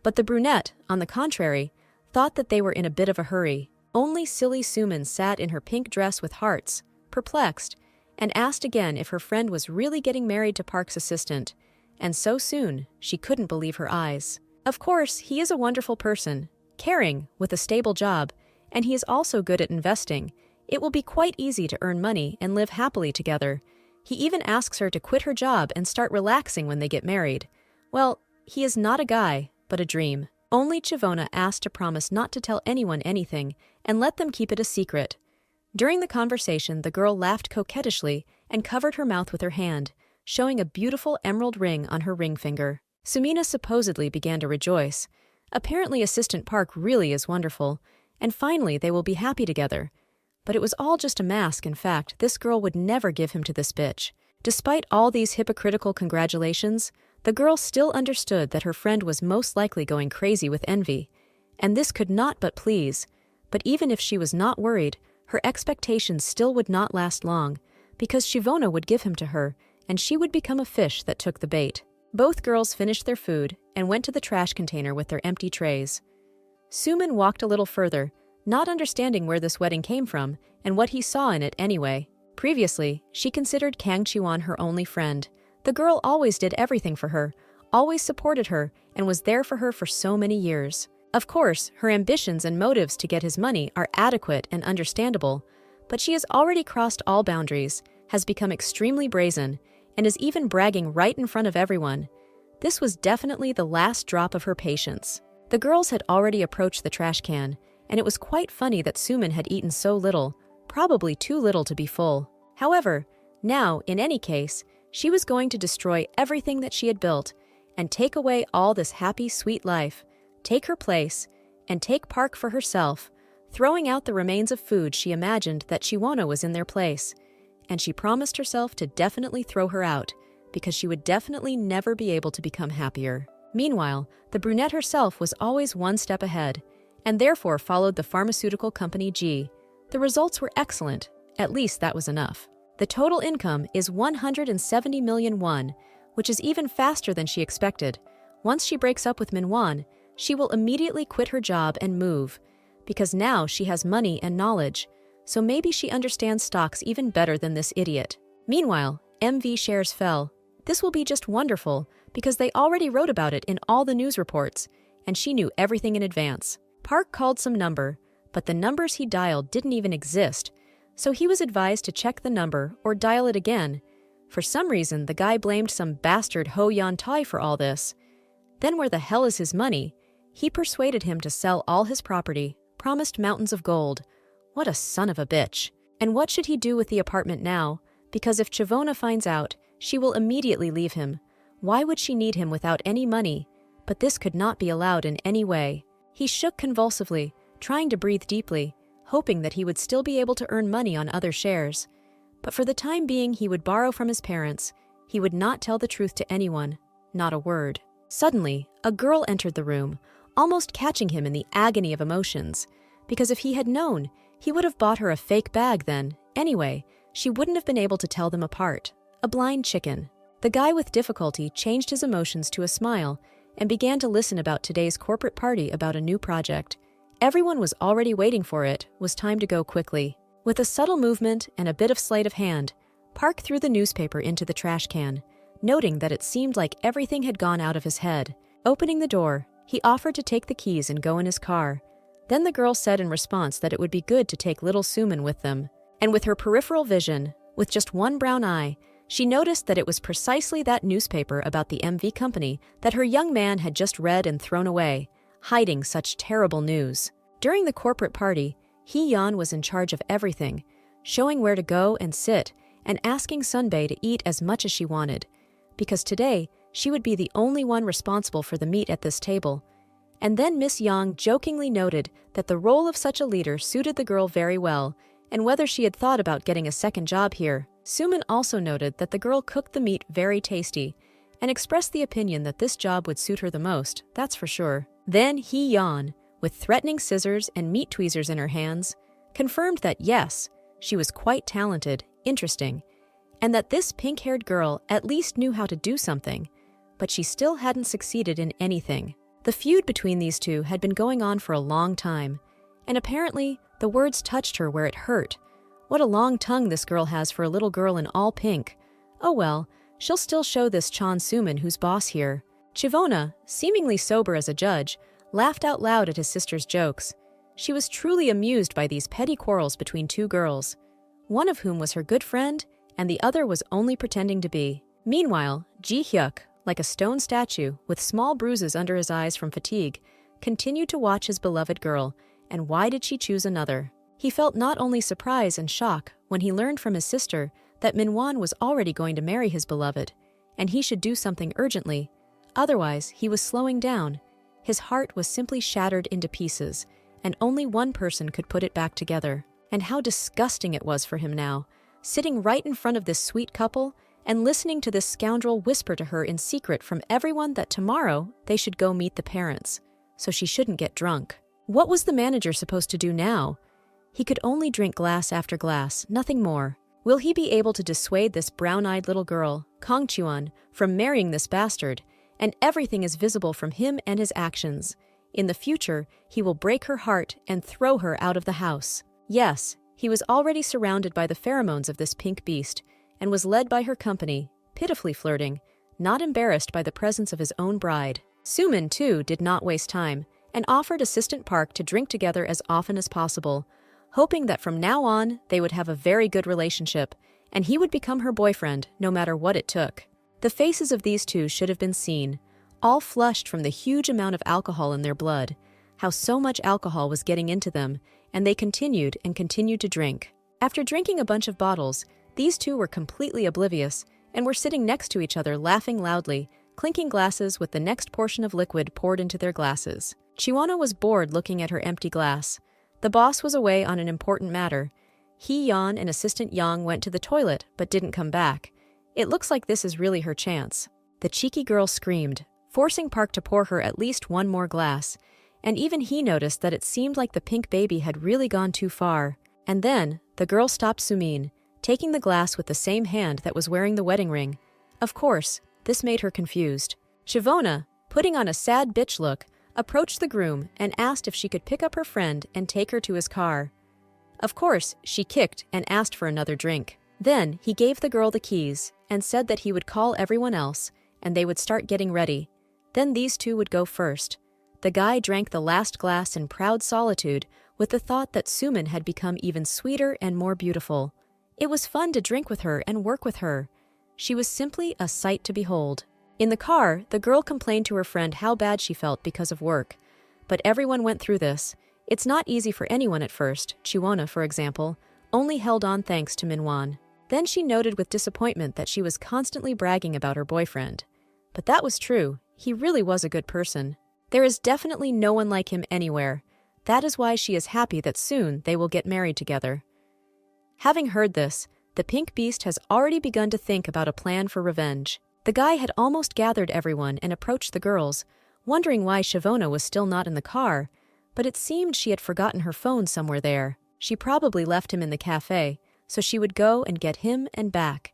But the brunette, on the contrary, thought that they were in a bit of a hurry. Only silly Suman sat in her pink dress with hearts, perplexed, and asked again if her friend was really getting married to Park's assistant. And so soon, she couldn't believe her eyes. Of course, he is a wonderful person, caring, with a stable job, and he is also good at investing. It will be quite easy to earn money and live happily together. He even asks her to quit her job and start relaxing when they get married. Well, he is not a guy, but a dream. Only Chivona asked to promise not to tell anyone anything and let them keep it a secret. During the conversation, the girl laughed coquettishly and covered her mouth with her hand, showing a beautiful emerald ring on her ring finger. Sumina supposedly began to rejoice. Apparently Assistant Park really is wonderful, and finally they will be happy together. But it was all just a mask. In fact, this girl would never give him to this bitch. Despite all these hypocritical congratulations, the girl still understood that her friend was most likely going crazy with envy, and this could not but please. But even if she was not worried, her expectations still would not last long, because Chivona would give him to her, and she would become a fish that took the bait. Both girls finished their food and went to the trash container with their empty trays. Suman walked a little further, not understanding where this wedding came from and what he saw in it anyway. Previously, she considered Kang Chiwon her only friend. The girl always did everything for her, always supported her, and was there for her for so many years. Of course, her ambitions and motives to get his money are adequate and understandable, but she has already crossed all boundaries, has become extremely brazen, and is even bragging right in front of everyone. This was definitely the last drop of her patience. The girls had already approached the trash can, and it was quite funny that Suman had eaten so little, probably too little to be full. However, now, in any case, she was going to destroy everything that she had built and take away all this happy, sweet life, take her place, and take Park for herself, throwing out the remains of food she imagined that Chiwona was in their place. And she promised herself to definitely throw her out, because she would definitely never be able to become happier. Meanwhile, the brunette herself was always one step ahead, and therefore followed the pharmaceutical company G. The results were excellent, at least that was enough. The total income is 170 million won, which is even faster than she expected. Once she breaks up with Manhwa, she will immediately quit her job and move, because now she has money and knowledge, so maybe she understands stocks even better than this idiot. Meanwhile, MV shares fell. This will be just wonderful, because they already wrote about it in all the news reports, and she knew everything in advance. Park called some number, but the numbers he dialed didn't even exist, so he was advised to check the number or dial it again. For some reason, the guy blamed some bastard Ho Yan Tai for all this. Then where the hell is his money? He persuaded him to sell all his property, promised mountains of gold. What a son of a bitch. And what should he do with the apartment now? Because if Chivona finds out, she will immediately leave him. Why would she need him without any money? But this could not be allowed in any way. He shook convulsively, trying to breathe deeply, hoping that he would still be able to earn money on other shares. But for the time being, he would borrow from his parents. He would not tell the truth to anyone, not a word. Suddenly, a girl entered the room, almost catching him in the agony of emotions, because if he had known, he would have bought her a fake bag then. Anyway, she wouldn't have been able to tell them apart. a blind chicken. The guy with difficulty changed his emotions to a smile and began to listen about today's corporate party about a new project. Everyone was already waiting for it. Was time to go quickly. With a subtle movement and a bit of sleight of hand, Park threw the newspaper into the trash can, noting that it seemed like everything had gone out of his head. Opening the door, he offered to take the keys and go in his car. Then the girl said in response that it would be good to take little Suman with them. And with her peripheral vision, with just one brown eye, she noticed that it was precisely that newspaper about the MV company that her young man had just read and thrown away, hiding such terrible news. During the corporate party, Hee-yeon was in charge of everything, showing where to go and sit, and asking Sunbae to eat as much as she wanted, because today she would be the only one responsible for the meat at this table. And then Miss Yang jokingly noted that the role of such a leader suited the girl very well, and whether she had thought about getting a second job here. Suman also noted that the girl cooked the meat very tasty, and expressed the opinion that this job would suit her the most, that's for sure. Then Hee-yeon, with threatening scissors and meat tweezers in her hands, confirmed that yes, she was quite talented, interesting, and that this pink-haired girl at least knew how to do something, but she still hadn't succeeded in anything. The feud between these two had been going on for a long time, and apparently the words touched her where it hurt. What a long tongue this girl has for a little girl in all pink. Oh well, she'll still show this Chon Suman who's boss here. Chivona, seemingly sober as a judge, laughed out loud at his sister's jokes. She was truly amused by these petty quarrels between two girls, one of whom was her good friend, and the other was only pretending to be. Meanwhile, Ji-hyuk, like a stone statue with small bruises under his eyes from fatigue, continued to watch his beloved girl, and why did she choose another? He felt not only surprise and shock when he learned from his sister that Manhwa was already going to marry his beloved, and he should do something urgently, otherwise he was slowing down. His heart was simply shattered into pieces, and only one person could put it back together. And how disgusting it was for him now, sitting right in front of this sweet couple and listening to this scoundrel whisper to her in secret from everyone that tomorrow they should go meet the parents, so she shouldn't get drunk. What was the manager supposed to do now? He could only drink glass after glass, nothing more. Will he be able to dissuade this brown-eyed little girl, Kong Chuan, from marrying this bastard? And everything is visible from him and his actions. In the future, he will break her heart and throw her out of the house. Yes, he was already surrounded by the pheromones of this pink beast, and was led by her company, pitifully flirting, not embarrassed by the presence of his own bride. Suman, too, did not waste time, and offered Assistant Park to drink together as often as possible, hoping that from now on they would have a very good relationship, and he would become her boyfriend no matter what it took. The faces of these two should have been seen, all flushed from the huge amount of alcohol in their blood, how so much alcohol was getting into them, and they continued and continued to drink. After drinking a bunch of bottles, these two were completely oblivious and were sitting next to each other laughing loudly, clinking glasses with the next portion of liquid poured into their glasses. Chiwana was bored looking at her empty glass. The boss was away on an important matter. Hee-yeon and Assistant Yang went to the toilet but didn't come back. It looks like this is really her chance. The cheeky girl screamed, forcing Park to pour her at least one more glass, and even he noticed that it seemed like the pink baby had really gone too far. And then, the girl stopped Sumin, taking the glass with the same hand that was wearing the wedding ring. Of course, this made her confused. Chivona, putting on a sad bitch look, approached the groom and asked if she could pick up her friend and take her to his car. Of course, she kicked and asked for another drink. Then, he gave the girl the keys and said that he would call everyone else, and they would start getting ready. Then these two would go first. The guy drank the last glass in proud solitude with the thought that Suman had become even sweeter and more beautiful. It was fun to drink with her and work with her. She was simply a sight to behold. In the car, the girl complained to her friend how bad she felt because of work. But everyone went through this. It's not easy for anyone at first. Chiwona, for example, only held on thanks to Minwan. Then she noted with disappointment that she was constantly bragging about her boyfriend. But that was true. He really was a good person. There is definitely no one like him anywhere. That is why she is happy that soon they will get married together. Having heard this, the pink beast has already begun to think about a plan for revenge. The guy had almost gathered everyone and approached the girls, wondering why Shavona was still not in the car, but it seemed she had forgotten her phone somewhere there. She probably left him in the cafe, so she would go and get him and back.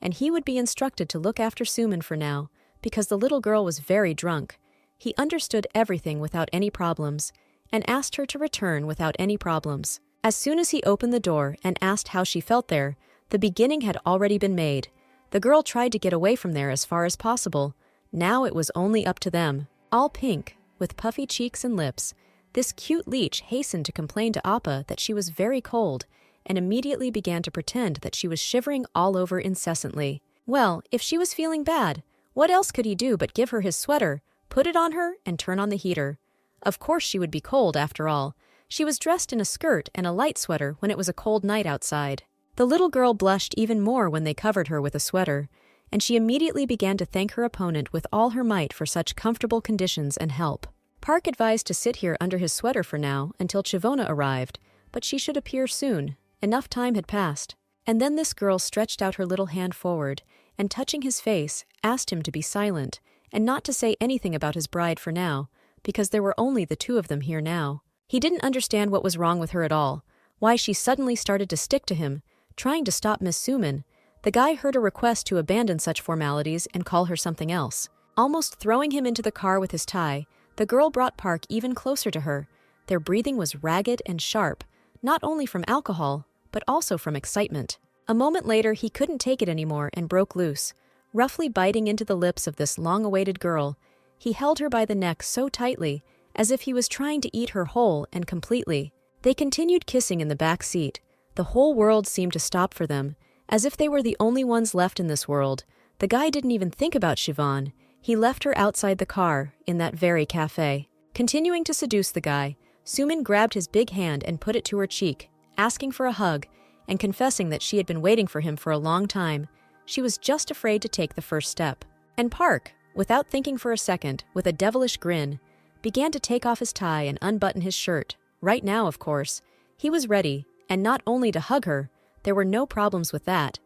and he would be instructed to look after Suman for now, because the little girl was very drunk. He understood everything without any problems, and asked her to return without any problems. As soon as he opened the door and asked how she felt there, the beginning had already been made. The girl tried to get away from there as far as possible. Now it was only up to them. All pink, with puffy cheeks and lips, this cute leech hastened to complain to Appa that she was very cold, and immediately began to pretend that she was shivering all over incessantly. Well, if she was feeling bad, what else could he do but give her his sweater, put it on her, and turn on the heater? Of course she would be cold after all. She was dressed in a skirt and a light sweater when it was a cold night outside. The little girl blushed even more when they covered her with a sweater, and she immediately began to thank her opponent with all her might for such comfortable conditions and help. Park advised to sit here under his sweater for now until Chivona arrived, but she should appear soon. Enough time had passed. And then this girl stretched out her little hand forward, and touching his face, asked him to be silent, and not to say anything about his bride for now, because there were only the two of them here now. He didn't understand what was wrong with her at all, why she suddenly started to stick to him, trying to stop Miss Suman. The guy heard a request to abandon such formalities and call her something else. Almost throwing him into the car with his tie, the girl brought Park even closer to her. Their breathing was ragged and sharp, not only from alcohol, but also from excitement. A moment later, he couldn't take it anymore and broke loose. Roughly biting into the lips of this long-awaited girl, he held her by the neck so tightly, as if he was trying to eat her whole and completely. They continued kissing in the back seat. The whole world seemed to stop for them, as if they were the only ones left in this world. The guy didn't even think about Siobhan. He left her outside the car, in that very cafe. Continuing to seduce the guy, Suman grabbed his big hand and put it to her cheek, asking for a hug, and confessing that she had been waiting for him for a long time. She was just afraid to take the first step. And Park, without thinking for a second, with a devilish grin, began to take off his tie and unbutton his shirt. Right now, of course, he was ready, and not only to hug her, there were no problems with that.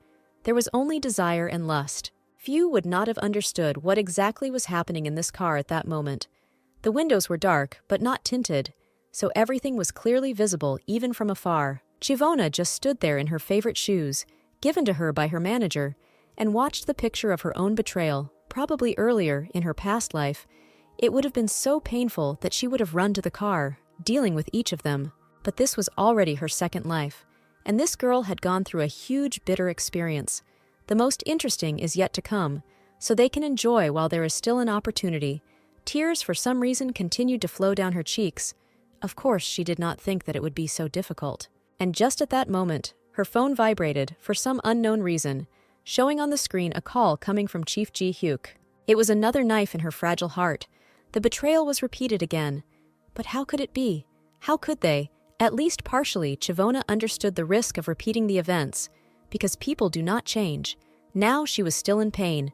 There was only desire and lust. Few would not have understood what exactly was happening in this car at that moment. The windows were dark, but not tinted, so everything was clearly visible even from afar. Chivona just stood there in her favorite shoes, given to her by her manager, and watched the picture of her own betrayal, probably earlier in her past life. It would have been so painful that she would have run to the car, dealing with each of them. But this was already her second life, and this girl had gone through a huge, bitter experience. The most interesting is yet to come, so they can enjoy while there is still an opportunity. Tears for some reason continued to flow down her cheeks. Of course, she did not think that it would be so difficult. And just at that moment, her phone vibrated for some unknown reason, showing on the screen a call coming from Chief Ji-hyuk. It was another knife in her fragile heart. The betrayal was repeated again. But how could it be? How could they? At least partially, Chivona understood the risk of repeating the events, because people do not change. Now she was still in pain.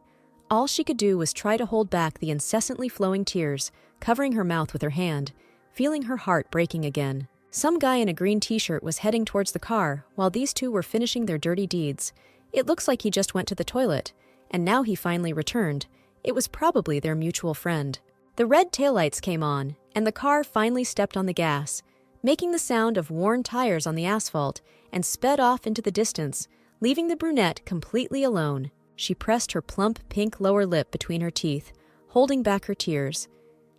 All she could do was try to hold back the incessantly flowing tears, covering her mouth with her hand, feeling her heart breaking again. Some guy in a green t-shirt was heading towards the car while these two were finishing their dirty deeds. It looks like he just went to the toilet, and now he finally returned. It was probably their mutual friend. The red taillights came on, and the car finally stepped on the gas, making the sound of worn tires on the asphalt, and sped off into the distance, leaving the brunette completely alone. She pressed her plump pink lower lip between her teeth, holding back her tears.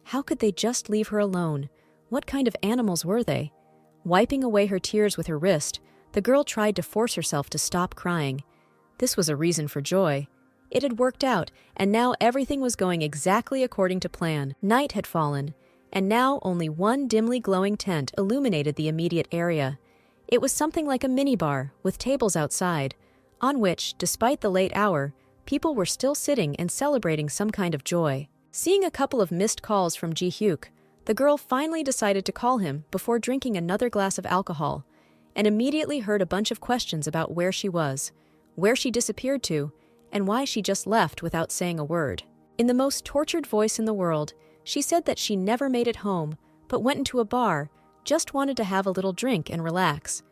How could they just leave her alone? What kind of animals were they? Wiping away her tears with her wrist, the girl tried to force herself to stop crying. This was a reason for joy. It had worked out, and now everything was going exactly according to plan. Night had fallen, and now only one dimly glowing tent illuminated the immediate area. It was something like a minibar, with tables outside, on which, despite the late hour, people were still sitting and celebrating some kind of joy. Seeing a couple of missed calls from Ji-hyuk, the girl finally decided to call him before drinking another glass of alcohol, and immediately heard a bunch of questions about where she was, where she disappeared to, and why she just left without saying a word. In the most tortured voice in the world, she said that she never made it home, but went into a bar, just wanted to have a little drink and relax.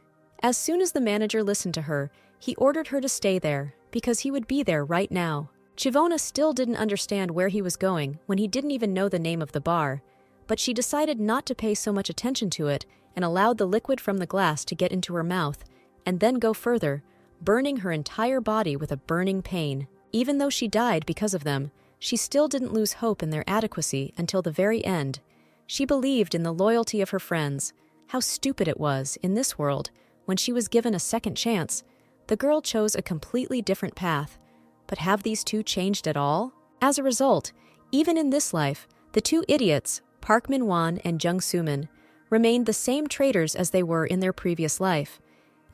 As soon as the manager listened to her, he ordered her to stay there, because he would be there right now. Chivona still didn't understand where he was going when he didn't even know the name of the bar, but she decided not to pay so much attention to it and allowed the liquid from the glass to get into her mouth, and then go further, burning her entire body with a burning pain. Even though she died because of them, she still didn't lose hope in their adequacy until the very end. She believed in the loyalty of her friends. How stupid it was, in this world, when she was given a second chance. The girl chose a completely different path. But have these two changed at all? As a result, even in this life, the two idiots, Park Min-won and Jung Soo-min, remained the same traitors as they were in their previous life.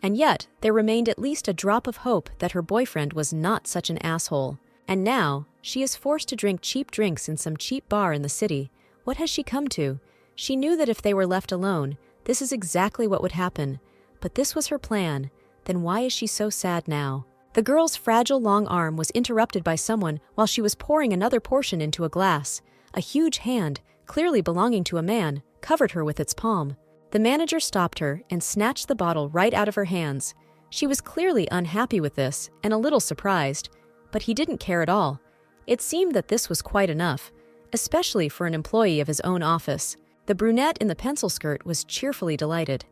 And yet, there remained at least a drop of hope that her boyfriend was not such an asshole. And now, she is forced to drink cheap drinks in some cheap bar in the city. What has she come to? She knew that if they were left alone, this is exactly what would happen. But this was her plan. Then why is she so sad now? The girl's fragile long arm was interrupted by someone while she was pouring another portion into a glass. A huge hand, clearly belonging to a man, covered her with its palm. The manager stopped her and snatched the bottle right out of her hands. She was clearly unhappy with this and a little surprised, but he didn't care at all. It seemed that this was quite enough, especially for an employee of his own office. The brunette in the pencil skirt was cheerfully delighted.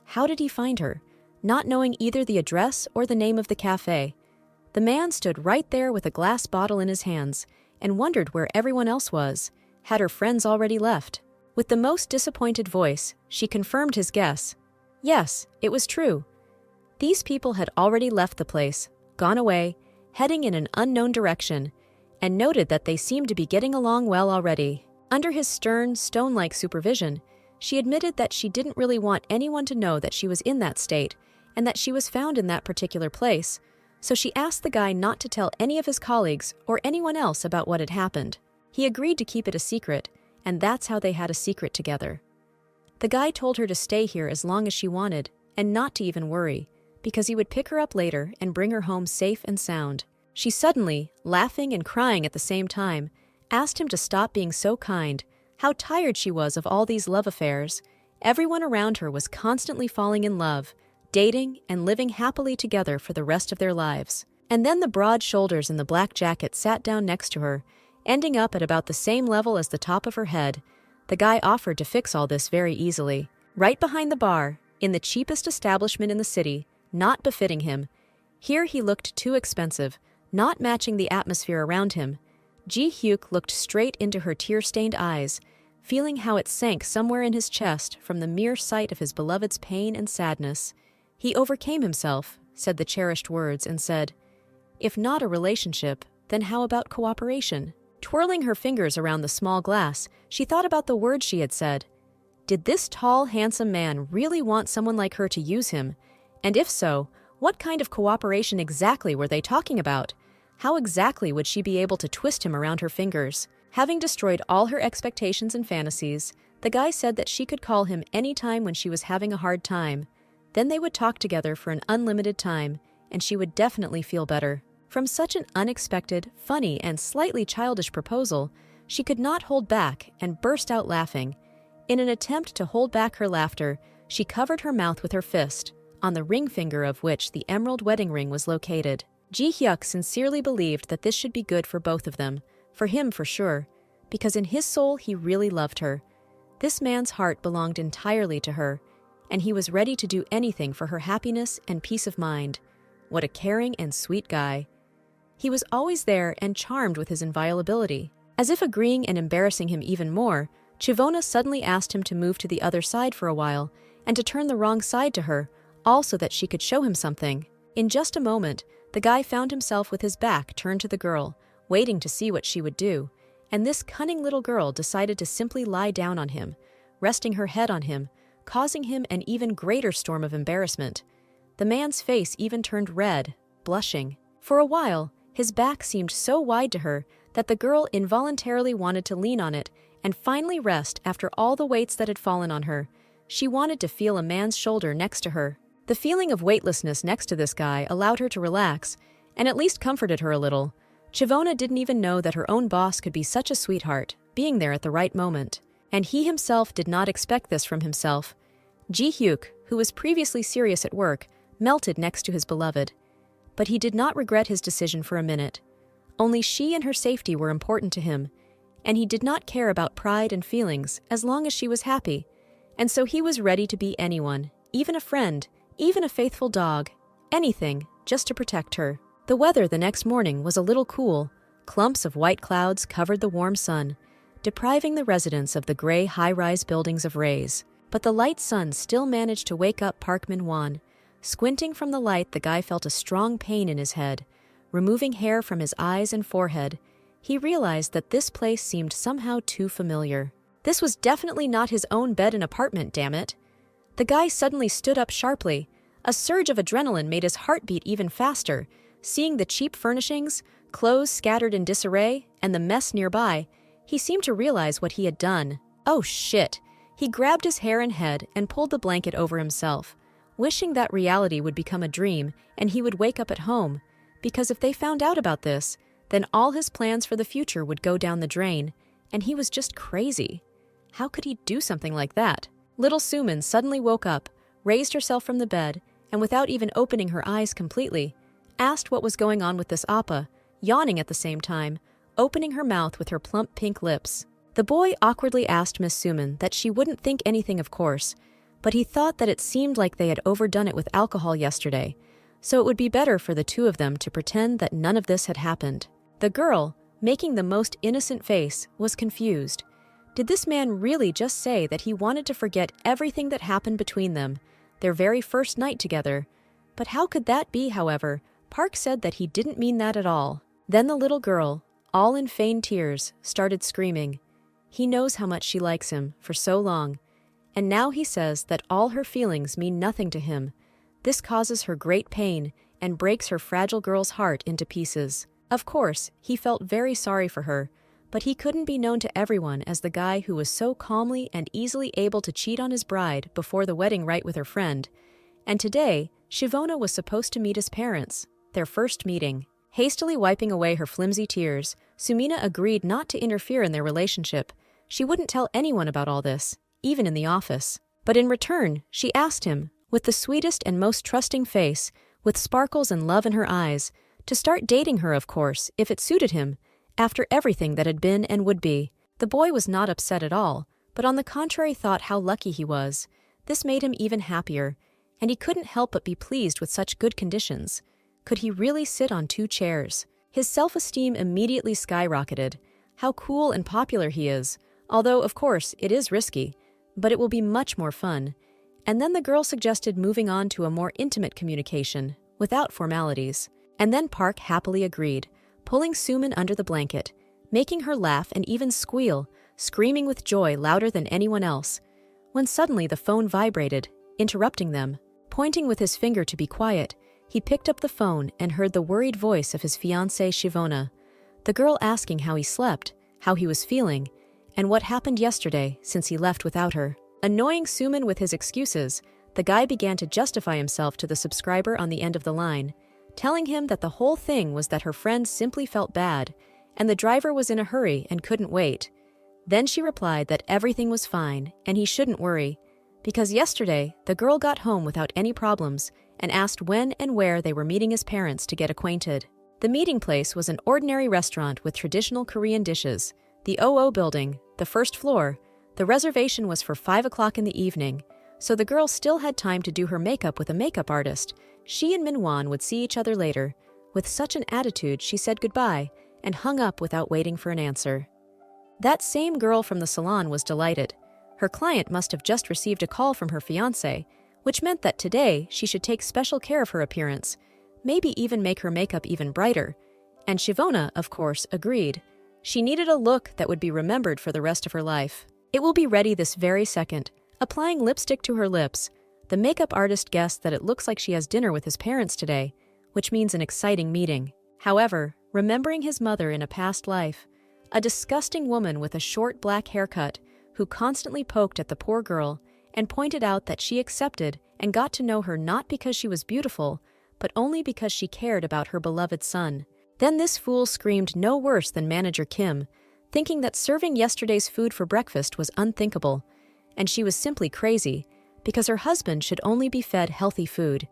How did he find her? Not knowing either the address or the name of the cafe. The man stood right there with a glass bottle in his hands and wondered where everyone else was. Had her friends already left? With the most disappointed voice, she confirmed his guess. Yes, it was true. These people had already left the place, gone away, heading in an unknown direction, and noted that they seemed to be getting along well already. Under his stern, stone-like supervision, she admitted that she didn't really want anyone to know that she was in that state and that she was found in that particular place, so she asked the guy not to tell any of his colleagues or anyone else about what had happened. He agreed to keep it a secret, and that's how they had a secret together. The guy told her to stay here as long as she wanted, and not to even worry, because he would pick her up later and bring her home safe and sound. She suddenly, laughing and crying at the same time, asked him to stop being so kind. How tired she was of all these love affairs. Everyone around her was constantly falling in love, dating, and living happily together for the rest of their lives. And then the broad shoulders in the black jacket sat down next to her, ending up at about the same level as the top of her head. The guy offered to fix all this very easily. Right behind the bar, in the cheapest establishment in the city, not befitting him. Here he looked too expensive, not matching the atmosphere around him. Ji-hyuk looked straight into her tear-stained eyes, feeling how it sank somewhere in his chest from the mere sight of his beloved's pain and sadness. He overcame himself, said the cherished words, and said, "If not a relationship, then how about cooperation?" Twirling her fingers around the small glass, she thought about the words she had said. Did this tall, handsome man really want someone like her to use him? And if so, what kind of cooperation exactly were they talking about? How exactly would she be able to twist him around her fingers? Having destroyed all her expectations and fantasies, the guy said that she could call him any time when she was having a hard time. Then they would talk together for an unlimited time, and she would definitely feel better. From such an unexpected, funny, and slightly childish proposal, she could not hold back and burst out laughing. In an attempt to hold back her laughter, she covered her mouth with her fist, on the ring finger of which the emerald wedding ring was located. Ji-hyuk sincerely believed that this should be good for both of them, for him for sure, because in his soul he really loved her. This man's heart belonged entirely to her, and he was ready to do anything for her happiness and peace of mind. What a caring and sweet guy. He was always there and charmed with his inviolability. As if agreeing and embarrassing him even more, Chivona suddenly asked him to move to the other side for a while and to turn the wrong side to her, all so that she could show him something. In just a moment, the guy found himself with his back turned to the girl, waiting to see what she would do, and this cunning little girl decided to simply lie down on him, resting her head on him, causing him an even greater storm of embarrassment. The man's face even turned red, blushing. For a while, his back seemed so wide to her that the girl involuntarily wanted to lean on it and finally rest after all the weights that had fallen on her. She wanted to feel a man's shoulder next to her. The feeling of weightlessness next to this guy allowed her to relax, and at least comforted her a little. Chivona didn't even know that her own boss could be such a sweetheart, being there at the right moment. And he himself did not expect this from himself. Ji-hyuk, who was previously serious at work, melted next to his beloved. But he did not regret his decision for a minute. Only she and her safety were important to him, and he did not care about pride and feelings as long as she was happy. And so he was ready to be anyone, even a friend, even a faithful dog, anything, just to protect her. The weather the next morning was a little cool. Clumps of white clouds covered the warm sun, depriving the residents of the gray high-rise buildings of rays. But the light sun still managed to wake up Park Min-won. Squinting from the light, the guy felt a strong pain in his head. Removing hair from his eyes and forehead, he realized that this place seemed somehow too familiar. This was definitely not his own bed and apartment, damn it. The guy suddenly stood up sharply. A surge of adrenaline made his heart beat even faster. Seeing the cheap furnishings, clothes scattered in disarray, and the mess nearby, he seemed to realize what he had done. Oh shit! He grabbed his hair and head and pulled the blanket over himself, wishing that reality would become a dream and he would wake up at home, because if they found out about this, then all his plans for the future would go down the drain, and he was just crazy. How could he do something like that? Little Suman suddenly woke up, raised herself from the bed, and without even opening her eyes completely, asked what was going on with this appa, yawning at the same time, opening her mouth with her plump pink lips. The boy awkwardly asked Miss Suman that she wouldn't think anything, of course, but he thought that it seemed like they had overdone it with alcohol yesterday, so it would be better for the two of them to pretend that none of this had happened. The girl, making the most innocent face, was confused. Did this man really just say that he wanted to forget everything that happened between them, their very first night together? But how could that be, however? Park said that he didn't mean that at all. Then the little girl, all in feigned tears, started screaming. He knows how much she likes him for so long, and now he says that all her feelings mean nothing to him. This causes her great pain and breaks her fragile girl's heart into pieces. Of course, he felt very sorry for her, but he couldn't be known to everyone as the guy who was so calmly and easily able to cheat on his bride before the wedding rite with her friend. And today, Shivona was supposed to meet his parents, their first meeting. Hastily wiping away her flimsy tears, Sumina agreed not to interfere in their relationship. She wouldn't tell anyone about all this, even in the office. But in return, she asked him, with the sweetest and most trusting face, with sparkles and love in her eyes, to start dating her, of course, if it suited him, after everything that had been and would be. The boy was not upset at all, but on the contrary thought how lucky he was. This made him even happier, and he couldn't help but be pleased with such good conditions. Could he really sit on 2 chairs? His self-esteem immediately skyrocketed. How cool and popular he is, although, of course, it is risky, but it will be much more fun. And then the girl suggested moving on to a more intimate communication, without formalities. And then Park happily agreed, pulling Suman under the blanket, making her laugh and even squeal, screaming with joy louder than anyone else, when suddenly the phone vibrated, interrupting them. Pointing with his finger to be quiet, he picked up the phone and heard the worried voice of his fiancée Shivona, the girl asking how he slept, how he was feeling, and what happened yesterday since he left without her. Annoying Suman with his excuses, the guy began to justify himself to the subscriber on the end of the line, telling him that the whole thing was that her friend simply felt bad, and the driver was in a hurry and couldn't wait. Then she replied that everything was fine and he shouldn't worry, because yesterday the girl got home without any problems and asked when and where they were meeting his parents to get acquainted. The meeting place was an ordinary restaurant with traditional Korean dishes, the OO building, the first floor. The reservation was for 5 o'clock in the evening, so the girl still had time to do her makeup with a makeup artist. She and Min-won would see each other later. With such an attitude, she said goodbye and hung up without waiting for an answer. That same girl from the salon was delighted. Her client must have just received a call from her fiancé, which meant that today she should take special care of her appearance, maybe even make her makeup even brighter. And Shivona, of course, agreed. She needed a look that would be remembered for the rest of her life. It will be ready this very second. Applying lipstick to her lips, the makeup artist guessed that it looks like she has dinner with his parents today, which means an exciting meeting. However, remembering his mother in a past life, a disgusting woman with a short black haircut who constantly poked at the poor girl and pointed out that she accepted and got to know her not because she was beautiful, but only because she cared about her beloved son. Then this fool screamed no worse than Manager Kim, thinking that serving yesterday's food for breakfast was unthinkable, and she was simply crazy, because her husband should only be fed healthy food.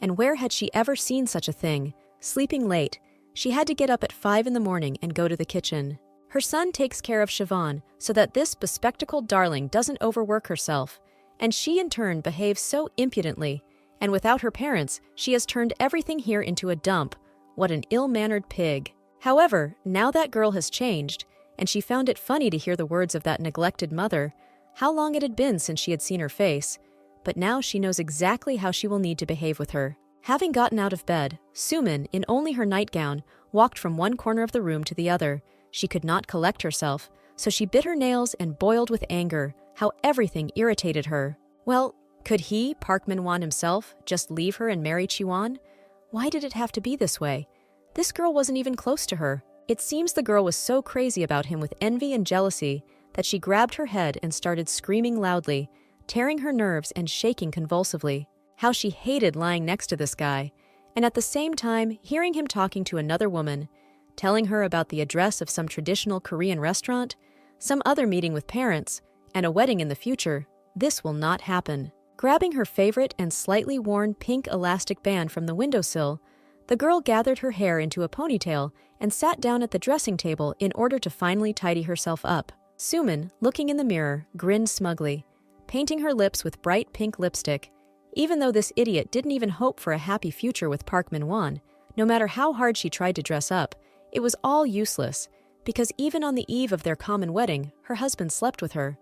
And where had she ever seen such a thing? Sleeping late, she had to get up at 5 in the morning and go to the kitchen. Her son takes care of Siobhan so that this bespectacled darling doesn't overwork herself, and she in turn behaves so impudently, And without her parents, she has turned everything here into a dump. What an ill-mannered pig. However, now that girl has changed, and she found it funny to hear the words of that neglected mother, how long it had been since she had seen her face. But now she knows exactly how she will need to behave with her. Having gotten out of bed, Sumin, in only her nightgown, walked from one corner of the room to the other. She could not collect herself, so she bit her nails and boiled with anger, how everything irritated her. Well, could he, Park Min-won himself, just leave her and marry Chi-won? Why did it have to be this way? This girl wasn't even close to her. It seems the girl was so crazy about him with envy and jealousy that she grabbed her head and started screaming loudly, tearing her nerves and shaking convulsively. How she hated lying next to this guy, and at the same time hearing him talking to another woman, telling her about the address of some traditional Korean restaurant, some other meeting with parents, and a wedding in the future. This will not happen. Grabbing her favorite and slightly worn pink elastic band from the windowsill, the girl gathered her hair into a ponytail and sat down at the dressing table in order to finally tidy herself up. Sumin, looking in the mirror, grinned smugly, painting her lips with bright pink lipstick. Even though this idiot didn't even hope for a happy future with Park Min-won, no matter how hard she tried to dress up, it was all useless, because even on the eve of their common wedding, her husband slept with her.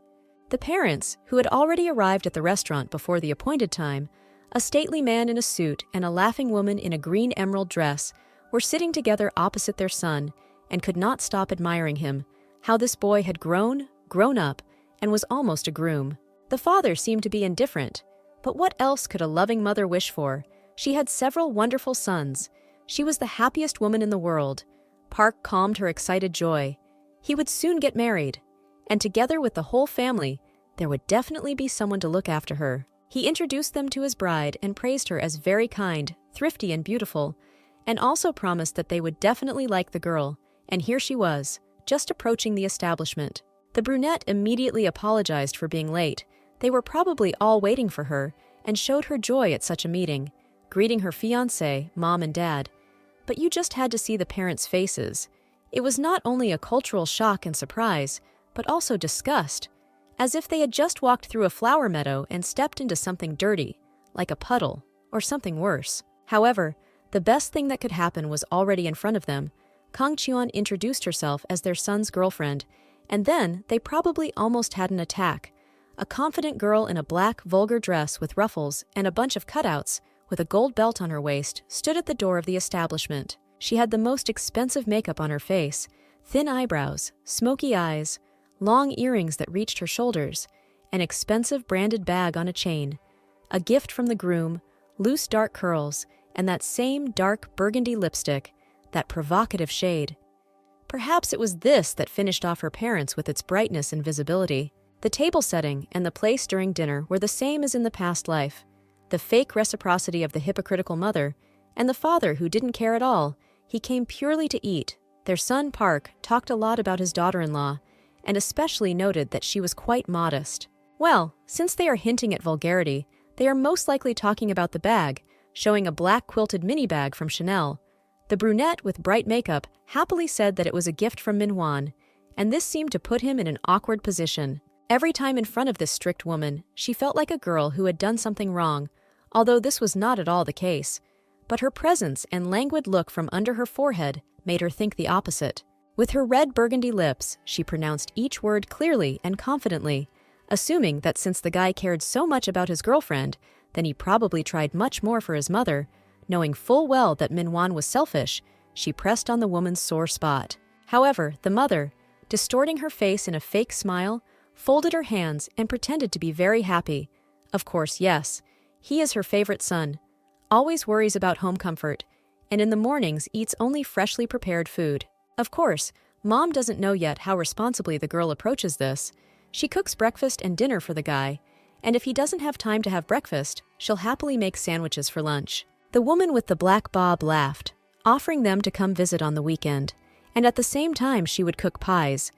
The parents, who had already arrived at the restaurant before the appointed time, a stately man in a suit and a laughing woman in a green emerald dress, were sitting together opposite their son and could not stop admiring him, how this boy had grown up, and was almost a groom. The father seemed to be indifferent. But what else could a loving mother wish for? She had several wonderful sons. She was the happiest woman in the world. Park calmed her excited joy. He would soon get married, and together with the whole family, there would definitely be someone to look after her. He introduced them to his bride and praised her as very kind, thrifty, and beautiful, and also promised that they would definitely like the girl. And here she was, just approaching the establishment. The brunette immediately apologized for being late. They were probably all waiting for her, and showed her joy at such a meeting, greeting her fiancé, mom and dad. But you just had to see the parents' faces. It was not only a cultural shock and surprise, but also disgust, as if they had just walked through a flower meadow and stepped into something dirty, like a puddle, or something worse. However, the best thing that could happen was already in front of them. Kang Cheon introduced herself as their son's girlfriend, and then they probably almost had an attack. A confident girl in a black, vulgar dress with ruffles and a bunch of cutouts, with a gold belt on her waist, stood at the door of the establishment. She had the most expensive makeup on her face, thin eyebrows, smoky eyes, long earrings that reached her shoulders, an expensive branded bag on a chain, a gift from the groom, loose dark curls, and that same dark burgundy lipstick, that provocative shade. Perhaps it was this that finished off her parents with its brightness and visibility. The table setting and the place during dinner were the same as in the past life. The fake reciprocity of the hypocritical mother, and the father who didn't care at all. He came purely to eat. Their son Park talked a lot about his daughter-in-law, and especially noted that she was quite modest. Well, since they are hinting at vulgarity, they are most likely talking about the bag, showing a black quilted mini bag from Chanel. The brunette with bright makeup happily said that it was a gift from Minhwan, and this seemed to put him in an awkward position. Every time in front of this strict woman, she felt like a girl who had done something wrong, although this was not at all the case. But her presence and languid look from under her forehead made her think the opposite. With her red burgundy lips, she pronounced each word clearly and confidently, assuming that since the guy cared so much about his girlfriend, then he probably tried much more for his mother. Knowing full well that Minhwan was selfish, she pressed on the woman's sore spot. However, the mother, distorting her face in a fake smile, folded her hands and pretended to be very happy. Of course, yes, he is her favorite son, always worries about home comfort, and in the mornings eats only freshly prepared food. Of course, mom doesn't know yet how responsibly the girl approaches this. She cooks breakfast and dinner for the guy, and if he doesn't have time to have breakfast, she'll happily make sandwiches for lunch. The woman with the black bob laughed, offering them to come visit on the weekend, and at the same time she would cook pies.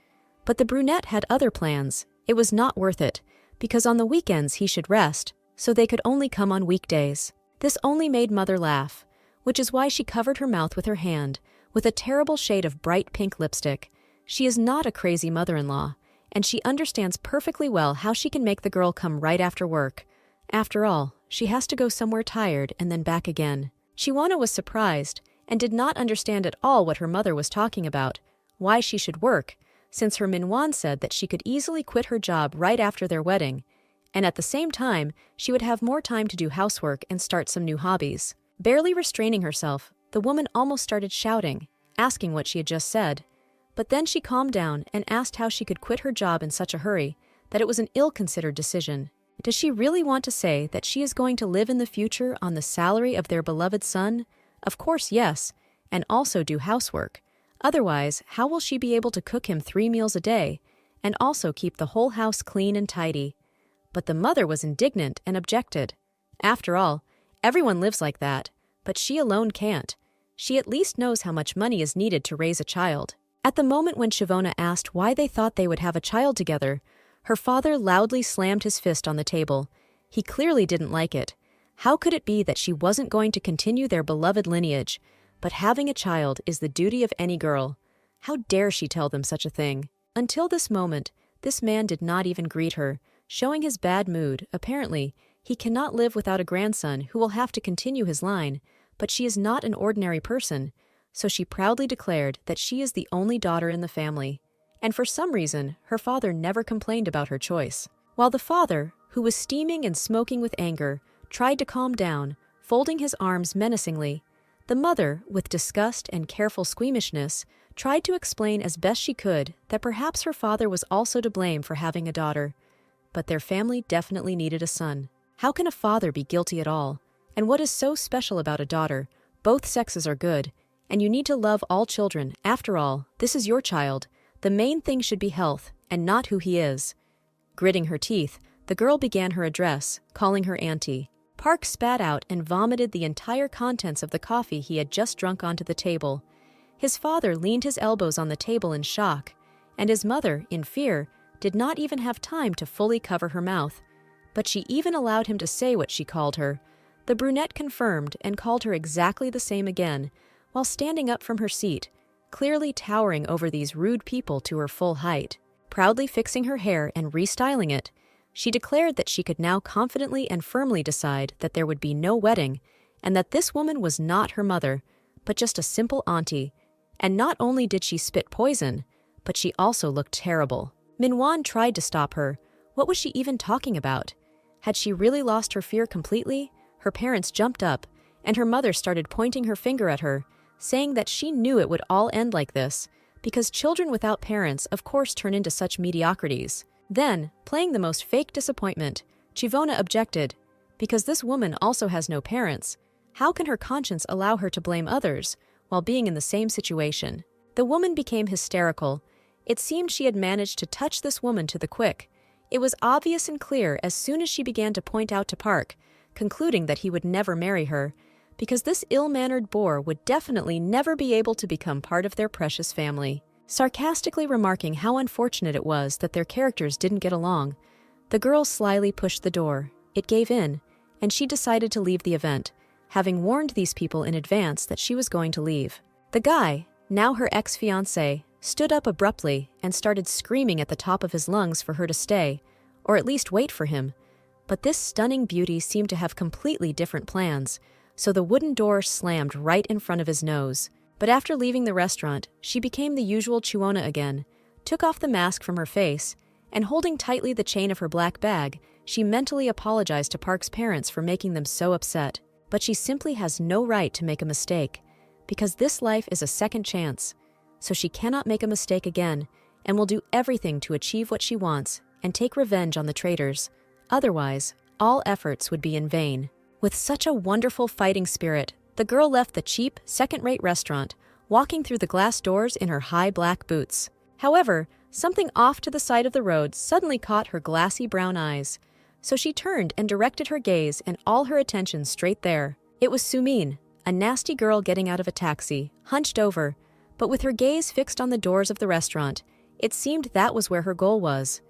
But the brunette had other plans. It was not worth it, because on the weekends he should rest, so they could only come on weekdays. This only made mother laugh, which is why she covered her mouth with her hand, with a terrible shade of bright pink lipstick. She is not a crazy mother-in-law, and she understands perfectly well how she can make the girl come right after work. After all, she has to go somewhere tired and then back again. Chiwona was surprised and did not understand at all what her mother was talking about, why she should work, since her Minwan said that she could easily quit her job right after their wedding, and at the same time, she would have more time to do housework and start some new hobbies. Barely restraining herself, the woman almost started shouting, asking what she had just said. But then she calmed down and asked how she could quit her job in such a hurry, that it was an ill-considered decision. Does she really want to say that she is going to live in the future on the salary of their beloved son? Of course, yes, and also do housework. Otherwise, how will she be able to cook him 3 meals a day, and also keep the whole house clean and tidy? But the mother was indignant and objected. After all, everyone lives like that, but she alone can't. She at least knows how much money is needed to raise a child. At the moment when Chiwona asked why they thought they would have a child together, her father loudly slammed his fist on the table. He clearly didn't like it. How could it be that she wasn't going to continue their beloved lineage? But having a child is the duty of any girl. How dare she tell them such a thing? Until this moment, this man did not even greet her, showing his bad mood. Apparently, he cannot live without a grandson who will have to continue his line, but she is not an ordinary person, so she proudly declared that she is the only daughter in the family. And for some reason, her father never complained about her choice. While the father, who was steaming and smoking with anger, tried to calm down, folding his arms menacingly, the mother, with disgust and careful squeamishness, tried to explain as best she could that perhaps her father was also to blame for having a daughter. But their family definitely needed a son. How can a father be guilty at all? And what is so special about a daughter? Both sexes are good, and you need to love all children. After all, this is your child. The main thing should be health, and not who he is. Gritting her teeth, the girl began her address, calling her auntie. Park spat out and vomited the entire contents of the coffee he had just drunk onto the table. His father leaned his elbows on the table in shock, and his mother, in fear, did not even have time to fully cover her mouth. But she even allowed him to say what she called her. The brunette confirmed and called her exactly the same again, while standing up from her seat, clearly towering over these rude people to her full height. Proudly fixing her hair and restyling it, she declared that she could now confidently and firmly decide that there would be no wedding, and that this woman was not her mother, but just a simple auntie. And not only did she spit poison, but she also looked terrible. Minwan tried to stop her. What was she even talking about? Had she really lost her fear completely? Her parents jumped up, and her mother started pointing her finger at her, saying that she knew it would all end like this, because children without parents of course turn into such mediocrities. Then, playing the most fake disappointment, Chiwona objected, because this woman also has no parents. How can her conscience allow her to blame others while being in the same situation? The woman became hysterical. It seemed she had managed to touch this woman to the quick. It was obvious and clear as soon as she began to point out to Park, concluding that he would never marry her, because this ill-mannered boor would definitely never be able to become part of their precious family. Sarcastically remarking how unfortunate it was that their characters didn't get along, the girl slyly pushed the door. It gave in, and she decided to leave the event, having warned these people in advance that she was going to leave. The guy, now her ex-fiancé, stood up abruptly and started screaming at the top of his lungs for her to stay, or at least wait for him. But this stunning beauty seemed to have completely different plans, so the wooden door slammed right in front of his nose. But after leaving the restaurant, she became the usual Chiwona again, took off the mask from her face, and holding tightly the chain of her black bag, she mentally apologized to Park's parents for making them so upset. But she simply has no right to make a mistake, because this life is a second chance, so she cannot make a mistake again, and will do everything to achieve what she wants and take revenge on the traitors. Otherwise, all efforts would be in vain. With such a wonderful fighting spirit, the girl left the cheap, second-rate restaurant, walking through the glass doors in her high black boots. However, something off to the side of the road suddenly caught her glassy brown eyes, so she turned and directed her gaze and all her attention straight there. It was Sumin, a nasty girl getting out of a taxi, hunched over, but with her gaze fixed on the doors of the restaurant, it seemed that was where her goal was.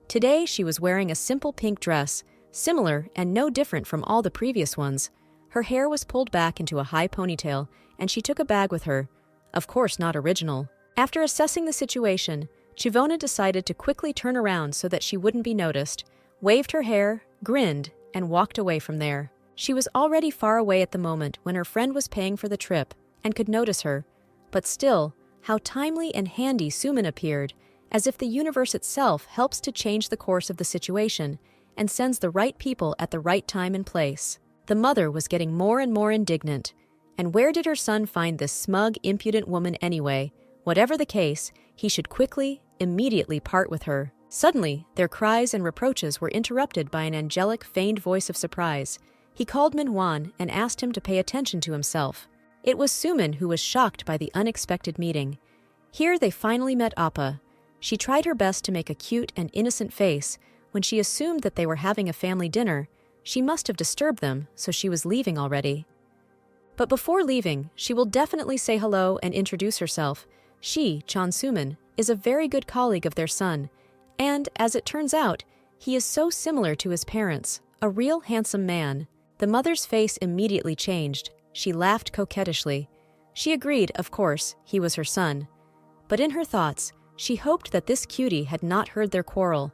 Today she was wearing a simple pink dress, similar and no different from all the previous ones. Her hair was pulled back into a high ponytail, and she took a bag with her. Of course not original. After assessing the situation, Chiwona decided to quickly turn around so that she wouldn't be noticed, waved her hair, grinned, and walked away from there. She was already far away at the moment when her friend was paying for the trip and could notice her. But still, how timely and handy Suman appeared, as if the universe itself helps to change the course of the situation and sends the right people at the right time and place. The mother was getting more and more indignant. And where did her son find this smug, impudent woman anyway? Whatever the case, he should quickly, immediately part with her. Suddenly, their cries and reproaches were interrupted by an angelic, feigned voice of surprise. He called Manhwa and asked him to pay attention to himself. It was Suman who was shocked by the unexpected meeting. Here they finally met Appa. She tried her best to make a cute and innocent face. When she assumed that they were having a family dinner, she must have disturbed them, so she was leaving already. But before leaving, she will definitely say hello and introduce herself. She, Chan Suman, is a very good colleague of their son, and, as it turns out, he is so similar to his parents, a real handsome man. The mother's face immediately changed. She laughed coquettishly. She agreed, of course, he was her son. But in her thoughts, she hoped that this cutie had not heard their quarrel.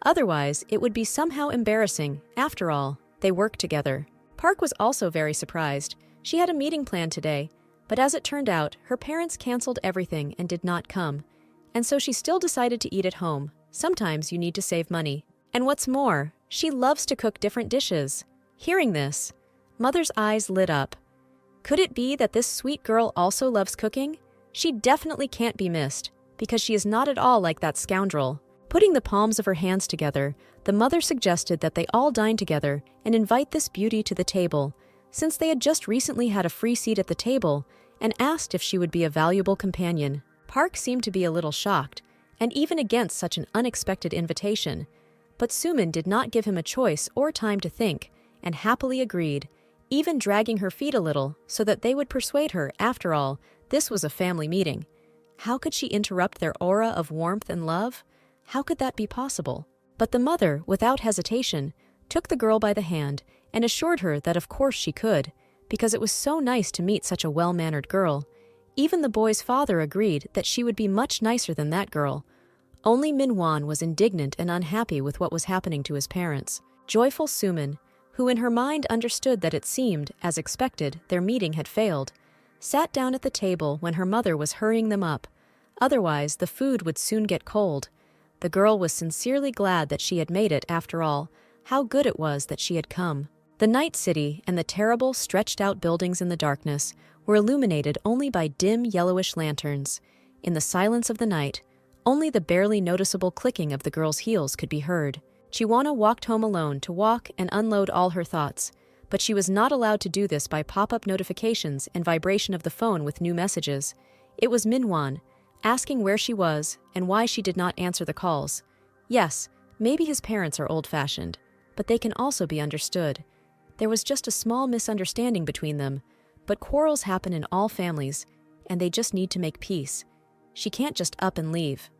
Otherwise, it would be somehow embarrassing. After all, they worked together. Park was also very surprised. She had a meeting planned today, but as it turned out, her parents canceled everything and did not come. And so she still decided to eat at home. Sometimes you need to save money. And what's more, she loves to cook different dishes. Hearing this, Mother's eyes lit up. Could it be that this sweet girl also loves cooking? She definitely can't be missed, because she is not at all like that scoundrel. Putting the palms of her hands together, the mother suggested that they all dine together and invite this beauty to the table, since they had just recently had a free seat at the table, and asked if she would be a valuable companion. Park seemed to be a little shocked, and even against such an unexpected invitation. But Suman did not give him a choice or time to think, and happily agreed, even dragging her feet a little so that they would persuade her. After all, this was a family meeting. How could she interrupt their aura of warmth and love? How could that be possible? But the mother, without hesitation, took the girl by the hand and assured her that of course she could, because it was so nice to meet such a well-mannered girl. Even the boy's father agreed that she would be much nicer than that girl. Only Manhwa was indignant and unhappy with what was happening to his parents. Joyful Suman, who in her mind understood that it seemed, as expected, their meeting had failed, sat down at the table when her mother was hurrying them up. Otherwise, the food would soon get cold. The girl was sincerely glad that she had made it after all. How good it was that she had come. The night city and the terrible, stretched-out buildings in the darkness were illuminated only by dim, yellowish lanterns. In the silence of the night, only the barely noticeable clicking of the girl's heels could be heard. Chiwana walked home alone to walk and unload all her thoughts, but she was not allowed to do this by pop-up notifications and vibration of the phone with new messages. It was Manhwa, asking where she was and why she did not answer the calls. Yes, maybe his parents are old-fashioned, but they can also be understood. There was just a small misunderstanding between them, but quarrels happen in all families, and they just need to make peace. She can't just up and leave.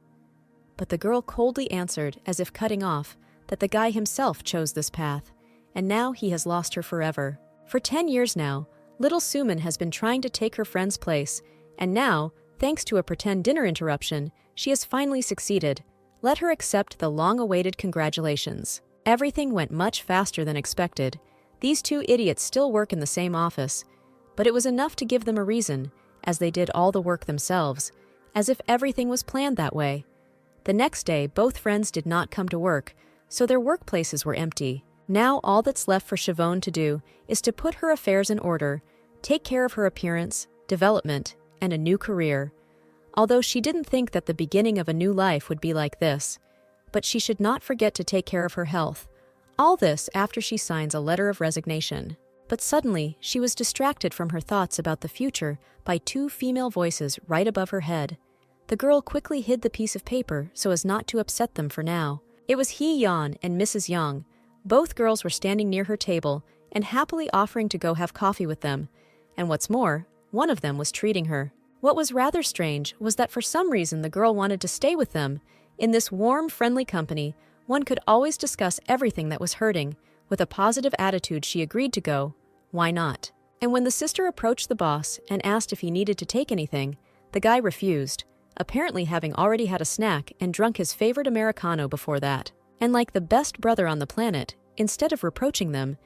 But the girl coldly answered, as if cutting off, that the guy himself chose this path, and now he has lost her forever. For 10 years now, little Suman has been trying to take her friend's place, and now, thanks to a pretend dinner interruption, she has finally succeeded. Let her accept the long-awaited congratulations. Everything went much faster than expected. These two idiots still work in the same office, but it was enough to give them a reason, as they did all the work themselves, as if everything was planned that way. The next day, both friends did not come to work, so their workplaces were empty. Now all that's left for Siobhan to do is to put her affairs in order, take care of her appearance, development, and a new career. Although she didn't think that the beginning of a new life would be like this, but she should not forget to take care of her health. All this after she signs a letter of resignation. But suddenly, she was distracted from her thoughts about the future by two female voices right above her head. The girl quickly hid the piece of paper so as not to upset them for now. It was Hee Yeon and Mrs. Young. Both girls were standing near her table and happily offering to go have coffee with them. And what's more, one of them was treating her. What was rather strange was that for some reason the girl wanted to stay with them. In this warm, friendly company, one could always discuss everything that was hurting. With a positive attitude, she agreed to go. Why not? And when the sister approached the boss and asked if he needed to take anything, the guy refused, apparently having already had a snack and drunk his favorite Americano before that. And like the best brother on the planet, instead of reproaching them,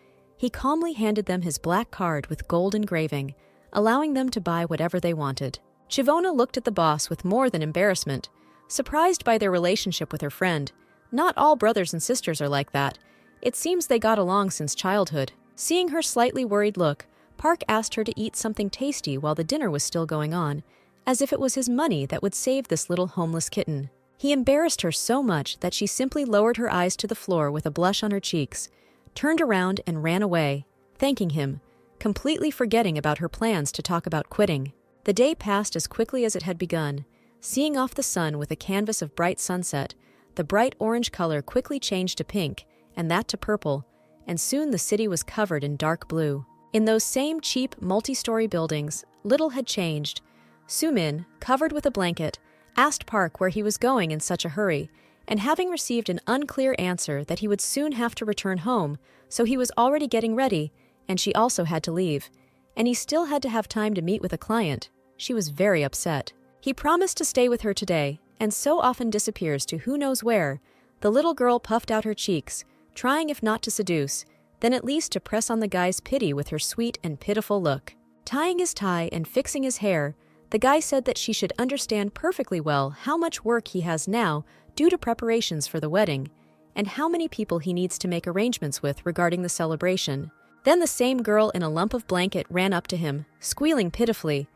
He calmly handed them his black card with gold engraving, allowing them to buy whatever they wanted. Chivona looked at the boss with more than embarrassment, surprised by their relationship with her friend. Not all brothers and sisters are like that. It seems they got along since childhood. Seeing her slightly worried look, Park asked her to eat something tasty while the dinner was still going on, as if it was his money that would save this little homeless kitten. He embarrassed her so much that she simply lowered her eyes to the floor with a blush on her cheeks, turned around and ran away, thanking him, completely forgetting about her plans to talk about quitting. The day passed as quickly as it had begun. Seeing off the sun with a canvas of bright sunset, the bright orange color quickly changed to pink, and that to purple, and soon the city was covered in dark blue. In those same cheap, multi-story buildings, little had changed. Sumin, covered with a blanket, asked Park where he was going in such a hurry, and having received an unclear answer that he would soon have to return home, so he was already getting ready, and she also had to leave, and he still had to have time to meet with a client. She was very upset. He promised to stay with her today, and so often disappears to who knows where. The little girl puffed out her cheeks, trying if not to seduce, then at least to press on the guy's pity with her sweet and pitiful look. Tying his tie and fixing his hair, the guy said that she should understand perfectly well how much work he has now due to preparations for the wedding, and how many people he needs to make arrangements with regarding the celebration. Then the same girl in a lump of blanket ran up to him, squealing pitifully.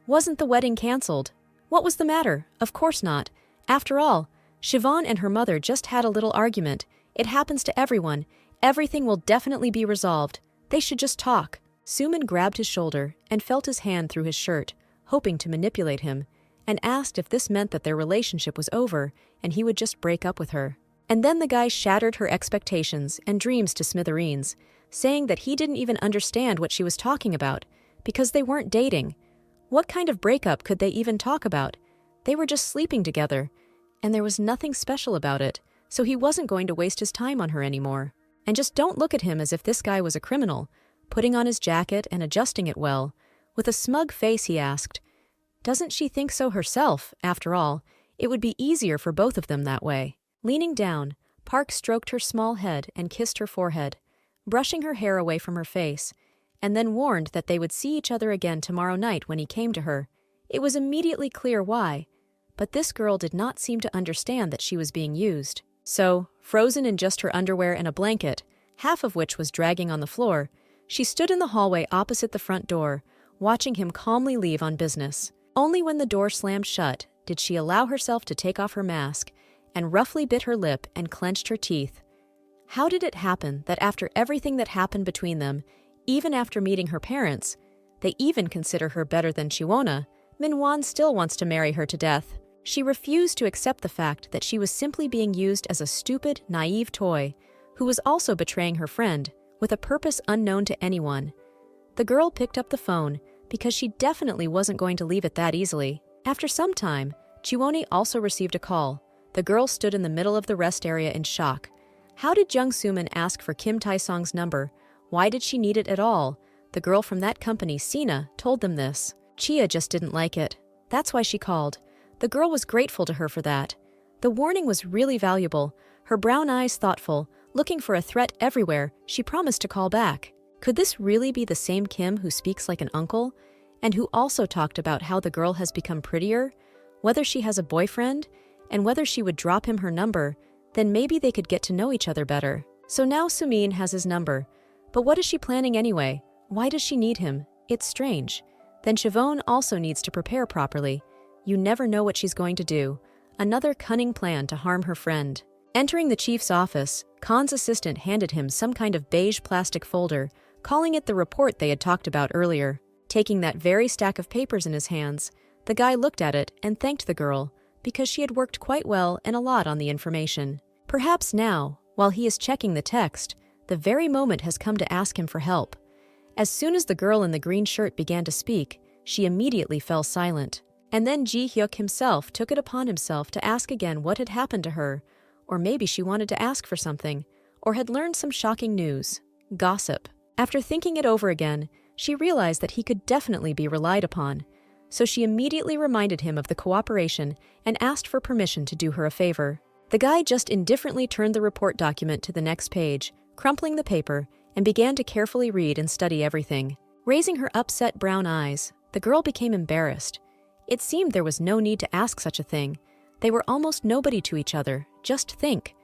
Wasn't the wedding cancelled? What was the matter? Of course not. After all, Siobhan and her mother just had a little argument. It happens to everyone. Everything will definitely be resolved. They should just talk. Suman grabbed his shoulder and felt his hand through his shirt, hoping to manipulate him, and asked if this meant that their relationship was over and he would just break up with her. And then the guy shattered her expectations and dreams to smithereens, saying that he didn't even understand what she was talking about, because they weren't dating. What kind of breakup could they even talk about? They were just sleeping together, and there was nothing special about it, so he wasn't going to waste his time on her anymore. And just don't look at him as if this guy was a criminal, putting on his jacket and adjusting it well. With a smug face he asked, "Doesn't she think so herself? After all, it would be easier for both of them that way." Leaning down, Park stroked her small head and kissed her forehead, brushing her hair away from her face, and then warned that they would see each other again tomorrow night when he came to her. It was immediately clear why, but this girl did not seem to understand that she was being used. So, frozen in just her underwear and a blanket, half of which was dragging on the floor, she stood in the hallway opposite the front door, watching him calmly leave on business. Only when the door slammed shut did she allow herself to take off her mask, and roughly bit her lip and clenched her teeth. How did it happen that after everything that happened between them, even after meeting her parents, they even consider her better than Chiwona, Minwan still wants to marry her to death? She refused to accept the fact that she was simply being used as a stupid, naive toy, who was also betraying her friend, with a purpose unknown to anyone. The girl picked up the phone, because she definitely wasn't going to leave it that easily. After some time, Chiwoni also received a call. The girl stood in the middle of the rest area in shock. How did Jung Suman ask for Kim Tae-song's number? Why did she need it at all? The girl from that company, Sina, told them this. Chia just didn't like it. That's why she called. The girl was grateful to her for that. The warning was really valuable. Her brown eyes thoughtful, looking for a threat everywhere, she promised to call back. Could this really be the same Kim who speaks like an uncle? And who also talked about how the girl has become prettier? Whether she has a boyfriend? And whether she would drop him her number, then maybe they could get to know each other better. So now Sumin has his number. But what is she planning anyway? Why does she need him? It's strange. Then Siobhan also needs to prepare properly. You never know what she's going to do. Another cunning plan to harm her friend. Entering the chief's office, Khan's assistant handed him some kind of beige plastic folder, calling it the report they had talked about earlier. Taking that very stack of papers in his hands, the guy looked at it and thanked the girl, because she had worked quite well and a lot on the information. Perhaps now, while he is checking the text, the very moment has come to ask him for help. As soon as the girl in the green shirt began to speak, she immediately fell silent. And then Ji Hyuk himself took it upon himself to ask again what had happened to her, or maybe she wanted to ask for something, or had learned some shocking news. Gossip. After thinking it over again, she realized that he could definitely be relied upon, so she immediately reminded him of the cooperation and asked for permission to do her a favor. The guy just indifferently turned the report document to the next page, crumpling the paper, and began to carefully read and study everything. Raising her upset brown eyes, the girl became embarrassed. It seemed there was no need to ask such a thing. They were almost nobody to each other, just think.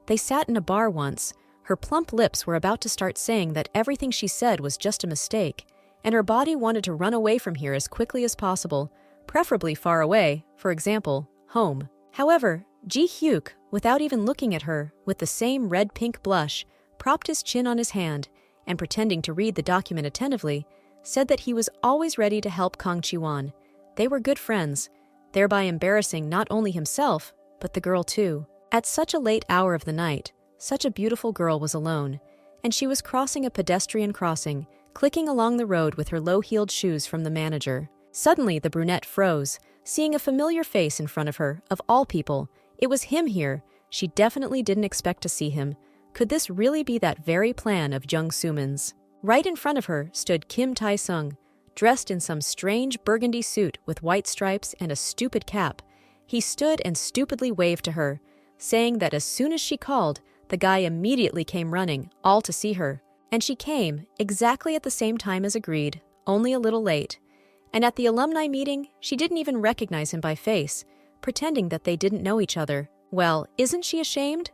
They sat in a bar once. Her plump lips were about to start saying that everything she said was just a mistake, and her body wanted to run away from here as quickly as possible, preferably far away, for example, home. However, Ji-hyuk, without even looking at her, with the same red-pink blush, propped his chin on his hand, and pretending to read the document attentively, said that he was always ready to help Kang Chi-won. They were good friends, thereby embarrassing not only himself, but the girl too. At such a late hour of the night, such a beautiful girl was alone, and she was crossing a pedestrian crossing, clicking along the road with her low-heeled shoes from the manager. Suddenly, the brunette froze, seeing a familiar face in front of her, of all people. It was him here. She definitely didn't expect to see him. Could this really be that very plan of Jung Soo-min's? Right in front of her stood Kim Tae-sung, dressed in some strange burgundy suit with white stripes and a stupid cap. He stood and stupidly waved to her, saying that as soon as she called, the guy immediately came running, all to see her. And she came, exactly at the same time as agreed, only a little late. And at the alumni meeting, she didn't even recognize him by face, pretending that they didn't know each other. Well, isn't she ashamed?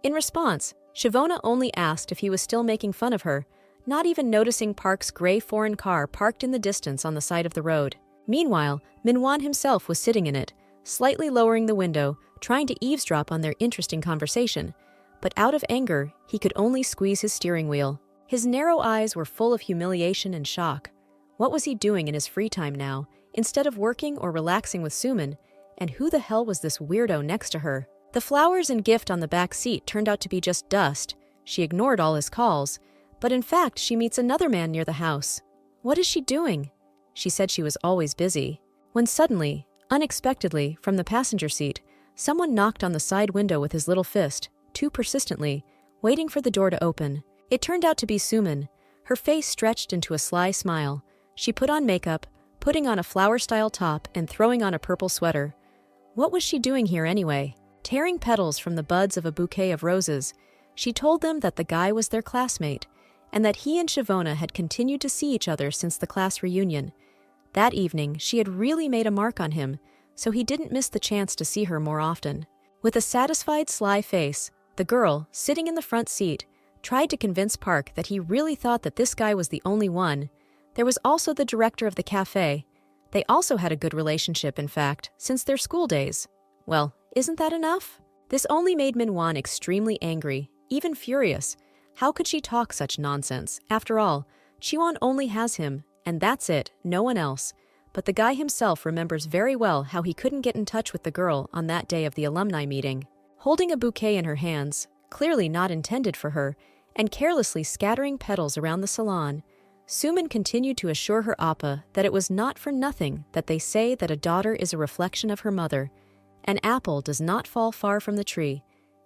In response, Shavona only asked if he was still making fun of her, not even noticing Park's gray foreign car parked in the distance on the side of the road. Meanwhile, Manhwa himself was sitting in it, slightly lowering the window, trying to eavesdrop on their interesting conversation. But out of anger, he could only squeeze his steering wheel. His narrow eyes were full of humiliation and shock. What was he doing in his free time now, instead of working or relaxing with Soo-min? And who the hell was this weirdo next to her? The flowers and gift on the back seat turned out to be just dust. She ignored all his calls, but in fact she meets another man near the house. What is she doing? She said she was always busy. When suddenly, unexpectedly, from the passenger seat, someone knocked on the side window with his little fist, too persistently, waiting for the door to open. It turned out to be Soo-min. Her face stretched into a sly smile. She put on makeup, putting on a flower-style top and throwing on a purple sweater. What was she doing here anyway? Tearing petals from the buds of a bouquet of roses, she told them that the guy was their classmate, and that he and Shavona had continued to see each other since the class reunion. That evening, she had really made a mark on him, so he didn't miss the chance to see her more often. With a satisfied, sly face, the girl, sitting in the front seat, tried to convince Park that he really thought that this guy was the only one. There was also the director of the cafe. They also had a good relationship, in fact, since their school days. Well, isn't that enough? This only made Manhwa extremely angry, even furious. How could she talk such nonsense? After all, Chi-won only has him, and that's it, no one else. But the guy himself remembers very well how he couldn't get in touch with the girl on that day of the alumni meeting. Holding a bouquet in her hands, clearly not intended for her, and carelessly scattering petals around the salon, Soo-min continued to assure her appa that it was not for nothing that they say that a daughter is a reflection of her mother. An apple does not fall far from the tree,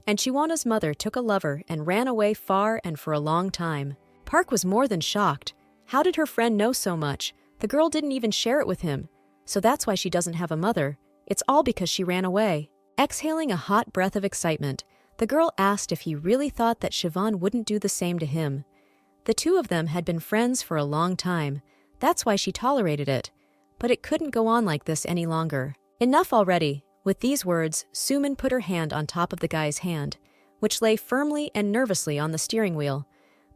and Chi-won's mother took a lover and ran away far and for a long time. Park was more than shocked. How did her friend know so much? The girl didn't even share it with him, so that's why she doesn't have a mother. It's all because she ran away. Exhaling a hot breath of excitement, the girl asked if he really thought that Siobhan wouldn't do the same to him. The two of them had been friends for a long time. That's why she tolerated it. But it couldn't go on like this any longer. Enough already. With these words, Soo-min put her hand on top of the guy's hand, which lay firmly and nervously on the steering wheel.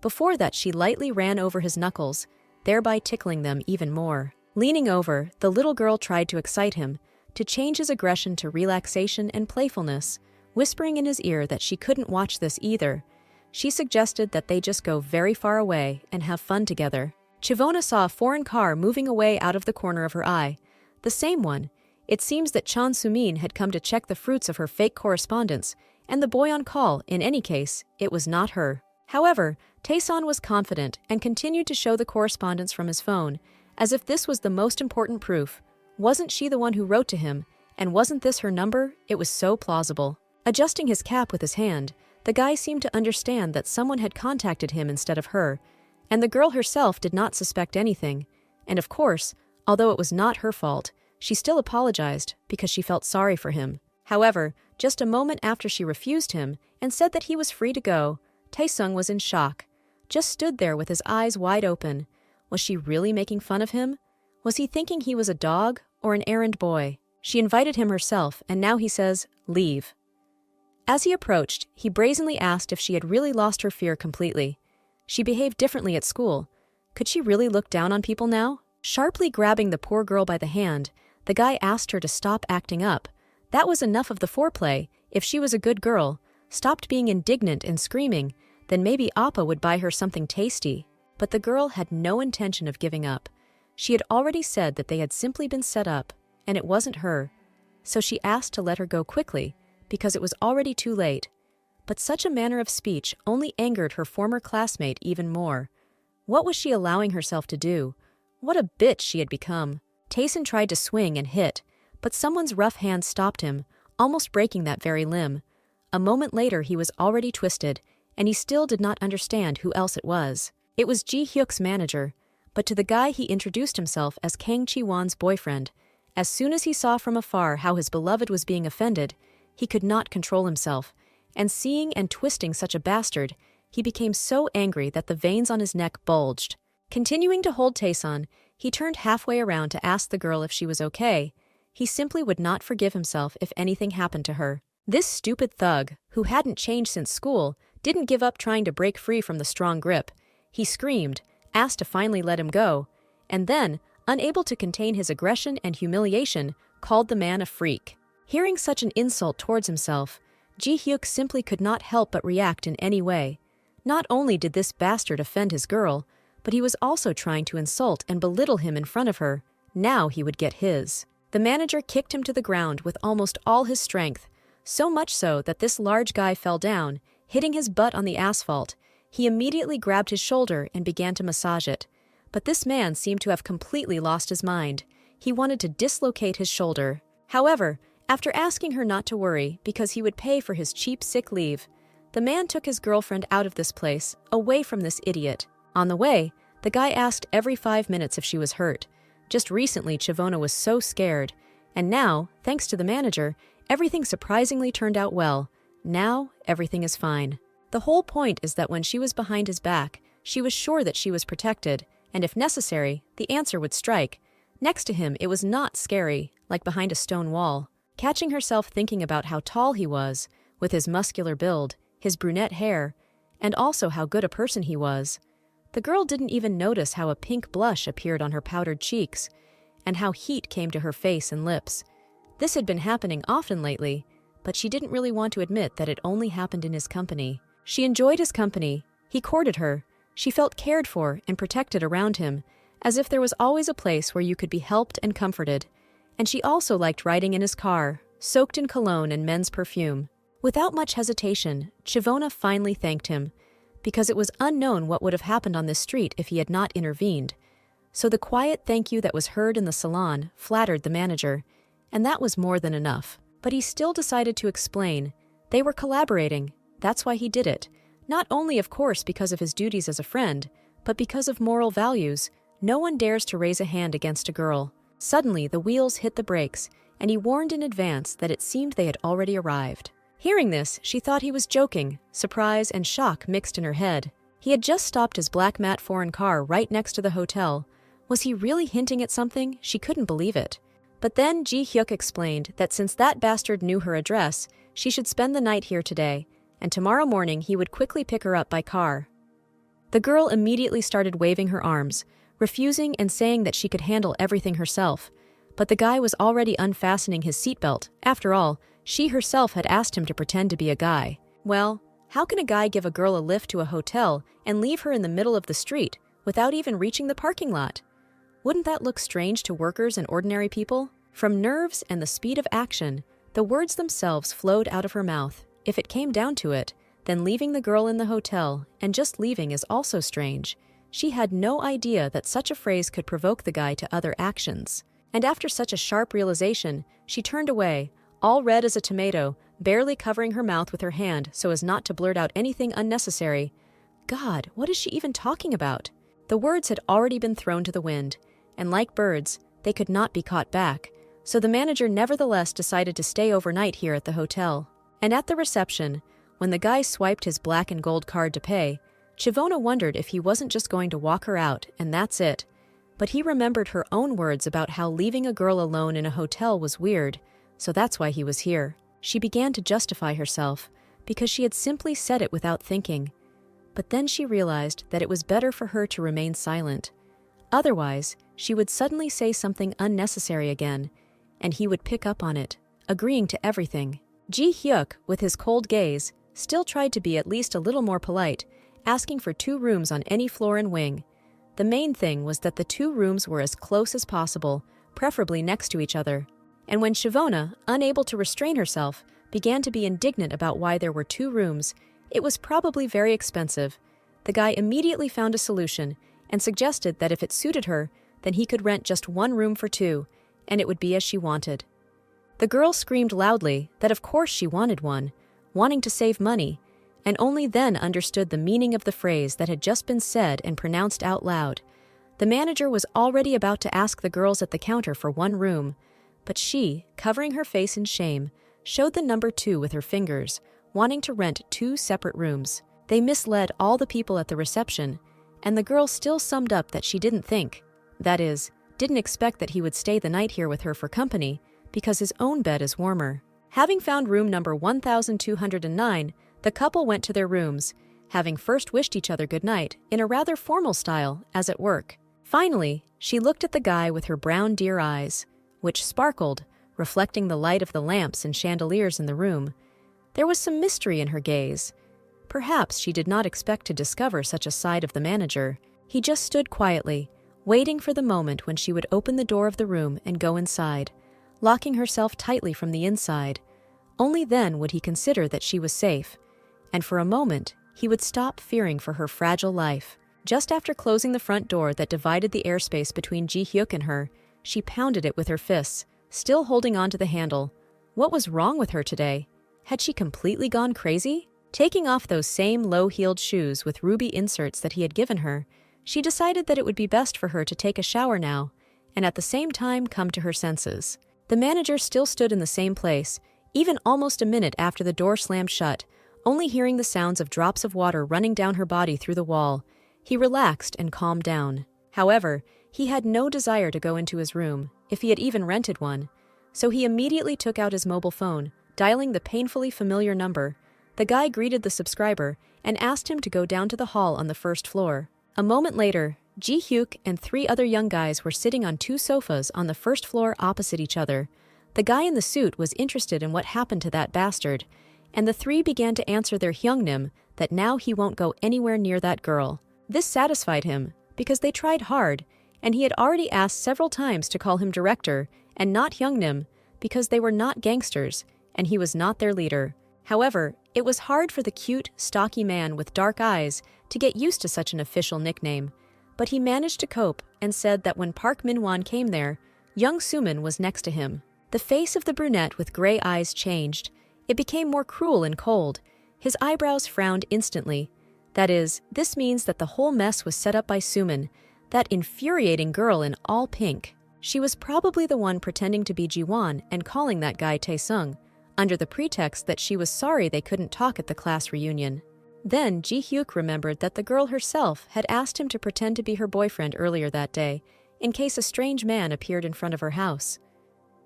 Before that, she lightly ran over his knuckles, thereby tickling them even more. Leaning over, the little girl tried to excite him, to change his aggression to relaxation and playfulness, whispering in his ear that she couldn't watch this either. She suggested that they just go very far away and have fun together. Chivona saw a foreign car moving away out of the corner of her eye. The same one. It seems that Chon Soo-min had come to check the fruits of her fake correspondence, and the boy on call, in any case, it was not her. However, Taeson was confident and continued to show the correspondence from his phone, as if this was the most important proof. Wasn't she the one who wrote to him, and wasn't this her number? It was so plausible. Adjusting his cap with his hand, the guy seemed to understand that someone had contacted him instead of her, and the girl herself did not suspect anything. And of course, although it was not her fault, she still apologized because she felt sorry for him. However, just a moment after she refused him and said that he was free to go, Taesung was in shock. just stood there with his eyes wide open. Was she really making fun of him? Was he thinking he was a dog or an errand boy? She invited him herself, and now he says, "Leave." As he approached, he brazenly asked if she had really lost her fear completely. She behaved differently at school. Could she really look down on people now? Sharply grabbing the poor girl by the hand, the guy asked her to stop acting up. That was enough of the foreplay. If she was a good girl, stopped being indignant and screaming, then maybe Appa would buy her something tasty. But the girl had no intention of giving up. She had already said that they had simply been set up, and it wasn't her. So she asked to let her go quickly, because it was already too late. But such a manner of speech only angered her former classmate even more. What was she allowing herself to do? What a bitch she had become. Tayson tried to swing and hit, but someone's rough hand stopped him, almost breaking that very limb. A moment later he was already twisted, and he still did not understand who else it was. It was Ji Hyuk's manager, but to the guy he introduced himself as Kang Chi-won's boyfriend. As soon as he saw from afar how his beloved was being offended, he could not control himself, and seeing and twisting such a bastard, he became so angry that the veins on his neck bulged. Continuing to hold Taeson, he turned halfway around to ask the girl if she was okay. He simply would not forgive himself if anything happened to her. This stupid thug, who hadn't changed since school, didn't give up trying to break free from the strong grip. He screamed, asked to finally let him go, and then, unable to contain his aggression and humiliation, called the man a freak. Hearing such an insult towards himself, Ji Hyuk simply could not help but react in any way. Not only did this bastard offend his girl, but he was also trying to insult and belittle him in front of her. Now he would get his. The manager kicked him to the ground with almost all his strength, so much so that this large guy fell down, hitting his butt on the asphalt. He immediately grabbed his shoulder and began to massage it. But this man seemed to have completely lost his mind. He wanted to dislocate his shoulder. However, after asking her not to worry because he would pay for his cheap sick leave, the man took his girlfriend out of this place, away from this idiot. On the way, the guy asked every 5 minutes if she was hurt. Just recently, Chivona was so scared. And now, thanks to the manager, everything surprisingly turned out well. Now, everything is fine. The whole point is that when she was behind his back, she was sure that she was protected, and if necessary, the answer would strike. Next to him, it was not scary, like behind a stone wall. Catching herself thinking about how tall he was, with his muscular build, his brunette hair, and also how good a person he was, the girl didn't even notice how a pink blush appeared on her powdered cheeks, and how heat came to her face and lips. This had been happening often lately, but she didn't really want to admit that it only happened in his company. She enjoyed his company. He courted her. She felt cared for and protected around him, as if there was always a place where you could be helped and comforted. And she also liked riding in his car, soaked in cologne and men's perfume. Without much hesitation, Chivona finally thanked him, because it was unknown what would have happened on this street if he had not intervened. So the quiet thank you that was heard in the salon flattered the manager, and that was more than enough. But he still decided to explain. They were collaborating. That's why he did it. Not only, of course, because of his duties as a friend, but because of moral values. No one dares to raise a hand against a girl. Suddenly, the wheels hit the brakes, and he warned in advance that it seemed they had already arrived. Hearing this, she thought he was joking. Surprise and shock mixed in her head. He had just stopped his black matte foreign car right next to the hotel. Was he really hinting at something? She couldn't believe it. But then Ji Hyuk explained that since that bastard knew her address, she should spend the night here today, and tomorrow morning he would quickly pick her up by car. The girl immediately started waving her arms, refusing and saying that she could handle everything herself. But the guy was already unfastening his seatbelt. After all, she herself had asked him to pretend to be a guy. Well, how can a guy give a girl a lift to a hotel and leave her in the middle of the street without even reaching the parking lot? Wouldn't that look strange to workers and ordinary people? From nerves and the speed of action, the words themselves flowed out of her mouth. If it came down to it, then leaving the girl in the hotel and just leaving is also strange. She had no idea that such a phrase could provoke the guy to other actions. And after such a sharp realization, she turned away, all red as a tomato, barely covering her mouth with her hand so as not to blurt out anything unnecessary. God, what is she even talking about? The words had already been thrown to the wind, and like birds, they could not be caught back, so the manager nevertheless decided to stay overnight here at the hotel. And at the reception, when the guy swiped his black and gold card to pay, Chivona wondered if he wasn't just going to walk her out, and that's it. But he remembered her own words about how leaving a girl alone in a hotel was weird, so that's why he was here. She began to justify herself, because she had simply said it without thinking. But then she realized that it was better for her to remain silent. Otherwise, she would suddenly say something unnecessary again, and he would pick up on it, agreeing to everything. Ji-hyuk, with his cold gaze, still tried to be at least a little more polite, asking for 2 rooms on any floor and wing. The main thing was that the 2 rooms were as close as possible, preferably next to each other. And when Chivona, unable to restrain herself, began to be indignant about why there were 2 rooms, it was probably very expensive. The guy immediately found a solution and suggested that if it suited her, then he could rent just 1 room for 2, and it would be as she wanted. The girl screamed loudly that of course she wanted one, wanting to save money, and only then understood the meaning of the phrase that had just been said and pronounced out loud. The manager was already about to ask the girls at the counter for 1 room, but she, covering her face in shame, showed the number 2 with her fingers, wanting to rent 2 separate rooms. They misled all the people at the reception, and the girl still summed up that she didn't think, that is, didn't expect that he would stay the night here with her for company, because his own bed is warmer. Having found room number 1209, the couple went to their rooms, having first wished each other good night in a rather formal style, as at work. Finally, she looked at the guy with her brown deer eyes, which sparkled, reflecting the light of the lamps and chandeliers in the room. There was some mystery in her gaze. Perhaps she did not expect to discover such a side of the manager. He just stood quietly, waiting for the moment when she would open the door of the room and go inside, locking herself tightly from the inside. Only then would he consider that she was safe, and for a moment he would stop fearing for her fragile life. Just after closing the front door that divided the airspace between Ji-hyuk and her, she pounded it with her fists, still holding on to the handle. What was wrong with her today? Had she completely gone crazy? Taking off those same low-heeled shoes with ruby inserts that he had given her, she decided that it would be best for her to take a shower now, and at the same time come to her senses. The manager still stood in the same place, even almost a minute after the door slammed shut, only hearing the sounds of drops of water running down her body through the wall. He relaxed and calmed down. However, he had no desire to go into his room, if he had even rented one, so he immediately took out his mobile phone, dialing the painfully familiar number. The guy greeted the subscriber and asked him to go down to the hall on the first floor. A moment later, Ji-hyuk and 3 other young guys were sitting on 2 sofas on the first floor opposite each other. The guy in the suit was interested in what happened to that bastard, and the 3 began to answer their hyungnim that now he won't go anywhere near that girl. This satisfied him, because they tried hard, and he had already asked several times to call him director and not hyungnim, because they were not gangsters, and he was not their leader. However, it was hard for the cute, stocky man with dark eyes to get used to such an official nickname, but he managed to cope and said that when Park Min-won came there, young Suman was next to him. The face of the brunette with gray eyes changed. It became more cruel and cold. His eyebrows frowned instantly. That is, this means that the whole mess was set up by Suman, that infuriating girl in all pink. She was probably the one pretending to be Ji-won and calling that guy Tae-sung, under the pretext that she was sorry they couldn't talk at the class reunion. Then Ji-hyuk remembered that the girl herself had asked him to pretend to be her boyfriend earlier that day, in case a strange man appeared in front of her house.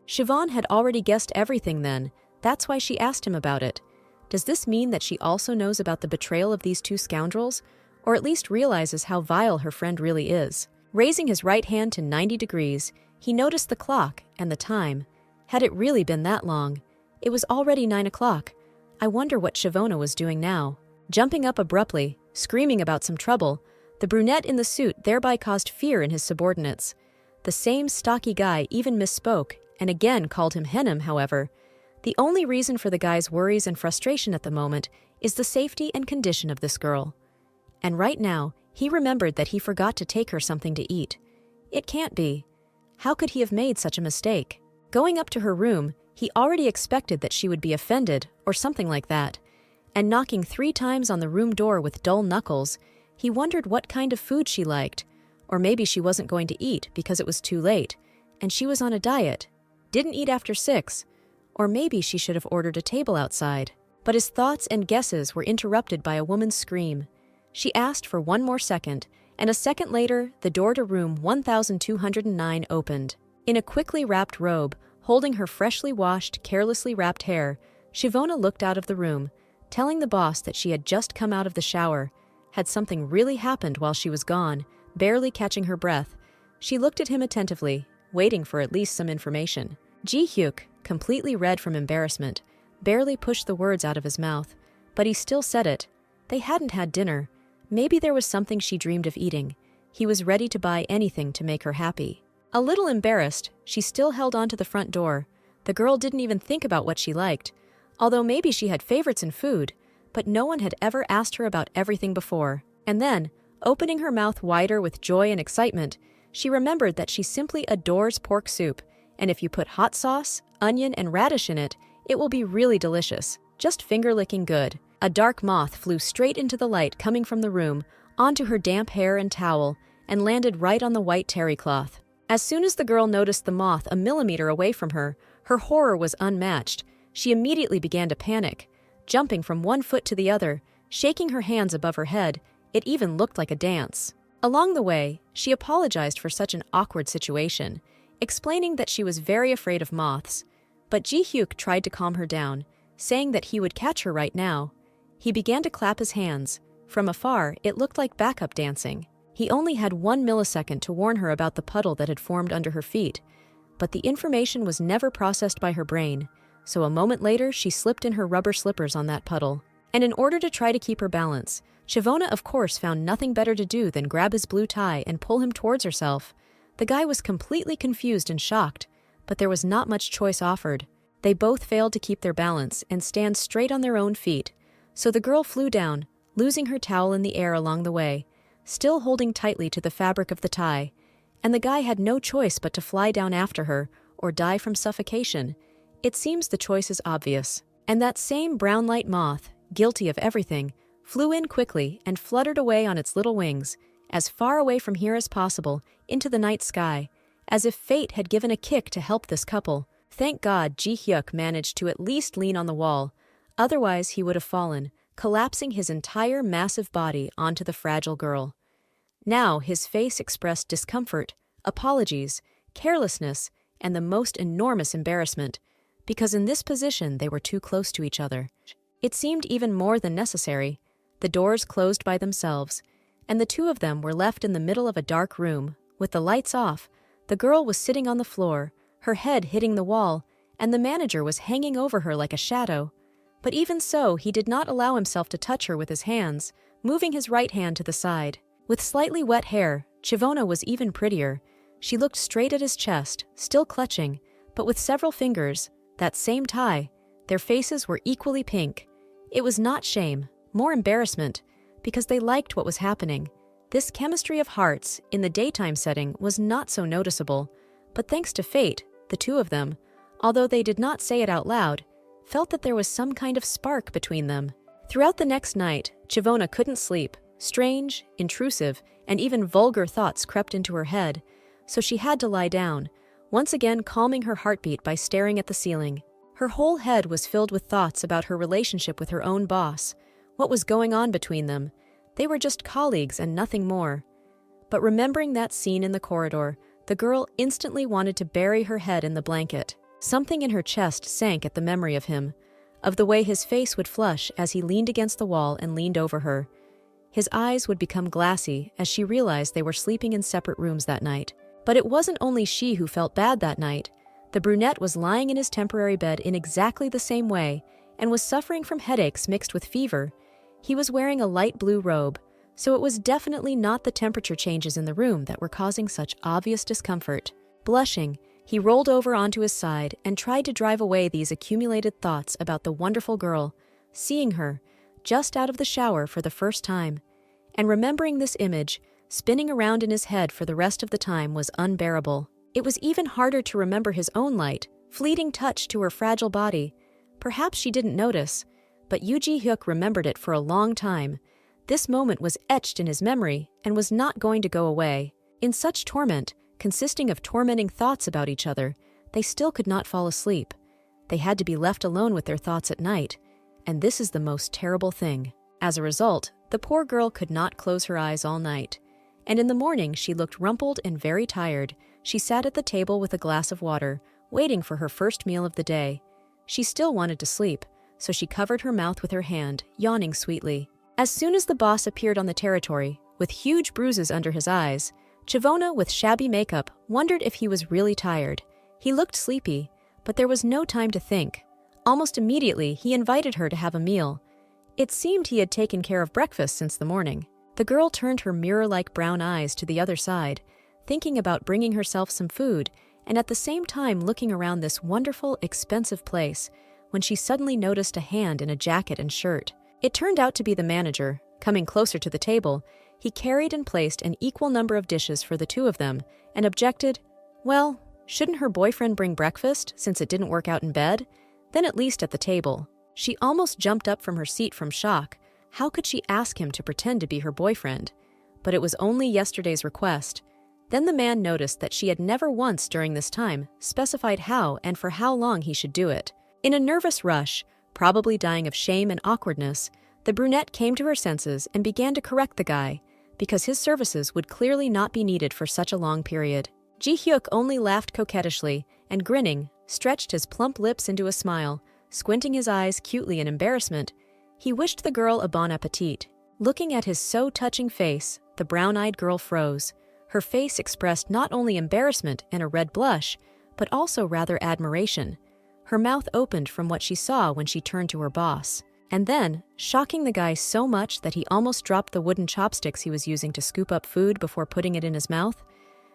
Siobhan had already guessed everything then, that's why she asked him about it. Does this mean that she also knows about the betrayal of these 2 scoundrels, or at least realizes how vile her friend really is? Raising his right hand to 90 degrees, he noticed the clock and the time. Had it really been that long? It was already 9 o'clock. I wonder what Shavona was doing now. Jumping up abruptly, screaming about some trouble, the brunette in the suit thereby caused fear in his subordinates. The same stocky guy even misspoke and again called him Henim, however. The only reason for the guy's worries and frustration at the moment is the safety and condition of this girl. And right now, he remembered that he forgot to take her something to eat. It can't be. How could he have made such a mistake? Going up to her room, he already expected that she would be offended or something like that. And knocking 3 times on the room door with dull knuckles, he wondered what kind of food she liked. Or maybe she wasn't going to eat because it was too late, and she was on a diet. Didn't eat after 6. Or maybe she should have ordered a table outside. But his thoughts and guesses were interrupted by a woman's scream. She asked for one more second, and a second later, the door to room 1209 opened. In a quickly wrapped robe, holding her freshly washed, carelessly wrapped hair, Shivona looked out of the room, telling the boss that she had just come out of the shower. Had something really happened while she was gone? Barely catching her breath, she looked at him attentively, waiting for at least some information. Ji-hyuk, completely red from embarrassment, barely pushed the words out of his mouth, but he still said it. They hadn't had dinner. Maybe there was something she dreamed of eating. He was ready to buy anything to make her happy. A little embarrassed, she still held on to the front door. The girl didn't even think about what she liked, although maybe she had favorites in food, but no one had ever asked her about everything before. And then, opening her mouth wider with joy and excitement, she remembered that she simply adores pork soup, and if you put hot sauce, onion, and radish in it, it will be really delicious, just finger-licking good. A dark moth flew straight into the light coming from the room, onto her damp hair and towel, and landed right on the white terry cloth. As soon as the girl noticed the moth a millimeter away from her, her horror was unmatched. She immediately began to panic, jumping from one foot to the other, shaking her hands above her head. It even looked like a dance. Along the way, she apologized for such an awkward situation, explaining that she was very afraid of moths. But Ji-hyuk tried to calm her down, saying that he would catch her right now. He began to clap his hands. From afar, it looked like backup dancing. He only had 1 millisecond to warn her about the puddle that had formed under her feet, but the information was never processed by her brain, so a moment later she slipped in her rubber slippers on that puddle. And in order to try to keep her balance, Shivona of course found nothing better to do than grab his blue tie and pull him towards herself. The guy was completely confused and shocked, but there was not much choice offered. They both failed to keep their balance and stand straight on their own feet, so the girl flew down, losing her towel in the air along the way, still holding tightly to the fabric of the tie, and the guy had no choice but to fly down after her or die from suffocation. It seems the choice is obvious. And that same brown light moth, guilty of everything, flew in quickly and fluttered away on its little wings, as far away from here as possible, into the night sky, as if fate had given a kick to help this couple. Thank God Ji-hyuk managed to at least lean on the wall, otherwise he would have fallen, collapsing his entire massive body onto the fragile girl. Now his face expressed discomfort, apologies, carelessness, and the most enormous embarrassment, because in this position they were too close to each other. It seemed even more than necessary. The doors closed by themselves, and the two of them were left in the middle of a dark room, with the lights off. The girl was sitting on the floor, her head hitting the wall, and the manager was hanging over her like a shadow. But even so, he did not allow himself to touch her with his hands, moving his right hand to the side. With slightly wet hair, Chivona was even prettier. She looked straight at his chest, still clutching, but with several fingers, that same tie. Their faces were equally pink. It was not shame, more embarrassment, because they liked what was happening. This chemistry of hearts, in the daytime setting, was not so noticeable, but thanks to fate, the two of them, although they did not say it out loud, felt that there was some kind of spark between them. Throughout the next night, Chivona couldn't sleep. Strange, intrusive, and even vulgar thoughts crept into her head, so she had to lie down, once again calming her heartbeat by staring at the ceiling. Her whole head was filled with thoughts about her relationship with her own boss. What was going on between them? They were just colleagues and nothing more. But remembering that scene in the corridor, the girl instantly wanted to bury her head in the blanket. Something in her chest sank at the memory of him, of the way his face would flush as he leaned against the wall and leaned over her. His eyes would become glassy as she realized they were sleeping in separate rooms that night. But it wasn't only she who felt bad that night. The brunette was lying in his temporary bed in exactly the same way and was suffering from headaches mixed with fever. He was wearing a light blue robe, so it was definitely not the temperature changes in the room that were causing such obvious discomfort. Blushing, he rolled over onto his side and tried to drive away these accumulated thoughts about the wonderful girl, seeing her, just out of the shower for the first time. And remembering this image, spinning around in his head for the rest of the time was unbearable. It was even harder to remember his own light, fleeting touch to her fragile body. Perhaps she didn't notice, but Yoo Ji-hyuk remembered it for a long time. This moment was etched in his memory and was not going to go away. In such torment, consisting of tormenting thoughts about each other, they still could not fall asleep. They had to be left alone with their thoughts at night, and this is the most terrible thing. As a result, The poor girl could not close her eyes all night. And in the morning she looked rumpled and very tired. She sat at the table with a glass of water, waiting for her first meal of the day. She still wanted to sleep, so she covered her mouth with her hand, yawning sweetly. As soon as the boss appeared on the territory, with huge bruises under his eyes, Chivona, with shabby makeup, wondered if he was really tired. He looked sleepy, but there was no time to think. Almost immediately, he invited her to have a meal. It seemed he had taken care of breakfast since the morning. The girl turned her mirror-like brown eyes to the other side, thinking about bringing herself some food, and at the same time looking around this wonderful, expensive place, when she suddenly noticed a hand in a jacket and shirt. It turned out to be the manager. Coming closer to the table, he carried and placed an equal number of dishes for the two of them, and objected, well, shouldn't her boyfriend bring breakfast since it didn't work out in bed? Then at least at the table. She almost jumped up from her seat from shock. How could she ask him to pretend to be her boyfriend? But it was only yesterday's request. Then the man noticed that she had never once during this time specified how and for how long he should do it. In a nervous rush, probably dying of shame and awkwardness, the brunette came to her senses and began to correct the guy, because his services would clearly not be needed for such a long period. Ji-hyuk only laughed coquettishly and, grinning, stretched his plump lips into a smile, squinting his eyes cutely in embarrassment. He wished the girl a bon appetit. Looking at his so-touching face, the brown-eyed girl froze. Her face expressed not only embarrassment and a red blush, but also rather admiration. Her mouth opened from what she saw when she turned to her boss. And then, shocking the guy so much that he almost dropped the wooden chopsticks he was using to scoop up food before putting it in his mouth,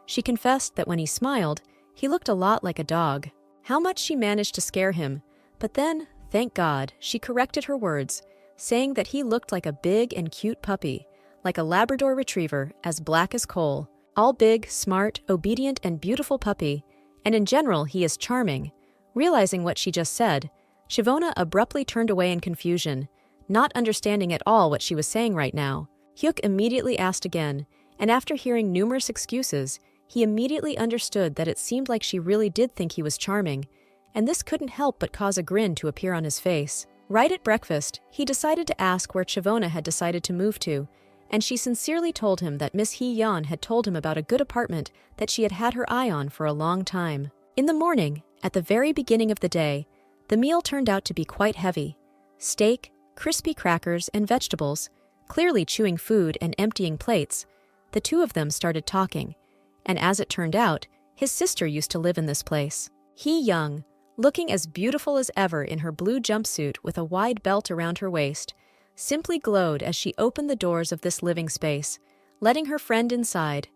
she confessed that when he smiled, he looked a lot like a dog. How much she managed to scare him, but then, thank God, she corrected her words, saying that he looked like a big and cute puppy, like a Labrador retriever, as black as coal. All big, smart, obedient, and beautiful puppy, and in general he is charming. Realizing what she just said, Chivona abruptly turned away in confusion, not understanding at all what she was saying right now. Hyuk immediately asked again, and after hearing numerous excuses, he immediately understood that it seemed like she really did think he was charming, and this couldn't help but cause a grin to appear on his face. Right at breakfast, he decided to ask where Chivona had decided to move to, and she sincerely told him that Miss Hee-yeon had told him about a good apartment that she had had her eye on for a long time. In the morning, at the very beginning of the day, the meal turned out to be quite heavy. Steak, crispy crackers, and vegetables. Clearly chewing food and emptying plates, the two of them started talking, and as it turned out, his sister used to live in this place. Hee-young, looking as beautiful as ever in her blue jumpsuit with a wide belt around her waist, simply glowed as she opened the doors of this living space, letting her friend inside.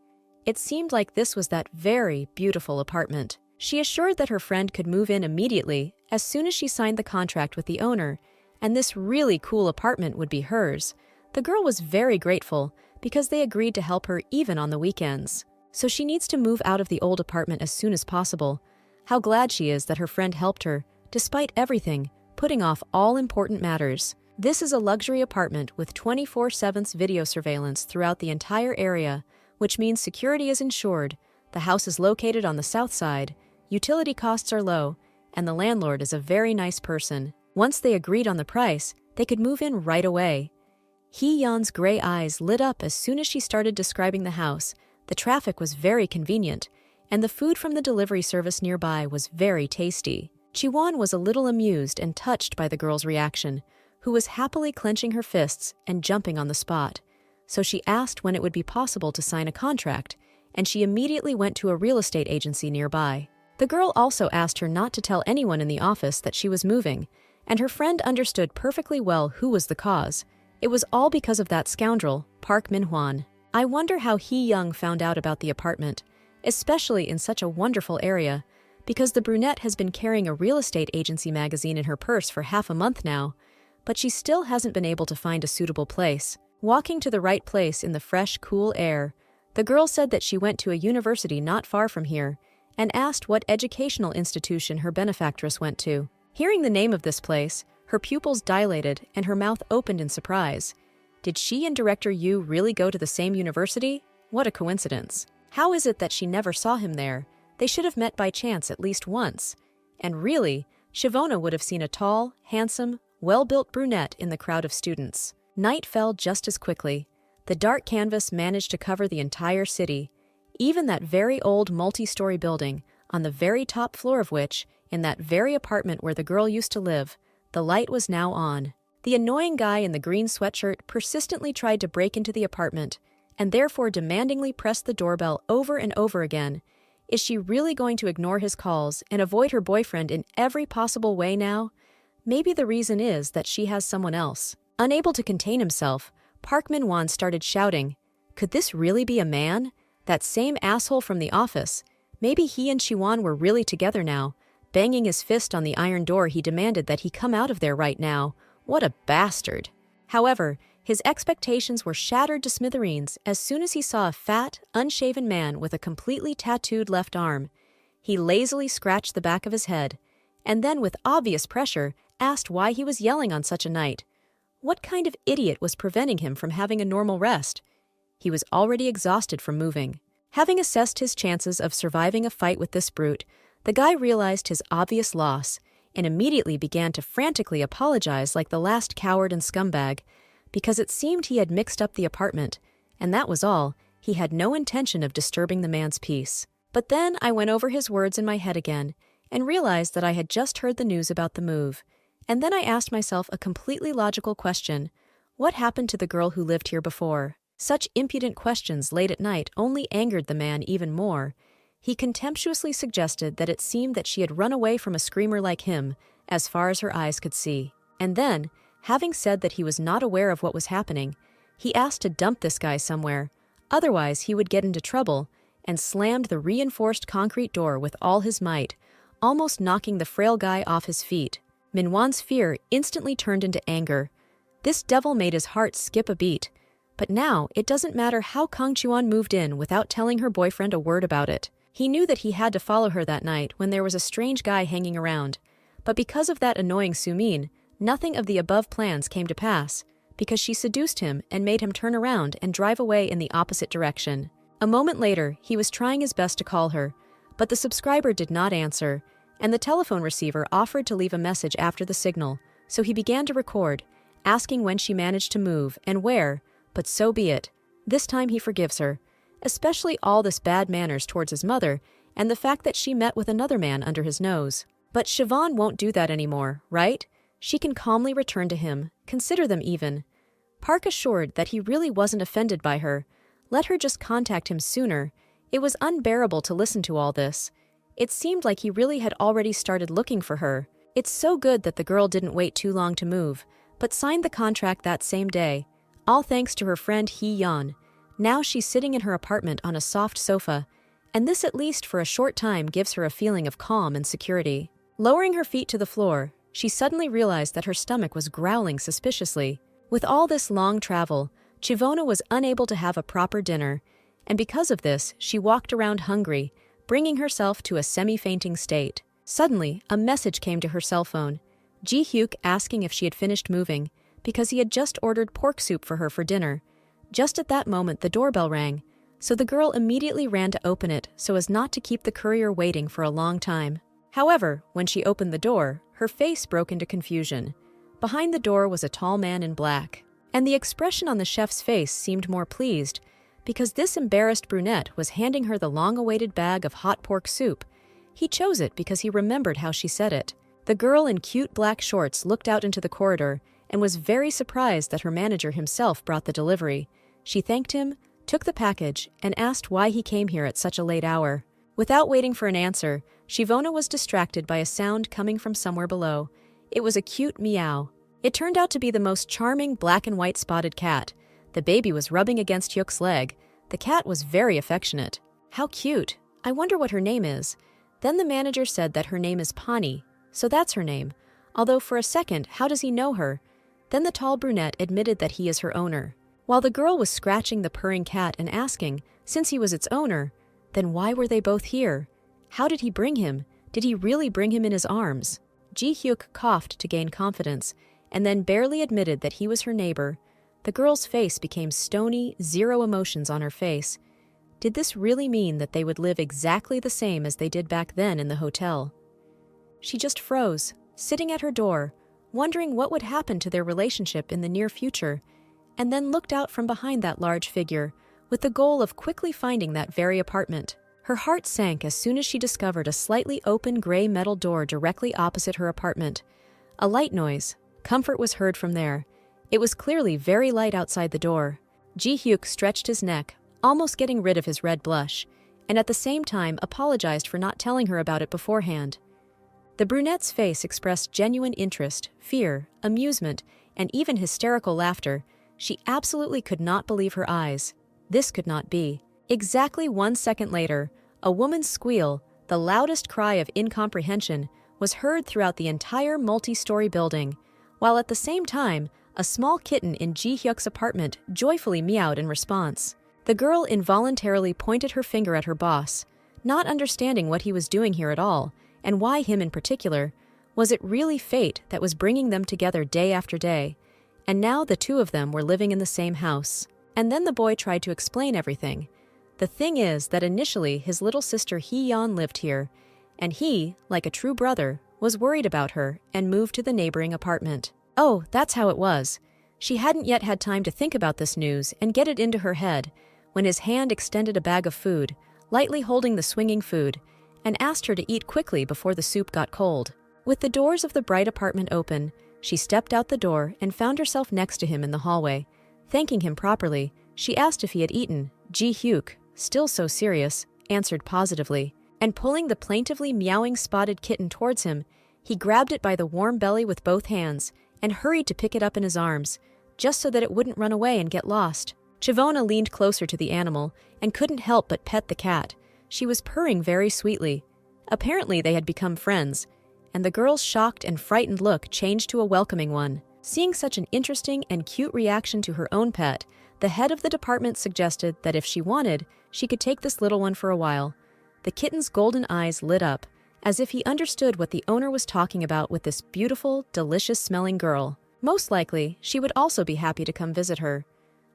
It seemed like this was that very beautiful apartment. She assured that her friend could move in immediately as soon as she signed the contract with the owner, and this really cool apartment would be hers. The girl was very grateful because they agreed to help her even on the weekends. So she needs to move out of the old apartment as soon as possible. How glad she is that her friend helped her, despite everything, putting off all important matters. This is a luxury apartment with 24/7 video surveillance throughout the entire area, which means security is ensured. The house is located on the south side, utility costs are low, and the landlord is a very nice person. Once they agreed on the price, they could move in right away. Hee-yeon's gray eyes lit up as soon as she started describing the house. The traffic was very convenient, and the food from the delivery service nearby was very tasty. Chi-won was a little amused and touched by the girl's reaction, who was happily clenching her fists and jumping on the spot. So she asked when it would be possible to sign a contract, and she immediately went to a real estate agency nearby. The girl also asked her not to tell anyone in the office that she was moving, and her friend understood perfectly well who was the cause. It was all because of that scoundrel, Park Min-hwan. I wonder how Hee-young found out about the apartment, especially in such a wonderful area, because the brunette has been carrying a real estate agency magazine in her purse for half a month now, but she still hasn't been able to find a suitable place. Walking to the right place in the fresh, cool air, the girl said that she went to a university not far from here, and asked what educational institution her benefactress went to. Hearing the name of this place, her pupils dilated and her mouth opened in surprise. Did she and Director Yu really go to the same university? What a coincidence. How is it that she never saw him there? They should have met by chance at least once. And really, Chivona would have seen a tall, handsome, well-built brunette in the crowd of students. Night fell just as quickly. The dark canvas managed to cover the entire city, even that very old multi-story building, on the very top floor of which, in that very apartment where the girl used to live, the light was now on. The annoying guy in the green sweatshirt persistently tried to break into the apartment, and therefore demandingly pressed the doorbell over and over again. Is she really going to ignore his calls and avoid her boyfriend in every possible way now? Maybe the reason is that she has someone else. Unable to contain himself, Park Min-won started shouting, "Could this really be a man? That same asshole from the office. Maybe he and Chiwon were really together now." Banging his fist on the iron door, he demanded that he come out of there right now. What a bastard. However, his expectations were shattered to smithereens as soon as he saw a fat, unshaven man with a completely tattooed left arm. He lazily scratched the back of his head, and then with obvious pressure, asked why he was yelling on such a night. What kind of idiot was preventing him from having a normal rest? He was already exhausted from moving. Having assessed his chances of surviving a fight with this brute, the guy realized his obvious loss and immediately began to frantically apologize like the last coward and scumbag, because it seemed he had mixed up the apartment, and that was all. He had no intention of disturbing the man's peace. But then I went over his words in my head again and realized that I had just heard the news about the move. And then I asked myself a completely logical question. What happened to the girl who lived here before? Such impudent questions late at night only angered the man even more. He contemptuously suggested that it seemed that she had run away from a screamer like him, as far as her eyes could see. And then, having said that he was not aware of what was happening, he asked to dump this guy somewhere, otherwise he would get into trouble, and slammed the reinforced concrete door with all his might, almost knocking the frail guy off his feet. Min-won's fear instantly turned into anger. This devil made his heart skip a beat. But now, it doesn't matter how Kang Chuan moved in without telling her boyfriend a word about it. He knew that he had to follow her that night when there was a strange guy hanging around. But because of that annoying Sumin, nothing of the above plans came to pass, because she seduced him and made him turn around and drive away in the opposite direction. A moment later, he was trying his best to call her, but the subscriber did not answer, and the telephone receiver offered to leave a message after the signal, so he began to record, asking when she managed to move and where, but so be it. This time he forgives her, especially all this bad manners towards his mother and the fact that she met with another man under his nose. But Siobhan won't do that anymore, right? She can calmly return to him, consider them even. Park assured that he really wasn't offended by her. Let her just contact him sooner. It was unbearable to listen to all this. It seemed like he really had already started looking for her. It's so good that the girl didn't wait too long to move, but signed the contract that same day, all thanks to her friend Hee-yeon. Now she's sitting in her apartment on a soft sofa, and this at least for a short time gives her a feeling of calm and security. Lowering her feet to the floor, she suddenly realized that her stomach was growling suspiciously. With all this long travel, Chivona was unable to have a proper dinner, and because of this, she walked around hungry, bringing herself to a semi-fainting state. Suddenly, a message came to her cell phone, Ji-hyuk asking if she had finished moving, because he had just ordered pork soup for her for dinner. Just at that moment, the doorbell rang, so the girl immediately ran to open it so as not to keep the courier waiting for a long time. However, when she opened the door, her face broke into confusion. Behind the door was a tall man in black, and the expression on the chef's face seemed more pleased, because this embarrassed brunette was handing her the long-awaited bag of hot pork soup. He chose it because he remembered how she said it. The girl in cute black shorts looked out into the corridor and was very surprised that her manager himself brought the delivery. She thanked him, took the package, and asked why he came here at such a late hour. Without waiting for an answer, Shivona was distracted by a sound coming from somewhere below. It was a cute meow. It turned out to be the most charming black and white spotted cat. The baby was rubbing against Hyuk's leg. The cat was very affectionate. How cute. I wonder what her name is. Then the manager said that her name is Pani, so that's her name. Although for a second, how does he know her? Then the tall brunette admitted that he is her owner. While the girl was scratching the purring cat and asking, since he was its owner, then why were they both here? How did he bring him? Did he really bring him in his arms? Ji-hyuk coughed to gain confidence, and then barely admitted that he was her neighbor. The girl's face became stony, zero emotions on her face. Did this really mean that they would live exactly the same as they did back then in the hotel? She just froze, sitting at her door, wondering what would happen to their relationship in the near future, and then looked out from behind that large figure, with the goal of quickly finding that very apartment. Her heart sank as soon as she discovered a slightly open gray metal door directly opposite her apartment. A light noise. Comfort was heard from there. It was clearly very light outside the door. Ji-hyuk stretched his neck, almost getting rid of his red blush, and at the same time apologized for not telling her about it beforehand. The brunette's face expressed genuine interest, fear, amusement, and even hysterical laughter. She absolutely could not believe her eyes. This could not be. Exactly 1 second later, a woman's squeal, the loudest cry of incomprehension, was heard throughout the entire multi-story building, while at the same time, a small kitten in Ji-hyuk's apartment joyfully meowed in response. The girl involuntarily pointed her finger at her boss, not understanding what he was doing here at all, and why him in particular. Was it really fate that was bringing them together day after day? And now the two of them were living in the same house. And then the boy tried to explain everything. The thing is that initially his little sister Hee-yeon lived here, and he, like a true brother, was worried about her and moved to the neighboring apartment. Oh, that's how it was. She hadn't yet had time to think about this news and get it into her head when his hand extended a bag of food, lightly holding the swinging food, and asked her to eat quickly before the soup got cold. With the doors of the bright apartment open, she stepped out the door and found herself next to him in the hallway. Thanking him properly, she asked if he had eaten. Ji-hyuk, still so serious, answered positively, and pulling the plaintively meowing spotted kitten towards him, he grabbed it by the warm belly with both hands and hurried to pick it up in his arms, just so that it wouldn't run away and get lost. Chivona leaned closer to the animal and couldn't help but pet the cat. She was purring very sweetly. Apparently they had become friends, and the girl's shocked and frightened look changed to a welcoming one. Seeing such an interesting and cute reaction to her own pet, the head of the department suggested that if she wanted, she could take this little one for a while. The kitten's golden eyes lit up, as if he understood what the owner was talking about with this beautiful, delicious-smelling girl. Most likely, she would also be happy to come visit her.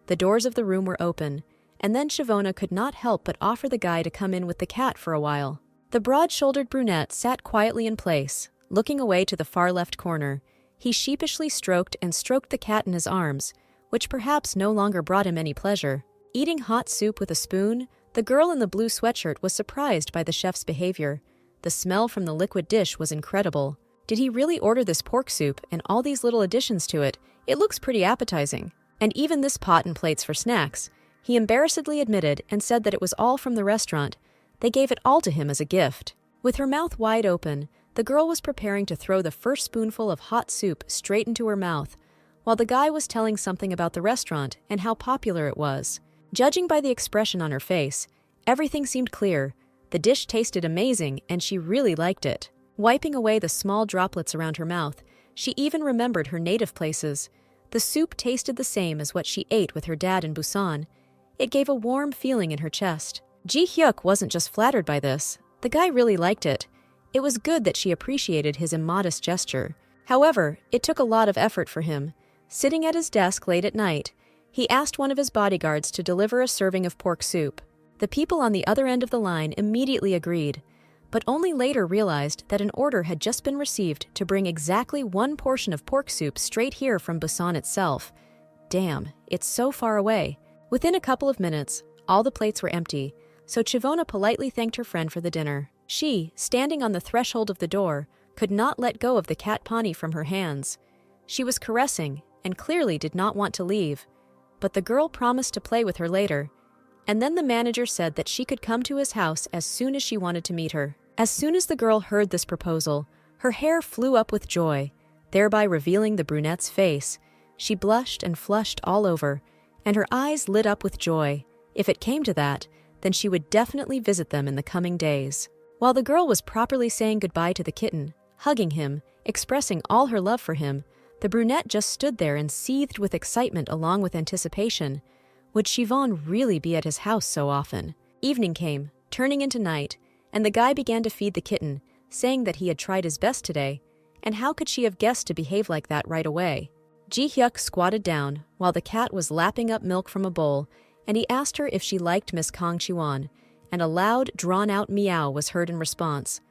The doors of the room were open, and then Chivona could not help but offer the guy to come in with the cat for a while. The broad-shouldered brunette sat quietly in place, looking away to the far left corner. He sheepishly stroked the cat in his arms, which perhaps no longer brought him any pleasure. Eating hot soup with a spoon, the girl in the blue sweatshirt was surprised by the chef's behavior. The smell from the liquid dish was incredible. Did he really order this pork soup and all these little additions to it? It looks pretty appetizing. And even this pot and plates for snacks, he embarrassedly admitted and said that it was all from the restaurant. They gave it all to him as a gift. With her mouth wide open, the girl was preparing to throw the first spoonful of hot soup straight into her mouth, while the guy was telling something about the restaurant and how popular it was. Judging by the expression on her face, everything seemed clear. The dish tasted amazing, and she really liked it. Wiping away the small droplets around her mouth, she even remembered her native places. The soup tasted the same as what she ate with her dad in Busan. It gave a warm feeling in her chest. Ji-hyuk wasn't just flattered by this. The guy really liked it. It was good that she appreciated his immodest gesture. However, it took a lot of effort for him. Sitting at his desk late at night, he asked one of his bodyguards to deliver a serving of pork soup. The people on the other end of the line immediately agreed, but only later realized that an order had just been received to bring exactly one portion of pork soup straight here from Busan itself. Damn, it's so far away. Within a couple of minutes, all the plates were empty, so Chivona politely thanked her friend for the dinner. She, standing on the threshold of the door, could not let go of the cat Pawnee from her hands. She was caressing and clearly did not want to leave, but the girl promised to play with her later. And then the manager said that she could come to his house as soon as she wanted to meet her. As soon as the girl heard this proposal, her hair flew up with joy, thereby revealing the brunette's face. She blushed and flushed all over, and her eyes lit up with joy. If it came to that, then she would definitely visit them in the coming days. While the girl was properly saying goodbye to the kitten, hugging him, expressing all her love for him, the brunette just stood there and seethed with excitement along with anticipation. Would Chivon really be at his house so often? Evening came, turning into night, and the guy began to feed the kitten, saying that he had tried his best today, and how could she have guessed to behave like that right away? Ji-hyuk squatted down while the cat was lapping up milk from a bowl, and he asked her if she liked Miss Kang Chiwon, and a loud, drawn-out meow was heard in response.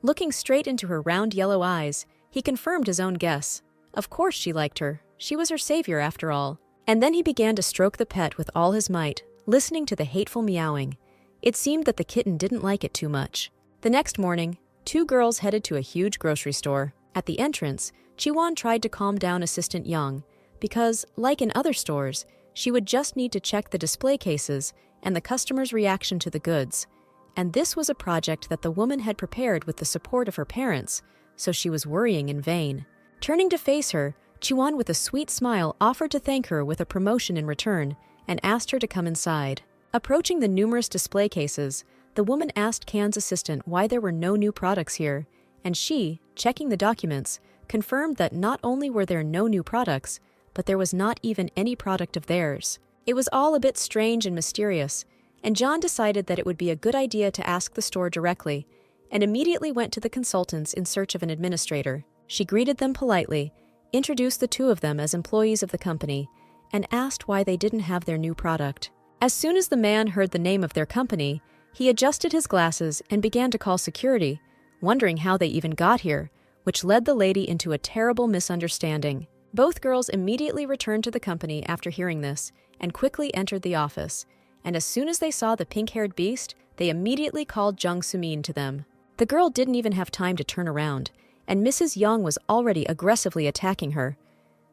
Looking straight into her round yellow eyes, he confirmed his own guess. Of course she liked her. She was her savior after all. And then he began to stroke the pet with all his might, listening to the hateful meowing. It seemed that the kitten didn't like it too much. The next morning, two girls headed to a huge grocery store. At the entrance, Chiwon tried to calm down Assistant Young because, like in other stores, she would just need to check the display cases and the customer's reaction to the goods. And this was a project that the woman had prepared with the support of her parents, so she was worrying in vain. Turning to face her, Chiwon with a sweet smile offered to thank her with a promotion in return and asked her to come inside. Approaching the numerous display cases, the woman asked Kan's assistant why there were no new products here, and she, checking the documents, confirmed that not only were there no new products, but there was not even any product of theirs. It was all a bit strange and mysterious, and John decided that it would be a good idea to ask the store directly, and immediately went to the consultants in search of an administrator. She greeted them politely, introduced the two of them as employees of the company, and asked why they didn't have their new product. As soon as the man heard the name of their company, he adjusted his glasses and began to call security, wondering how they even got here, which led the lady into a terrible misunderstanding. Both girls immediately returned to the company after hearing this and quickly entered the office, and as soon as they saw the pink-haired beast, they immediately called Jung Soo-min to them. The girl didn't even have time to turn around, and Mrs. Young was already aggressively attacking her.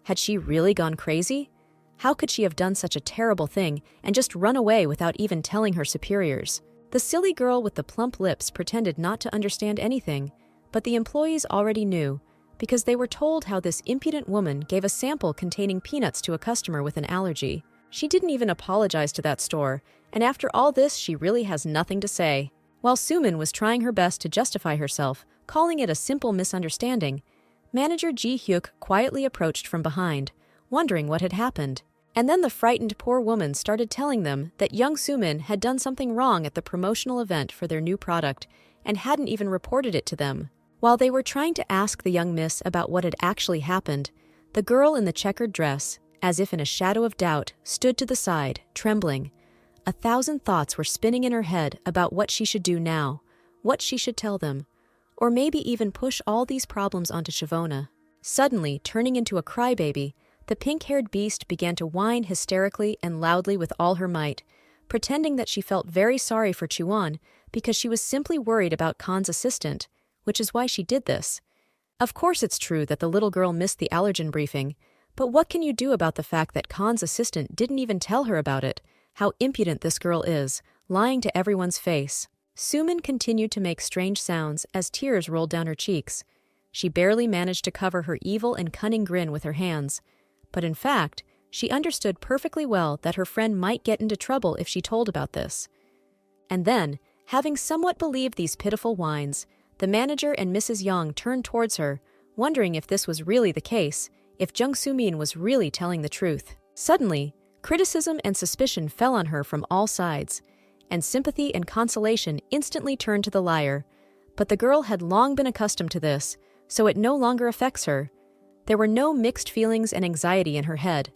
Had she really gone crazy? How could she have done such a terrible thing and just run away without even telling her superiors? The silly girl with the plump lips pretended not to understand anything, but the employees already knew, because they were told how this impudent woman gave a sample containing peanuts to a customer with an allergy. She didn't even apologize to that store, and after all this she really has nothing to say. While Soo-min was trying her best to justify herself, calling it a simple misunderstanding, manager Ji-hyuk quietly approached from behind, wondering what had happened. And then the frightened poor woman started telling them that young Soo-min had done something wrong at the promotional event for their new product and hadn't even reported it to them. While they were trying to ask the young miss about what had actually happened, the girl in the checkered dress, as if in a shadow of doubt, stood to the side, trembling. 1,000 thoughts were spinning in her head about what she should do now, what she should tell them, or maybe even push all these problems onto Shavona. Suddenly, turning into a crybaby, the pink-haired beast began to whine hysterically and loudly with all her might, pretending that she felt very sorry for Chiwon because she was simply worried about Kan's assistant, which is why she did this. Of course it's true that the little girl missed the allergen briefing, but what can you do about the fact that Kan's assistant didn't even tell her about it? How impudent this girl is, lying to everyone's face. Soo-min continued to make strange sounds as tears rolled down her cheeks. She barely managed to cover her evil and cunning grin with her hands. But in fact, she understood perfectly well that her friend might get into trouble if she told about this. And then, having somewhat believed these pitiful whines, the manager and Mrs. Young turned towards her, wondering if this was really the case, if Jung Soo-min was really telling the truth. Suddenly, criticism and suspicion fell on her from all sides, and sympathy and consolation instantly turned to the liar. But the girl had long been accustomed to this, so it no longer affects her. There were no mixed feelings and anxiety in her head.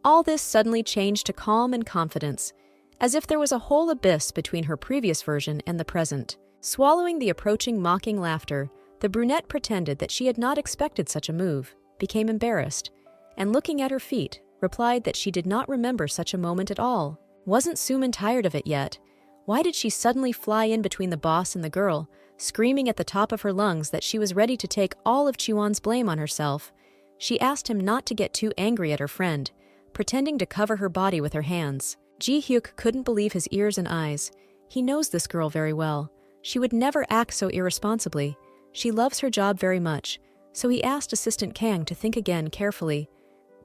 All this suddenly changed to calm and confidence, as if there was a whole abyss between her previous version and the present. Swallowing the approaching mocking laughter, the brunette pretended that she had not expected such a move, became embarrassed, and looking at her feet, replied that she did not remember such a moment at all. Wasn't Soo-min tired of it yet? Why did she suddenly fly in between the boss and the girl, screaming at the top of her lungs that she was ready to take all of Chiwon's blame on herself? She asked him not to get too angry at her friend, pretending to cover her body with her hands. Ji-hyuk couldn't believe his ears and eyes. He knows this girl very well. She would never act so irresponsibly. She loves her job very much, so he asked Assistant Kang to think again carefully.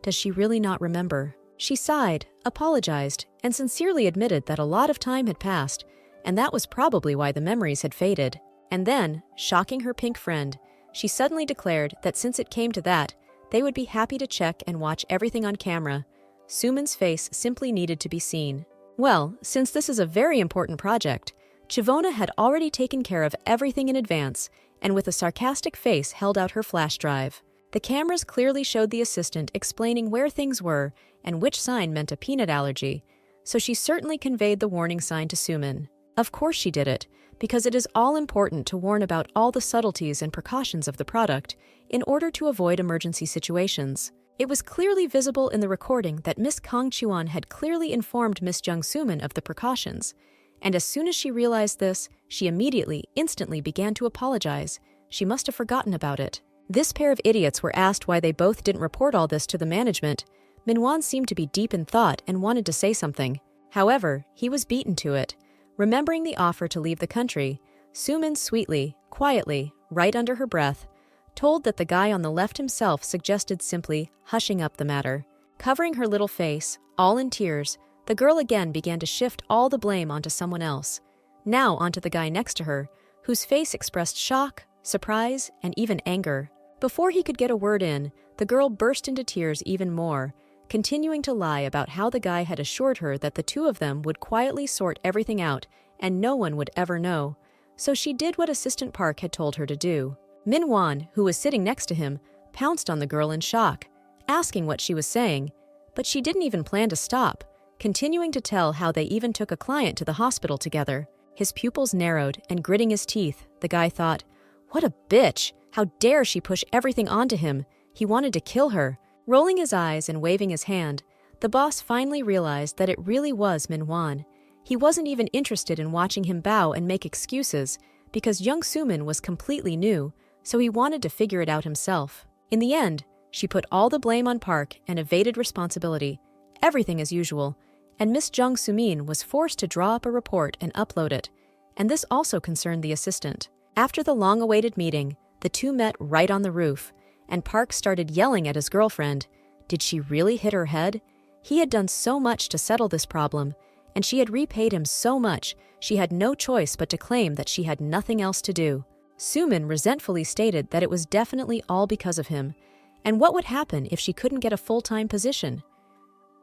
Does she really not remember? She sighed, apologized, and sincerely admitted that a lot of time had passed, and that was probably why the memories had faded. And then, shocking her pink friend, she suddenly declared that since it came to that, they would be happy to check and watch everything on camera. Soo-min's face simply needed to be seen. Well, since this is a very important project, Chivona had already taken care of everything in advance, and with a sarcastic face held out her flash drive. The cameras clearly showed the assistant explaining where things were and which sign meant a peanut allergy, so she certainly conveyed the warning sign to Soo-min. Of course she did it, because it is all important to warn about all the subtleties and precautions of the product in order to avoid emergency situations. It was clearly visible in the recording that Miss Kang Chuan had clearly informed Miss Jung Sumin of the precautions, and as soon as she realized this, she instantly began to apologize. She must have forgotten about it. This pair of idiots were asked why they both didn't report all this to the management. Manhwa seemed to be deep in thought and wanted to say something. However, he was beaten to it. Remembering the offer to leave the country, Sumin sweetly, quietly, right under her breath, told that the guy on the left himself suggested simply hushing up the matter. Covering her little face, all in tears, the girl again began to shift all the blame onto someone else. Now onto the guy next to her, whose face expressed shock, surprise, and even anger. Before he could get a word in, the girl burst into tears even more, continuing to lie about how the guy had assured her that the two of them would quietly sort everything out and no one would ever know. So she did what Assistant Park had told her to do. Manhwa, who was sitting next to him, pounced on the girl in shock, asking what she was saying, but she didn't even plan to stop, continuing to tell how they even took a client to the hospital together. His pupils narrowed, and gritting his teeth, the guy thought, "What a bitch! How dare she push everything onto him? He wanted to kill her." Rolling his eyes and waving his hand, the boss finally realized that it really was Manhwa. He wasn't even interested in watching him bow and make excuses, because Jung Sumin was completely new, so he wanted to figure it out himself. In the end, she put all the blame on Park and evaded responsibility, everything as usual, and Miss Jung Sumin was forced to draw up a report and upload it, and this also concerned the assistant. After the long-awaited meeting, the two met right on the roof, and Park started yelling at his girlfriend. Did she really hit her head? He had done so much to settle this problem, and she had repaid him so much, she had no choice but to claim that she had nothing else to do. Sumin resentfully stated that it was definitely all because of him, and what would happen if she couldn't get a full-time position?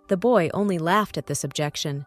The boy only laughed at this objection.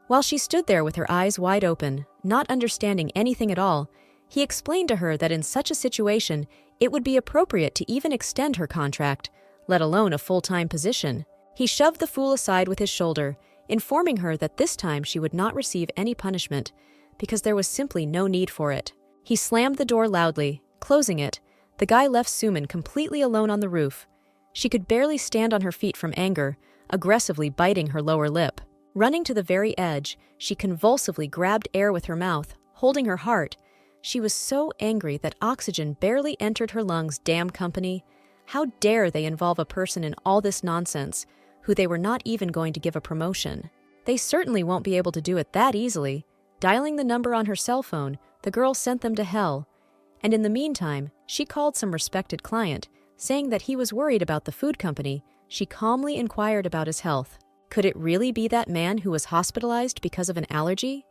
While she stood there with her eyes wide open, not understanding anything at all, he explained to her that in such a situation, it would be appropriate to even extend her contract, let alone a full-time position. He shoved the fool aside with his shoulder, informing her that this time she would not receive any punishment, because there was simply no need for it. He slammed the door loudly, closing it. The guy left Sumin completely alone on the roof. She could barely stand on her feet from anger, aggressively biting her lower lip. Running to the very edge, she convulsively grabbed air with her mouth, holding her heart. She was so angry that oxygen barely entered her lungs. Damn company. How dare they involve a person in all this nonsense, who they were not even going to give a promotion? They certainly won't be able to do it that easily. Dialing the number on her cell phone, the girl sent them to hell. And in the meantime, she called some respected client, saying that he was worried about the food company. She calmly inquired about his health. Could it really be that man who was hospitalized because of an allergy?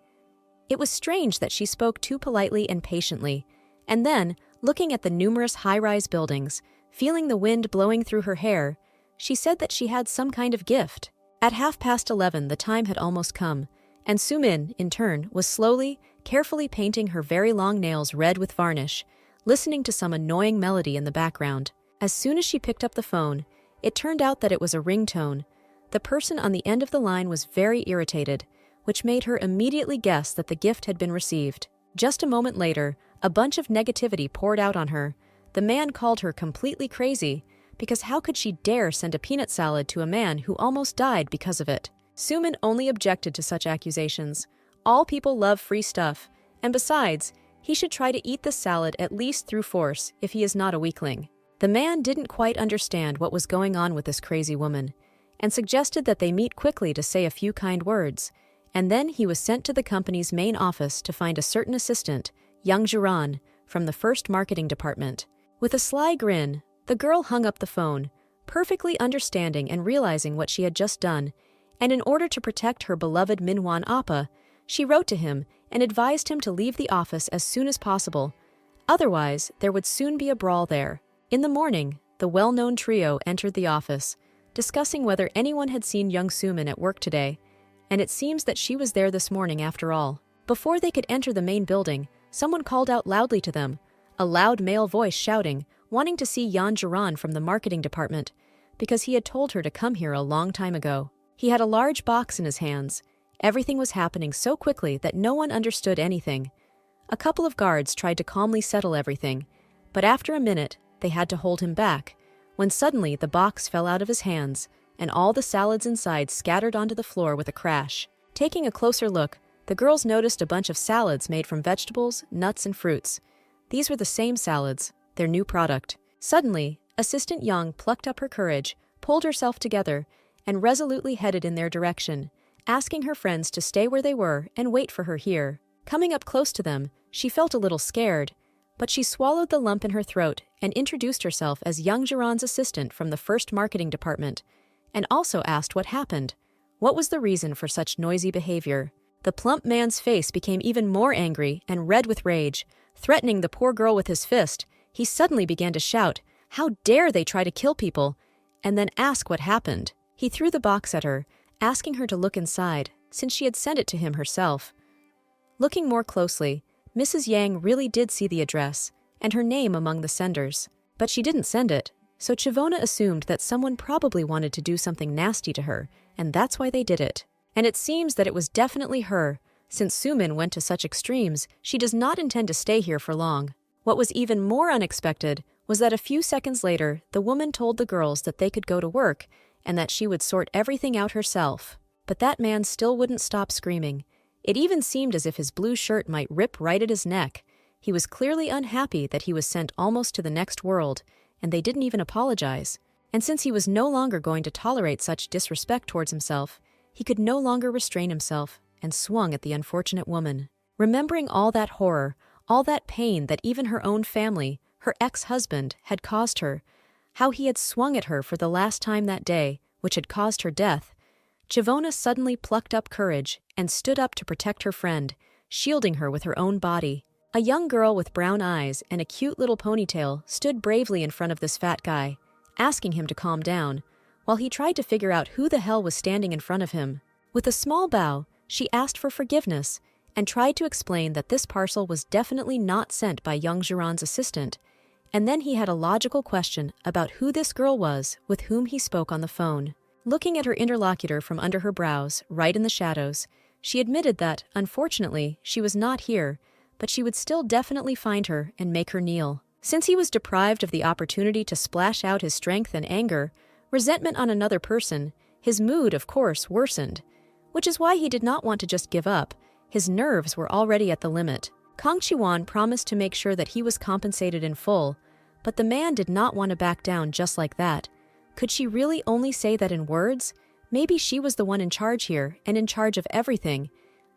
It was strange that she spoke too politely and patiently, and then, looking at the numerous high-rise buildings, feeling the wind blowing through her hair, she said that she had some kind of gift. At 11:30, the time had almost come, and Sumin, in turn, was slowly, carefully painting her very long nails red with varnish, listening to some annoying melody in the background. As soon as she picked up the phone, it turned out that it was a ringtone. The person on the end of the line was very irritated, which made her immediately guess that the gift had been received. Just a moment later, a bunch of negativity poured out on her. The man called her completely crazy, because how could she dare send a peanut salad to a man who almost died because of it? Sumin only objected to such accusations. All people love free stuff, and besides, he should try to eat the salad at least through force if he is not a weakling. The man didn't quite understand what was going on with this crazy woman, and suggested that they meet quickly to say a few kind words, and then he was sent to the company's main office to find a certain assistant, Yang Jiran, from the first marketing department. With a sly grin, the girl hung up the phone, perfectly understanding and realizing what she had just done, and in order to protect her beloved Manhwa Appa, she wrote to him and advised him to leave the office as soon as possible. Otherwise, there would soon be a brawl there. In the morning, the well-known trio entered the office, discussing whether anyone had seen Jung Sumin at work today, and it seems that she was there this morning after all. Before they could enter the main building, someone called out loudly to them, a loud male voice shouting, wanting to see Yang Jiran from the marketing department, because he had told her to come here a long time ago. He had a large box in his hands. Everything was happening so quickly that no one understood anything. A couple of guards tried to calmly settle everything, but after a minute, they had to hold him back. when suddenly the box fell out of his hands, and all the salads inside scattered onto the floor with a crash. Taking a closer look, the girls noticed a bunch of salads made from vegetables, nuts, and fruits. These were the same salads, their new product. Suddenly, Assistant Young plucked up her courage, pulled herself together, and resolutely headed in their direction, asking her friends to stay where they were and wait for her here. Coming up close to them, she felt a little scared, but she swallowed the lump in her throat and introduced herself as young Jiran's assistant from the first marketing department, and also asked what happened. What was the reason for such noisy behavior? The plump man's face became even more angry and red with rage. Threatening the poor girl with his fist, he suddenly began to shout, "How dare they try to kill people?" and then ask what happened. He threw the box at her, asking her to look inside, since she had sent it to him herself. Looking more closely, Mrs. Yang really did see the address, and her name among the senders. But she didn't send it, so Chivona assumed that someone probably wanted to do something nasty to her, and that's why they did it. And it seems that it was definitely her. Since Sumin went to such extremes, she does not intend to stay here for long. What was even more unexpected was that a few seconds later, the woman told the girls that they could go to work and that she would sort everything out herself. But that man still wouldn't stop screaming. It even seemed as if his blue shirt might rip right at his neck. He was clearly unhappy that he was sent almost to the next world, and they didn't even apologize. And since he was no longer going to tolerate such disrespect towards himself, he could no longer restrain himself and swung at the unfortunate woman. Remembering all that horror, all that pain that even her own family, her ex-husband, had caused her, how he had swung at her for the last time that day, which had caused her death, Chivona suddenly plucked up courage and stood up to protect her friend, shielding her with her own body. A young girl with brown eyes and a cute little ponytail stood bravely in front of this fat guy, asking him to calm down, while he tried to figure out who the hell was standing in front of him. With a small bow, she asked for forgiveness and tried to explain that this parcel was definitely not sent by young Jiran's assistant, and then he had a logical question about who this girl was with whom he spoke on the phone. Looking at her interlocutor from under her brows, right in the shadows, she admitted that, unfortunately, she was not here, but she would still definitely find her and make her kneel. Since he was deprived of the opportunity to splash out his strength and anger, resentment on another person, his mood, of course, worsened, which is why he did not want to just give up. His nerves were already at the limit. Kang Chi-won promised to make sure that he was compensated in full, but the man did not want to back down just like that. Could she really only say that in words? Maybe she was the one in charge here and in charge of everything.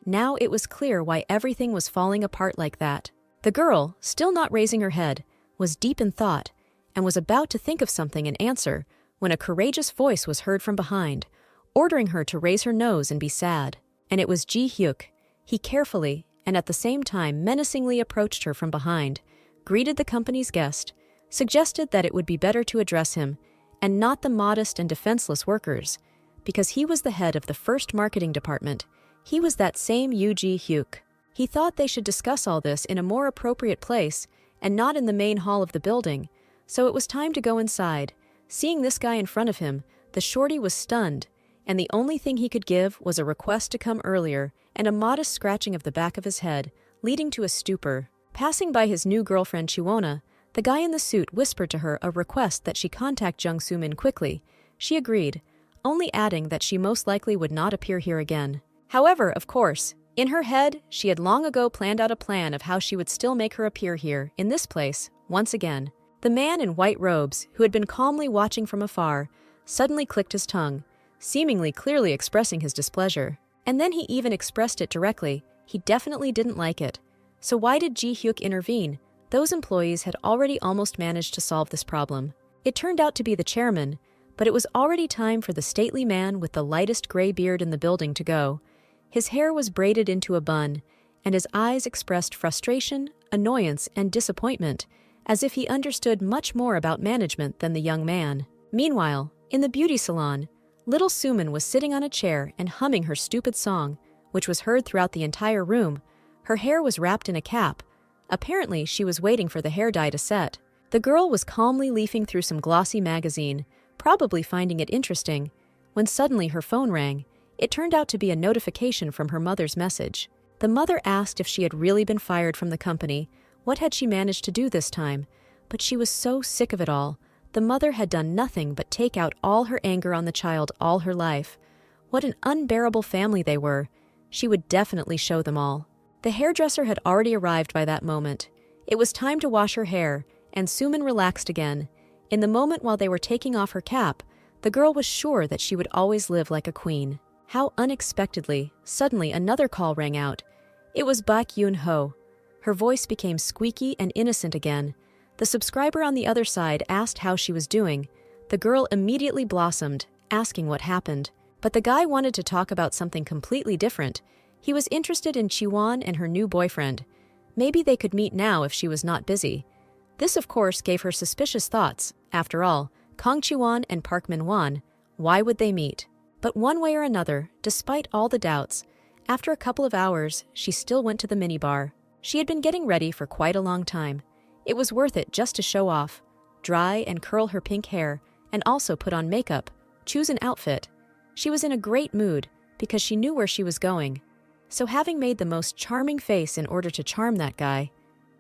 Now it was clear why everything was falling apart like that. The girl, still not raising her head, was deep in thought and was about to think of something and answer when a courageous voice was heard from behind, ordering her to raise her nose and be sad. And it was Ji Hyuk. He carefully, and at the same time menacingly approached her from behind, greeted the company's guest, suggested that it would be better to address him, and not the modest and defenseless workers, because he was the head of the first marketing department. He was that same Ji Hyuk. He thought they should discuss all this in a more appropriate place and not in the main hall of the building, so it was time to go inside. Seeing this guy in front of him, the shorty was stunned, and the only thing he could give was a request to come earlier and a modest scratching of the back of his head, leading to a stupor. Passing by his new girlfriend Chiwona, the guy in the suit whispered to her a request that she contact Jung Soo-min quickly. She agreed, only adding that she most likely would not appear here again. However, of course, in her head, she had long ago planned out a plan of how she would still make her appear here, in this place, once again. The man in white robes, who had been calmly watching from afar, suddenly clicked his tongue, seemingly clearly expressing his displeasure. And then he even expressed it directly. He definitely didn't like it. So why did Ji Hyuk intervene? Those employees had already almost managed to solve this problem. It turned out to be the chairman, but it was already time for the stately man with the lightest gray beard in the building to go. His hair was braided into a bun, and his eyes expressed frustration, annoyance, and disappointment, as if he understood much more about management than the young man. Meanwhile, in the beauty salon, little Suman was sitting on a chair and humming her stupid song, which was heard throughout the entire room. Her hair was wrapped in a cap. Apparently, she was waiting for the hair dye to set. The girl was calmly leafing through some glossy magazine, probably finding it interesting, when suddenly her phone rang. It turned out to be a notification from her mother's message. The mother asked if she had really been fired from the company. What had she managed to do this time? But she was so sick of it all. The mother had done nothing but take out all her anger on the child all her life. What an unbearable family they were. She would definitely show them all. The hairdresser had already arrived by that moment. It was time to wash her hair, and Suman relaxed again. In the moment while they were taking off her cap, the girl was sure that she would always live like a queen. How unexpectedly, suddenly another call rang out. It was Bak Yoon-ho. Her voice became squeaky and innocent again. The subscriber on the other side asked how she was doing. The girl immediately blossomed, asking what happened. But the guy wanted to talk about something completely different. He was interested in Chi-won and her new boyfriend. Maybe they could meet now if she was not busy. This, of course, gave her suspicious thoughts. After all, Kang Chi-won and Park Min-won, why would they meet? But one way or another, despite all the doubts, after a couple of hours, she still went to the minibar. She had been getting ready for quite a long time. It was worth it just to show off, dry and curl her pink hair, and also put on makeup, choose an outfit. She was in a great mood because she knew where she was going. So having made the most charming face in order to charm that guy,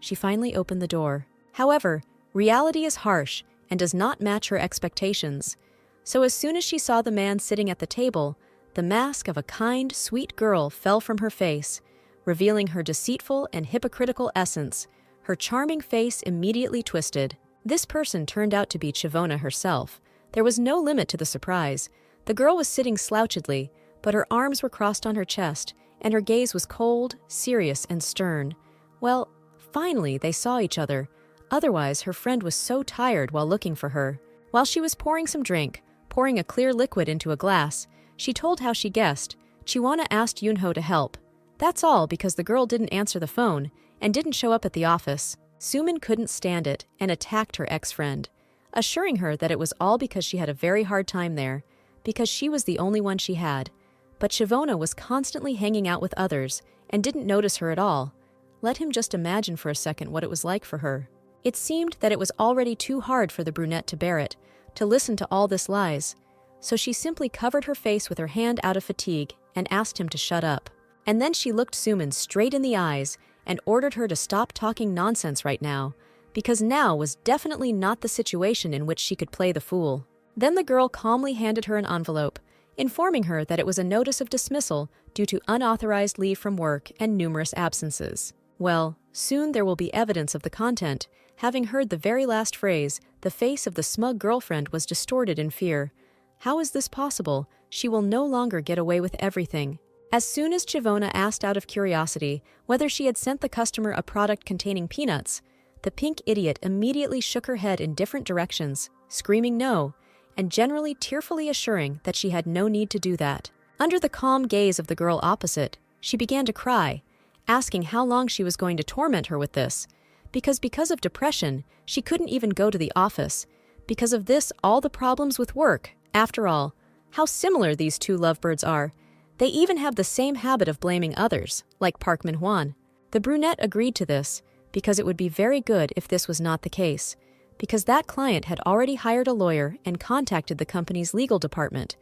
she finally opened the door. However, reality is harsh and does not match her expectations. So as soon as she saw the man sitting at the table, the mask of a kind, sweet girl fell from her face, revealing her deceitful and hypocritical essence. Her charming face immediately twisted. This person turned out to be Chivona herself. There was no limit to the surprise. The girl was sitting slouchedly, but her arms were crossed on her chest, and her gaze was cold, serious, and stern. Well, finally they saw each other. Otherwise, her friend was so tired while looking for her. While she was pouring some drink, pouring a clear liquid into a glass, she told how she guessed. Chiwona asked Yoonho to help. That's all because the girl didn't answer the phone and didn't show up at the office. Suman couldn't stand it and attacked her ex-friend, assuring her that it was all because she had a very hard time there, because she was the only one she had. But Chivona was constantly hanging out with others and didn't notice her at all. Let him just imagine for a second what it was like for her. It seemed that it was already too hard for the brunette to bear it, to listen to all this lies. So she simply covered her face with her hand out of fatigue and asked him to shut up. And then she looked Suman straight in the eyes and ordered her to stop talking nonsense right now, because now was definitely not the situation in which she could play the fool. Then the girl calmly handed her an envelope, informing her that it was a notice of dismissal due to unauthorized leave from work and numerous absences. Well, soon there will be evidence of the content. Having heard the very last phrase, the face of the smug girlfriend was distorted in fear. How is this possible? She will no longer get away with everything. As soon as Chivona asked out of curiosity whether she had sent the customer a product containing peanuts, the pink idiot immediately shook her head in different directions, screaming no, and generally tearfully assuring that she had no need to do that. Under the calm gaze of the girl opposite, she began to cry, asking how long she was going to torment her with this. Because of depression, she couldn't even go to the office. Because of this, all the problems with work. After all, how similar these two lovebirds are. They even have the same habit of blaming others, like Park Min-hwan. The brunette agreed to this, because it would be very good if this was not the case, because that client had already hired a lawyer and contacted the company's legal department,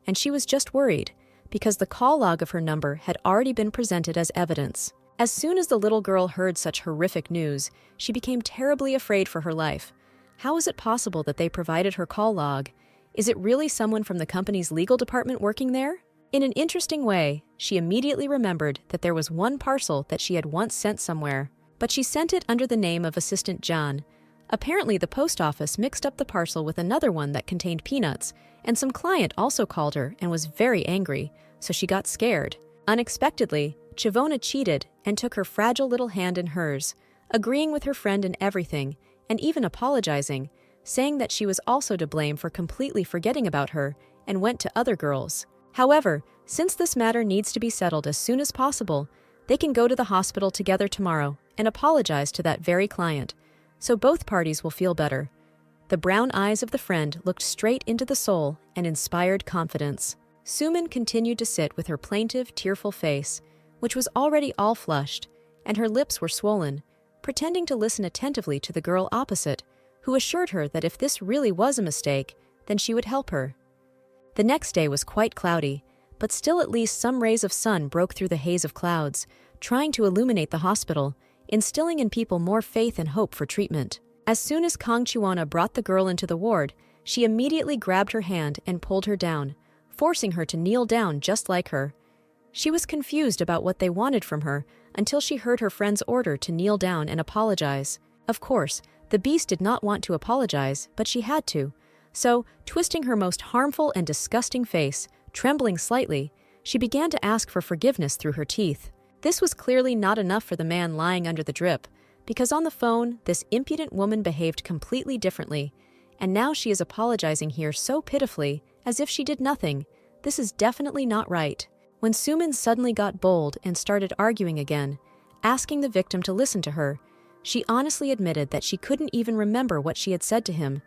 and she was just worried, because the call log of her number had already been presented as evidence. As soon as the little girl heard such horrific news, she became terribly afraid for her life. How is it possible that they provided her call log? Is it really someone from the company's legal department working there? In an interesting way, she immediately remembered that there was one parcel that she had once sent somewhere, but she sent it under the name of Assistant John. Apparently, the post office mixed up the parcel with another one that contained peanuts, and some client also called her and was very angry, so she got scared. Unexpectedly, Chivona cheated and took her fragile little hand in hers, agreeing with her friend in everything, and even apologizing, saying that she was also to blame for completely forgetting about her and went to other girls. However, since this matter needs to be settled as soon as possible, they can go to the hospital together tomorrow and apologize to that very client, so both parties will feel better. The brown eyes of the friend looked straight into the soul and inspired confidence. Suman continued to sit with her plaintive, tearful face, which was already all flushed, and her lips were swollen, pretending to listen attentively to the girl opposite, who assured her that if this really was a mistake, then she would help her. The next day was quite cloudy, but still at least some rays of sun broke through the haze of clouds, trying to illuminate the hospital, instilling in people more faith and hope for treatment. As soon as Kang Chiwona brought the girl into the ward, she immediately grabbed her hand and pulled her down, forcing her to kneel down just like her. She was confused about what they wanted from her until she heard her friend's order to kneel down and apologize. Of course, the beast did not want to apologize, but she had to. So, twisting her most harmful and disgusting face, trembling slightly, she began to ask for forgiveness through her teeth. This was clearly not enough for the man lying under the drip, because on the phone, this impudent woman behaved completely differently, and now she is apologizing here so pitifully, as if she did nothing. This is definitely not right. When Sumin suddenly got bold and started arguing again, asking the victim to listen to her, she honestly admitted that she couldn't even remember what she had said to him.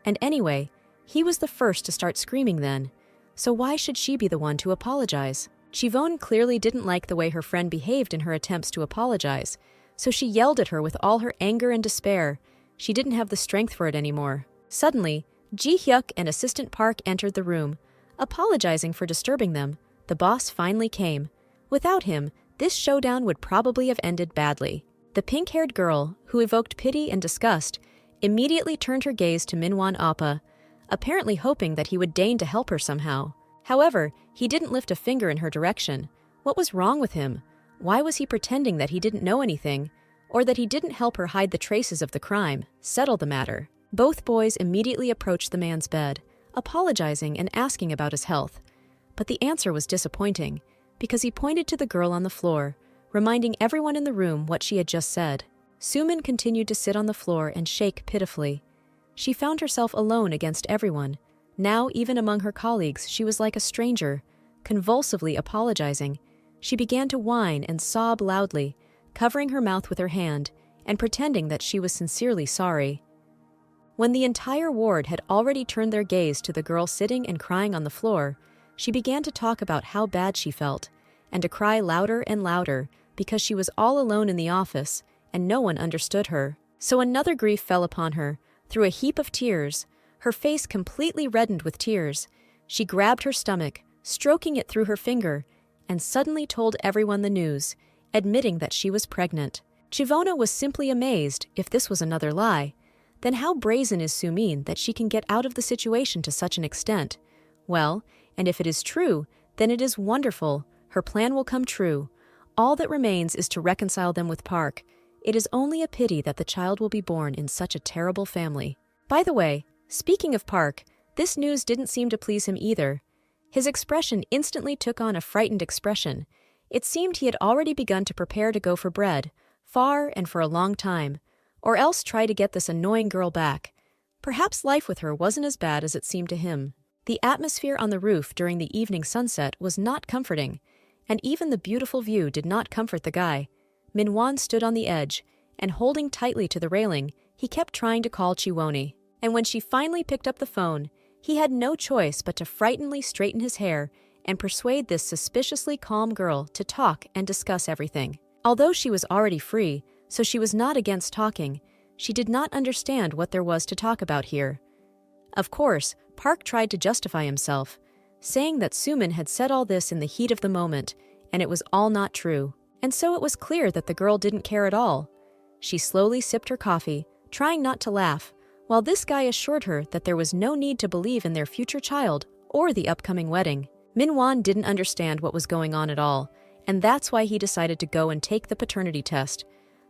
And anyway, he was the first to start screaming then. So why should she be the one to apologize? Chivon clearly didn't like the way her friend behaved in her attempts to apologize, so she yelled at her with all her anger and despair. She didn't have the strength for it anymore. Suddenly, Ji Hyuk and Assistant Park entered the room, apologizing for disturbing them. The boss finally came. Without him, this showdown would probably have ended badly. The pink-haired girl, who evoked pity and disgust, immediately turned her gaze to Minwan Appa, apparently hoping that he would deign to help her somehow. However, he didn't lift a finger in her direction. What was wrong with him? Why was he pretending that he didn't know anything, or that he didn't help her hide the traces of the crime, settle the matter? Both boys immediately approached the man's bed, apologizing and asking about his health. But the answer was disappointing, because he pointed to the girl on the floor, reminding everyone in the room what she had just said. Sumin continued to sit on the floor and shake pitifully. She found herself alone against everyone. Now, even among her colleagues, she was like a stranger, convulsively apologizing. She began to whine and sob loudly, covering her mouth with her hand and pretending that she was sincerely sorry. When the entire ward had already turned their gaze to the girl sitting and crying on the floor, she began to talk about how bad she felt, and to cry louder and louder because she was all alone in the office and no one understood her. So another grief fell upon her, through a heap of tears, her face completely reddened with tears. She grabbed her stomach, stroking it through her finger, and suddenly told everyone the news, admitting that she was pregnant. Chivona was simply amazed. If this was another lie, then how brazen is Sumin that she can get out of the situation to such an extent? Well, and if it is true, then it is wonderful. Her plan will come true. All that remains is to reconcile them with Park. It is only a pity that the child will be born in such a terrible family. By the way, speaking of Park, this news didn't seem to please him either. His expression instantly took on a frightened expression. It seemed he had already begun to prepare to go for bread, far and for a long time, or else try to get this annoying girl back. Perhaps life with her wasn't as bad as it seemed to him. The atmosphere on the roof during the evening sunset was not comforting, and even the beautiful view did not comfort the guy. Minwan stood on the edge, and holding tightly to the railing, he kept trying to call Chiwoni. And when she finally picked up the phone, he had no choice but to frighteningly straighten his hair and persuade this suspiciously calm girl to talk and discuss everything. Although she was already free, so she was not against talking, she did not understand what there was to talk about here. Of course, Park tried to justify himself, saying that Sumin had said all this in the heat of the moment, and it was all not true. And so it was clear that the girl didn't care at all. She slowly sipped her coffee, trying not to laugh, while this guy assured her that there was no need to believe in their future child or the upcoming wedding. Minwan didn't understand what was going on at all, and that's why he decided to go and take the paternity test.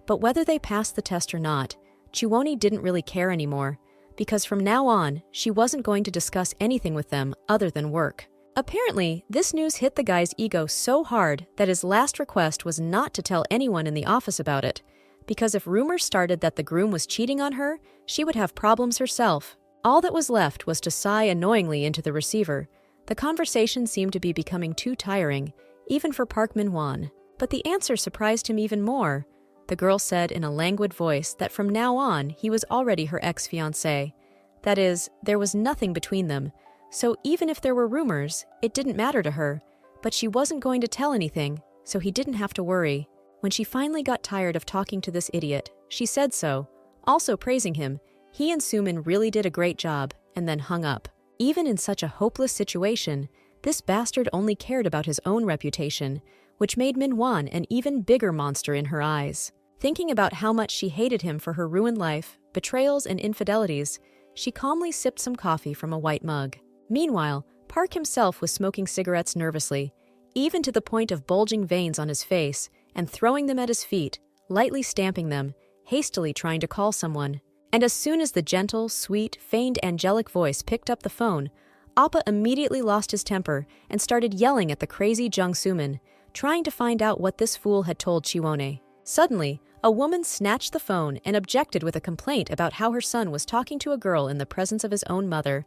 But whether they passed the test or not, Chiwoni didn't really care anymore, because from now on, she wasn't going to discuss anything with them other than work. Apparently, this news hit the guy's ego so hard that his last request was not to tell anyone in the office about it, because if rumors started that the groom was cheating on her, she would have problems herself. All that was left was to sigh annoyingly into the receiver. The conversation seemed to be becoming too tiring, even for Park Min-won. But the answer surprised him even more. The girl said in a languid voice that from now on he was already her ex-fiancé. That is, there was nothing between them, so even if there were rumors, it didn't matter to her. But she wasn't going to tell anything, so he didn't have to worry. When she finally got tired of talking to this idiot, she said so, also praising him. He and Sumin really did a great job, and then hung up. Even in such a hopeless situation, this bastard only cared about his own reputation, which made Min-won an even bigger monster in her eyes. Thinking about how much she hated him for her ruined life, betrayals, and infidelities, she calmly sipped some coffee from a white mug. Meanwhile, Park himself was smoking cigarettes nervously, even to the point of bulging veins on his face, and throwing them at his feet, lightly stamping them, hastily trying to call someone. And as soon as the gentle, sweet, feigned angelic voice picked up the phone, Appa immediately lost his temper and started yelling at the crazy Jung Soo-min, trying to find out what this fool had told Chiwone. Suddenly, a woman snatched the phone and objected with a complaint about how her son was talking to a girl in the presence of his own mother.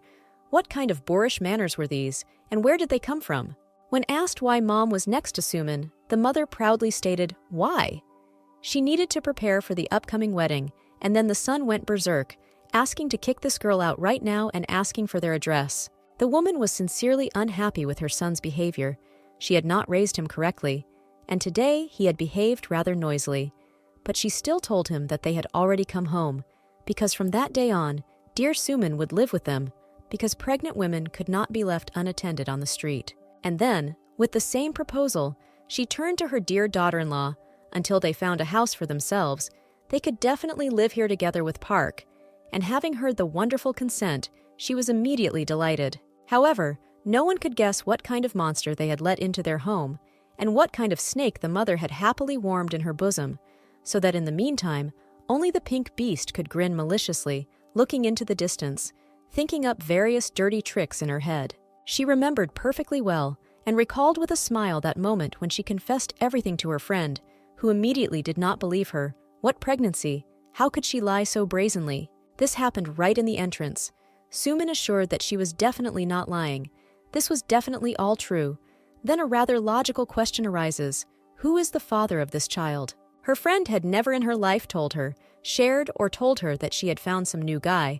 What kind of boorish manners were these, and where did they come from? When asked why Mom was next to Soo-min, the mother proudly stated, "Why?" She needed to prepare for the upcoming wedding, and then the son went berserk, asking to kick this girl out right now and asking for their address. The woman was sincerely unhappy with her son's behavior. She had not raised him correctly, and today he had behaved rather noisily. But she still told him that they had already come home, because from that day on, dear Soo-min would live with them, because pregnant women could not be left unattended on the street. And then, with the same proposal, she turned to her dear daughter-in-law. Until they found a house for themselves, they could definitely live here together with Park, and having heard the wonderful consent, she was immediately delighted. However, no one could guess what kind of monster they had let into their home, and what kind of snake the mother had happily warmed in her bosom, so that in the meantime, only the pink beast could grin maliciously, looking into the distance, thinking up various dirty tricks in her head. She remembered perfectly well, and recalled with a smile that moment when she confessed everything to her friend, who immediately did not believe her. What pregnancy? How could she lie so brazenly? This happened right in the entrance. Soo-min assured that she was definitely not lying. This was definitely all true. Then a rather logical question arises. Who is the father of this child? Her friend had never in her life told her, shared or told her that she had found some new guy.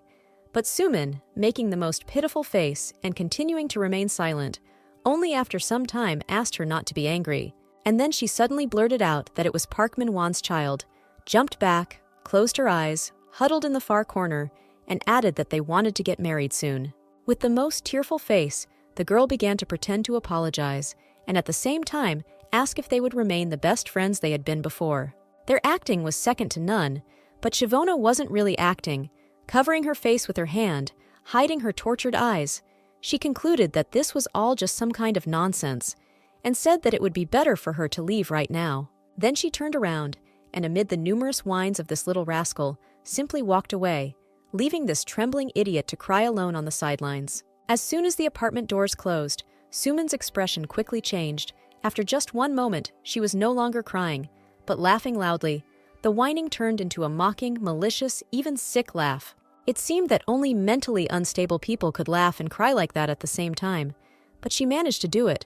But Soo-min, making the most pitiful face and continuing to remain silent, only after some time asked her not to be angry. And then she suddenly blurted out that it was Park Min-won's child, jumped back, closed her eyes, huddled in the far corner, and added that they wanted to get married soon. With the most tearful face, the girl began to pretend to apologize, and at the same time ask if they would remain the best friends they had been before. Their acting was second to none, but Shivona wasn't really acting. Covering her face with her hand, hiding her tortured eyes, she concluded that this was all just some kind of nonsense, and said that it would be better for her to leave right now. Then she turned around, and amid the numerous whines of this little rascal, simply walked away, leaving this trembling idiot to cry alone on the sidelines. As soon as the apartment doors closed, Soo-min's expression quickly changed. After just one moment, she was no longer crying, but laughing loudly. The whining turned into a mocking, malicious, even sick laugh. It seemed that only mentally unstable people could laugh and cry like that at the same time, but she managed to do it.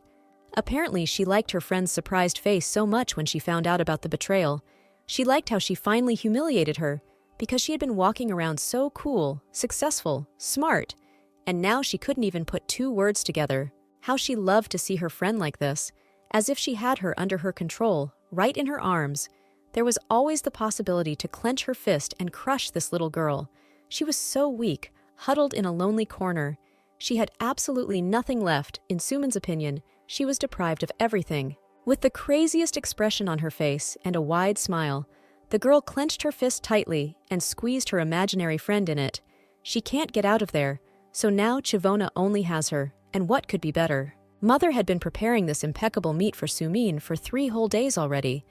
Apparently, she liked her friend's surprised face so much when she found out about the betrayal. She liked how she finally humiliated her, because she had been walking around so cool, successful, smart, and now she couldn't even put two words together. How she loved to see her friend like this, as if she had her under her control, right in her arms. There was always the possibility to clench her fist and crush this little girl. She was so weak, huddled in a lonely corner. She had absolutely nothing left. In Soo-min's opinion, she was deprived of everything. With the craziest expression on her face and a wide smile, the girl clenched her fist tightly and squeezed her imaginary friend in it. She can't get out of there, so now Chivona only has her, and what could be better? Mother had been preparing this impeccable meat for Soo-min for 3 whole days already.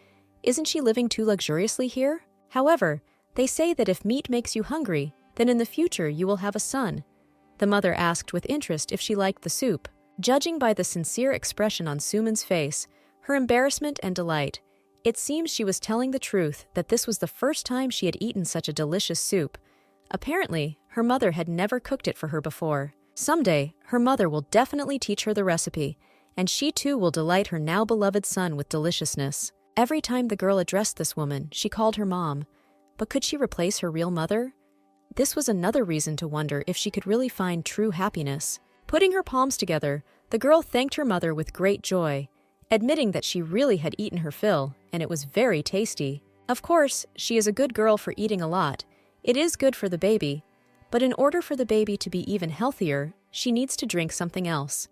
Isn't she living too luxuriously here? However, they say that if meat makes you hungry, then in the future you will have a son. The mother asked with interest if she liked the soup. Judging by the sincere expression on Soo-min's face, her embarrassment and delight, it seems she was telling the truth that this was the first time she had eaten such a delicious soup. Apparently, her mother had never cooked it for her before. Someday, her mother will definitely teach her the recipe, and she too will delight her now beloved son with deliciousness. Every time the girl addressed this woman, she called her mom. But could she replace her real mother? This was another reason to wonder if she could really find true happiness. Putting her palms together, the girl thanked her mother with great joy, admitting that she really had eaten her fill, and it was very tasty. Of course, she is a good girl for eating a lot. It is good for the baby, but in order for the baby to be even healthier, she needs to drink something else.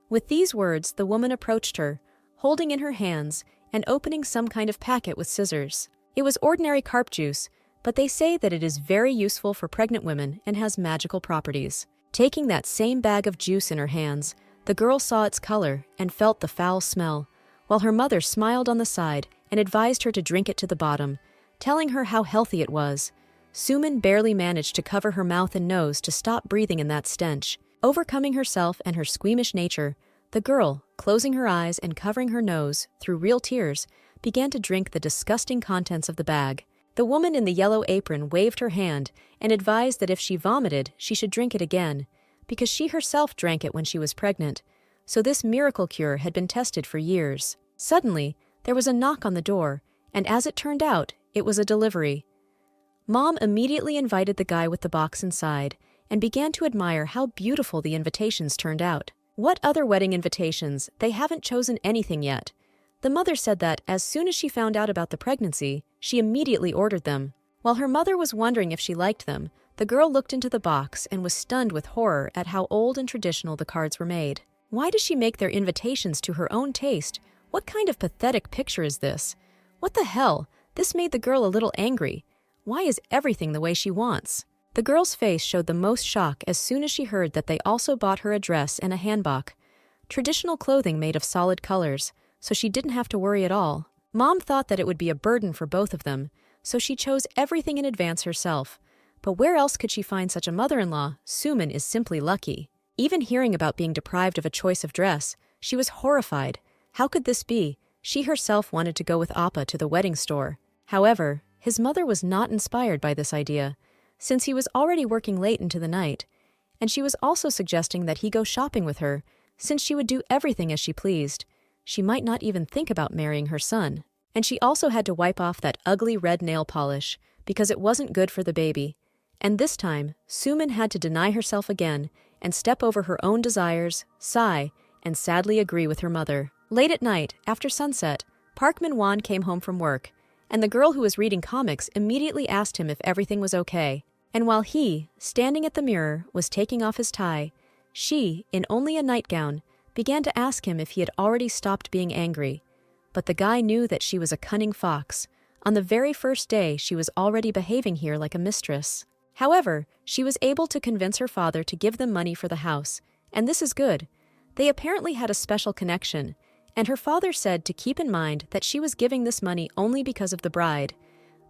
With these words, the woman approached her, holding in her hands and opening some kind of packet with scissors. It was ordinary carp juice, but they say that it is very useful for pregnant women and has magical properties. Taking that same bag of juice in her hands, the girl saw its color and felt the foul smell, while her mother smiled on the side and advised her to drink it to the bottom, telling her how healthy it was. Suman barely managed to cover her mouth and nose to stop breathing in that stench. Overcoming herself and her squeamish nature, the girl, closing her eyes and covering her nose through real tears, began to drink the disgusting contents of the bag. The woman in the yellow apron waved her hand and advised that if she vomited, she should drink it again, because she herself drank it when she was pregnant, so this miracle cure had been tested for years. Suddenly, there was a knock on the door, and as it turned out, it was a delivery. Mom immediately invited the guy with the box inside and began to admire how beautiful the invitations turned out. What other wedding invitations? They haven't chosen anything yet. The mother said that as soon as she found out about the pregnancy, she immediately ordered them. While her mother was wondering if she liked them, the girl looked into the box and was stunned with horror at how old and traditional the cards were made. Why does she make their invitations to her own taste? What kind of pathetic picture is this? What the hell? This made the girl a little angry. Why is everything the way she wants? The girl's face showed the most shock as soon as she heard that they also bought her a dress and a hanbok, traditional clothing made of solid colors, so she didn't have to worry at all. Mom thought that it would be a burden for both of them, so she chose everything in advance herself. But where else could she find such a mother-in-law? Suman is simply lucky. Even hearing about being deprived of a choice of dress, she was horrified. How could this be? She herself wanted to go with Appa to the wedding store. However, his mother was not inspired by this idea, since he was already working late into the night, and she was also suggesting that he go shopping with her, since she would do everything as she pleased. She might not even think about marrying her son. And she also had to wipe off that ugly red nail polish, because it wasn't good for the baby. And this time, Suman had to deny herself again and step over her own desires, sigh, and sadly agree with her mother. Late at night, after sunset, Park Min-won came home from work, and the girl who was reading comics immediately asked him if everything was okay. And while he, standing at the mirror, was taking off his tie, she, in only a nightgown, began to ask him if he had already stopped being angry. But the guy knew that she was a cunning fox. On the very first day, she was already behaving here like a mistress. However, she was able to convince her father to give them money for the house, and this is good. They apparently had a special connection, and her father said to keep in mind that she was giving this money only because of the bride.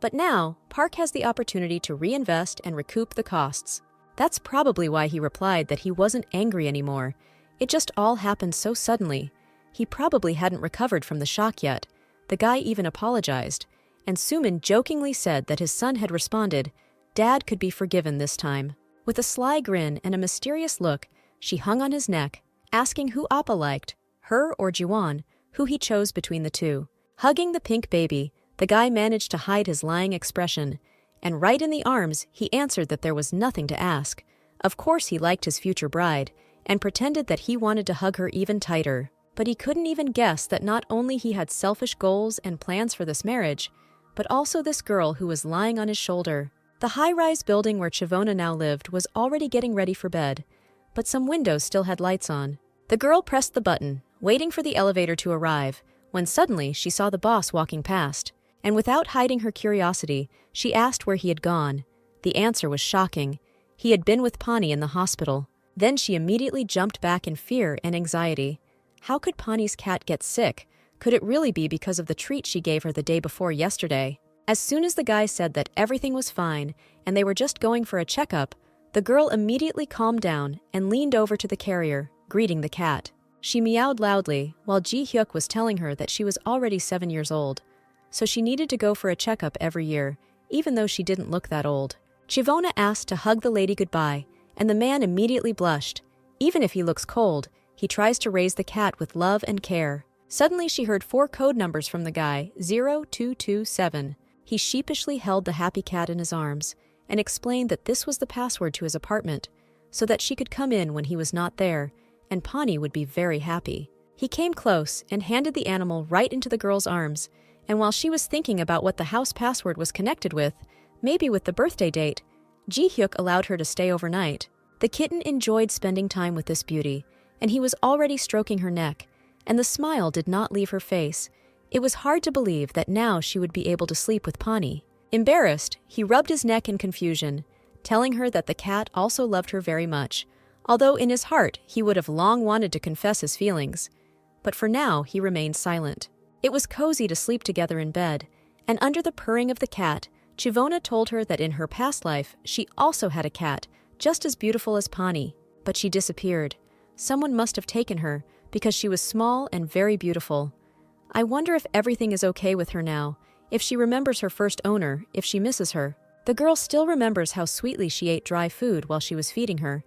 But now, Park has the opportunity to reinvest and recoup the costs. That's probably why he replied that he wasn't angry anymore. It just all happened so suddenly. He probably hadn't recovered from the shock yet. The guy even apologized, and Suman jokingly said that his son had responded, "Dad could be forgiven this time." With a sly grin and a mysterious look, she hung on his neck, asking who Appa liked, her or Jiwon, who he chose between the two. Hugging the pink baby, the guy managed to hide his lying expression, and right in the arms, he answered that there was nothing to ask. Of course he liked his future bride, and pretended that he wanted to hug her even tighter. But he couldn't even guess that not only he had selfish goals and plans for this marriage, but also this girl who was lying on his shoulder. The high-rise building where Chivona now lived was already getting ready for bed, but some windows still had lights on. The girl pressed the button, waiting for the elevator to arrive, when suddenly she saw the boss walking past, and without hiding her curiosity, she asked where he had gone. The answer was shocking. He had been with Pani in the hospital. Then she immediately jumped back in fear and anxiety. How could Pani's cat get sick? Could it really be because of the treat she gave her the day before yesterday? As soon as the guy said that everything was fine and they were just going for a checkup, the girl immediately calmed down and leaned over to the carrier, greeting the cat. She meowed loudly while Ji-hyuk was telling her that she was already 7 years old, so she needed to go for a checkup every year, even though she didn't look that old. Chivona asked to hug the lady goodbye, and the man immediately blushed. Even if he looks cold, he tries to raise the cat with love and care. Suddenly she heard 4 code numbers from the guy, 0227. He sheepishly held the happy cat in his arms and explained that this was the password to his apartment, so that she could come in when he was not there, and Pani would be very happy. He came close and handed the animal right into the girl's arms, and while she was thinking about what the house password was connected with, maybe with the birthday date, Ji-hyuk allowed her to stay overnight. The kitten enjoyed spending time with this beauty, and he was already stroking her neck, and the smile did not leave her face, It was hard to believe that now she would be able to sleep with Pani. Embarrassed, he rubbed his neck in confusion, telling her that the cat also loved her very much, although in his heart he would have long wanted to confess his feelings. But for now he remained silent. It was cozy to sleep together in bed, and under the purring of the cat, Chivona told her that in her past life she also had a cat, just as beautiful as Pani, but she disappeared. Someone must have taken her, because she was small and very beautiful. I wonder if everything is okay with her now, if she remembers her first owner, if she misses her. The girl still remembers how sweetly she ate dry food while she was feeding her.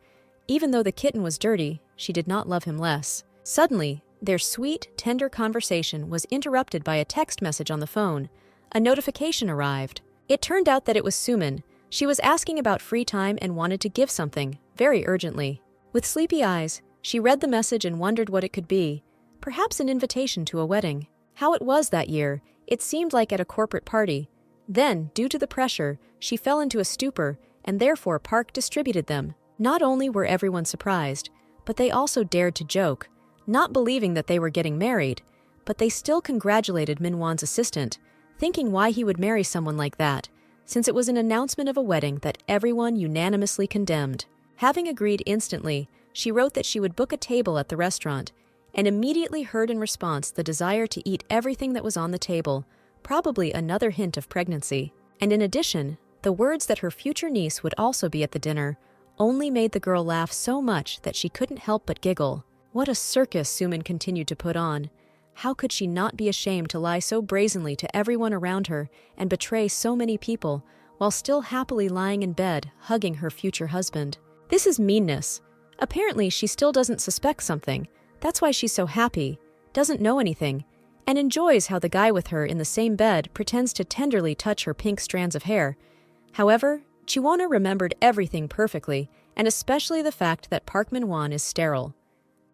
Even though the kitten was dirty, she did not love him less. Suddenly, their sweet, tender conversation was interrupted by a text message on the phone. A notification arrived. It turned out that it was Suman. She was asking about free time and wanted to give something, very urgently. With sleepy eyes, she read the message and wondered what it could be. Perhaps an invitation to a wedding. How it was that year, it seemed like at a corporate party. Then, due to the pressure, she fell into a stupor, and therefore Park distributed them. Not only were everyone surprised, but they also dared to joke, not believing that they were getting married, but they still congratulated Minwon's assistant, thinking why he would marry someone like that, since it was an announcement of a wedding that everyone unanimously condemned. Having agreed instantly, she wrote that she would book a table at the restaurant, and immediately heard in response the desire to eat everything that was on the table, probably another hint of pregnancy. And in addition, the words that her future niece would also be at the dinner only made the girl laugh so much that she couldn't help but giggle. What a circus Suman continued to put on. How could she not be ashamed to lie so brazenly to everyone around her and betray so many people, while still happily lying in bed, hugging her future husband? This is meanness. Apparently she still doesn't suspect something. That's why she's so happy, doesn't know anything, and enjoys how the guy with her in the same bed pretends to tenderly touch her pink strands of hair. However, Chiwona remembered everything perfectly, and especially the fact that Park Min-won is sterile.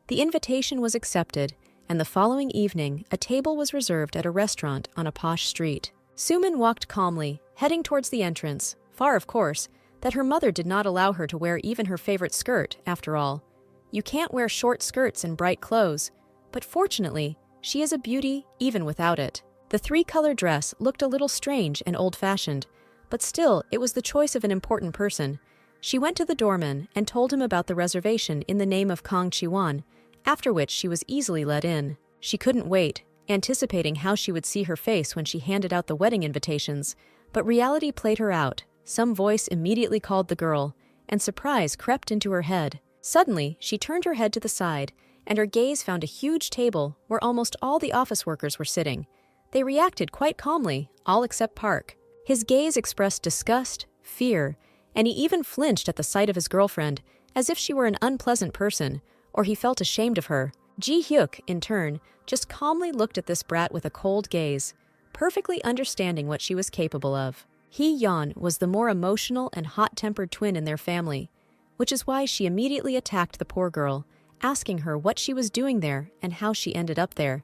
The invitation was accepted, and the following evening, a table was reserved at a restaurant on a posh street. Suman walked calmly, heading towards the entrance, far, of course, that her mother did not allow her to wear even her favorite skirt, after all. You can't wear short skirts and bright clothes, but fortunately, she is a beauty even without it. The three-color dress looked a little strange and old-fashioned, but still, it was the choice of an important person. She went to the doorman and told him about the reservation in the name of Kang Chi-won, after which she was easily let in. She couldn't wait, anticipating how she would see her face when she handed out the wedding invitations, but reality played her out. Some voice immediately called the girl, and surprise crept into her head. Suddenly, she turned her head to the side, and her gaze found a huge table where almost all the office workers were sitting. They reacted quite calmly, all except Park. His gaze expressed disgust, fear, and he even flinched at the sight of his girlfriend, as if she were an unpleasant person, or he felt ashamed of her. Ji-hyuk, in turn, just calmly looked at this brat with a cold gaze, perfectly understanding what she was capable of. Hee-yeon was the more emotional and hot-tempered twin in their family, which is why she immediately attacked the poor girl, asking her what she was doing there and how she ended up there.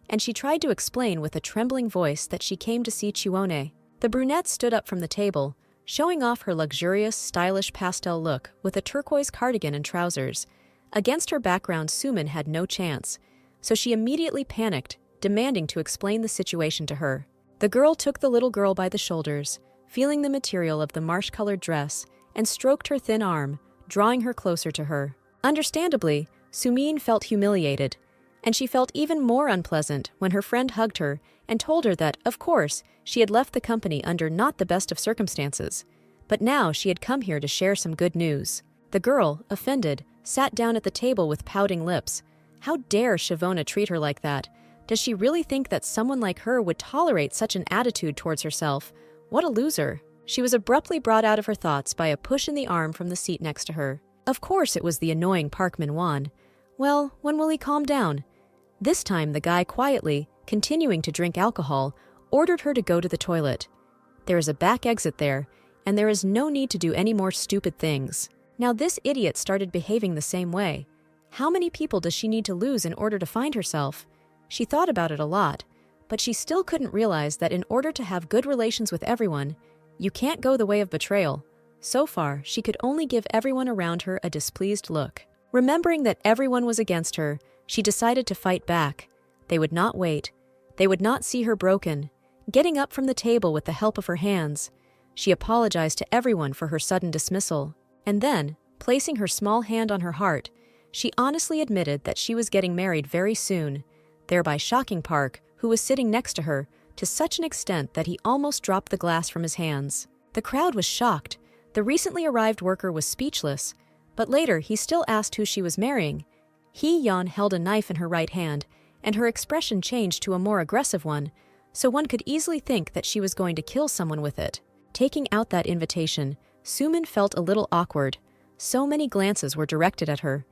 And she tried to explain with a trembling voice that she came to see Chiwone. The brunette stood up from the table, showing off her luxurious, stylish pastel look with a turquoise cardigan and trousers. Against her background, Suman had no chance, so she immediately panicked, demanding to explain the situation to her. The girl took the little girl by the shoulders, feeling the material of the marsh-colored dress, and stroked her thin arm, drawing her closer to her. Understandably, Sumin felt humiliated, and she felt even more unpleasant when her friend hugged her and told her that, of course, she had left the company under not the best of circumstances, but now she had come here to share some good news. The girl, offended, sat down at the table with pouting lips. How dare Shavona treat her like that? Does she really think that someone like her would tolerate such an attitude towards herself? What a loser. She was abruptly brought out of her thoughts by a push in the arm from the seat next to her. Of course it was the annoying Park Min-won. Well, when will he calm down? This time the guy quietly, continuing to drink alcohol, ordered her to go to the toilet. There is a back exit there, and there is no need to do any more stupid things. Now this idiot started behaving the same way. How many people does she need to lose in order to find herself? She thought about it a lot, but she still couldn't realize that in order to have good relations with everyone, you can't go the way of betrayal. So far, she could only give everyone around her a displeased look. Remembering that everyone was against her, she decided to fight back. They would not wait. They would not see her broken. Getting up from the table with the help of her hands, she apologized to everyone for her sudden dismissal. And then, placing her small hand on her heart, she honestly admitted that she was getting married very soon, thereby shocking Park, who was sitting next to her, to such an extent that he almost dropped the glass from his hands. The crowd was shocked. The recently arrived worker was speechless, but later he still asked who she was marrying. Hee-yeon held a knife in her right hand, and her expression changed to a more aggressive one, so one could easily think that she was going to kill someone with it. Taking out that invitation, Sumin felt a little awkward. So many glances were directed at her.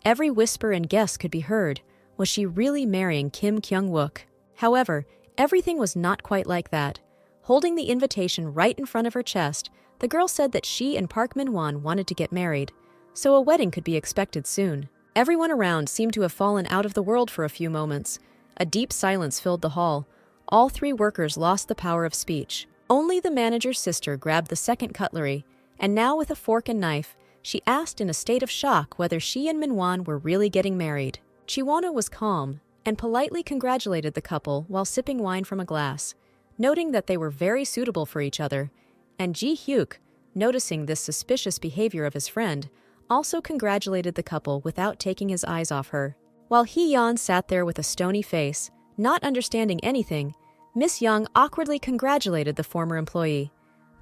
Every whisper and guess could be heard. Was she really marrying Kim Kyung-wook? However, everything was not quite like that. Holding the invitation right in front of her chest, the girl said that she and Park Min-won wanted to get married, so a wedding could be expected soon. Everyone around seemed to have fallen out of the world for a few moments. A deep silence filled the hall. All three workers lost the power of speech. Only the manager's sister grabbed the second cutlery, and now with a fork and knife, she asked in a state of shock whether she and Min-won were really getting married. Chi-won was calm and politely congratulated the couple while sipping wine from a glass, noting that they were very suitable for each other, and Ji-hyuk, noticing this suspicious behavior of his friend, also congratulated the couple without taking his eyes off her. While Hee-yeon sat there with a stony face, not understanding anything, Miss Young awkwardly congratulated the former employee,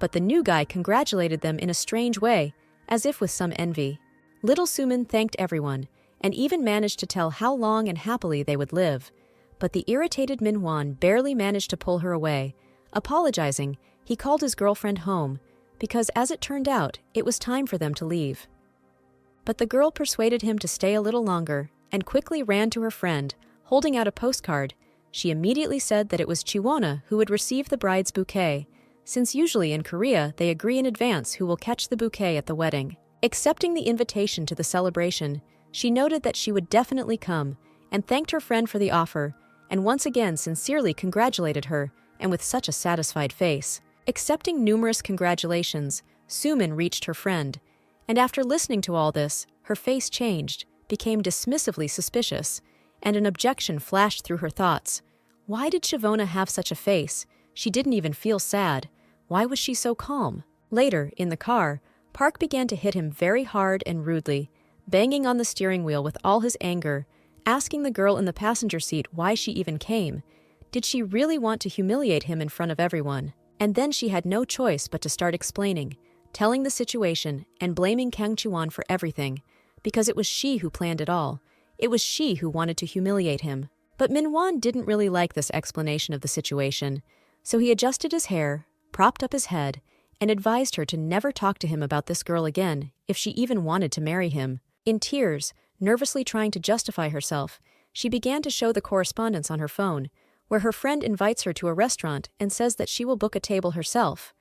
but the new guy congratulated them in a strange way, as if with some envy. Little Sumin thanked everyone, and even managed to tell how long and happily they would live, but the irritated Min-won barely managed to pull her away. Apologizing, he called his girlfriend home, because as it turned out, it was time for them to leave. But the girl persuaded him to stay a little longer, and quickly ran to her friend, holding out a postcard. She immediately said that it was Chi-won who would receive the bride's bouquet, since usually in Korea they agree in advance who will catch the bouquet at the wedding. Accepting the invitation to the celebration, she noted that she would definitely come, and thanked her friend for the offer, and once again sincerely congratulated her, and with such a satisfied face. Accepting numerous congratulations, Sumin reached her friend, and after listening to all this, her face changed, became dismissively suspicious, and an objection flashed through her thoughts. Why did Shavona have such a face? She didn't even feel sad. Why was she so calm? Later, in the car, Park began to hit him very hard and rudely, banging on the steering wheel with all his anger, asking the girl in the passenger seat why she even came. Did she really want to humiliate him in front of everyone? And then she had no choice but to start explaining, telling the situation and blaming Kang Chi-won for everything, because it was she who planned it all. It was she who wanted to humiliate him. But Min-won didn't really like this explanation of the situation, so he adjusted his hair, propped up his head, and advised her to never talk to him about this girl again if she even wanted to marry him. In tears, nervously trying to justify herself, she began to show the correspondence on her phone, where her friend invites her to a restaurant and says that she will book a table herself.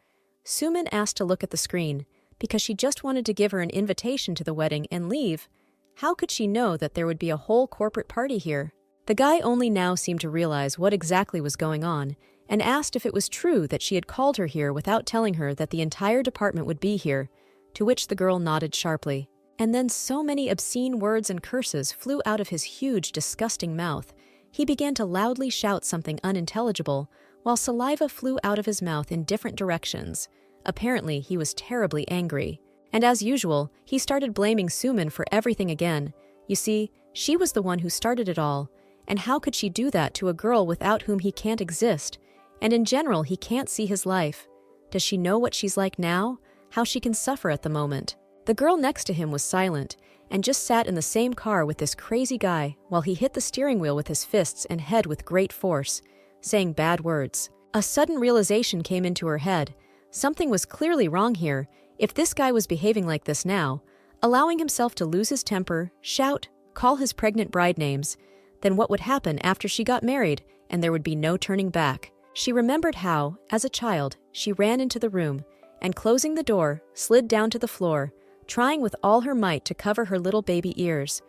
Sumin asked to look at the screen, because she just wanted to give her an invitation to the wedding and leave. How could she know that there would be a whole corporate party here? The guy only now seemed to realize what exactly was going on, and asked if it was true that she had called her here without telling her that the entire department would be here, to which the girl nodded sharply. And then so many obscene words and curses flew out of his huge, disgusting mouth. He began to loudly shout something unintelligible, while saliva flew out of his mouth in different directions. Apparently, he was terribly angry. And as usual, he started blaming Sumin for everything again. You see, she was the one who started it all. And how could she do that to a girl without whom he can't exist? And in general, he can't see his life. Does she know what she's like now? How she can suffer at the moment? The girl next to him was silent, and just sat in the same car with this crazy guy while he hit the steering wheel with his fists and head with great force, saying bad words. A sudden realization came into her head. Something was clearly wrong here. If this guy was behaving like this now, allowing himself to lose his temper, shout, call his pregnant bride names, then what would happen after she got married and there would be no turning back? She remembered how, as a child, she ran into the room and, closing the door, slid down to the floor, trying with all her might to cover her little baby ears.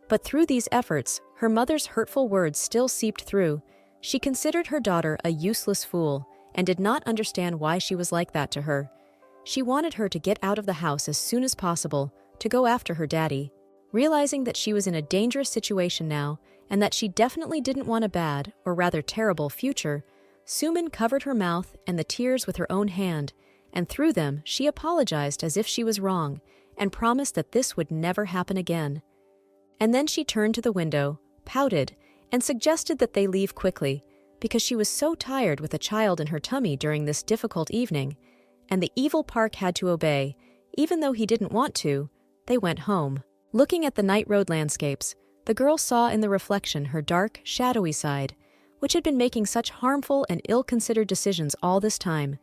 But through these efforts, her mother's hurtful words still seeped through. She considered her daughter a useless fool and did not understand why she was like that to her. She wanted her to get out of the house as soon as possible, to go after her daddy. Realizing that she was in a dangerous situation now, and that she definitely didn't want a bad, or rather terrible, future, Sumin covered her mouth and the tears with her own hand, and through them she apologized as if she was wrong, and promised that this would never happen again. And then she turned to the window, pouted, and suggested that they leave quickly, because she was so tired with a child in her tummy during this difficult evening, and the evil Park had to obey, even though he didn't want to. They went home. Looking at the night road landscapes, the girl saw in the reflection her dark, shadowy side, which had been making such harmful and ill-considered decisions all this time.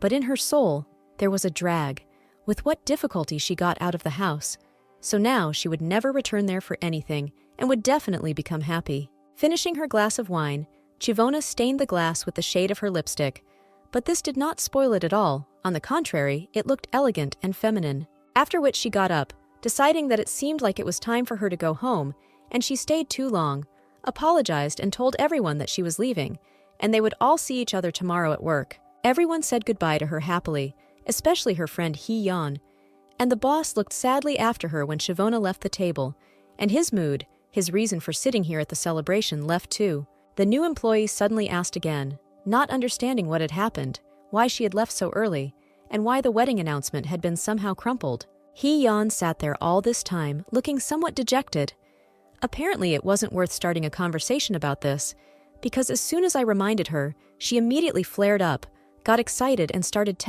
But in her soul, there was a drag, with what difficulty she got out of the house, so now she would never return there for anything and would definitely become happy. Finishing her glass of wine, Chivona stained the glass with the shade of her lipstick, but this did not spoil it at all. On the contrary, it looked elegant and feminine. After which she got up, deciding that it seemed like it was time for her to go home, and she stayed too long, apologized and told everyone that she was leaving, and they would all see each other tomorrow at work. Everyone said goodbye to her happily, especially her friend Hee-yeon, and the boss looked sadly after her when Chivona left the table, and his mood, his reason for sitting here at the celebration, left too. The new employee suddenly asked again, not understanding what had happened, why she had left so early, and why the wedding announcement had been somehow crumpled. Hee-yeon sat there all this time, looking somewhat dejected. Apparently it wasn't worth starting a conversation about this, because as soon as I reminded her, she immediately flared up, got excited and started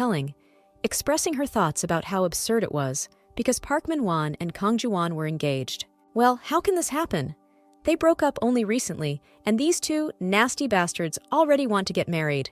expressing her thoughts about how absurd it was, because Park Min-won and Kang Ju-won were engaged. Well, how can this happen? They broke up only recently, and these two nasty bastards already want to get married.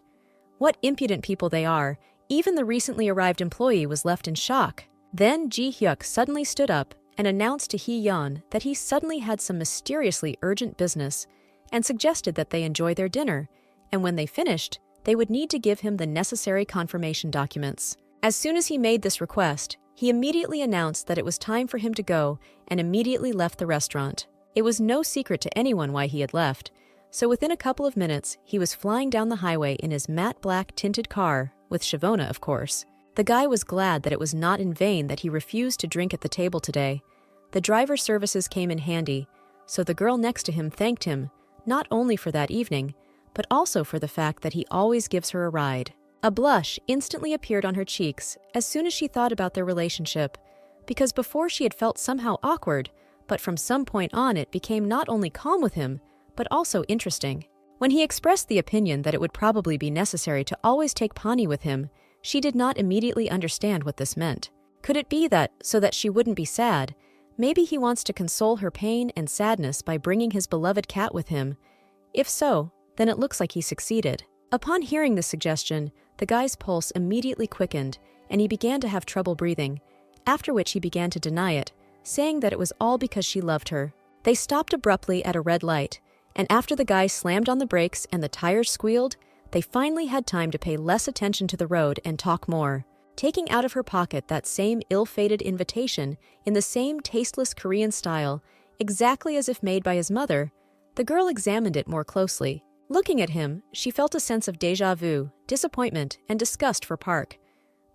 What impudent people they are. Even the recently arrived employee was left in shock. Then Ji-hyuk suddenly stood up and announced to Hee-yeon that he suddenly had some mysteriously urgent business, and suggested that they enjoy their dinner, and when they finished, they would need to give him the necessary confirmation documents. As soon as he made this request, he immediately announced that it was time for him to go and immediately left the restaurant. It was no secret to anyone why he had left, so within a couple of minutes, he was flying down the highway in his matte black tinted car, with Chivona, of course. The guy was glad that it was not in vain that he refused to drink at the table today. The driver services came in handy, so the girl next to him thanked him, not only for that evening, but also for the fact that he always gives her a ride. A blush instantly appeared on her cheeks as soon as she thought about their relationship, because before she had felt somehow awkward, but from some point on it became not only calm with him, but also interesting. When he expressed the opinion that it would probably be necessary to always take Pani with him, she did not immediately understand what this meant. Could it be that, so that she wouldn't be sad, maybe he wants to console her pain and sadness by bringing his beloved cat with him? If so, then it looks like he succeeded. Upon hearing this suggestion, the guy's pulse immediately quickened, and he began to have trouble breathing, after which he began to deny it, saying that it was all because she loved her. They stopped abruptly at a red light, and after the guy slammed on the brakes and the tires squealed, they finally had time to pay less attention to the road and talk more. Taking out of her pocket that same ill-fated invitation in the same tasteless Korean style, exactly as if made by his mother, the girl examined it more closely. Looking at him, she felt a sense of déjà vu, disappointment, and disgust for Park.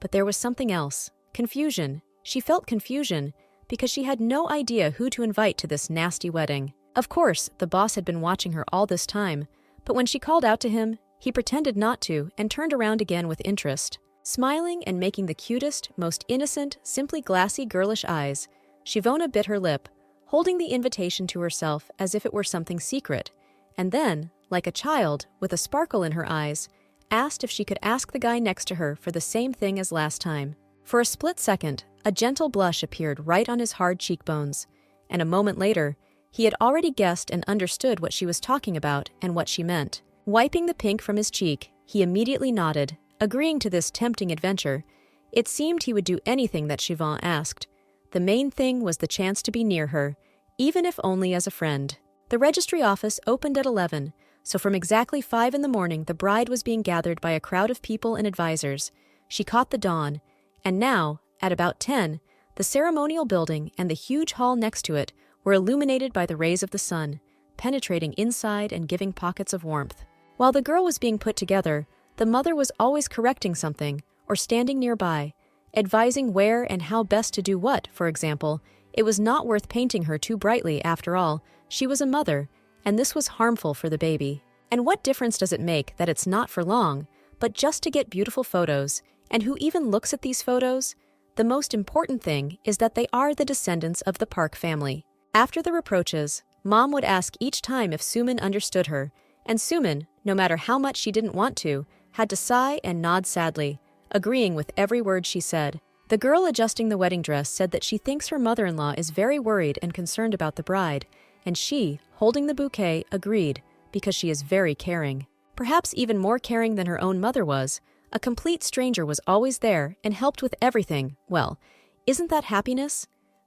But there was something else. Confusion. She felt confusion, because she had no idea who to invite to this nasty wedding. Of course, the boss had been watching her all this time, but when she called out to him, he pretended not to and turned around again with interest. Smiling and making the cutest, most innocent, simply glassy girlish eyes, Chivona bit her lip, holding the invitation to herself as if it were something secret, and then, like a child, with a sparkle in her eyes, asked if she could ask the guy next to her for the same thing as last time. For a split second, a gentle blush appeared right on his hard cheekbones, and a moment later, he had already guessed and understood what she was talking about and what she meant. Wiping the pink from his cheek, he immediately nodded, agreeing to this tempting adventure. It seemed he would do anything that Chivon asked. The main thing was the chance to be near her, even if only as a friend. The registry office opened at 11, so from exactly 5 in the morning the bride was being gathered by a crowd of people and advisors. She caught the dawn, and now, at about 10, the ceremonial building and the huge hall next to it were illuminated by the rays of the sun, penetrating inside and giving pockets of warmth. While the girl was being put together, the mother was always correcting something or standing nearby, advising where and how best to do what. For example, it was not worth painting her too brightly after all. She was a mother, and this was harmful for the baby. And what difference does it make that it's not for long, but just to get beautiful photos, and who even looks at these photos? The most important thing is that they are the descendants of the Park family. After the reproaches, Mom would ask each time if Sumin understood her, and Sumin, no matter how much she didn't want to, had to sigh and nod sadly, agreeing with every word she said. The girl adjusting the wedding dress said that she thinks her mother-in-law is very worried and concerned about the bride, and she, holding the bouquet, agreed, because she is very caring. Perhaps even more caring than her own mother was, a complete stranger was always there and helped with everything. Well, isn't that happiness?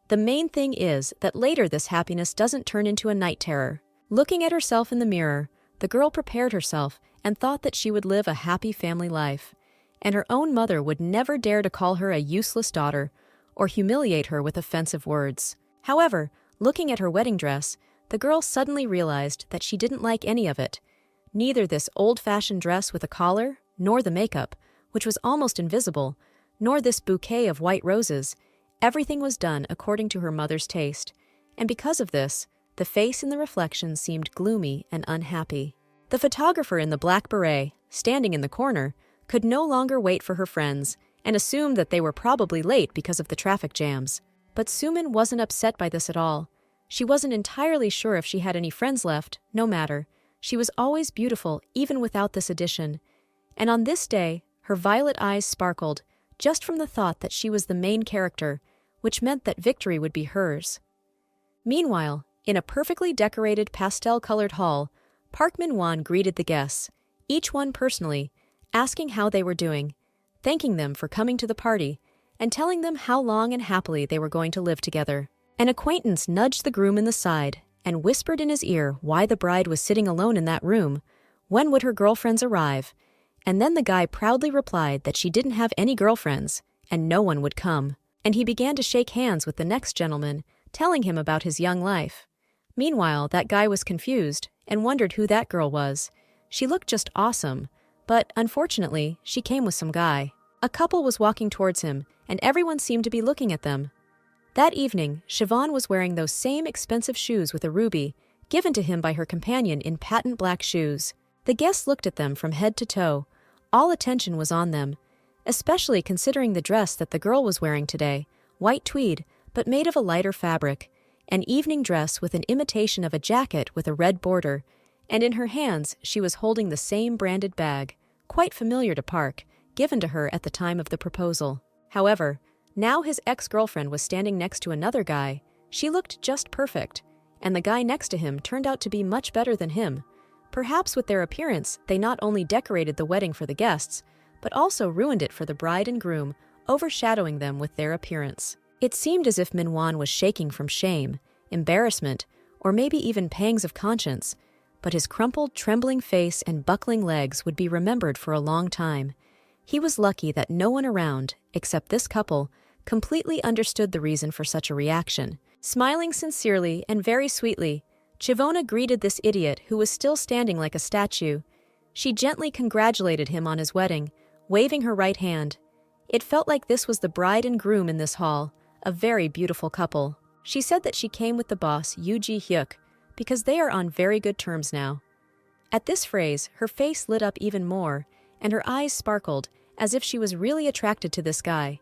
The main thing is that later this happiness doesn't turn into a night terror. Looking at herself in the mirror, the girl prepared herself and thought that she would live a happy family life, and her own mother would never dare to call her a useless daughter or humiliate her with offensive words. However, looking at her wedding dress, the girl suddenly realized that she didn't like any of it. Neither this old-fashioned dress with a collar, nor the makeup, which was almost invisible, nor this bouquet of white roses. Everything was done according to her mother's taste, and because of this, the face in the reflection seemed gloomy and unhappy. The photographer in the black beret, standing in the corner, could no longer wait for her friends and assumed that they were probably late because of the traffic jams. But Sumin wasn't upset by this at all. She wasn't entirely sure if she had any friends left, no matter. She was always beautiful, even without this addition. And on this day, her violet eyes sparkled, just from the thought that she was the main character, which meant that victory would be hers. Meanwhile, in a perfectly decorated pastel-colored hall, Park Min-won greeted the guests, each one personally, asking how they were doing, thanking them for coming to the party, and telling them how long and happily they were going to live together. An acquaintance nudged the groom in the side and whispered in his ear why the bride was sitting alone in that room, when would her girlfriends arrive, and then the guy proudly replied that she didn't have any girlfriends, and no one would come, and he began to shake hands with the next gentleman, telling him about his young life. Meanwhile, that guy was confused and wondered who that girl was. She looked just awesome, but unfortunately, she came with some guy. A couple was walking towards him, and everyone seemed to be looking at them. That evening, Siobhan was wearing those same expensive shoes with a ruby, given to him by her companion in patent black shoes. The guests looked at them from head to toe. All attention was on them, especially considering the dress that the girl was wearing today, white tweed, but made of a lighter fabric, an evening dress with an imitation of a jacket with a red border, and in her hands she was holding the same branded bag, quite familiar to Park, given to her at the time of the proposal. However, now his ex-girlfriend was standing next to another guy. She looked just perfect, and the guy next to him turned out to be much better than him. Perhaps with their appearance, they not only decorated the wedding for the guests, but also ruined it for the bride and groom, overshadowing them with their appearance. It seemed as if Min-won was shaking from shame, embarrassment, or maybe even pangs of conscience, but his crumpled, trembling face and buckling legs would be remembered for a long time. He was lucky that no one around, except this couple, completely understood the reason for such a reaction. Smiling sincerely and very sweetly, Chivona greeted this idiot who was still standing like a statue. She gently congratulated him on his wedding, waving her right hand. It felt like this was the bride and groom in this hall, a very beautiful couple. She said that she came with the boss, Yoo Ji-hyuk, because they are on very good terms now. At this phrase, her face lit up even more, and her eyes sparkled, as if she was really attracted to this guy.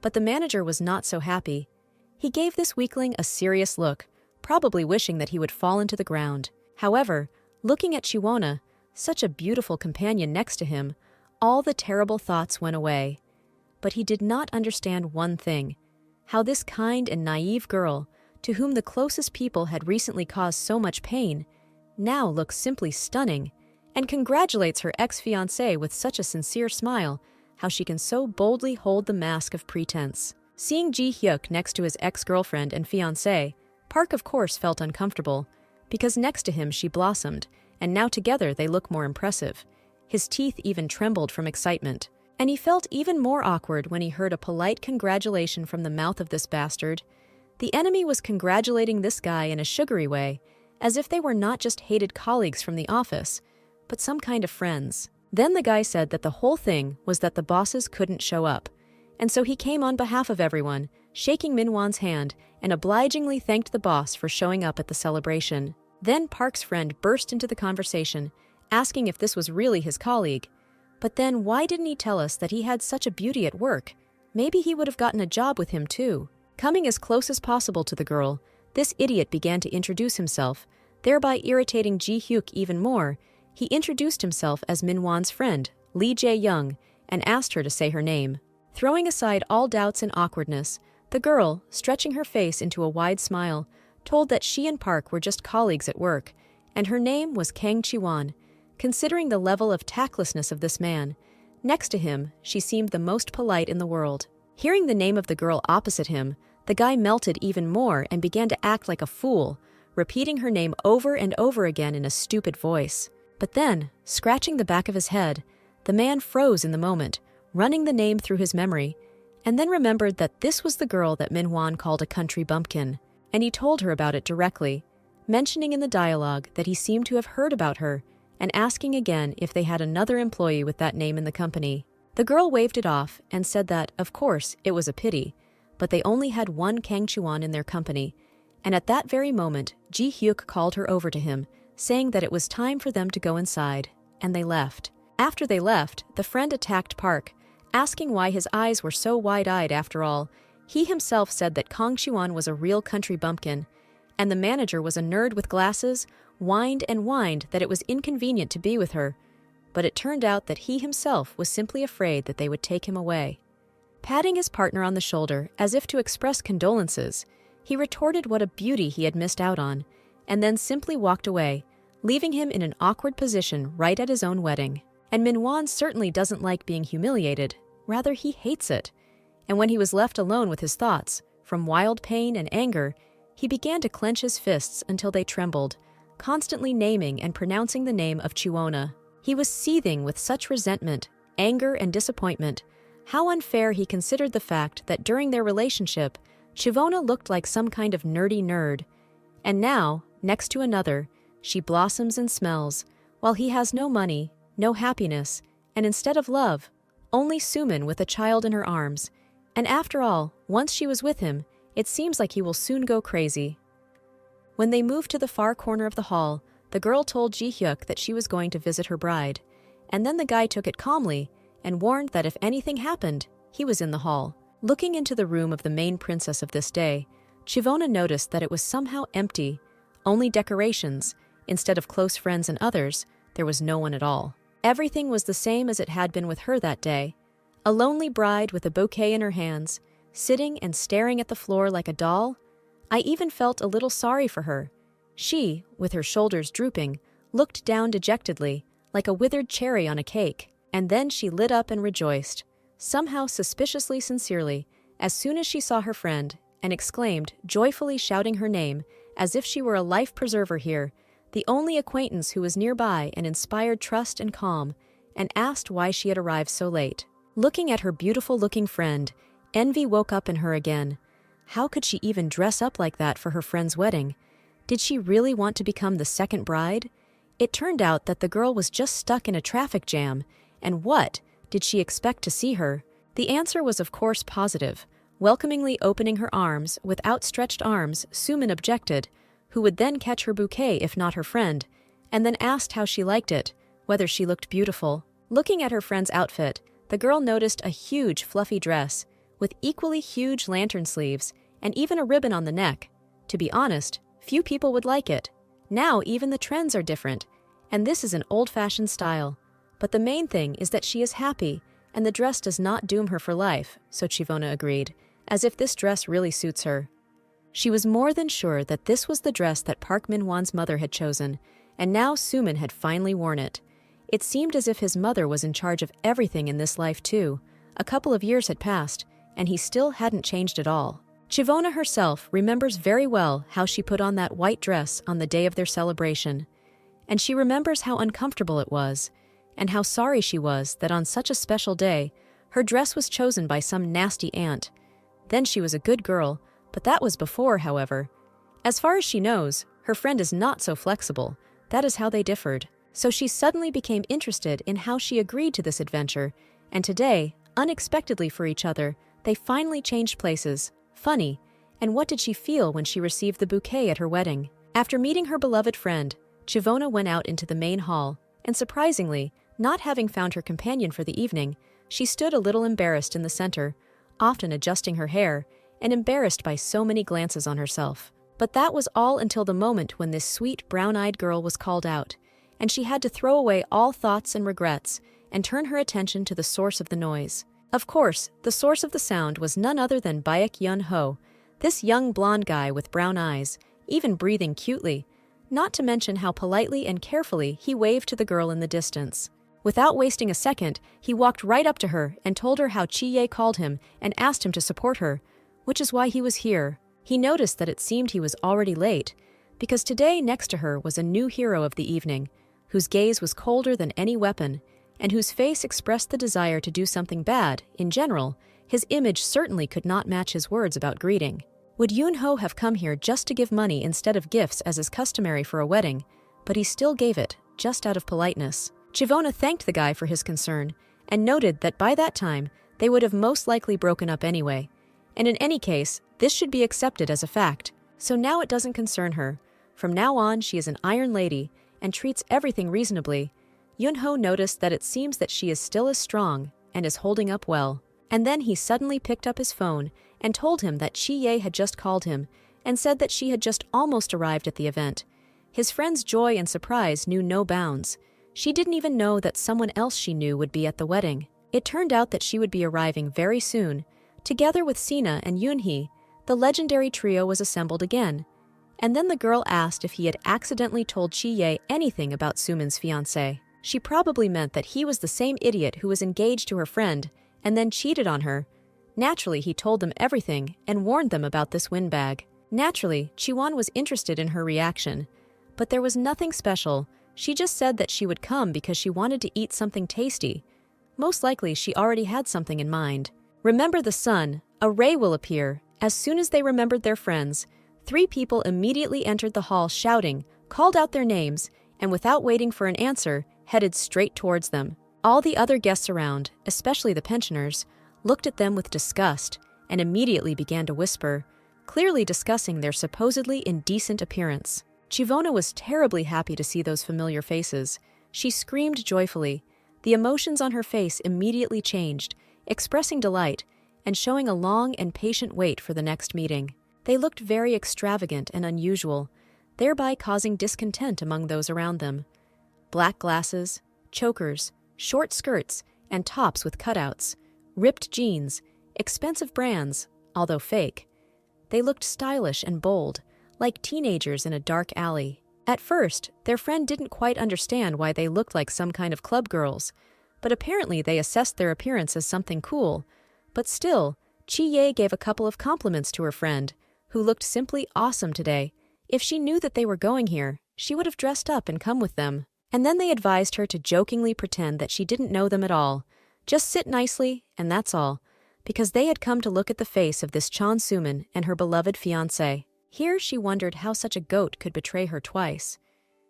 But the manager was not so happy. He gave this weakling a serious look, probably wishing that he would fall into the ground. However, looking at Chiwona, such a beautiful companion next to him, all the terrible thoughts went away. But he did not understand one thing: how this kind and naive girl, to whom the closest people had recently caused so much pain, now looks simply stunning, and congratulates her ex-fiancé with such a sincere smile, how she can so boldly hold the mask of pretense. Seeing Ji-hyuk next to his ex-girlfriend and fiancé, Park of course felt uncomfortable, because next to him she blossomed, and now together they look more impressive. His teeth even trembled from excitement. And he felt even more awkward when he heard a polite congratulation from the mouth of this bastard. The enemy was congratulating this guy in a sugary way, as if they were not just hated colleagues from the office, but some kind of friends. Then the guy said that the whole thing was that the bosses couldn't show up, and so he came on behalf of everyone, shaking Min-won's hand, and obligingly thanked the boss for showing up at the celebration. Then Park's friend burst into the conversation, asking if this was really his colleague. But then why didn't he tell us that he had such a beauty at work? Maybe he would have gotten a job with him too. Coming as close as possible to the girl, this idiot began to introduce himself, thereby irritating Ji-hyuk even more. He introduced himself as Minhwa's friend, Lee Jae-young, and asked her to say her name. Throwing aside all doubts and awkwardness, the girl, stretching her face into a wide smile, told that she and Park were just colleagues at work, and her name was Kang Chi-won. Considering the level of tactlessness of this man, next to him, she seemed the most polite in the world. Hearing the name of the girl opposite him, the guy melted even more and began to act like a fool, repeating her name over and over again in a stupid voice. But then, scratching the back of his head, the man froze in the moment, running the name through his memory, and then remembered that this was the girl that Minhwa called a country bumpkin, and he told her about it directly, mentioning in the dialogue that he seemed to have heard about her, and asking again if they had another employee with that name in the company. The girl waved it off and said that, of course, it was a pity, but they only had one Kang Chi-won in their company, and at that very moment, Ji-hyuk called her over to him, saying that it was time for them to go inside, and they left. After they left, the friend attacked Park, asking why his eyes were so wide-eyed after all. He himself said that Kang Chi-won was a real country bumpkin, and the manager was a nerd with glasses, whined and whined that it was inconvenient to be with her, but it turned out that he himself was simply afraid that they would take him away. Patting his partner on the shoulder as if to express condolences, he retorted what a beauty he had missed out on, and then simply walked away, leaving him in an awkward position right at his own wedding. And Minhwa certainly doesn't like being humiliated, rather he hates it. And when he was left alone with his thoughts, from wild pain and anger, he began to clench his fists until they trembled, constantly naming and pronouncing the name of Chiwona. He was seething with such resentment, anger, and disappointment. How unfair he considered the fact that during their relationship, Chiwona looked like some kind of nerdy nerd. And now, next to another, she blossoms and smells, while he has no money, no happiness, and instead of love, only Sumin with a child in her arms. And after all, once she was with him, it seems like he will soon go crazy. When they moved to the far corner of the hall, the girl told Ji-hyuk that she was going to visit her bride, and then the guy took it calmly and warned that if anything happened, he was in the hall. Looking into the room of the main princess of this day, Chivona noticed that it was somehow empty, only decorations. Instead of close friends and others, there was no one at all. Everything was the same as it had been with her that day. A lonely bride with a bouquet in her hands, sitting and staring at the floor like a doll. I even felt a little sorry for her. She, with her shoulders drooping, looked down dejectedly, like a withered cherry on a cake, and then she lit up and rejoiced, somehow suspiciously sincerely, as soon as she saw her friend, and exclaimed, joyfully shouting her name, as if she were a life preserver here, the only acquaintance who was nearby and inspired trust and calm, and asked why she had arrived so late. Looking at her beautiful-looking friend, envy woke up in her again. How could she even dress up like that for her friend's wedding? Did she really want to become the second bride? It turned out that the girl was just stuck in a traffic jam, and what did she expect to see her? The answer was of course positive. Welcomingly opening her arms, with outstretched arms, Sumin objected, who would then catch her bouquet if not her friend, and then asked how she liked it, whether she looked beautiful. Looking at her friend's outfit, the girl noticed a huge fluffy dress, with equally huge lantern sleeves, and even a ribbon on the neck. To be honest, few people would like it. Now even the trends are different, and this is an old-fashioned style. But the main thing is that she is happy, and the dress does not doom her for life, so Chivona agreed, as if this dress really suits her. She was more than sure that this was the dress that Park Min-won's mother had chosen, and now Sumin had finally worn it. It seemed as if his mother was in charge of everything in this life too. A couple of years had passed, and he still hadn't changed at all. Chivona herself remembers very well how she put on that white dress on the day of their celebration, and she remembers how uncomfortable it was, and how sorry she was that on such a special day, her dress was chosen by some nasty aunt. Then she was a good girl, but that was before, however. As far as she knows, her friend is not so flexible. That is how they differed. So she suddenly became interested in how she agreed to this adventure, and today, unexpectedly for each other, they finally changed places. Funny. And what did she feel when she received the bouquet at her wedding? After meeting her beloved friend, Chivona went out into the main hall, and surprisingly, not having found her companion for the evening, she stood a little embarrassed in the center, often adjusting her hair, and embarrassed by so many glances on herself. But that was all until the moment when this sweet brown-eyed girl was called out, and she had to throw away all thoughts and regrets and turn her attention to the source of the noise. Of course, the source of the sound was none other than Baek Yun-ho, this young blonde guy with brown eyes, even breathing cutely, not to mention how politely and carefully he waved to the girl in the distance. Without wasting a second, he walked right up to her and told her how Chi-ye called him and asked him to support her, which is why he was here. He noticed that it seemed he was already late, because today next to her was a new hero of the evening, whose gaze was colder than any weapon, and whose face expressed the desire to do something bad. In general, his image certainly could not match his words about greeting. Would Yun-ho have come here just to give money instead of gifts as is customary for a wedding, but he still gave it, just out of politeness. Chivona thanked the guy for his concern, and noted that by that time, they would have most likely broken up anyway. And in any case, this should be accepted as a fact. So now it doesn't concern her. From now on, she is an iron lady, and treats everything reasonably. Yun-ho noticed that it seems that she is still as strong, and is holding up well. And then he suddenly picked up his phone, and told him that Chi-ye had just called him, and said that she had just almost arrived at the event. His friend's joy and surprise knew no bounds. She didn't even know that someone else she knew would be at the wedding. It turned out that she would be arriving very soon. Together with Sina and Yoonhee, the legendary trio was assembled again. And then the girl asked if he had accidentally told Chi-ye anything about Sumin's fiancé. She probably meant that he was the same idiot who was engaged to her friend and then cheated on her. Naturally, he told them everything and warned them about this windbag. Naturally, Chiwon was interested in her reaction. But there was nothing special. She just said that she would come because she wanted to eat something tasty. Most likely, she already had something in mind. Remember the sun, a ray will appear. As soon as they remembered their friends, 3 people immediately entered the hall shouting, called out their names, and without waiting for an answer, headed straight towards them. All the other guests around, especially the pensioners, looked at them with disgust and immediately began to whisper, clearly discussing their supposedly indecent appearance. Chivona was terribly happy to see those familiar faces. She screamed joyfully. The emotions on her face immediately changed, expressing delight and showing a long and patient wait for the next meeting. They looked very extravagant and unusual, thereby causing discontent among those around them. Black glasses, chokers, short skirts, and tops with cutouts, ripped jeans, expensive brands, although fake. They looked stylish and bold, like teenagers in a dark alley. At first, their friend didn't quite understand why they looked like some kind of club girls, but apparently they assessed their appearance as something cool. But still, Chi-ye gave a couple of compliments to her friend, who looked simply awesome today. If she knew that they were going here, she would have dressed up and come with them. And then they advised her to jokingly pretend that she didn't know them at all. Just sit nicely, and that's all, because they had come to look at the face of this Chon Sumin and her beloved fiancé. Here she wondered how such a goat could betray her twice.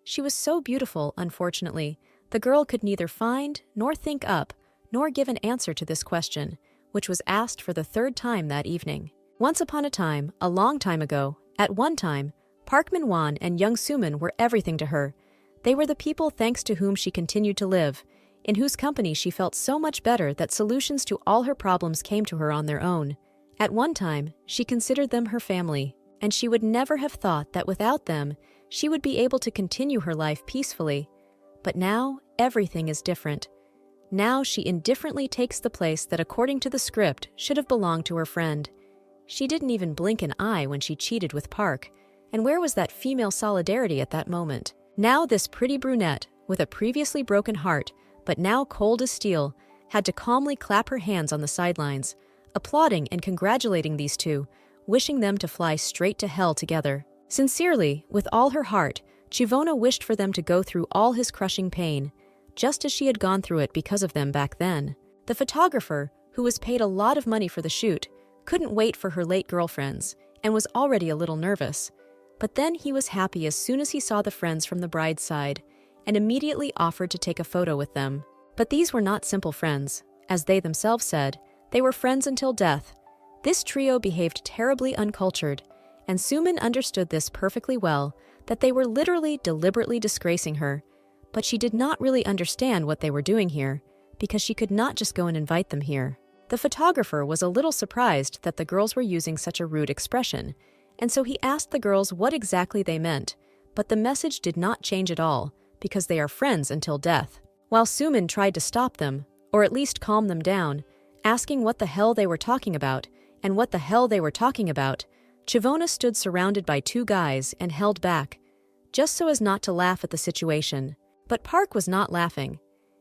She was so beautiful, unfortunately, the girl could neither find, nor think up, nor give an answer to this question, which was asked for the 3rd time that evening. Once upon a time, a long time ago, at one time, Park Min-won and young Sumin were everything to her. They were the people thanks to whom she continued to live, in whose company she felt so much better that solutions to all her problems came to her on their own. At one time, she considered them her family, and she would never have thought that without them, she would be able to continue her life peacefully. But now, everything is different. Now she indifferently takes the place that according to the script should have belonged to her friend. She didn't even blink an eye when she cheated with Park, and where was that female solidarity at that moment? Now this pretty brunette, with a previously broken heart, but now cold as steel, had to calmly clap her hands on the sidelines, applauding and congratulating these two, wishing them to fly straight to hell together. Sincerely, with all her heart, Chivona wished for them to go through all his crushing pain, just as she had gone through it because of them back then. The photographer, who was paid a lot of money for the shoot, couldn't wait for her late girlfriends, and was already a little nervous. But then he was happy as soon as he saw the friends from the bride's side, and immediately offered to take a photo with them. But these were not simple friends. As they themselves said, they were friends until death. This trio behaved terribly uncultured, and Sumin understood this perfectly well, that they were literally deliberately disgracing her, but she did not really understand what they were doing here, because she could not just go and invite them here. The photographer was a little surprised that the girls were using such a rude expression, and so he asked the girls what exactly they meant, but the message did not change at all, because they are friends until death. While Sumin tried to stop them, or at least calm them down, asking what the hell they were talking about, and what the hell they were talking about, Chivona stood surrounded by two guys and held back, just so as not to laugh at the situation. But Park was not laughing.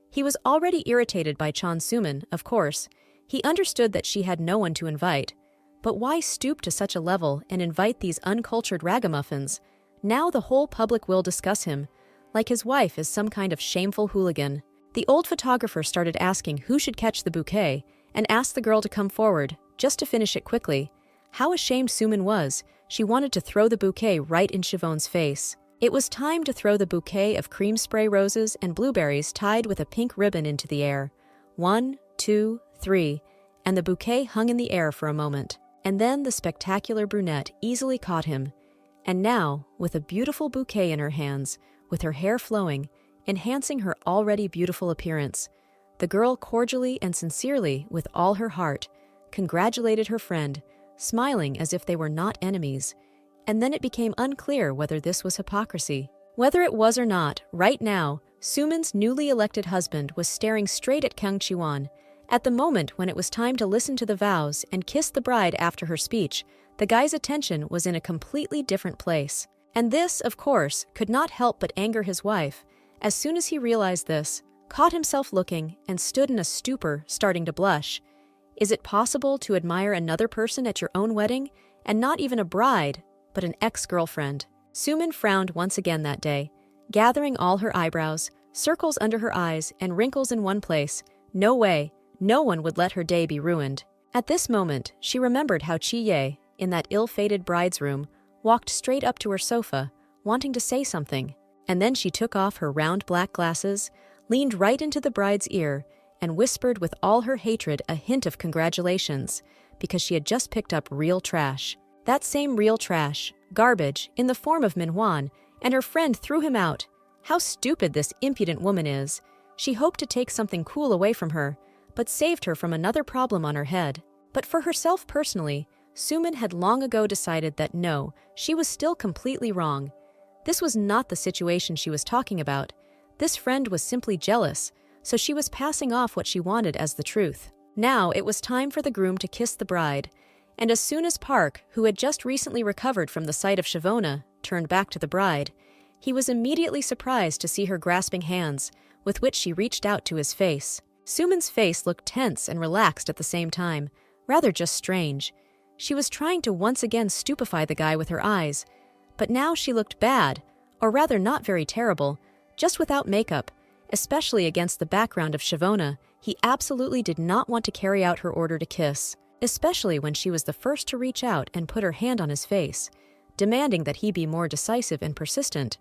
He was already irritated by Chon Sumin, of course. He understood that she had no one to invite. But why stoop to such a level and invite these uncultured ragamuffins? Now the whole public will discuss him, like his wife is some kind of shameful hooligan. The old photographer started asking who should catch the bouquet, and asked the girl to come forward, just to finish it quickly. How ashamed Sumin was, she wanted to throw the bouquet right in Siobhan's face. It was time to throw the bouquet of cream spray roses and blueberries tied with a pink ribbon into the air. 1, 2, 3, and the bouquet hung in the air for a moment. And then the spectacular brunette easily caught him. And now, with a beautiful bouquet in her hands, with her hair flowing, enhancing her already beautiful appearance, the girl cordially and sincerely, with all her heart, congratulated her friend, smiling as if they were not enemies. And then it became unclear whether this was hypocrisy. Whether it was or not, right now, Sumin's newly elected husband was staring straight at Kang Chiwon. At the moment when it was time to listen to the vows and kiss the bride after her speech, the guy's attention was in a completely different place. And this, of course, could not help but anger his wife. As soon as he realized this, caught himself looking, and stood in a stupor, starting to blush. Is it possible to admire another person at your own wedding, and not even a bride, but an ex-girlfriend? Sumin frowned once again that day, gathering all her eyebrows, circles under her eyes, and wrinkles in one place. No way, no one would let her day be ruined. At this moment, she remembered how Chi-ye, in that ill-fated bride's room, walked straight up to her sofa, wanting to say something. And then she took off her round black glasses, leaned right into the bride's ear, and whispered with all her hatred a hint of congratulations, because she had just picked up real trash. That same real trash, garbage, in the form of Manhwa, and her friend threw him out. How stupid this impudent woman is. She hoped to take something cool away from her, but saved her from another problem on her head. But for herself personally, Sumin had long ago decided that no, she was still completely wrong. This was not the situation she was talking about. This friend was simply jealous, so she was passing off what she wanted as the truth. Now it was time for the groom to kiss the bride, and as soon as Park, who had just recently recovered from the sight of Siobhan, turned back to the bride, he was immediately surprised to see her grasping hands, with which she reached out to his face. Sumin's face looked tense and relaxed at the same time, rather just strange. She was trying to once again stupefy the guy with her eyes, but now she looked bad, or rather not very terrible, just without makeup, especially against the background of Siobhan. He absolutely did not want to carry out her order to kiss, especially when she was the first to reach out and put her hand on his face, demanding that he be more decisive and persistent.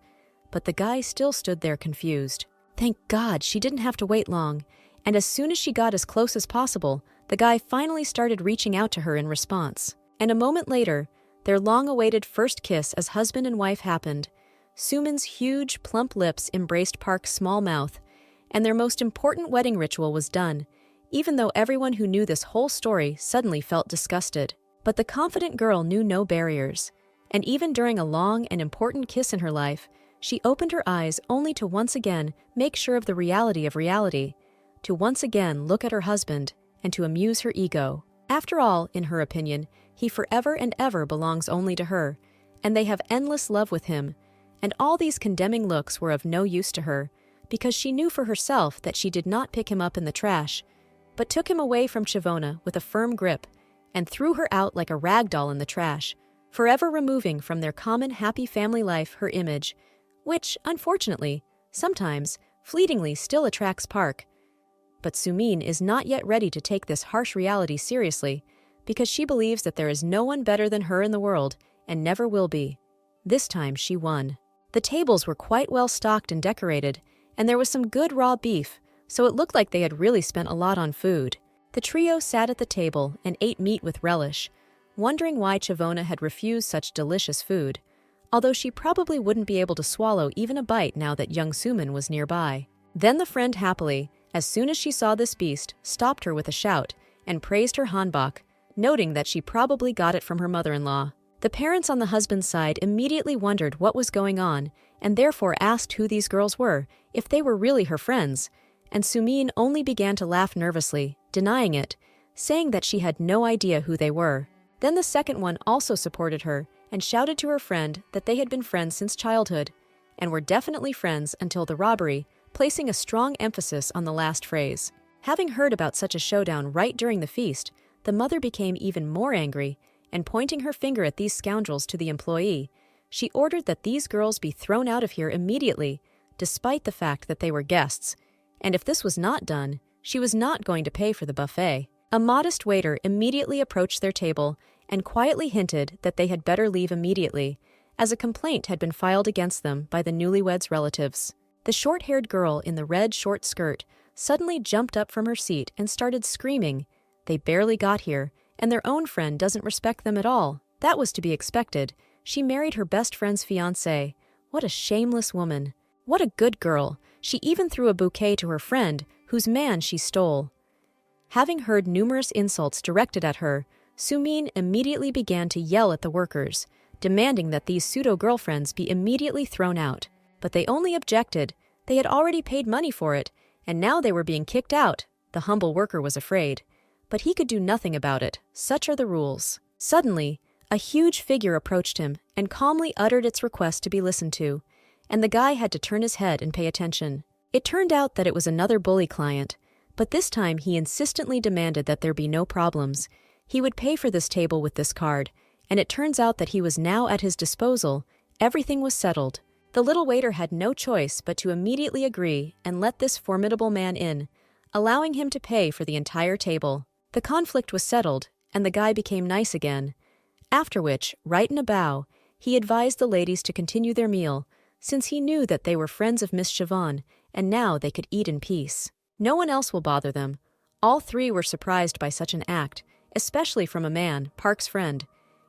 But the guy still stood there confused. Thank God she didn't have to wait long, and as soon as she got as close as possible, the guy finally started reaching out to her in response. And a moment later, their long-awaited first kiss as husband and wife happened. Sumin's huge, plump lips embraced Park's small mouth, and their most important wedding ritual was done, even though everyone who knew this whole story suddenly felt disgusted. But the confident girl knew no barriers, and even during a long and important kiss in her life, she opened her eyes only to once again make sure of the reality of reality, to once again look at her husband, and to amuse her ego. After all, in her opinion, he forever and ever belongs only to her, and they have endless love with him, and all these condemning looks were of no use to her, because she knew for herself that she did not pick him up in the trash, but took him away from Siobhan with a firm grip, and threw her out like a rag doll in the trash, forever removing from their common happy family life her image, which, unfortunately, sometimes, fleetingly still attracts Park. But Sumin is not yet ready to take this harsh reality seriously, because she believes that there is no one better than her in the world, and never will be. This time she won. The tables were quite well stocked and decorated, and there was some good raw beef, so it looked like they had really spent a lot on food. The trio sat at the table and ate meat with relish, wondering why Chavona had refused such delicious food. although she probably wouldn't be able to swallow even a bite now that young Suman was nearby. Then the friend happily, as soon as she saw this beast, stopped her with a shout and praised her hanbok, noting that she probably got it from her mother-in-law. The parents on the husband's side immediately wondered what was going on and therefore asked who these girls were, if they were really her friends, and Sumin only began to laugh nervously, denying it, saying that she had no idea who they were. Then the second one also supported her and shouted to her friend that they had been friends since childhood, and were definitely friends until the robbery, placing a strong emphasis on the last phrase. Having heard about such a showdown right during the feast, the mother became even more angry, and pointing her finger at these scoundrels to the employee, she ordered that these girls be thrown out of here immediately, despite the fact that they were guests, and if this was not done, she was not going to pay for the buffet. A modest waiter immediately approached their table and quietly hinted that they had better leave immediately, as a complaint had been filed against them by the newlyweds' relatives. The short-haired girl in the red short skirt suddenly jumped up from her seat and started screaming. They barely got here, and their own friend doesn't respect them at all. That was to be expected. She married her best friend's fiancé. What a shameless woman. What a good girl. She even threw a bouquet to her friend, whose man she stole. Having heard numerous insults directed at her, Sumin immediately began to yell at the workers, demanding that these pseudo-girlfriends be immediately thrown out. But they only objected. They had already paid money for it, and now they were being kicked out. The humble worker was afraid. But he could do nothing about it. Such are the rules. Suddenly, a huge figure approached him and calmly uttered its request to be listened to, and the guy had to turn his head and pay attention. It turned out that it was another bully client, but this time he insistently demanded that there be no problems. He would pay for this table with this card, and it turns out that he was now at his disposal. Everything was settled. The little waiter had no choice but to immediately agree and let this formidable man in, allowing him to pay for the entire table. The conflict was settled, and the guy became nice again. After which, right in a bow, he advised the ladies to continue their meal, since he knew that they were friends of Miss Siobhan, and now they could eat in peace. No one else will bother them. All three were surprised by such an act, especially from a man, Park's friend.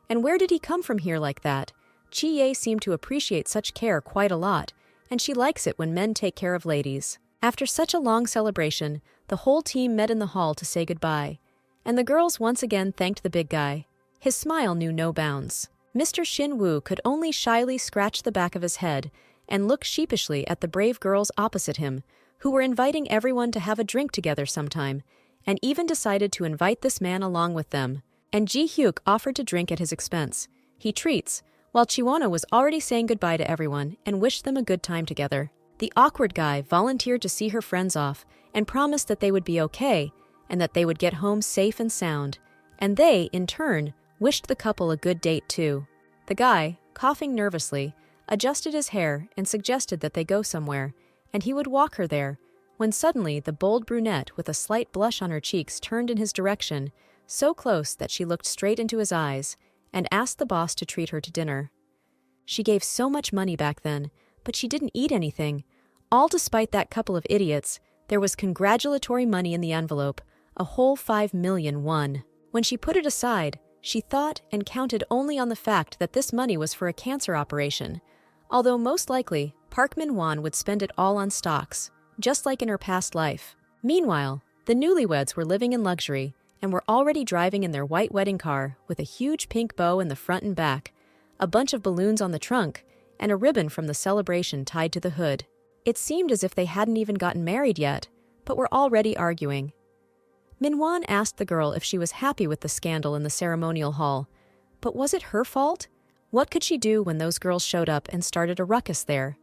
And where did he come from here like that? Chi-Ye seemed to appreciate such care quite a lot, and she likes it when men take care of ladies. After such a long celebration, the whole team met in the hall to say goodbye, and the girls once again thanked the big guy. His smile knew no bounds. Mr. Shin Woo could only shyly scratch the back of his head and look sheepishly at the brave girls opposite him, who were inviting everyone to have a drink together sometime, and even decided to invite this man along with them. And Ji Hyuk offered to drink at his expense. He treats, while Chiwona was already saying goodbye to everyone and wished them a good time together. The awkward guy volunteered to see her friends off and promised that they would be okay and that they would get home safe and sound. And they, in turn, wished the couple a good date too. The guy, coughing nervously, adjusted his hair and suggested that they go somewhere, and he would walk her there, when suddenly the bold brunette with a slight blush on her cheeks turned in his direction, so close that she looked straight into his eyes, and asked the boss to treat her to dinner. She gave so much money back then, but she didn't eat anything. All despite that couple of idiots, there was congratulatory money in the envelope, a whole 5 million won. When she put it aside, she thought and counted only on the fact that this money was for a cancer operation, although most likely Park Min-won would spend it all on stocks, just like in her past life. Meanwhile, the newlyweds were living in luxury and were already driving in their white wedding car with a huge pink bow in the front and back, a bunch of balloons on the trunk, and a ribbon from the celebration tied to the hood. It seemed as if they hadn't even gotten married yet, but were already arguing. Min-won asked the girl if she was happy with the scandal in the ceremonial hall. But was it her fault? What could she do when those girls showed up and started a ruckus there?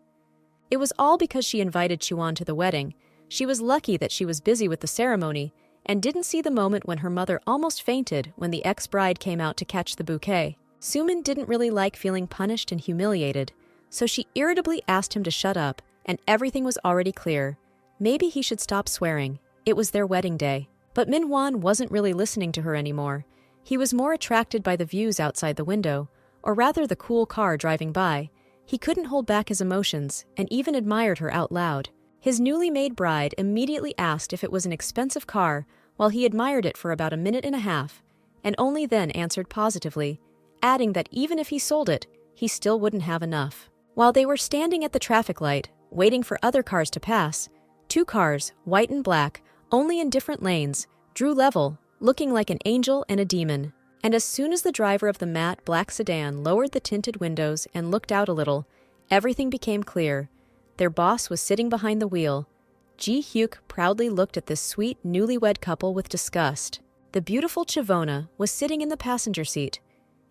It was all because she invited Chiwon to the wedding. She was lucky that she was busy with the ceremony and didn't see the moment when her mother almost fainted when the ex-bride came out to catch the bouquet. Sumin didn't really like feeling punished and humiliated, so she irritably asked him to shut up, and everything was already clear. Maybe he should stop swearing. It was their wedding day. But Min-won wasn't really listening to her anymore. He was more attracted by the views outside the window, or rather the cool car driving by. He couldn't hold back his emotions and even admired her out loud. His newly made bride immediately asked if it was an expensive car while he admired it for about a minute and a half, and only then answered positively, adding that even if he sold it, he still wouldn't have enough. While they were standing at the traffic light, waiting for other cars to pass, two cars, white and black, only in different lanes, drew level, looking like an angel and a demon. And as soon as the driver of the matte black sedan lowered the tinted windows and looked out a little, everything became clear. Their boss was sitting behind the wheel. Ji-hyuk proudly looked at this sweet, newlywed couple with disgust. The beautiful Chavona was sitting in the passenger seat,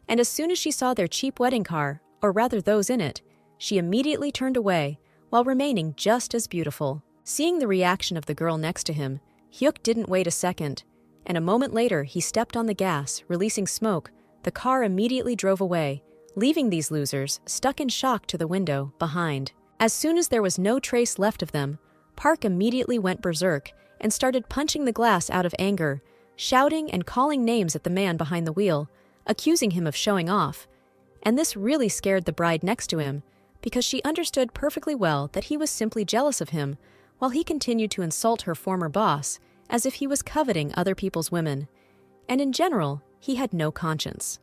and as soon as she saw their cheap wedding car, or rather those in it, she immediately turned away, while remaining just as beautiful. Seeing the reaction of the girl next to him, Hyuk didn't wait a second, and a moment later he stepped on the gas, releasing smoke. The car immediately drove away, leaving these losers stuck in shock to the window behind. As soon as there was no trace left of them, Park immediately went berserk and started punching the glass out of anger, shouting and calling names at the man behind the wheel, accusing him of showing off. And this really scared the bride next to him, because she understood perfectly well that he was simply jealous of him, while he continued to insult her former boss as if he was coveting other people's women. And in general, he had no conscience.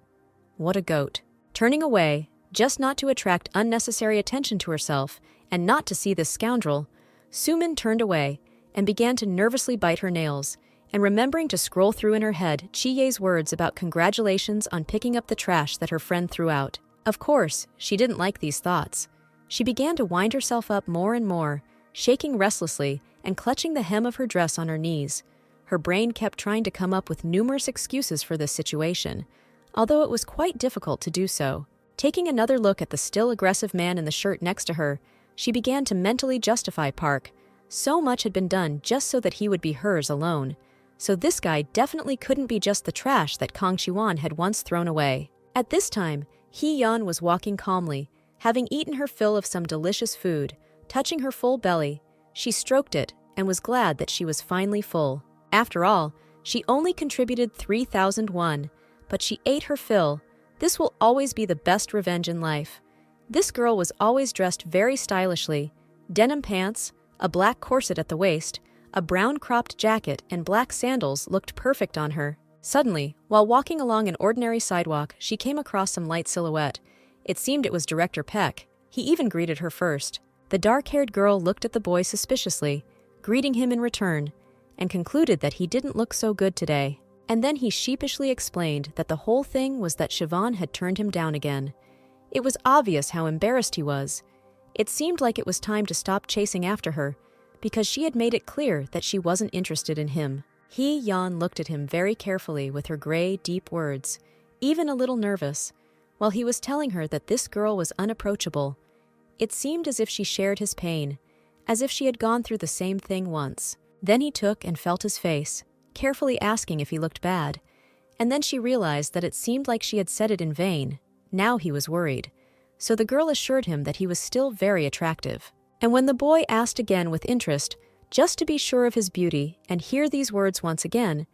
What a goat. Turning away, just not to attract unnecessary attention to herself and not to see this scoundrel, Sumin turned away and began to nervously bite her nails, and remembering to scroll through in her head Chi-ye's words about congratulations on picking up the trash that her friend threw out. Of course, she didn't like these thoughts. She began to wind herself up more and more, shaking restlessly and clutching the hem of her dress on her knees. Her brain kept trying to come up with numerous excuses for this situation, although it was quite difficult to do so. Taking another look at the still aggressive man in the shirt next to her, she began to mentally justify Park. So much had been done just so that he would be hers alone. So this guy definitely couldn't be just the trash that Kang Chi-won had once thrown away. At this time, Hee-yeon was walking calmly, having eaten her fill of some delicious food. Touching her full belly, she stroked it and was glad that she was finally full. After all, she only contributed 3,000 won, but she ate her fill. This will always be the best revenge in life. This girl was always dressed very stylishly. Denim pants, a black corset at the waist, a brown cropped jacket, and black sandals looked perfect on her. Suddenly, while walking along an ordinary sidewalk, she came across some light silhouette. It seemed it was Director Peck. He even greeted her first. The dark-haired girl looked at the boy suspiciously, greeting him in return, and concluded that he didn't look so good today. And then he sheepishly explained that the whole thing was that Siobhan had turned him down again. It was obvious how embarrassed he was. It seemed like it was time to stop chasing after her, because she had made it clear that she wasn't interested in him. Hee-yeon looked at him very carefully with her gray, deep words, even a little nervous, while he was telling her that this girl was unapproachable. It seemed as if she shared his pain, as if she had gone through the same thing once. Then he took and felt his face, carefully asking if he looked bad, and then she realized that it seemed like she had said it in vain. Now he was worried, so the girl assured him that he was still very attractive. And when the boy asked again with interest, just to be sure of his beauty and hear these words once again,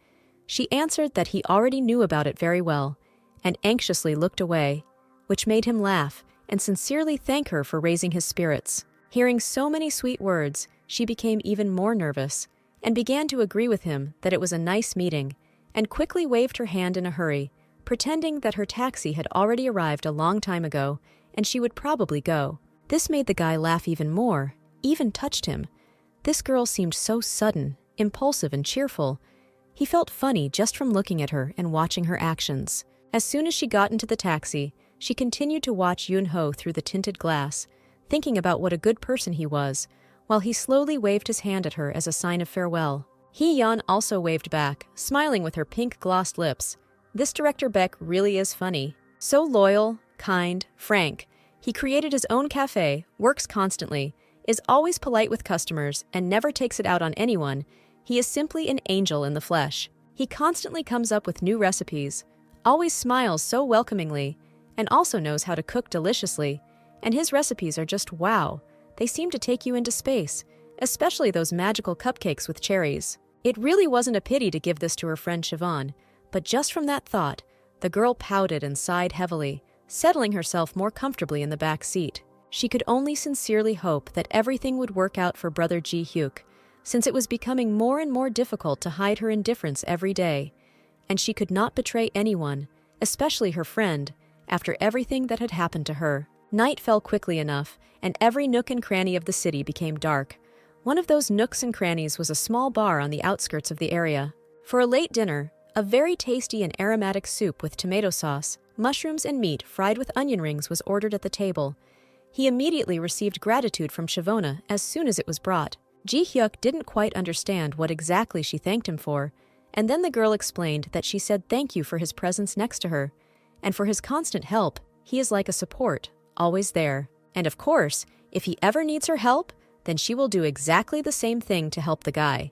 she answered that he already knew about it very well, and anxiously looked away, which made him laugh and sincerely thank her for raising his spirits. Hearing so many sweet words, she became even more nervous, and began to agree with him that it was a nice meeting, and quickly waved her hand in a hurry, pretending that her taxi had already arrived a long time ago, and she would probably go. This made the guy laugh even more, even touched him. This girl seemed so sudden, impulsive, and cheerful. He felt funny just from looking at her and watching her actions. As soon as she got into the taxi, she continued to watch Yoon-ho through the tinted glass, thinking about what a good person he was, while he slowly waved his hand at her as a sign of farewell. Hee-yeon also waved back, smiling with her pink glossed lips. This Director Beck really is funny. So loyal, kind, frank. He created his own cafe, works constantly, is always polite with customers, and never takes it out on anyone. He is simply an angel in the flesh. He constantly comes up with new recipes, always smiles so welcomingly, and also knows how to cook deliciously. And his recipes are just wow. They seem to take you into space, especially those magical cupcakes with cherries. It really wasn't a pity to give this to her friend Siobhan, but just from that thought, the girl pouted and sighed heavily, settling herself more comfortably in the back seat. She could only sincerely hope that everything would work out for brother Ji-hyuk, since it was becoming more and more difficult to hide her indifference every day, and she could not betray anyone, especially her friend, after everything that had happened to her. Night fell quickly enough, and every nook and cranny of the city became dark. One of those nooks and crannies was a small bar on the outskirts of the area. For a late dinner, a very tasty and aromatic soup with tomato sauce, mushrooms and meat fried with onion rings was ordered at the table. He immediately received gratitude from Shavona as soon as it was brought. Ji-hyuk didn't quite understand what exactly she thanked him for, and then the girl explained that she said thank you for his presence next to her, and for his constant help. He is like a support, always there. And of course, if he ever needs her help, then she will do exactly the same thing to help the guy.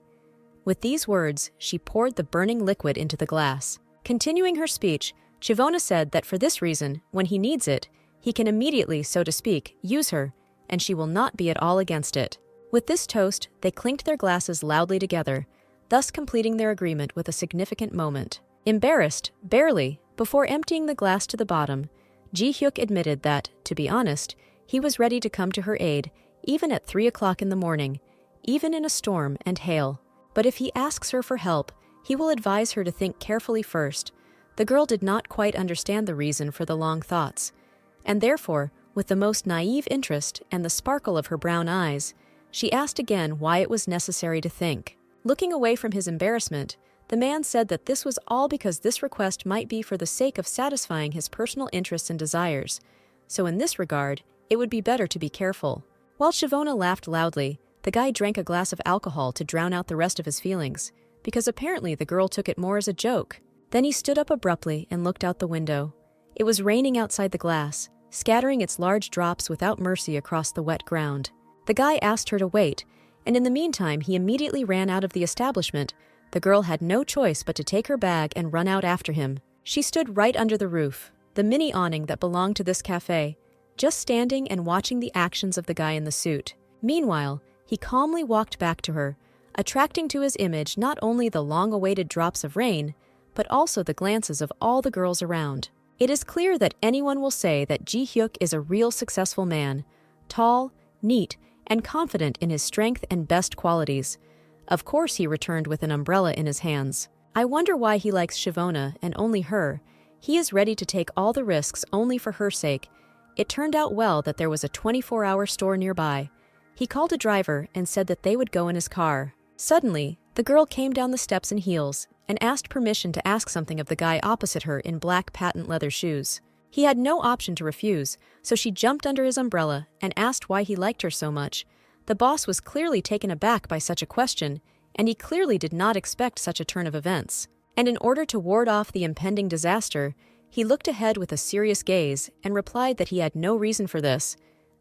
With these words, she poured the burning liquid into the glass. Continuing her speech, Shavona said that for this reason, when he needs it, he can immediately, so to speak, use her, and she will not be at all against it. With this toast, they clinked their glasses loudly together, thus completing their agreement with a significant moment. Embarrassed, barely, before emptying the glass to the bottom, Ji-hyuk admitted that, to be honest, he was ready to come to her aid, even at 3 o'clock in the morning, even in a storm and hail. But if he asks her for help, he will advise her to think carefully first. The girl did not quite understand the reason for the long thoughts, and therefore, with the most naive interest and the sparkle of her brown eyes, she asked again why it was necessary to think. Looking away from his embarrassment, the man said that this was all because this request might be for the sake of satisfying his personal interests and desires, so in this regard, it would be better to be careful. While Shavona laughed loudly, the guy drank a glass of alcohol to drown out the rest of his feelings, because apparently the girl took it more as a joke. Then he stood up abruptly and looked out the window. It was raining outside the glass, scattering its large drops without mercy across the wet ground. The guy asked her to wait, and in the meantime he immediately ran out of the establishment. The girl had no choice but to take her bag and run out after him. She stood right under the roof, the mini awning that belonged to this cafe, just standing and watching the actions of the guy in the suit. Meanwhile, he calmly walked back to her, attracting to his image not only the long-awaited drops of rain, but also the glances of all the girls around. It is clear that anyone will say that Ji-hyuk is a real successful man, tall, neat, and confident in his strength and best qualities. Of course he returned with an umbrella in his hands. I wonder why he likes Shavona and only her. He is ready to take all the risks only for her sake. It turned out well that there was a 24-hour store nearby. He called a driver and said that they would go in his car. Suddenly, the girl came down the steps in heels and asked permission to ask something of the guy opposite her in black patent leather shoes. He had no option to refuse, so she jumped under his umbrella and asked why he liked her so much. The boss was clearly taken aback by such a question, and he clearly did not expect such a turn of events. And in order to ward off the impending disaster, he looked ahead with a serious gaze and replied that he had no reason for this.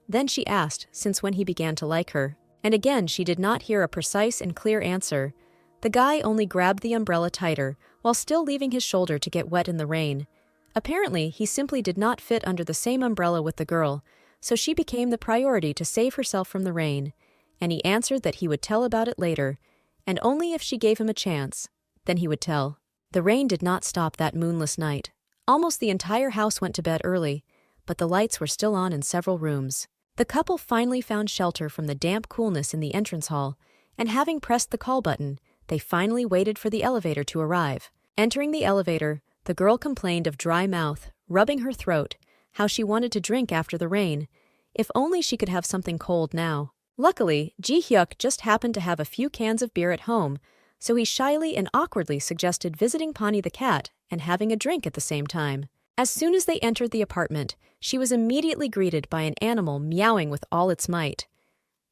Then she asked since when he began to like her, and again she did not hear a precise and clear answer. The guy only grabbed the umbrella tighter while still leaving his shoulder to get wet in the rain. Apparently, he simply did not fit under the same umbrella with the girl, so she became the priority to save herself from the rain, and he answered that he would tell about it later, and only if she gave him a chance, then he would tell. The rain did not stop that moonless night. Almost the entire house went to bed early, but the lights were still on in several rooms. The couple finally found shelter from the damp coolness in the entrance hall, and having pressed the call button, they finally waited for the elevator to arrive. Entering the elevator, the girl complained of dry mouth, rubbing her throat, how she wanted to drink after the rain. If only she could have something cold now. Luckily, Ji-hyuk just happened to have a few cans of beer at home, so he shyly and awkwardly suggested visiting Pani the cat and having a drink at the same time. As soon as they entered the apartment, she was immediately greeted by an animal meowing with all its might.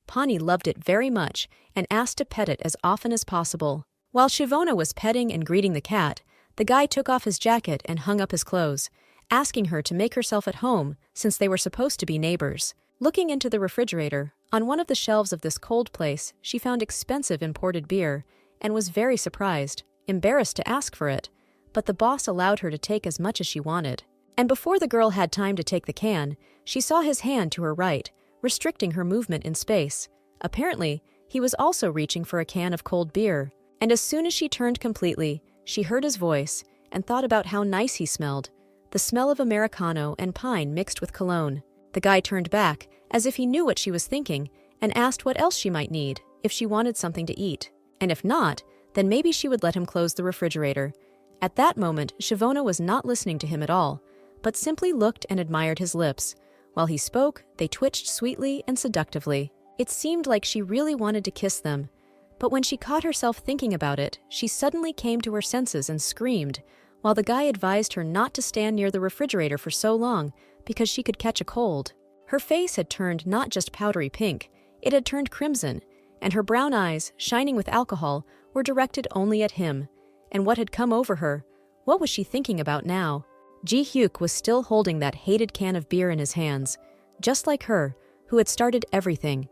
Pani loved it very much and asked to pet it as often as possible. While Shavona was petting and greeting the cat, the guy took off his jacket and hung up his clothes, asking her to make herself at home since they were supposed to be neighbors. Looking into the refrigerator, on one of the shelves of this cold place, she found expensive imported beer and was very surprised, embarrassed to ask for it, but the boss allowed her to take as much as she wanted. And before the girl had time to take the can, she saw his hand to her right, restricting her movement in space. Apparently, he was also reaching for a can of cold beer, and as soon as she turned completely, she heard his voice and thought about how nice he smelled, the smell of Americano and pine mixed with cologne. The guy turned back, as if he knew what she was thinking, and asked what else she might need, if she wanted something to eat. And if not, then maybe she would let him close the refrigerator. At that moment, Shavona was not listening to him at all, but simply looked and admired his lips. While he spoke, they twitched sweetly and seductively. It seemed like she really wanted to kiss them, but when she caught herself thinking about it, she suddenly came to her senses and screamed, while the guy advised her not to stand near the refrigerator for so long because she could catch a cold. Her face had turned not just powdery pink, it had turned crimson, and her brown eyes, shining with alcohol, were directed only at him. And what had come over her? What was she thinking about now? Ji-hyuk was still holding that hated can of beer in his hands, just like her, who had started everything.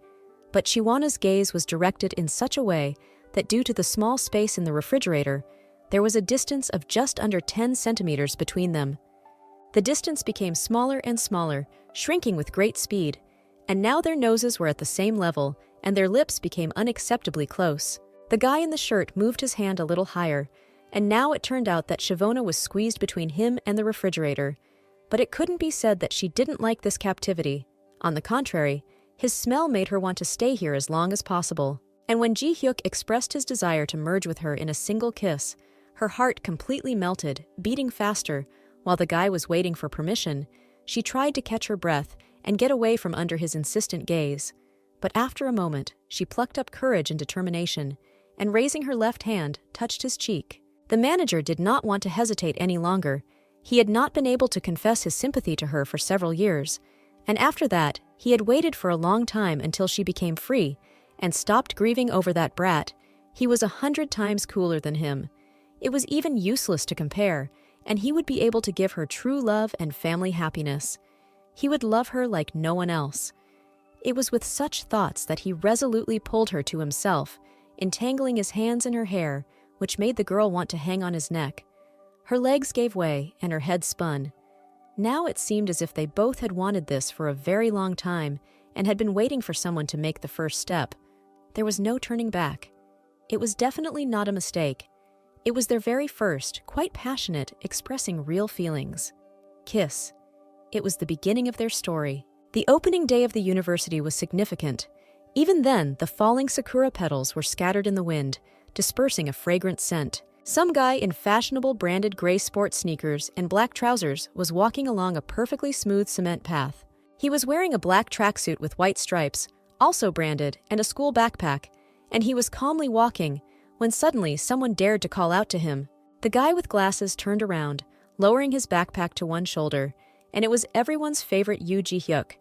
But Chiwana's gaze was directed in such a way that due to the small space in the refrigerator, there was a distance of just under 10 centimeters between them. The distance became smaller and smaller, shrinking with great speed, and now their noses were at the same level, and their lips became unacceptably close. The guy in the shirt moved his hand a little higher, and now it turned out that Shavona was squeezed between him and the refrigerator. But it couldn't be said that she didn't like this captivity. On the contrary, his smell made her want to stay here as long as possible. And when Ji-hyuk expressed his desire to merge with her in a single kiss, her heart completely melted, beating faster. While the guy was waiting for permission, she tried to catch her breath and get away from under his insistent gaze. But after a moment, she plucked up courage and determination, and raising her left hand, touched his cheek. The manager did not want to hesitate any longer. He had not been able to confess his sympathy to her for several years, and after that, he had waited for a long time until she became free and stopped grieving over that brat. He was 100 times cooler than him. It was even useless to compare, and he would be able to give her true love and family happiness. He would love her like no one else. It was with such thoughts that he resolutely pulled her to himself, entangling his hands in her hair, which made the girl want to hang on his neck. Her legs gave way, and her head spun. Now it seemed as if they both had wanted this for a very long time and had been waiting for someone to make the first step. There was no turning back. It was definitely not a mistake. It was their very first, quite passionate, expressing real feelings. Kiss. It was the beginning of their story. The opening day of the university was significant. Even then, the falling sakura petals were scattered in the wind, dispersing a fragrant scent. Some guy in fashionable branded gray sports sneakers and black trousers was walking along a perfectly smooth cement path. He was wearing a black tracksuit with white stripes, also branded, and a school backpack, and he was calmly walking when suddenly someone dared to call out to him. The guy with glasses turned around, lowering his backpack to one shoulder, and it was everyone's favorite Yoo Ji-hyuk.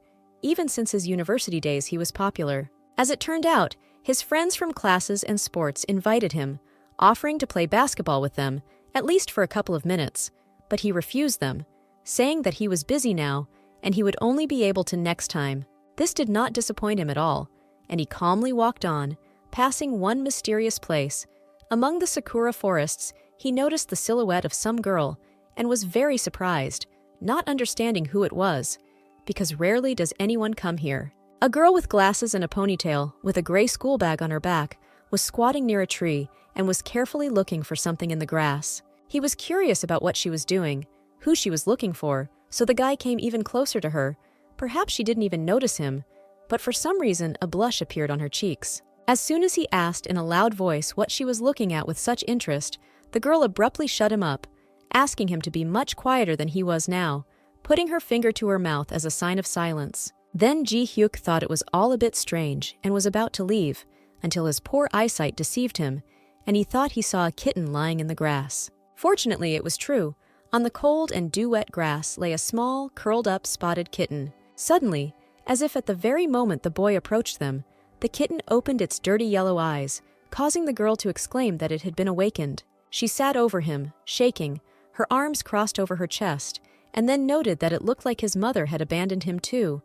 Even since his university days, he was popular. As it turned out, his friends from classes and sports invited him, offering to play basketball with them, at least for a couple of minutes, but he refused them, saying that he was busy now and he would only be able to next time. This did not disappoint him at all, and he calmly walked on, passing one mysterious place. Among the sakura forests, he noticed the silhouette of some girl and was very surprised, not understanding who it was, because rarely does anyone come here. A girl with glasses and a ponytail, with a gray school bag on her back, was squatting near a tree and was carefully looking for something in the grass. He was curious about what she was doing, who she was looking for, so the guy came even closer to her. Perhaps she didn't even notice him, but for some reason a blush appeared on her cheeks. As soon as he asked in a loud voice what she was looking at with such interest, the girl abruptly shut him up, asking him to be much quieter than he was now, putting her finger to her mouth as a sign of silence. Then Ji-hyuk thought it was all a bit strange and was about to leave, until his poor eyesight deceived him, and he thought he saw a kitten lying in the grass. Fortunately, it was true. On the cold and dew-wet grass lay a small, curled-up, spotted kitten. Suddenly, as if at the very moment the boy approached them, the kitten opened its dirty yellow eyes, causing the girl to exclaim that it had been awakened. She sat over him, shaking, her arms crossed over her chest, and then noted that it looked like his mother had abandoned him too,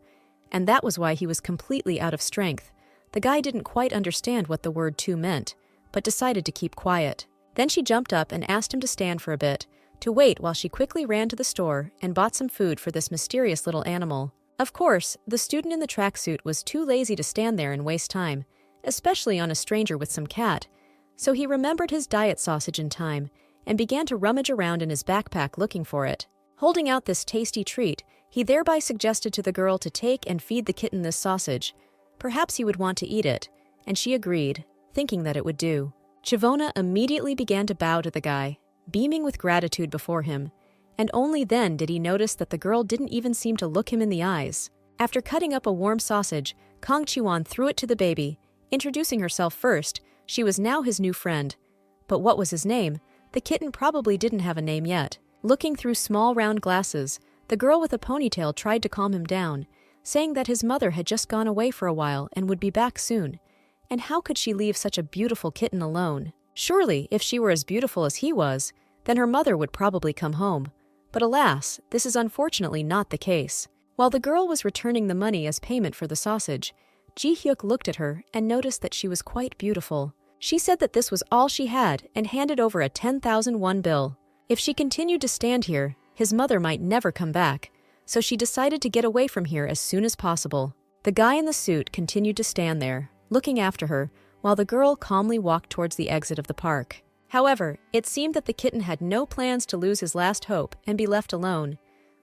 and that was why he was completely out of strength. The guy didn't quite understand what the word "too" meant, but decided to keep quiet. Then she jumped up and asked him to stand for a bit, to wait while she quickly ran to the store and bought some food for this mysterious little animal. Of course, the student in the tracksuit was too lazy to stand there and waste time, especially on a stranger with some cat, so he remembered his diet sausage in time and began to rummage around in his backpack looking for it. Holding out this tasty treat, he thereby suggested to the girl to take and feed the kitten this sausage. Perhaps he would want to eat it, and she agreed, thinking that it would do. Chivona immediately began to bow to the guy, beaming with gratitude before him, and only then did he notice that the girl didn't even seem to look him in the eyes. After cutting up a warm sausage, Kang Chi-won threw it to the baby. Introducing herself first, she was now his new friend. But what was his name? The kitten probably didn't have a name yet. Looking through small round glasses, the girl with a ponytail tried to calm him down, saying that his mother had just gone away for a while and would be back soon. And how could she leave such a beautiful kitten alone? Surely, if she were as beautiful as he was, then her mother would probably come home. But alas, this is unfortunately not the case. While the girl was returning the money as payment for the sausage, Ji-hyuk looked at her and noticed that she was quite beautiful. She said that this was all she had and handed over a 10,000 won bill. If she continued to stand here, his mother might never come back, so she decided to get away from here as soon as possible. The guy in the suit continued to stand there, looking after her, while the girl calmly walked towards the exit of the park. However, it seemed that the kitten had no plans to lose his last hope and be left alone,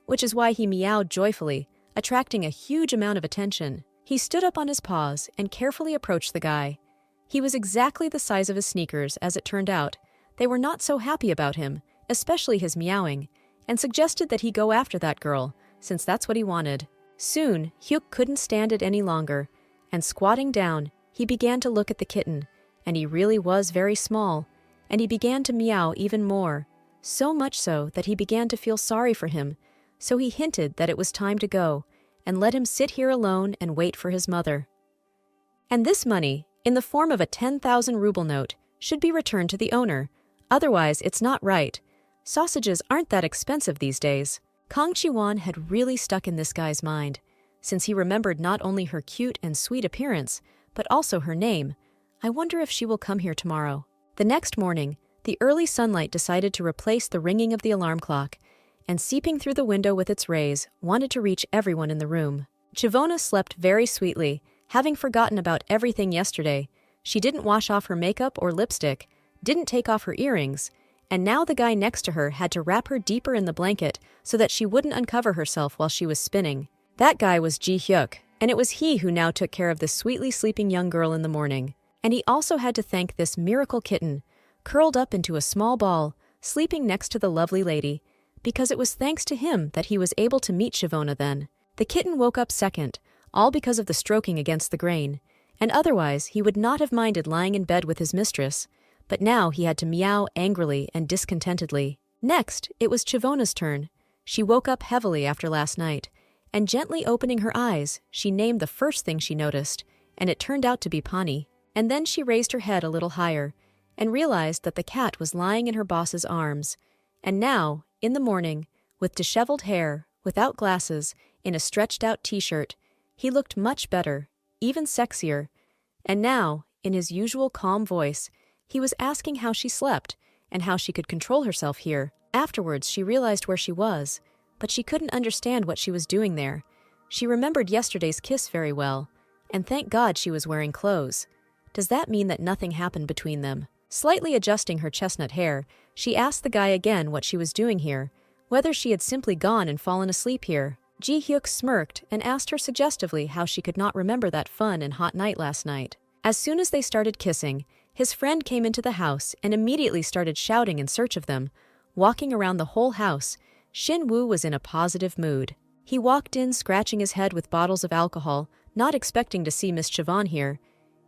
which is why he meowed joyfully, attracting a huge amount of attention. He stood up on his paws and carefully approached the guy. He was exactly the size of his sneakers, as it turned out. They were not so happy about him, especially his meowing, and suggested that he go after that girl, since that's what he wanted. Soon, Hyuk couldn't stand it any longer, and squatting down, he began to look at the kitten, and he really was very small, and he began to meow even more, so much so that he began to feel sorry for him, so he hinted that it was time to go, and let him sit here alone and wait for his mother. And this money, in the form of a 10,000 ruble note, should be returned to the owner, otherwise it's not right. Sausages aren't that expensive these days. Kang Chi-won had really stuck in this guy's mind, since he remembered not only her cute and sweet appearance, but also her name. I wonder if she will come here tomorrow. The next morning, the early sunlight decided to replace the ringing of the alarm clock, and seeping through the window with its rays, wanted to reach everyone in the room. Chivona slept very sweetly, having forgotten about everything yesterday. She didn't wash off her makeup or lipstick, didn't take off her earrings, and now the guy next to her had to wrap her deeper in the blanket so that she wouldn't uncover herself while she was spinning. That guy was Ji-hyuk, and it was he who now took care of this sweetly sleeping young girl in the morning. And he also had to thank this miracle kitten, curled up into a small ball, sleeping next to the lovely lady, because it was thanks to him that he was able to meet Chivona then. The kitten woke up second, all because of the stroking against the grain, and otherwise he would not have minded lying in bed with his mistress, but now he had to meow angrily and discontentedly. Next, it was Chivona's turn. She woke up heavily after last night, and gently opening her eyes, she named the first thing she noticed, and it turned out to be Pani. And then she raised her head a little higher, and realized that the cat was lying in her boss's arms. And now, in the morning, with disheveled hair, without glasses, in a stretched-out t-shirt, he looked much better, even sexier. And now, in his usual calm voice, he was asking how she slept, and how she could control herself here. Afterwards, she realized where she was, but she couldn't understand what she was doing there. She remembered yesterday's kiss very well, and thank God she was wearing clothes. Does that mean that nothing happened between them? Slightly adjusting her chestnut hair, she asked the guy again what she was doing here, whether she had simply gone and fallen asleep here. Ji-hyuk smirked and asked her suggestively how she could not remember that fun and hot night last night. As soon as they started kissing, his friend came into the house and immediately started shouting in search of them. Walking around the whole house, Shin-woo was in a positive mood. He walked in scratching his head with bottles of alcohol, not expecting to see Miss Chivon here.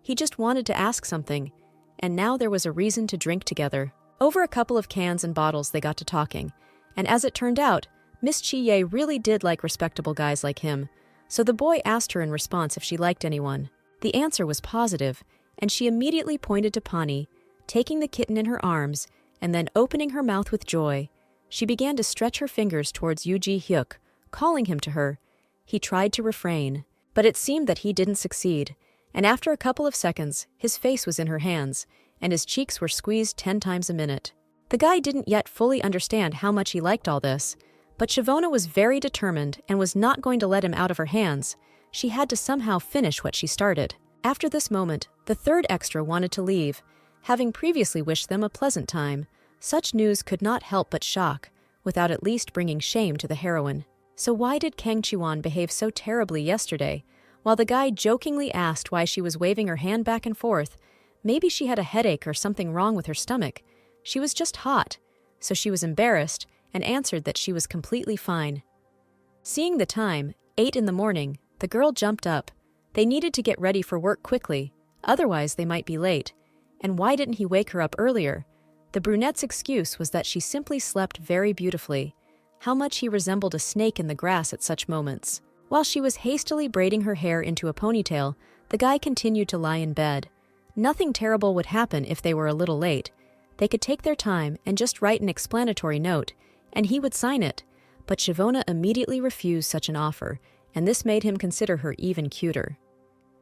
He just wanted to ask something, and now there was a reason to drink together. Over a couple of cans and bottles they got to talking, and as it turned out, Miss Chi-ye really did like respectable guys like him, so the boy asked her in response if she liked anyone. The answer was positive, and she immediately pointed to Pani, taking the kitten in her arms, and then opening her mouth with joy. She began to stretch her fingers towards Yoo Ji-hyuk, calling him to her. He tried to refrain, but it seemed that he didn't succeed, and after a couple of seconds, his face was in her hands, and his cheeks were squeezed 10 times a minute. The guy didn't yet fully understand how much he liked all this, but Chivona was very determined and was not going to let him out of her hands. She had to somehow finish what she started. After this moment, the third extra wanted to leave, having previously wished them a pleasant time. Such news could not help but shock, without at least bringing shame to the heroine. So why did Kang Chi-won behave so terribly yesterday? While the guy jokingly asked why she was waving her hand back and forth, maybe she had a headache or something wrong with her stomach. She was just hot. So she was embarrassed, and answered that she was completely fine. Seeing the time, 8 in the morning, the girl jumped up. They needed to get ready for work quickly, otherwise they might be late. And why didn't he wake her up earlier? The brunette's excuse was that she simply slept very beautifully. How much he resembled a snake in the grass at such moments. While she was hastily braiding her hair into a ponytail, the guy continued to lie in bed. Nothing terrible would happen if they were a little late. They could take their time and just write an explanatory note, and he would sign it. But Shavona immediately refused such an offer, and this made him consider her even cuter.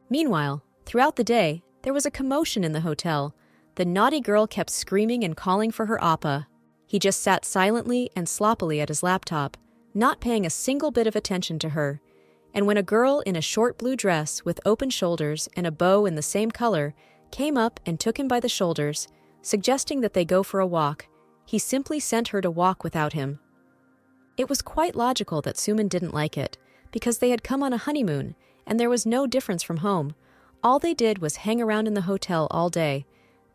Meanwhile, throughout the day, there was a commotion in the hotel. The naughty girl kept screaming and calling for her appa. He just sat silently and sloppily at his laptop, not paying a single bit of attention to her. And when a girl in a short blue dress with open shoulders and a bow in the same color came up and took him by the shoulders, suggesting that they go for a walk, he simply sent her to walk without him. It was quite logical that Suman didn't like it, because they had come on a honeymoon, and there was no difference from home. All they did was hang around in the hotel all day.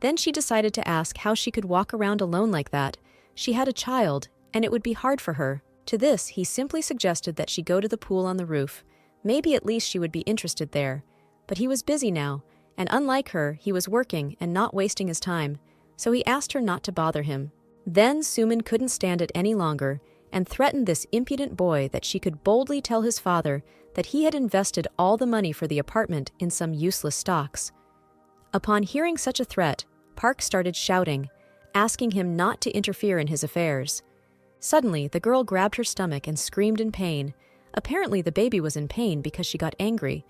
Then she decided to ask how she could walk around alone like that. She had a child, and it would be hard for her. To this, he simply suggested that she go to the pool on the roof. Maybe at least she would be interested there. But he was busy now, and unlike her, he was working and not wasting his time, so he asked her not to bother him. Then Suman couldn't stand it any longer, and threatened this impudent boy that she could boldly tell his father that he had invested all the money for the apartment in some useless stocks. Upon hearing such a threat, Park started shouting, asking him not to interfere in his affairs. Suddenly, the girl grabbed her stomach and screamed in pain. Apparently, the baby was in pain because she got angry,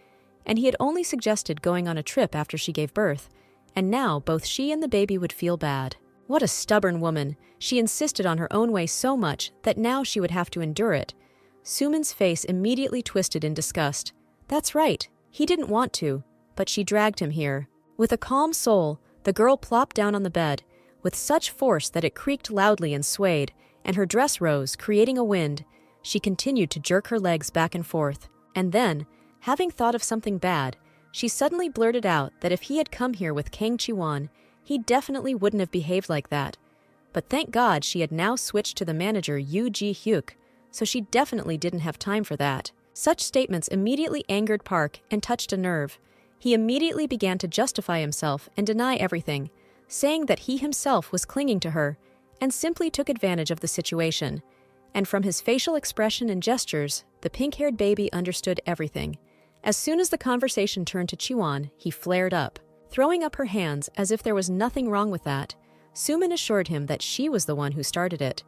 and he had only suggested going on a trip after she gave birth, and now both she and the baby would feel bad. What a stubborn woman! She insisted on her own way so much that now she would have to endure it. Suman's face immediately twisted in disgust. That's right, he didn't want to, but she dragged him here. With a calm soul, the girl plopped down on the bed, with such force that it creaked loudly and swayed, and her dress rose, creating a wind. She continued to jerk her legs back and forth, and then, having thought of something bad, she suddenly blurted out that if he had come here with Kang Chi-won, he definitely wouldn't have behaved like that. But thank God she had now switched to the manager Yoo Ji-hyuk, so she definitely didn't have time for that. Such statements immediately angered Park and touched a nerve. He immediately began to justify himself and deny everything, saying that he himself was clinging to her, and simply took advantage of the situation. And from his facial expression and gestures, the pink-haired baby understood everything. As soon as the conversation turned to Chi-won, he flared up, throwing up her hands as if there was nothing wrong with that. Suman assured him that she was the one who started it.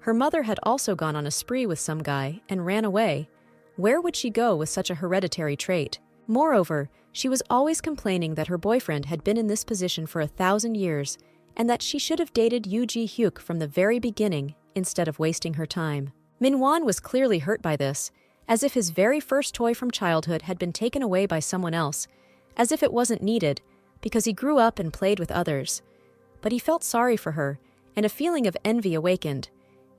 Her mother had also gone on a spree with some guy and ran away. Where would she go with such a hereditary trait? Moreover, she was always complaining that her boyfriend had been in this position for 1,000 years, and that she should have dated Yoo Ji-hyuk from the very beginning instead of wasting her time. Min-won was clearly hurt by this, as if his very first toy from childhood had been taken away by someone else, as if it wasn't needed, because he grew up and played with others. But he felt sorry for her, and a feeling of envy awakened.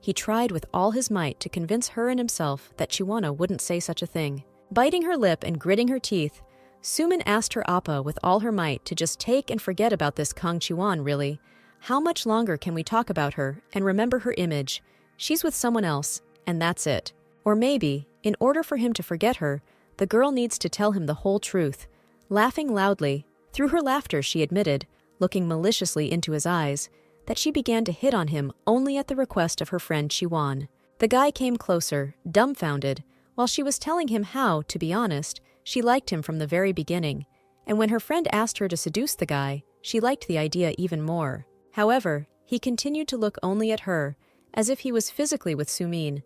He tried with all his might to convince her and himself that Chiwona wouldn't say such a thing. Biting her lip and gritting her teeth, Suman asked her appa with all her might to just take and forget about this Kang Chi-won, really. How much longer can we talk about her and remember her image? She's with someone else, and that's it. Or maybe, in order for him to forget her, the girl needs to tell him the whole truth. Laughing loudly, through her laughter she admitted, looking maliciously into his eyes, that she began to hit on him only at the request of her friend Chi-won. The guy came closer, dumbfounded, while she was telling him how, to be honest, she liked him from the very beginning, and when her friend asked her to seduce the guy, she liked the idea even more. However, he continued to look only at her, as if he was physically with Sumin,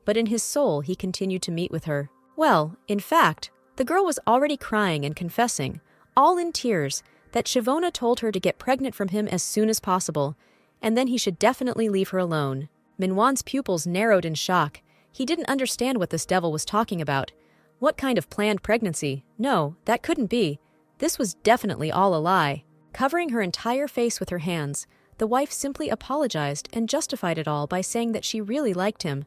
but in his soul he continued to meet with her. Well, in fact, the girl was already crying and confessing, all in tears, that Shavona told her to get pregnant from him as soon as possible, and then he should definitely leave her alone. Minwon's pupils narrowed in shock. He didn't understand what this devil was talking about. What kind of planned pregnancy? No, that couldn't be. This was definitely all a lie. Covering her entire face with her hands, the wife simply apologized and justified it all by saying that she really liked him.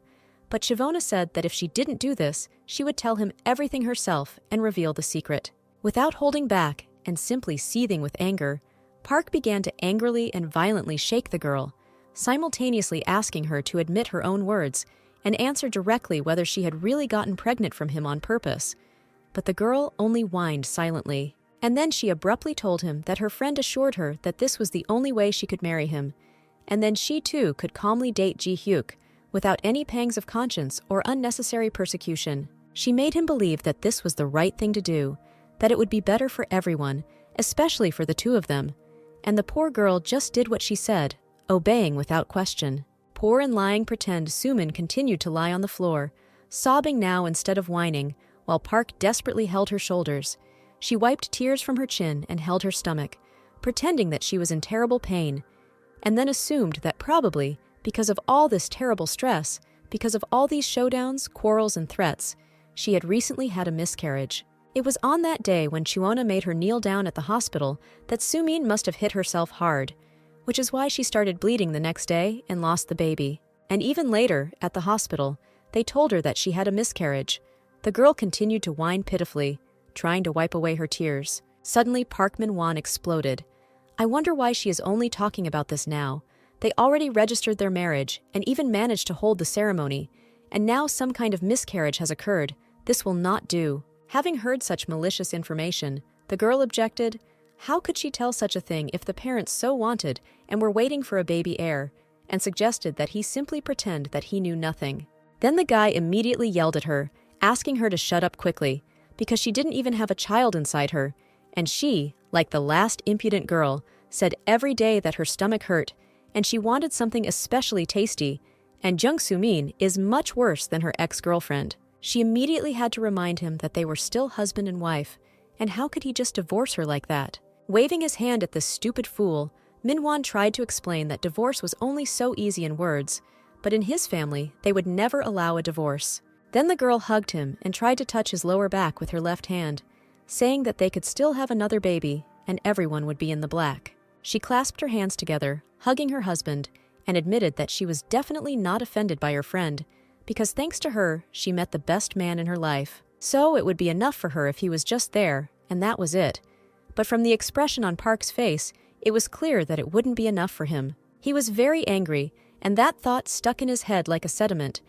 But Shavona said that if she didn't do this, she would tell him everything herself and reveal the secret. Without holding back and simply seething with anger, Park began to angrily and violently shake the girl. simultaneously asking her to admit her own words and answer directly whether she had really gotten pregnant from him on purpose. But the girl only whined silently. And then she abruptly told him that her friend assured her that this was the only way she could marry him, and then she too could calmly date Ji-hyuk without any pangs of conscience or unnecessary persecution. She made him believe that this was the right thing to do, that it would be better for everyone, especially for the two of them. And the poor girl just did what she said, obeying without question. Poor and lying pretend Sumin continued to lie on the floor, sobbing now instead of whining, while Park desperately held her shoulders. She wiped tears from her chin and held her stomach, pretending that she was in terrible pain, and then assumed that probably, because of all this terrible stress, because of all these showdowns, quarrels, and threats, she had recently had a miscarriage. It was on that day when Chiwona made her kneel down at the hospital that Sumin must have hit herself hard, which is why she started bleeding the next day and lost the baby. And even later, at the hospital, they told her that she had a miscarriage. The girl continued to whine pitifully, trying to wipe away her tears. Suddenly, Park Min-won exploded. I wonder why she is only talking about this now. They already registered their marriage and even managed to hold the ceremony, and now some kind of miscarriage has occurred. This will not do. Having heard such malicious information, the girl objected. How could she tell such a thing if the parents so wanted and were waiting for a baby heir, and suggested that he simply pretend that he knew nothing. Then the guy immediately yelled at her, asking her to shut up quickly, because she didn't even have a child inside her, and she, like the last impudent girl, said every day that her stomach hurt, and she wanted something especially tasty, and Jung Soo-min is much worse than her ex-girlfriend. She immediately had to remind him that they were still husband and wife, and how could he just divorce her like that? Waving his hand at this stupid fool, Min-won tried to explain that divorce was only so easy in words, but in his family, they would never allow a divorce. Then the girl hugged him and tried to touch his lower back with her left hand, saying that they could still have another baby and everyone would be in the black. She clasped her hands together, hugging her husband, and admitted that she was definitely not offended by her friend, because thanks to her, she met the best man in her life. So it would be enough for her if he was just there, and that was it. But from the expression on Park's face, it was clear that it wouldn't be enough for him. He was very angry, and that thought stuck in his head like a sediment.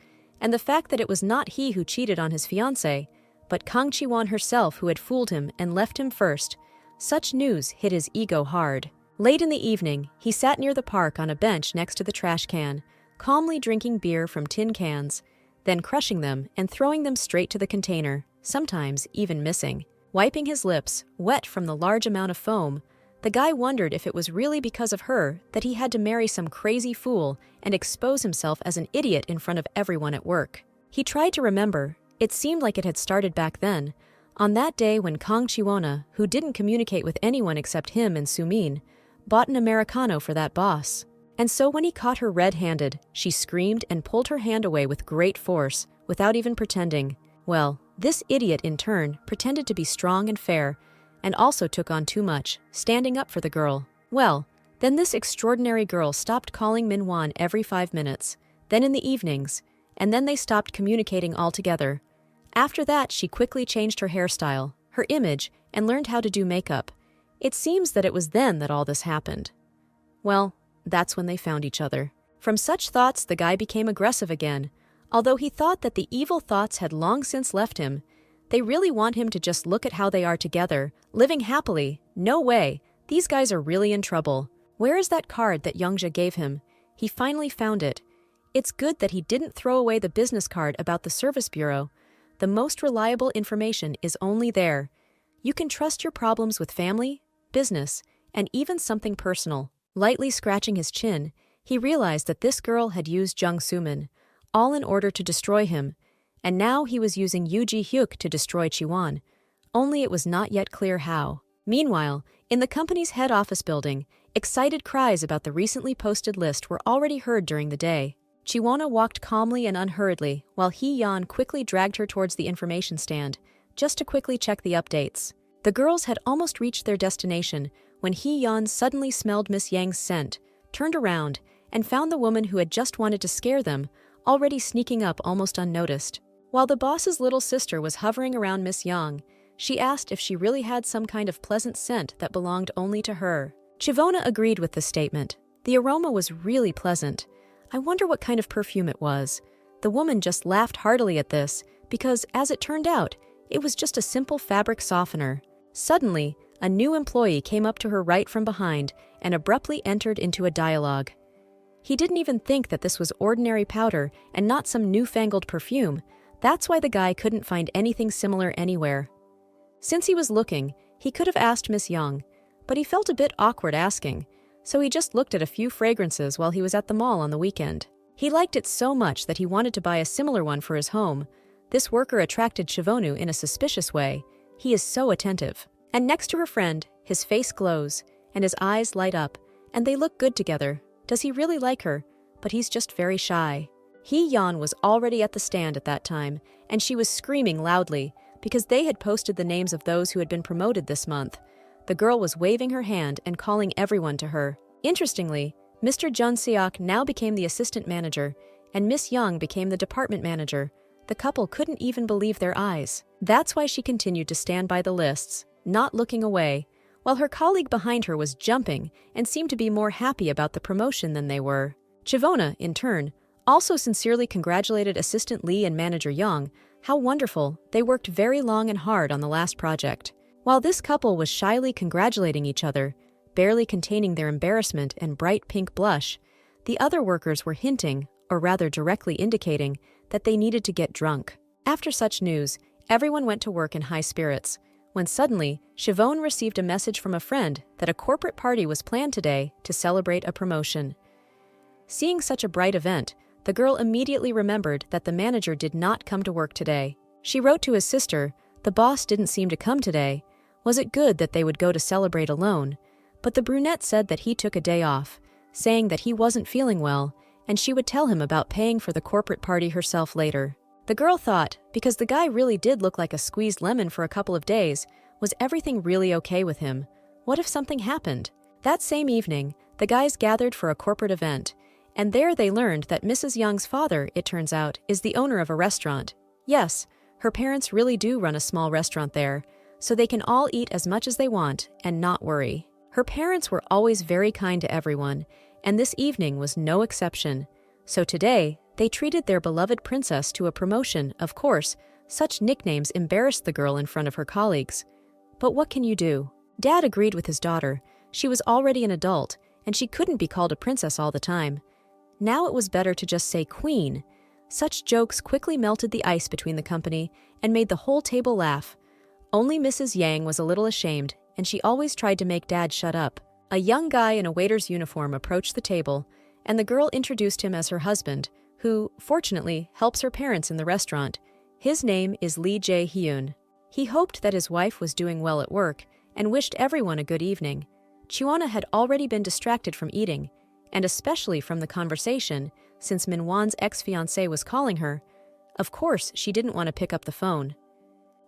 And the fact that it was not he who cheated on his fiancée, but Kang Chi-won herself who had fooled him and left him first, such news hit his ego hard. Late in the evening, he sat near the park on a bench next to the trash can, calmly drinking beer from tin cans, then crushing them and throwing them straight to the container, sometimes even missing. Wiping his lips, wet from the large amount of foam, the guy wondered if it was really because of her that he had to marry some crazy fool and expose himself as an idiot in front of everyone at work. He tried to remember. It seemed like it had started back then, on that day when Kang Chi-wona, who didn't communicate with anyone except him and Sumin, bought an Americano for that boss. And so when he caught her red-handed, she screamed and pulled her hand away with great force, without even pretending. Well, this idiot in turn pretended to be strong and fair, and also took on too much, standing up for the girl. Well, then this extraordinary girl stopped calling Min-won every 5 minutes, then in the evenings, and then they stopped communicating altogether. After that, she quickly changed her hairstyle, her image, and learned how to do makeup. It seems that it was then that all this happened. Well, that's when they found each other. From such thoughts, the guy became aggressive again. Although he thought that the evil thoughts had long since left him, they really want him to just look at how they are together, living happily. No way. These guys are really in trouble. Where is that card that Youngja gave him? He finally found it. It's good that he didn't throw away the business card about the service bureau. The most reliable information is only there. You can trust your problems with family, business, and even something personal. Lightly scratching his chin, he realized that this girl had used Jung Soo-min, all in order to destroy him, and now he was using Yoo Ji-hyuk to destroy Chi-won, only it was not yet clear how. Meanwhile, in the company's head office building, excited cries about the recently posted list were already heard during the day. Chi-wona walked calmly and unhurriedly, while Hee-yeon quickly dragged her towards the information stand, just to quickly check the updates. The girls had almost reached their destination when Hee-yeon suddenly smelled Miss Yang's scent, turned around, and found the woman who had just wanted to scare them, already sneaking up almost unnoticed. While the boss's little sister was hovering around Miss Yang, she asked if she really had some kind of pleasant scent that belonged only to her. Chivona agreed with the statement, The aroma was really pleasant. I wonder what kind of perfume it was. The woman just laughed heartily at this because, as it turned out, it was just a simple fabric softener. Suddenly, a new employee came up to her right from behind and abruptly entered into a dialogue. He didn't even think that this was ordinary powder and not some newfangled perfume. That's why the guy couldn't find anything similar anywhere. Since he was looking, he could have asked Miss Young, but he felt a bit awkward asking, so he just looked at a few fragrances while he was at the mall on the weekend. He liked it so much that he wanted to buy a similar one for his home. This worker attracted Shivonu in a suspicious way. He is so attentive. And next to her friend, his face glows, and his eyes light up, and they look good together. Does he really like her? But he's just very shy. Hee-yeon was already at the stand at that time, and she was screaming loudly, because they had posted the names of those who had been promoted this month. The girl was waving her hand and calling everyone to her. Interestingly, Mr. Jun Seok now became the assistant manager, and Miss Young became the department manager. The couple couldn't even believe their eyes. That's why she continued to stand by the lists, not looking away, while her colleague behind her was jumping and seemed to be more happy about the promotion than they were. Chivona, in turn, also sincerely congratulated Assistant Lee and Manager Young. How wonderful, they worked very long and hard on the last project. While this couple was shyly congratulating each other, barely containing their embarrassment and bright pink blush, the other workers were hinting, or rather directly indicating, that they needed to get drunk. After such news, everyone went to work in high spirits, when suddenly, Shivone received a message from a friend that a corporate party was planned today to celebrate a promotion. Seeing such a bright event, the girl immediately remembered that the manager did not come to work today. She wrote to his sister, "The boss didn't seem to come today. Was it good that they would go to celebrate alone?" But the brunette said that he took a day off, saying that he wasn't feeling well, and she would tell him about paying for the corporate party herself later. The girl thought, because the guy really did look like a squeezed lemon for a couple of days, was everything really okay with him? What if something happened? That same evening, the guys gathered for a corporate event, and there they learned that Mrs. Young's father, it turns out, is the owner of a restaurant. Yes, her parents really do run a small restaurant there, so they can all eat as much as they want and not worry. Her parents were always very kind to everyone, and this evening was no exception. So today, they treated their beloved princess to a promotion. Of course, such nicknames embarrassed the girl in front of her colleagues. But what can you do? Dad agreed with his daughter. She was already an adult, and she couldn't be called a princess all the time. Now it was better to just say queen. Such jokes quickly melted the ice between the company and made the whole table laugh. Only Mrs. Yang was a little ashamed, and she always tried to make Dad shut up. A young guy in a waiter's uniform approached the table, and the girl introduced him as her husband, who, fortunately, helps her parents in the restaurant. His name is Lee Jae-hyun. He hoped that his wife was doing well at work and wished everyone a good evening. Chiwana had already been distracted from eating, and especially from the conversation, since Minwon's ex-fiancé was calling her. Of course, she didn't want to pick up the phone.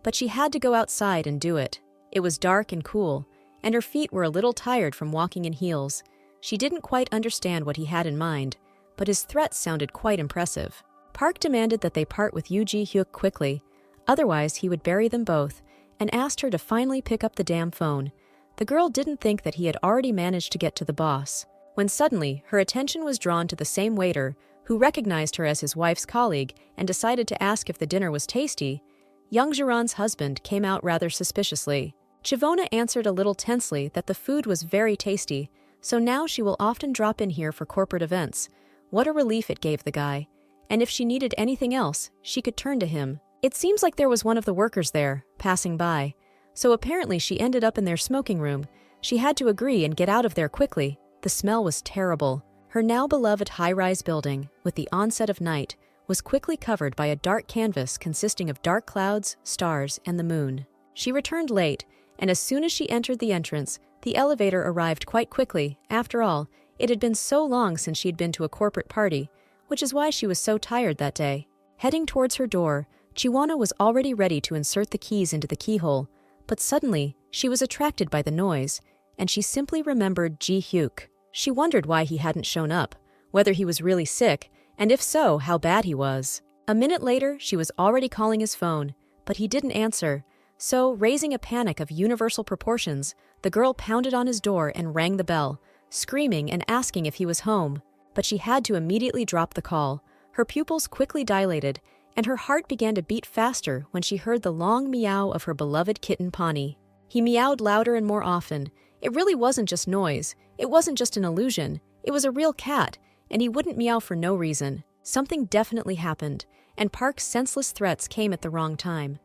But she had to go outside and do it. It was dark and cool, and her feet were a little tired from walking in heels. She didn't quite understand what he had in mind, but his threats sounded quite impressive. Park demanded that they part with Yoo Ji-hyuk quickly, otherwise he would bury them both, and asked her to finally pick up the damn phone. The girl didn't think that he had already managed to get to the boss, when suddenly her attention was drawn to the same waiter, who recognized her as his wife's colleague and decided to ask if the dinner was tasty. Young Jaron's husband came out rather suspiciously. Chivona answered a little tensely that the food was very tasty, so now she will often drop in here for corporate events. What a relief it gave the guy. And if she needed anything else, she could turn to him. It seems like there was one of the workers there, passing by. So apparently she ended up in their smoking room. She had to agree and get out of there quickly. The smell was terrible. Her now beloved high-rise building, with the onset of night, was quickly covered by a dark canvas consisting of dark clouds, stars, and the moon. She returned late, and as soon as she entered the entrance, the elevator arrived quite quickly. After all, it had been so long since she had been to a corporate party, which is why she was so tired that day. Heading towards her door, Chiwana was already ready to insert the keys into the keyhole, but suddenly she was attracted by the noise, and she simply remembered Ji-hyuk. She wondered why he hadn't shown up, whether he was really sick, and if so, how bad he was. A minute later, she was already calling his phone, but he didn't answer. So, raising a panic of universal proportions, the girl pounded on his door and rang the bell. screaming and asking if he was home. But she had to immediately drop the call. Her pupils quickly dilated, and her heart began to beat faster when she heard the long meow of her beloved kitten Pawnee. He meowed louder and more often. It really wasn't just noise. It wasn't just an illusion. It was a real cat, and he wouldn't meow for no reason. Something definitely happened, and Park's senseless threats came at the wrong time.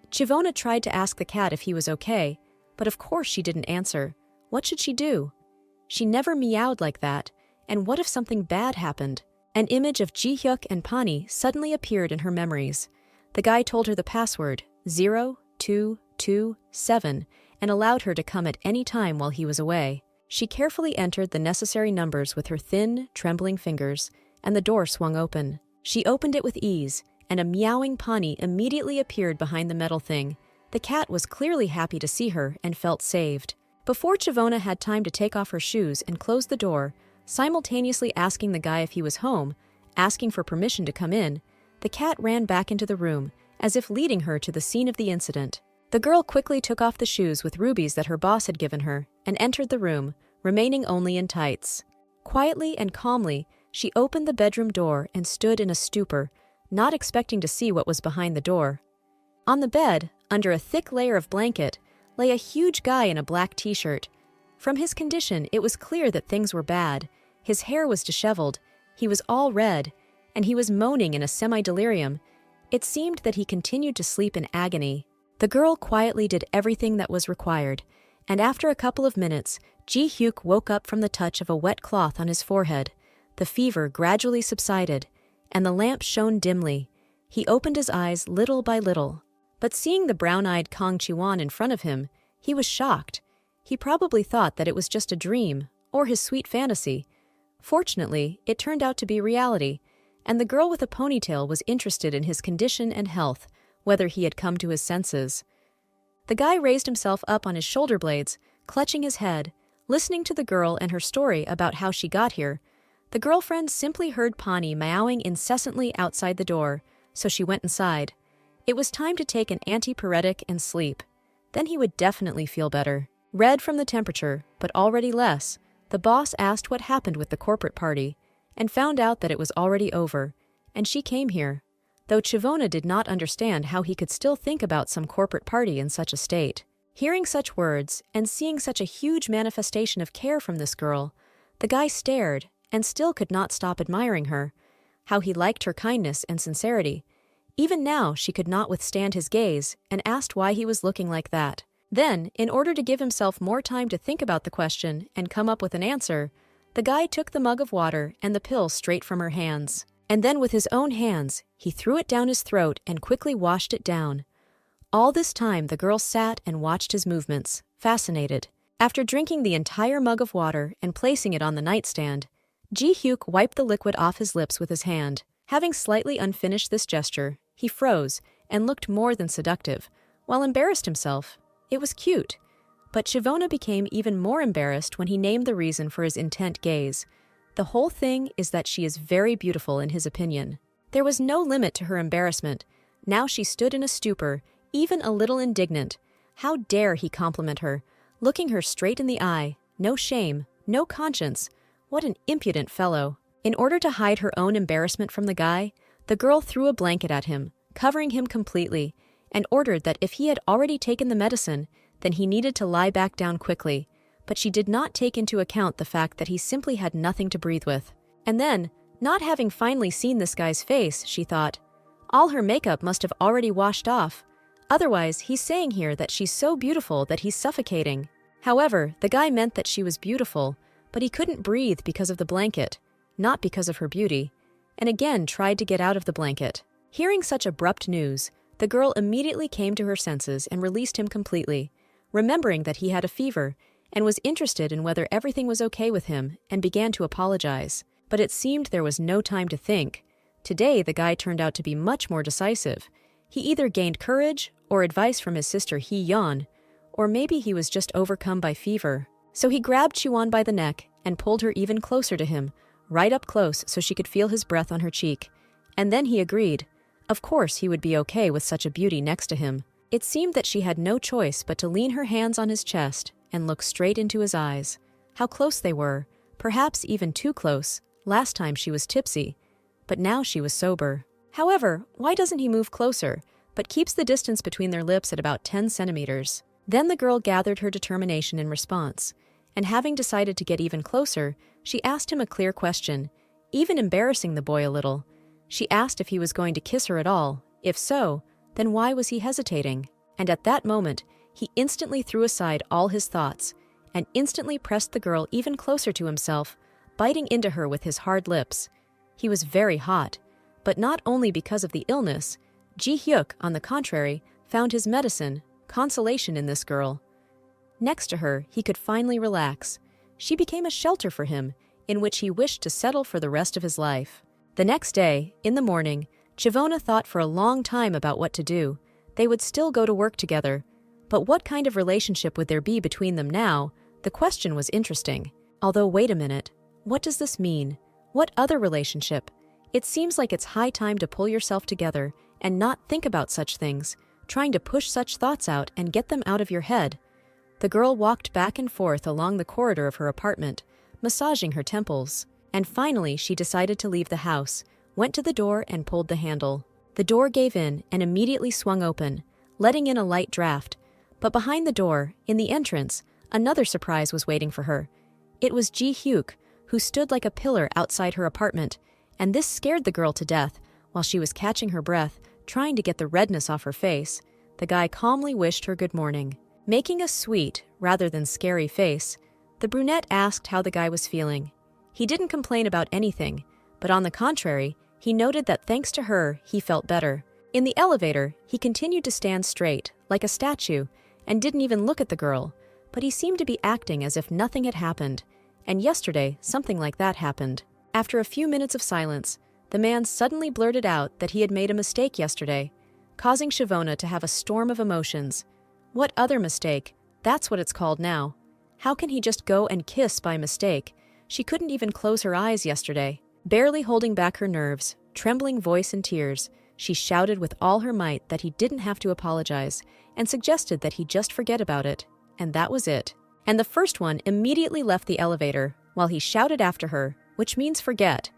Chivona tried to ask the cat if he was okay, but of course she didn't answer. What should she do? She never meowed like that, and what if something bad happened? An image of Ji-hyuk and Pawnee suddenly appeared in her memories. The guy told her the password, 0227, and allowed her to come at any time while he was away. She carefully entered the necessary numbers with her thin, trembling fingers, and the door swung open. She opened it with ease, and a meowing Pawnee immediately appeared behind the metal thing. The cat was clearly happy to see her and felt saved. Before Chivona had time to take off her shoes and close the door, simultaneously asking the guy if he was home, asking for permission to come in, the cat ran back into the room, as if leading her to the scene of the incident. The girl quickly took off the shoes with rubies that her boss had given her and entered the room, remaining only in tights. Quietly and calmly, she opened the bedroom door and stood in a stupor, not expecting to see what was behind the door. On the bed, under a thick layer of blanket, lay a huge guy in a black t-shirt. From his condition, it was clear that things were bad. His hair was disheveled, he was all red, and he was moaning in a semi-delirium. It seemed that he continued to sleep in agony. The girl quietly did everything that was required, and after a couple of minutes, Ji-hyuk woke up from the touch of a wet cloth on his forehead. The fever gradually subsided, and the lamp shone dimly. He opened his eyes little by little. But seeing the brown-eyed Kang Chi-won in front of him, he was shocked. He probably thought that it was just a dream, or his sweet fantasy. Fortunately, it turned out to be reality, and the girl with a ponytail was interested in his condition and health, whether he had come to his senses. The guy raised himself up on his shoulder blades, clutching his head, listening to the girl and her story about how she got here. The girlfriend simply heard Pawnee meowing incessantly outside the door, so she went inside. It was time to take an antipyretic and sleep. Then he would definitely feel better. Red from the temperature, but already less, the boss asked what happened with the corporate party, and found out that it was already over, and she came here, though Chivona did not understand how he could still think about some corporate party in such a state. Hearing such words, and seeing such a huge manifestation of care from this girl, the guy stared, and still could not stop admiring her. How he liked her kindness and sincerity. Even now she could not withstand his gaze, and asked why he was looking like that. Then, in order to give himself more time to think about the question and come up with an answer, the guy took the mug of water and the pill straight from her hands. And then with his own hands, he threw it down his throat and quickly washed it down. All this time the girl sat and watched his movements, fascinated. After drinking the entire mug of water and placing it on the nightstand, Ji-hyuk wiped the liquid off his lips with his hand. Having slightly unfinished this gesture, he froze and looked more than seductive, while embarrassed himself. It was cute. But Chivona became even more embarrassed when he named the reason for his intent gaze. The whole thing is that she is very beautiful in his opinion. There was no limit to her embarrassment. Now she stood in a stupor, even a little indignant. How dare he compliment her, looking her straight in the eye, no shame, no conscience. What an impudent fellow. In order to hide her own embarrassment from the guy, the girl threw a blanket at him, covering him completely, and ordered that if he had already taken the medicine, then he needed to lie back down quickly. But she did not take into account the fact that he simply had nothing to breathe with. And then, not having finally seen this guy's face, she thought, all her makeup must have already washed off. Otherwise, he's saying here that she's so beautiful that he's suffocating. However, the guy meant that she was beautiful, but he couldn't breathe because of the blanket, not because of her beauty, and again tried to get out of the blanket. Hearing such abrupt news, the girl immediately came to her senses and released him completely, remembering that he had a fever, and was interested in whether everything was okay with him, and began to apologize. But it seemed there was no time to think. Today, the guy turned out to be much more decisive. He either gained courage or advice from his sister Hee-yeon, or maybe he was just overcome by fever. So he grabbed Chi-won by the neck and pulled her even closer to him, right up close so she could feel his breath on her cheek. And then he agreed. Of course he would be okay with such a beauty next to him. It seemed that she had no choice but to lean her hands on his chest and look straight into his eyes. How close they were, perhaps even too close. Last time she was tipsy, but now she was sober. However, why doesn't he move closer, but keeps the distance between their lips at about 10 centimeters? Then the girl gathered her determination in response, and having decided to get even closer, she asked him a clear question, even embarrassing the boy a little. She asked if he was going to kiss her at all. If so, then why was he hesitating? And at that moment, he instantly threw aside all his thoughts and instantly pressed the girl even closer to himself, biting into her with his hard lips. He was very hot, but not only because of the illness. Ji-hyuk, on the contrary, found his medicine, consolation in this girl. Next to her, he could finally relax. She became a shelter for him, in which he wished to settle for the rest of his life. The next day, in the morning, Chivona thought for a long time about what to do. They would still go to work together. But what kind of relationship would there be between them now? The question was interesting. Although, wait a minute. What does this mean? What other relationship? It seems like it's high time to pull yourself together and not think about such things, trying to push such thoughts out and get them out of your head. The girl walked back and forth along the corridor of her apartment, massaging her temples. And finally, she decided to leave the house, went to the door and pulled the handle. The door gave in and immediately swung open, letting in a light draft. But behind the door, in the entrance, another surprise was waiting for her. It was Ji-hyuk, who stood like a pillar outside her apartment, and this scared the girl to death. While she was catching her breath, trying to get the redness off her face, the guy calmly wished her good morning. Making a sweet, rather than scary face, the brunette asked how the guy was feeling. He didn't complain about anything, but on the contrary, he noted that thanks to her, he felt better. In the elevator, he continued to stand straight, like a statue, and didn't even look at the girl, but he seemed to be acting as if nothing had happened. And yesterday, something like that happened. After a few minutes of silence, the man suddenly blurted out that he had made a mistake yesterday, causing Chivona to have a storm of emotions. What other mistake? That's what it's called now. How can he just go and kiss by mistake? She couldn't even close her eyes yesterday. Barely holding back her nerves, trembling voice and tears, she shouted with all her might that he didn't have to apologize, and suggested that he just forget about it. And that was it. And the first one immediately left the elevator, while he shouted after her, which means forget.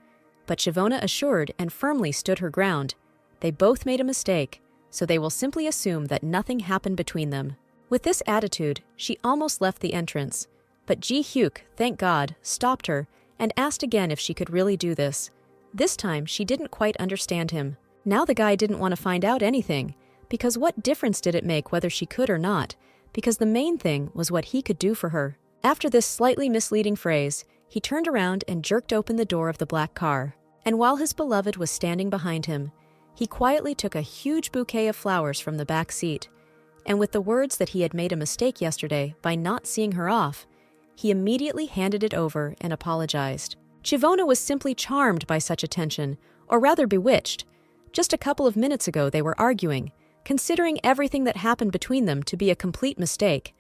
But Chivona assured and firmly stood her ground. They both made a mistake, so they will simply assume that nothing happened between them. With this attitude, she almost left the entrance. But Ji-hyuk, thank God, stopped her and asked again if she could really do this. This time, she didn't quite understand him. Now the guy didn't want to find out anything, because what difference did it make whether she could or not? Because the main thing was what he could do for her. After this slightly misleading phrase, he turned around and jerked open the door of the black car. And while his beloved was standing behind him, he quietly took a huge bouquet of flowers from the back seat. And with the words that he had made a mistake yesterday by not seeing her off, he immediately handed it over and apologized. Chivona was simply charmed by such attention, or rather bewitched. Just a couple of minutes ago they were arguing, considering everything that happened between them to be a complete mistake.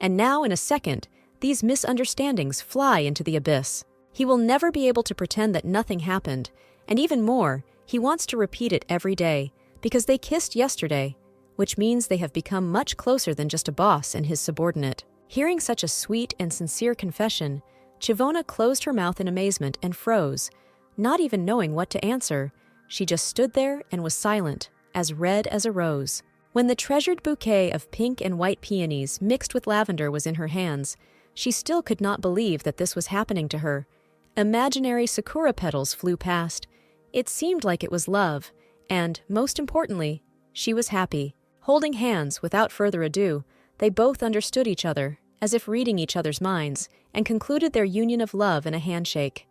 And now, in a second, these misunderstandings fly into the abyss. He will never be able to pretend that nothing happened, and even more, he wants to repeat it every day, because they kissed yesterday, which means they have become much closer than just a boss and his subordinate. Hearing such a sweet and sincere confession, Chivona closed her mouth in amazement and froze, not even knowing what to answer. She just stood there and was silent, as red as a rose. When the treasured bouquet of pink and white peonies mixed with lavender was in her hands, she still could not believe that this was happening to her. Imaginary sakura petals flew past. It seemed like it was love, and, most importantly, she was happy. Holding hands, without further ado, they both understood each other, as if reading each other's minds, and concluded their union of love in a handshake.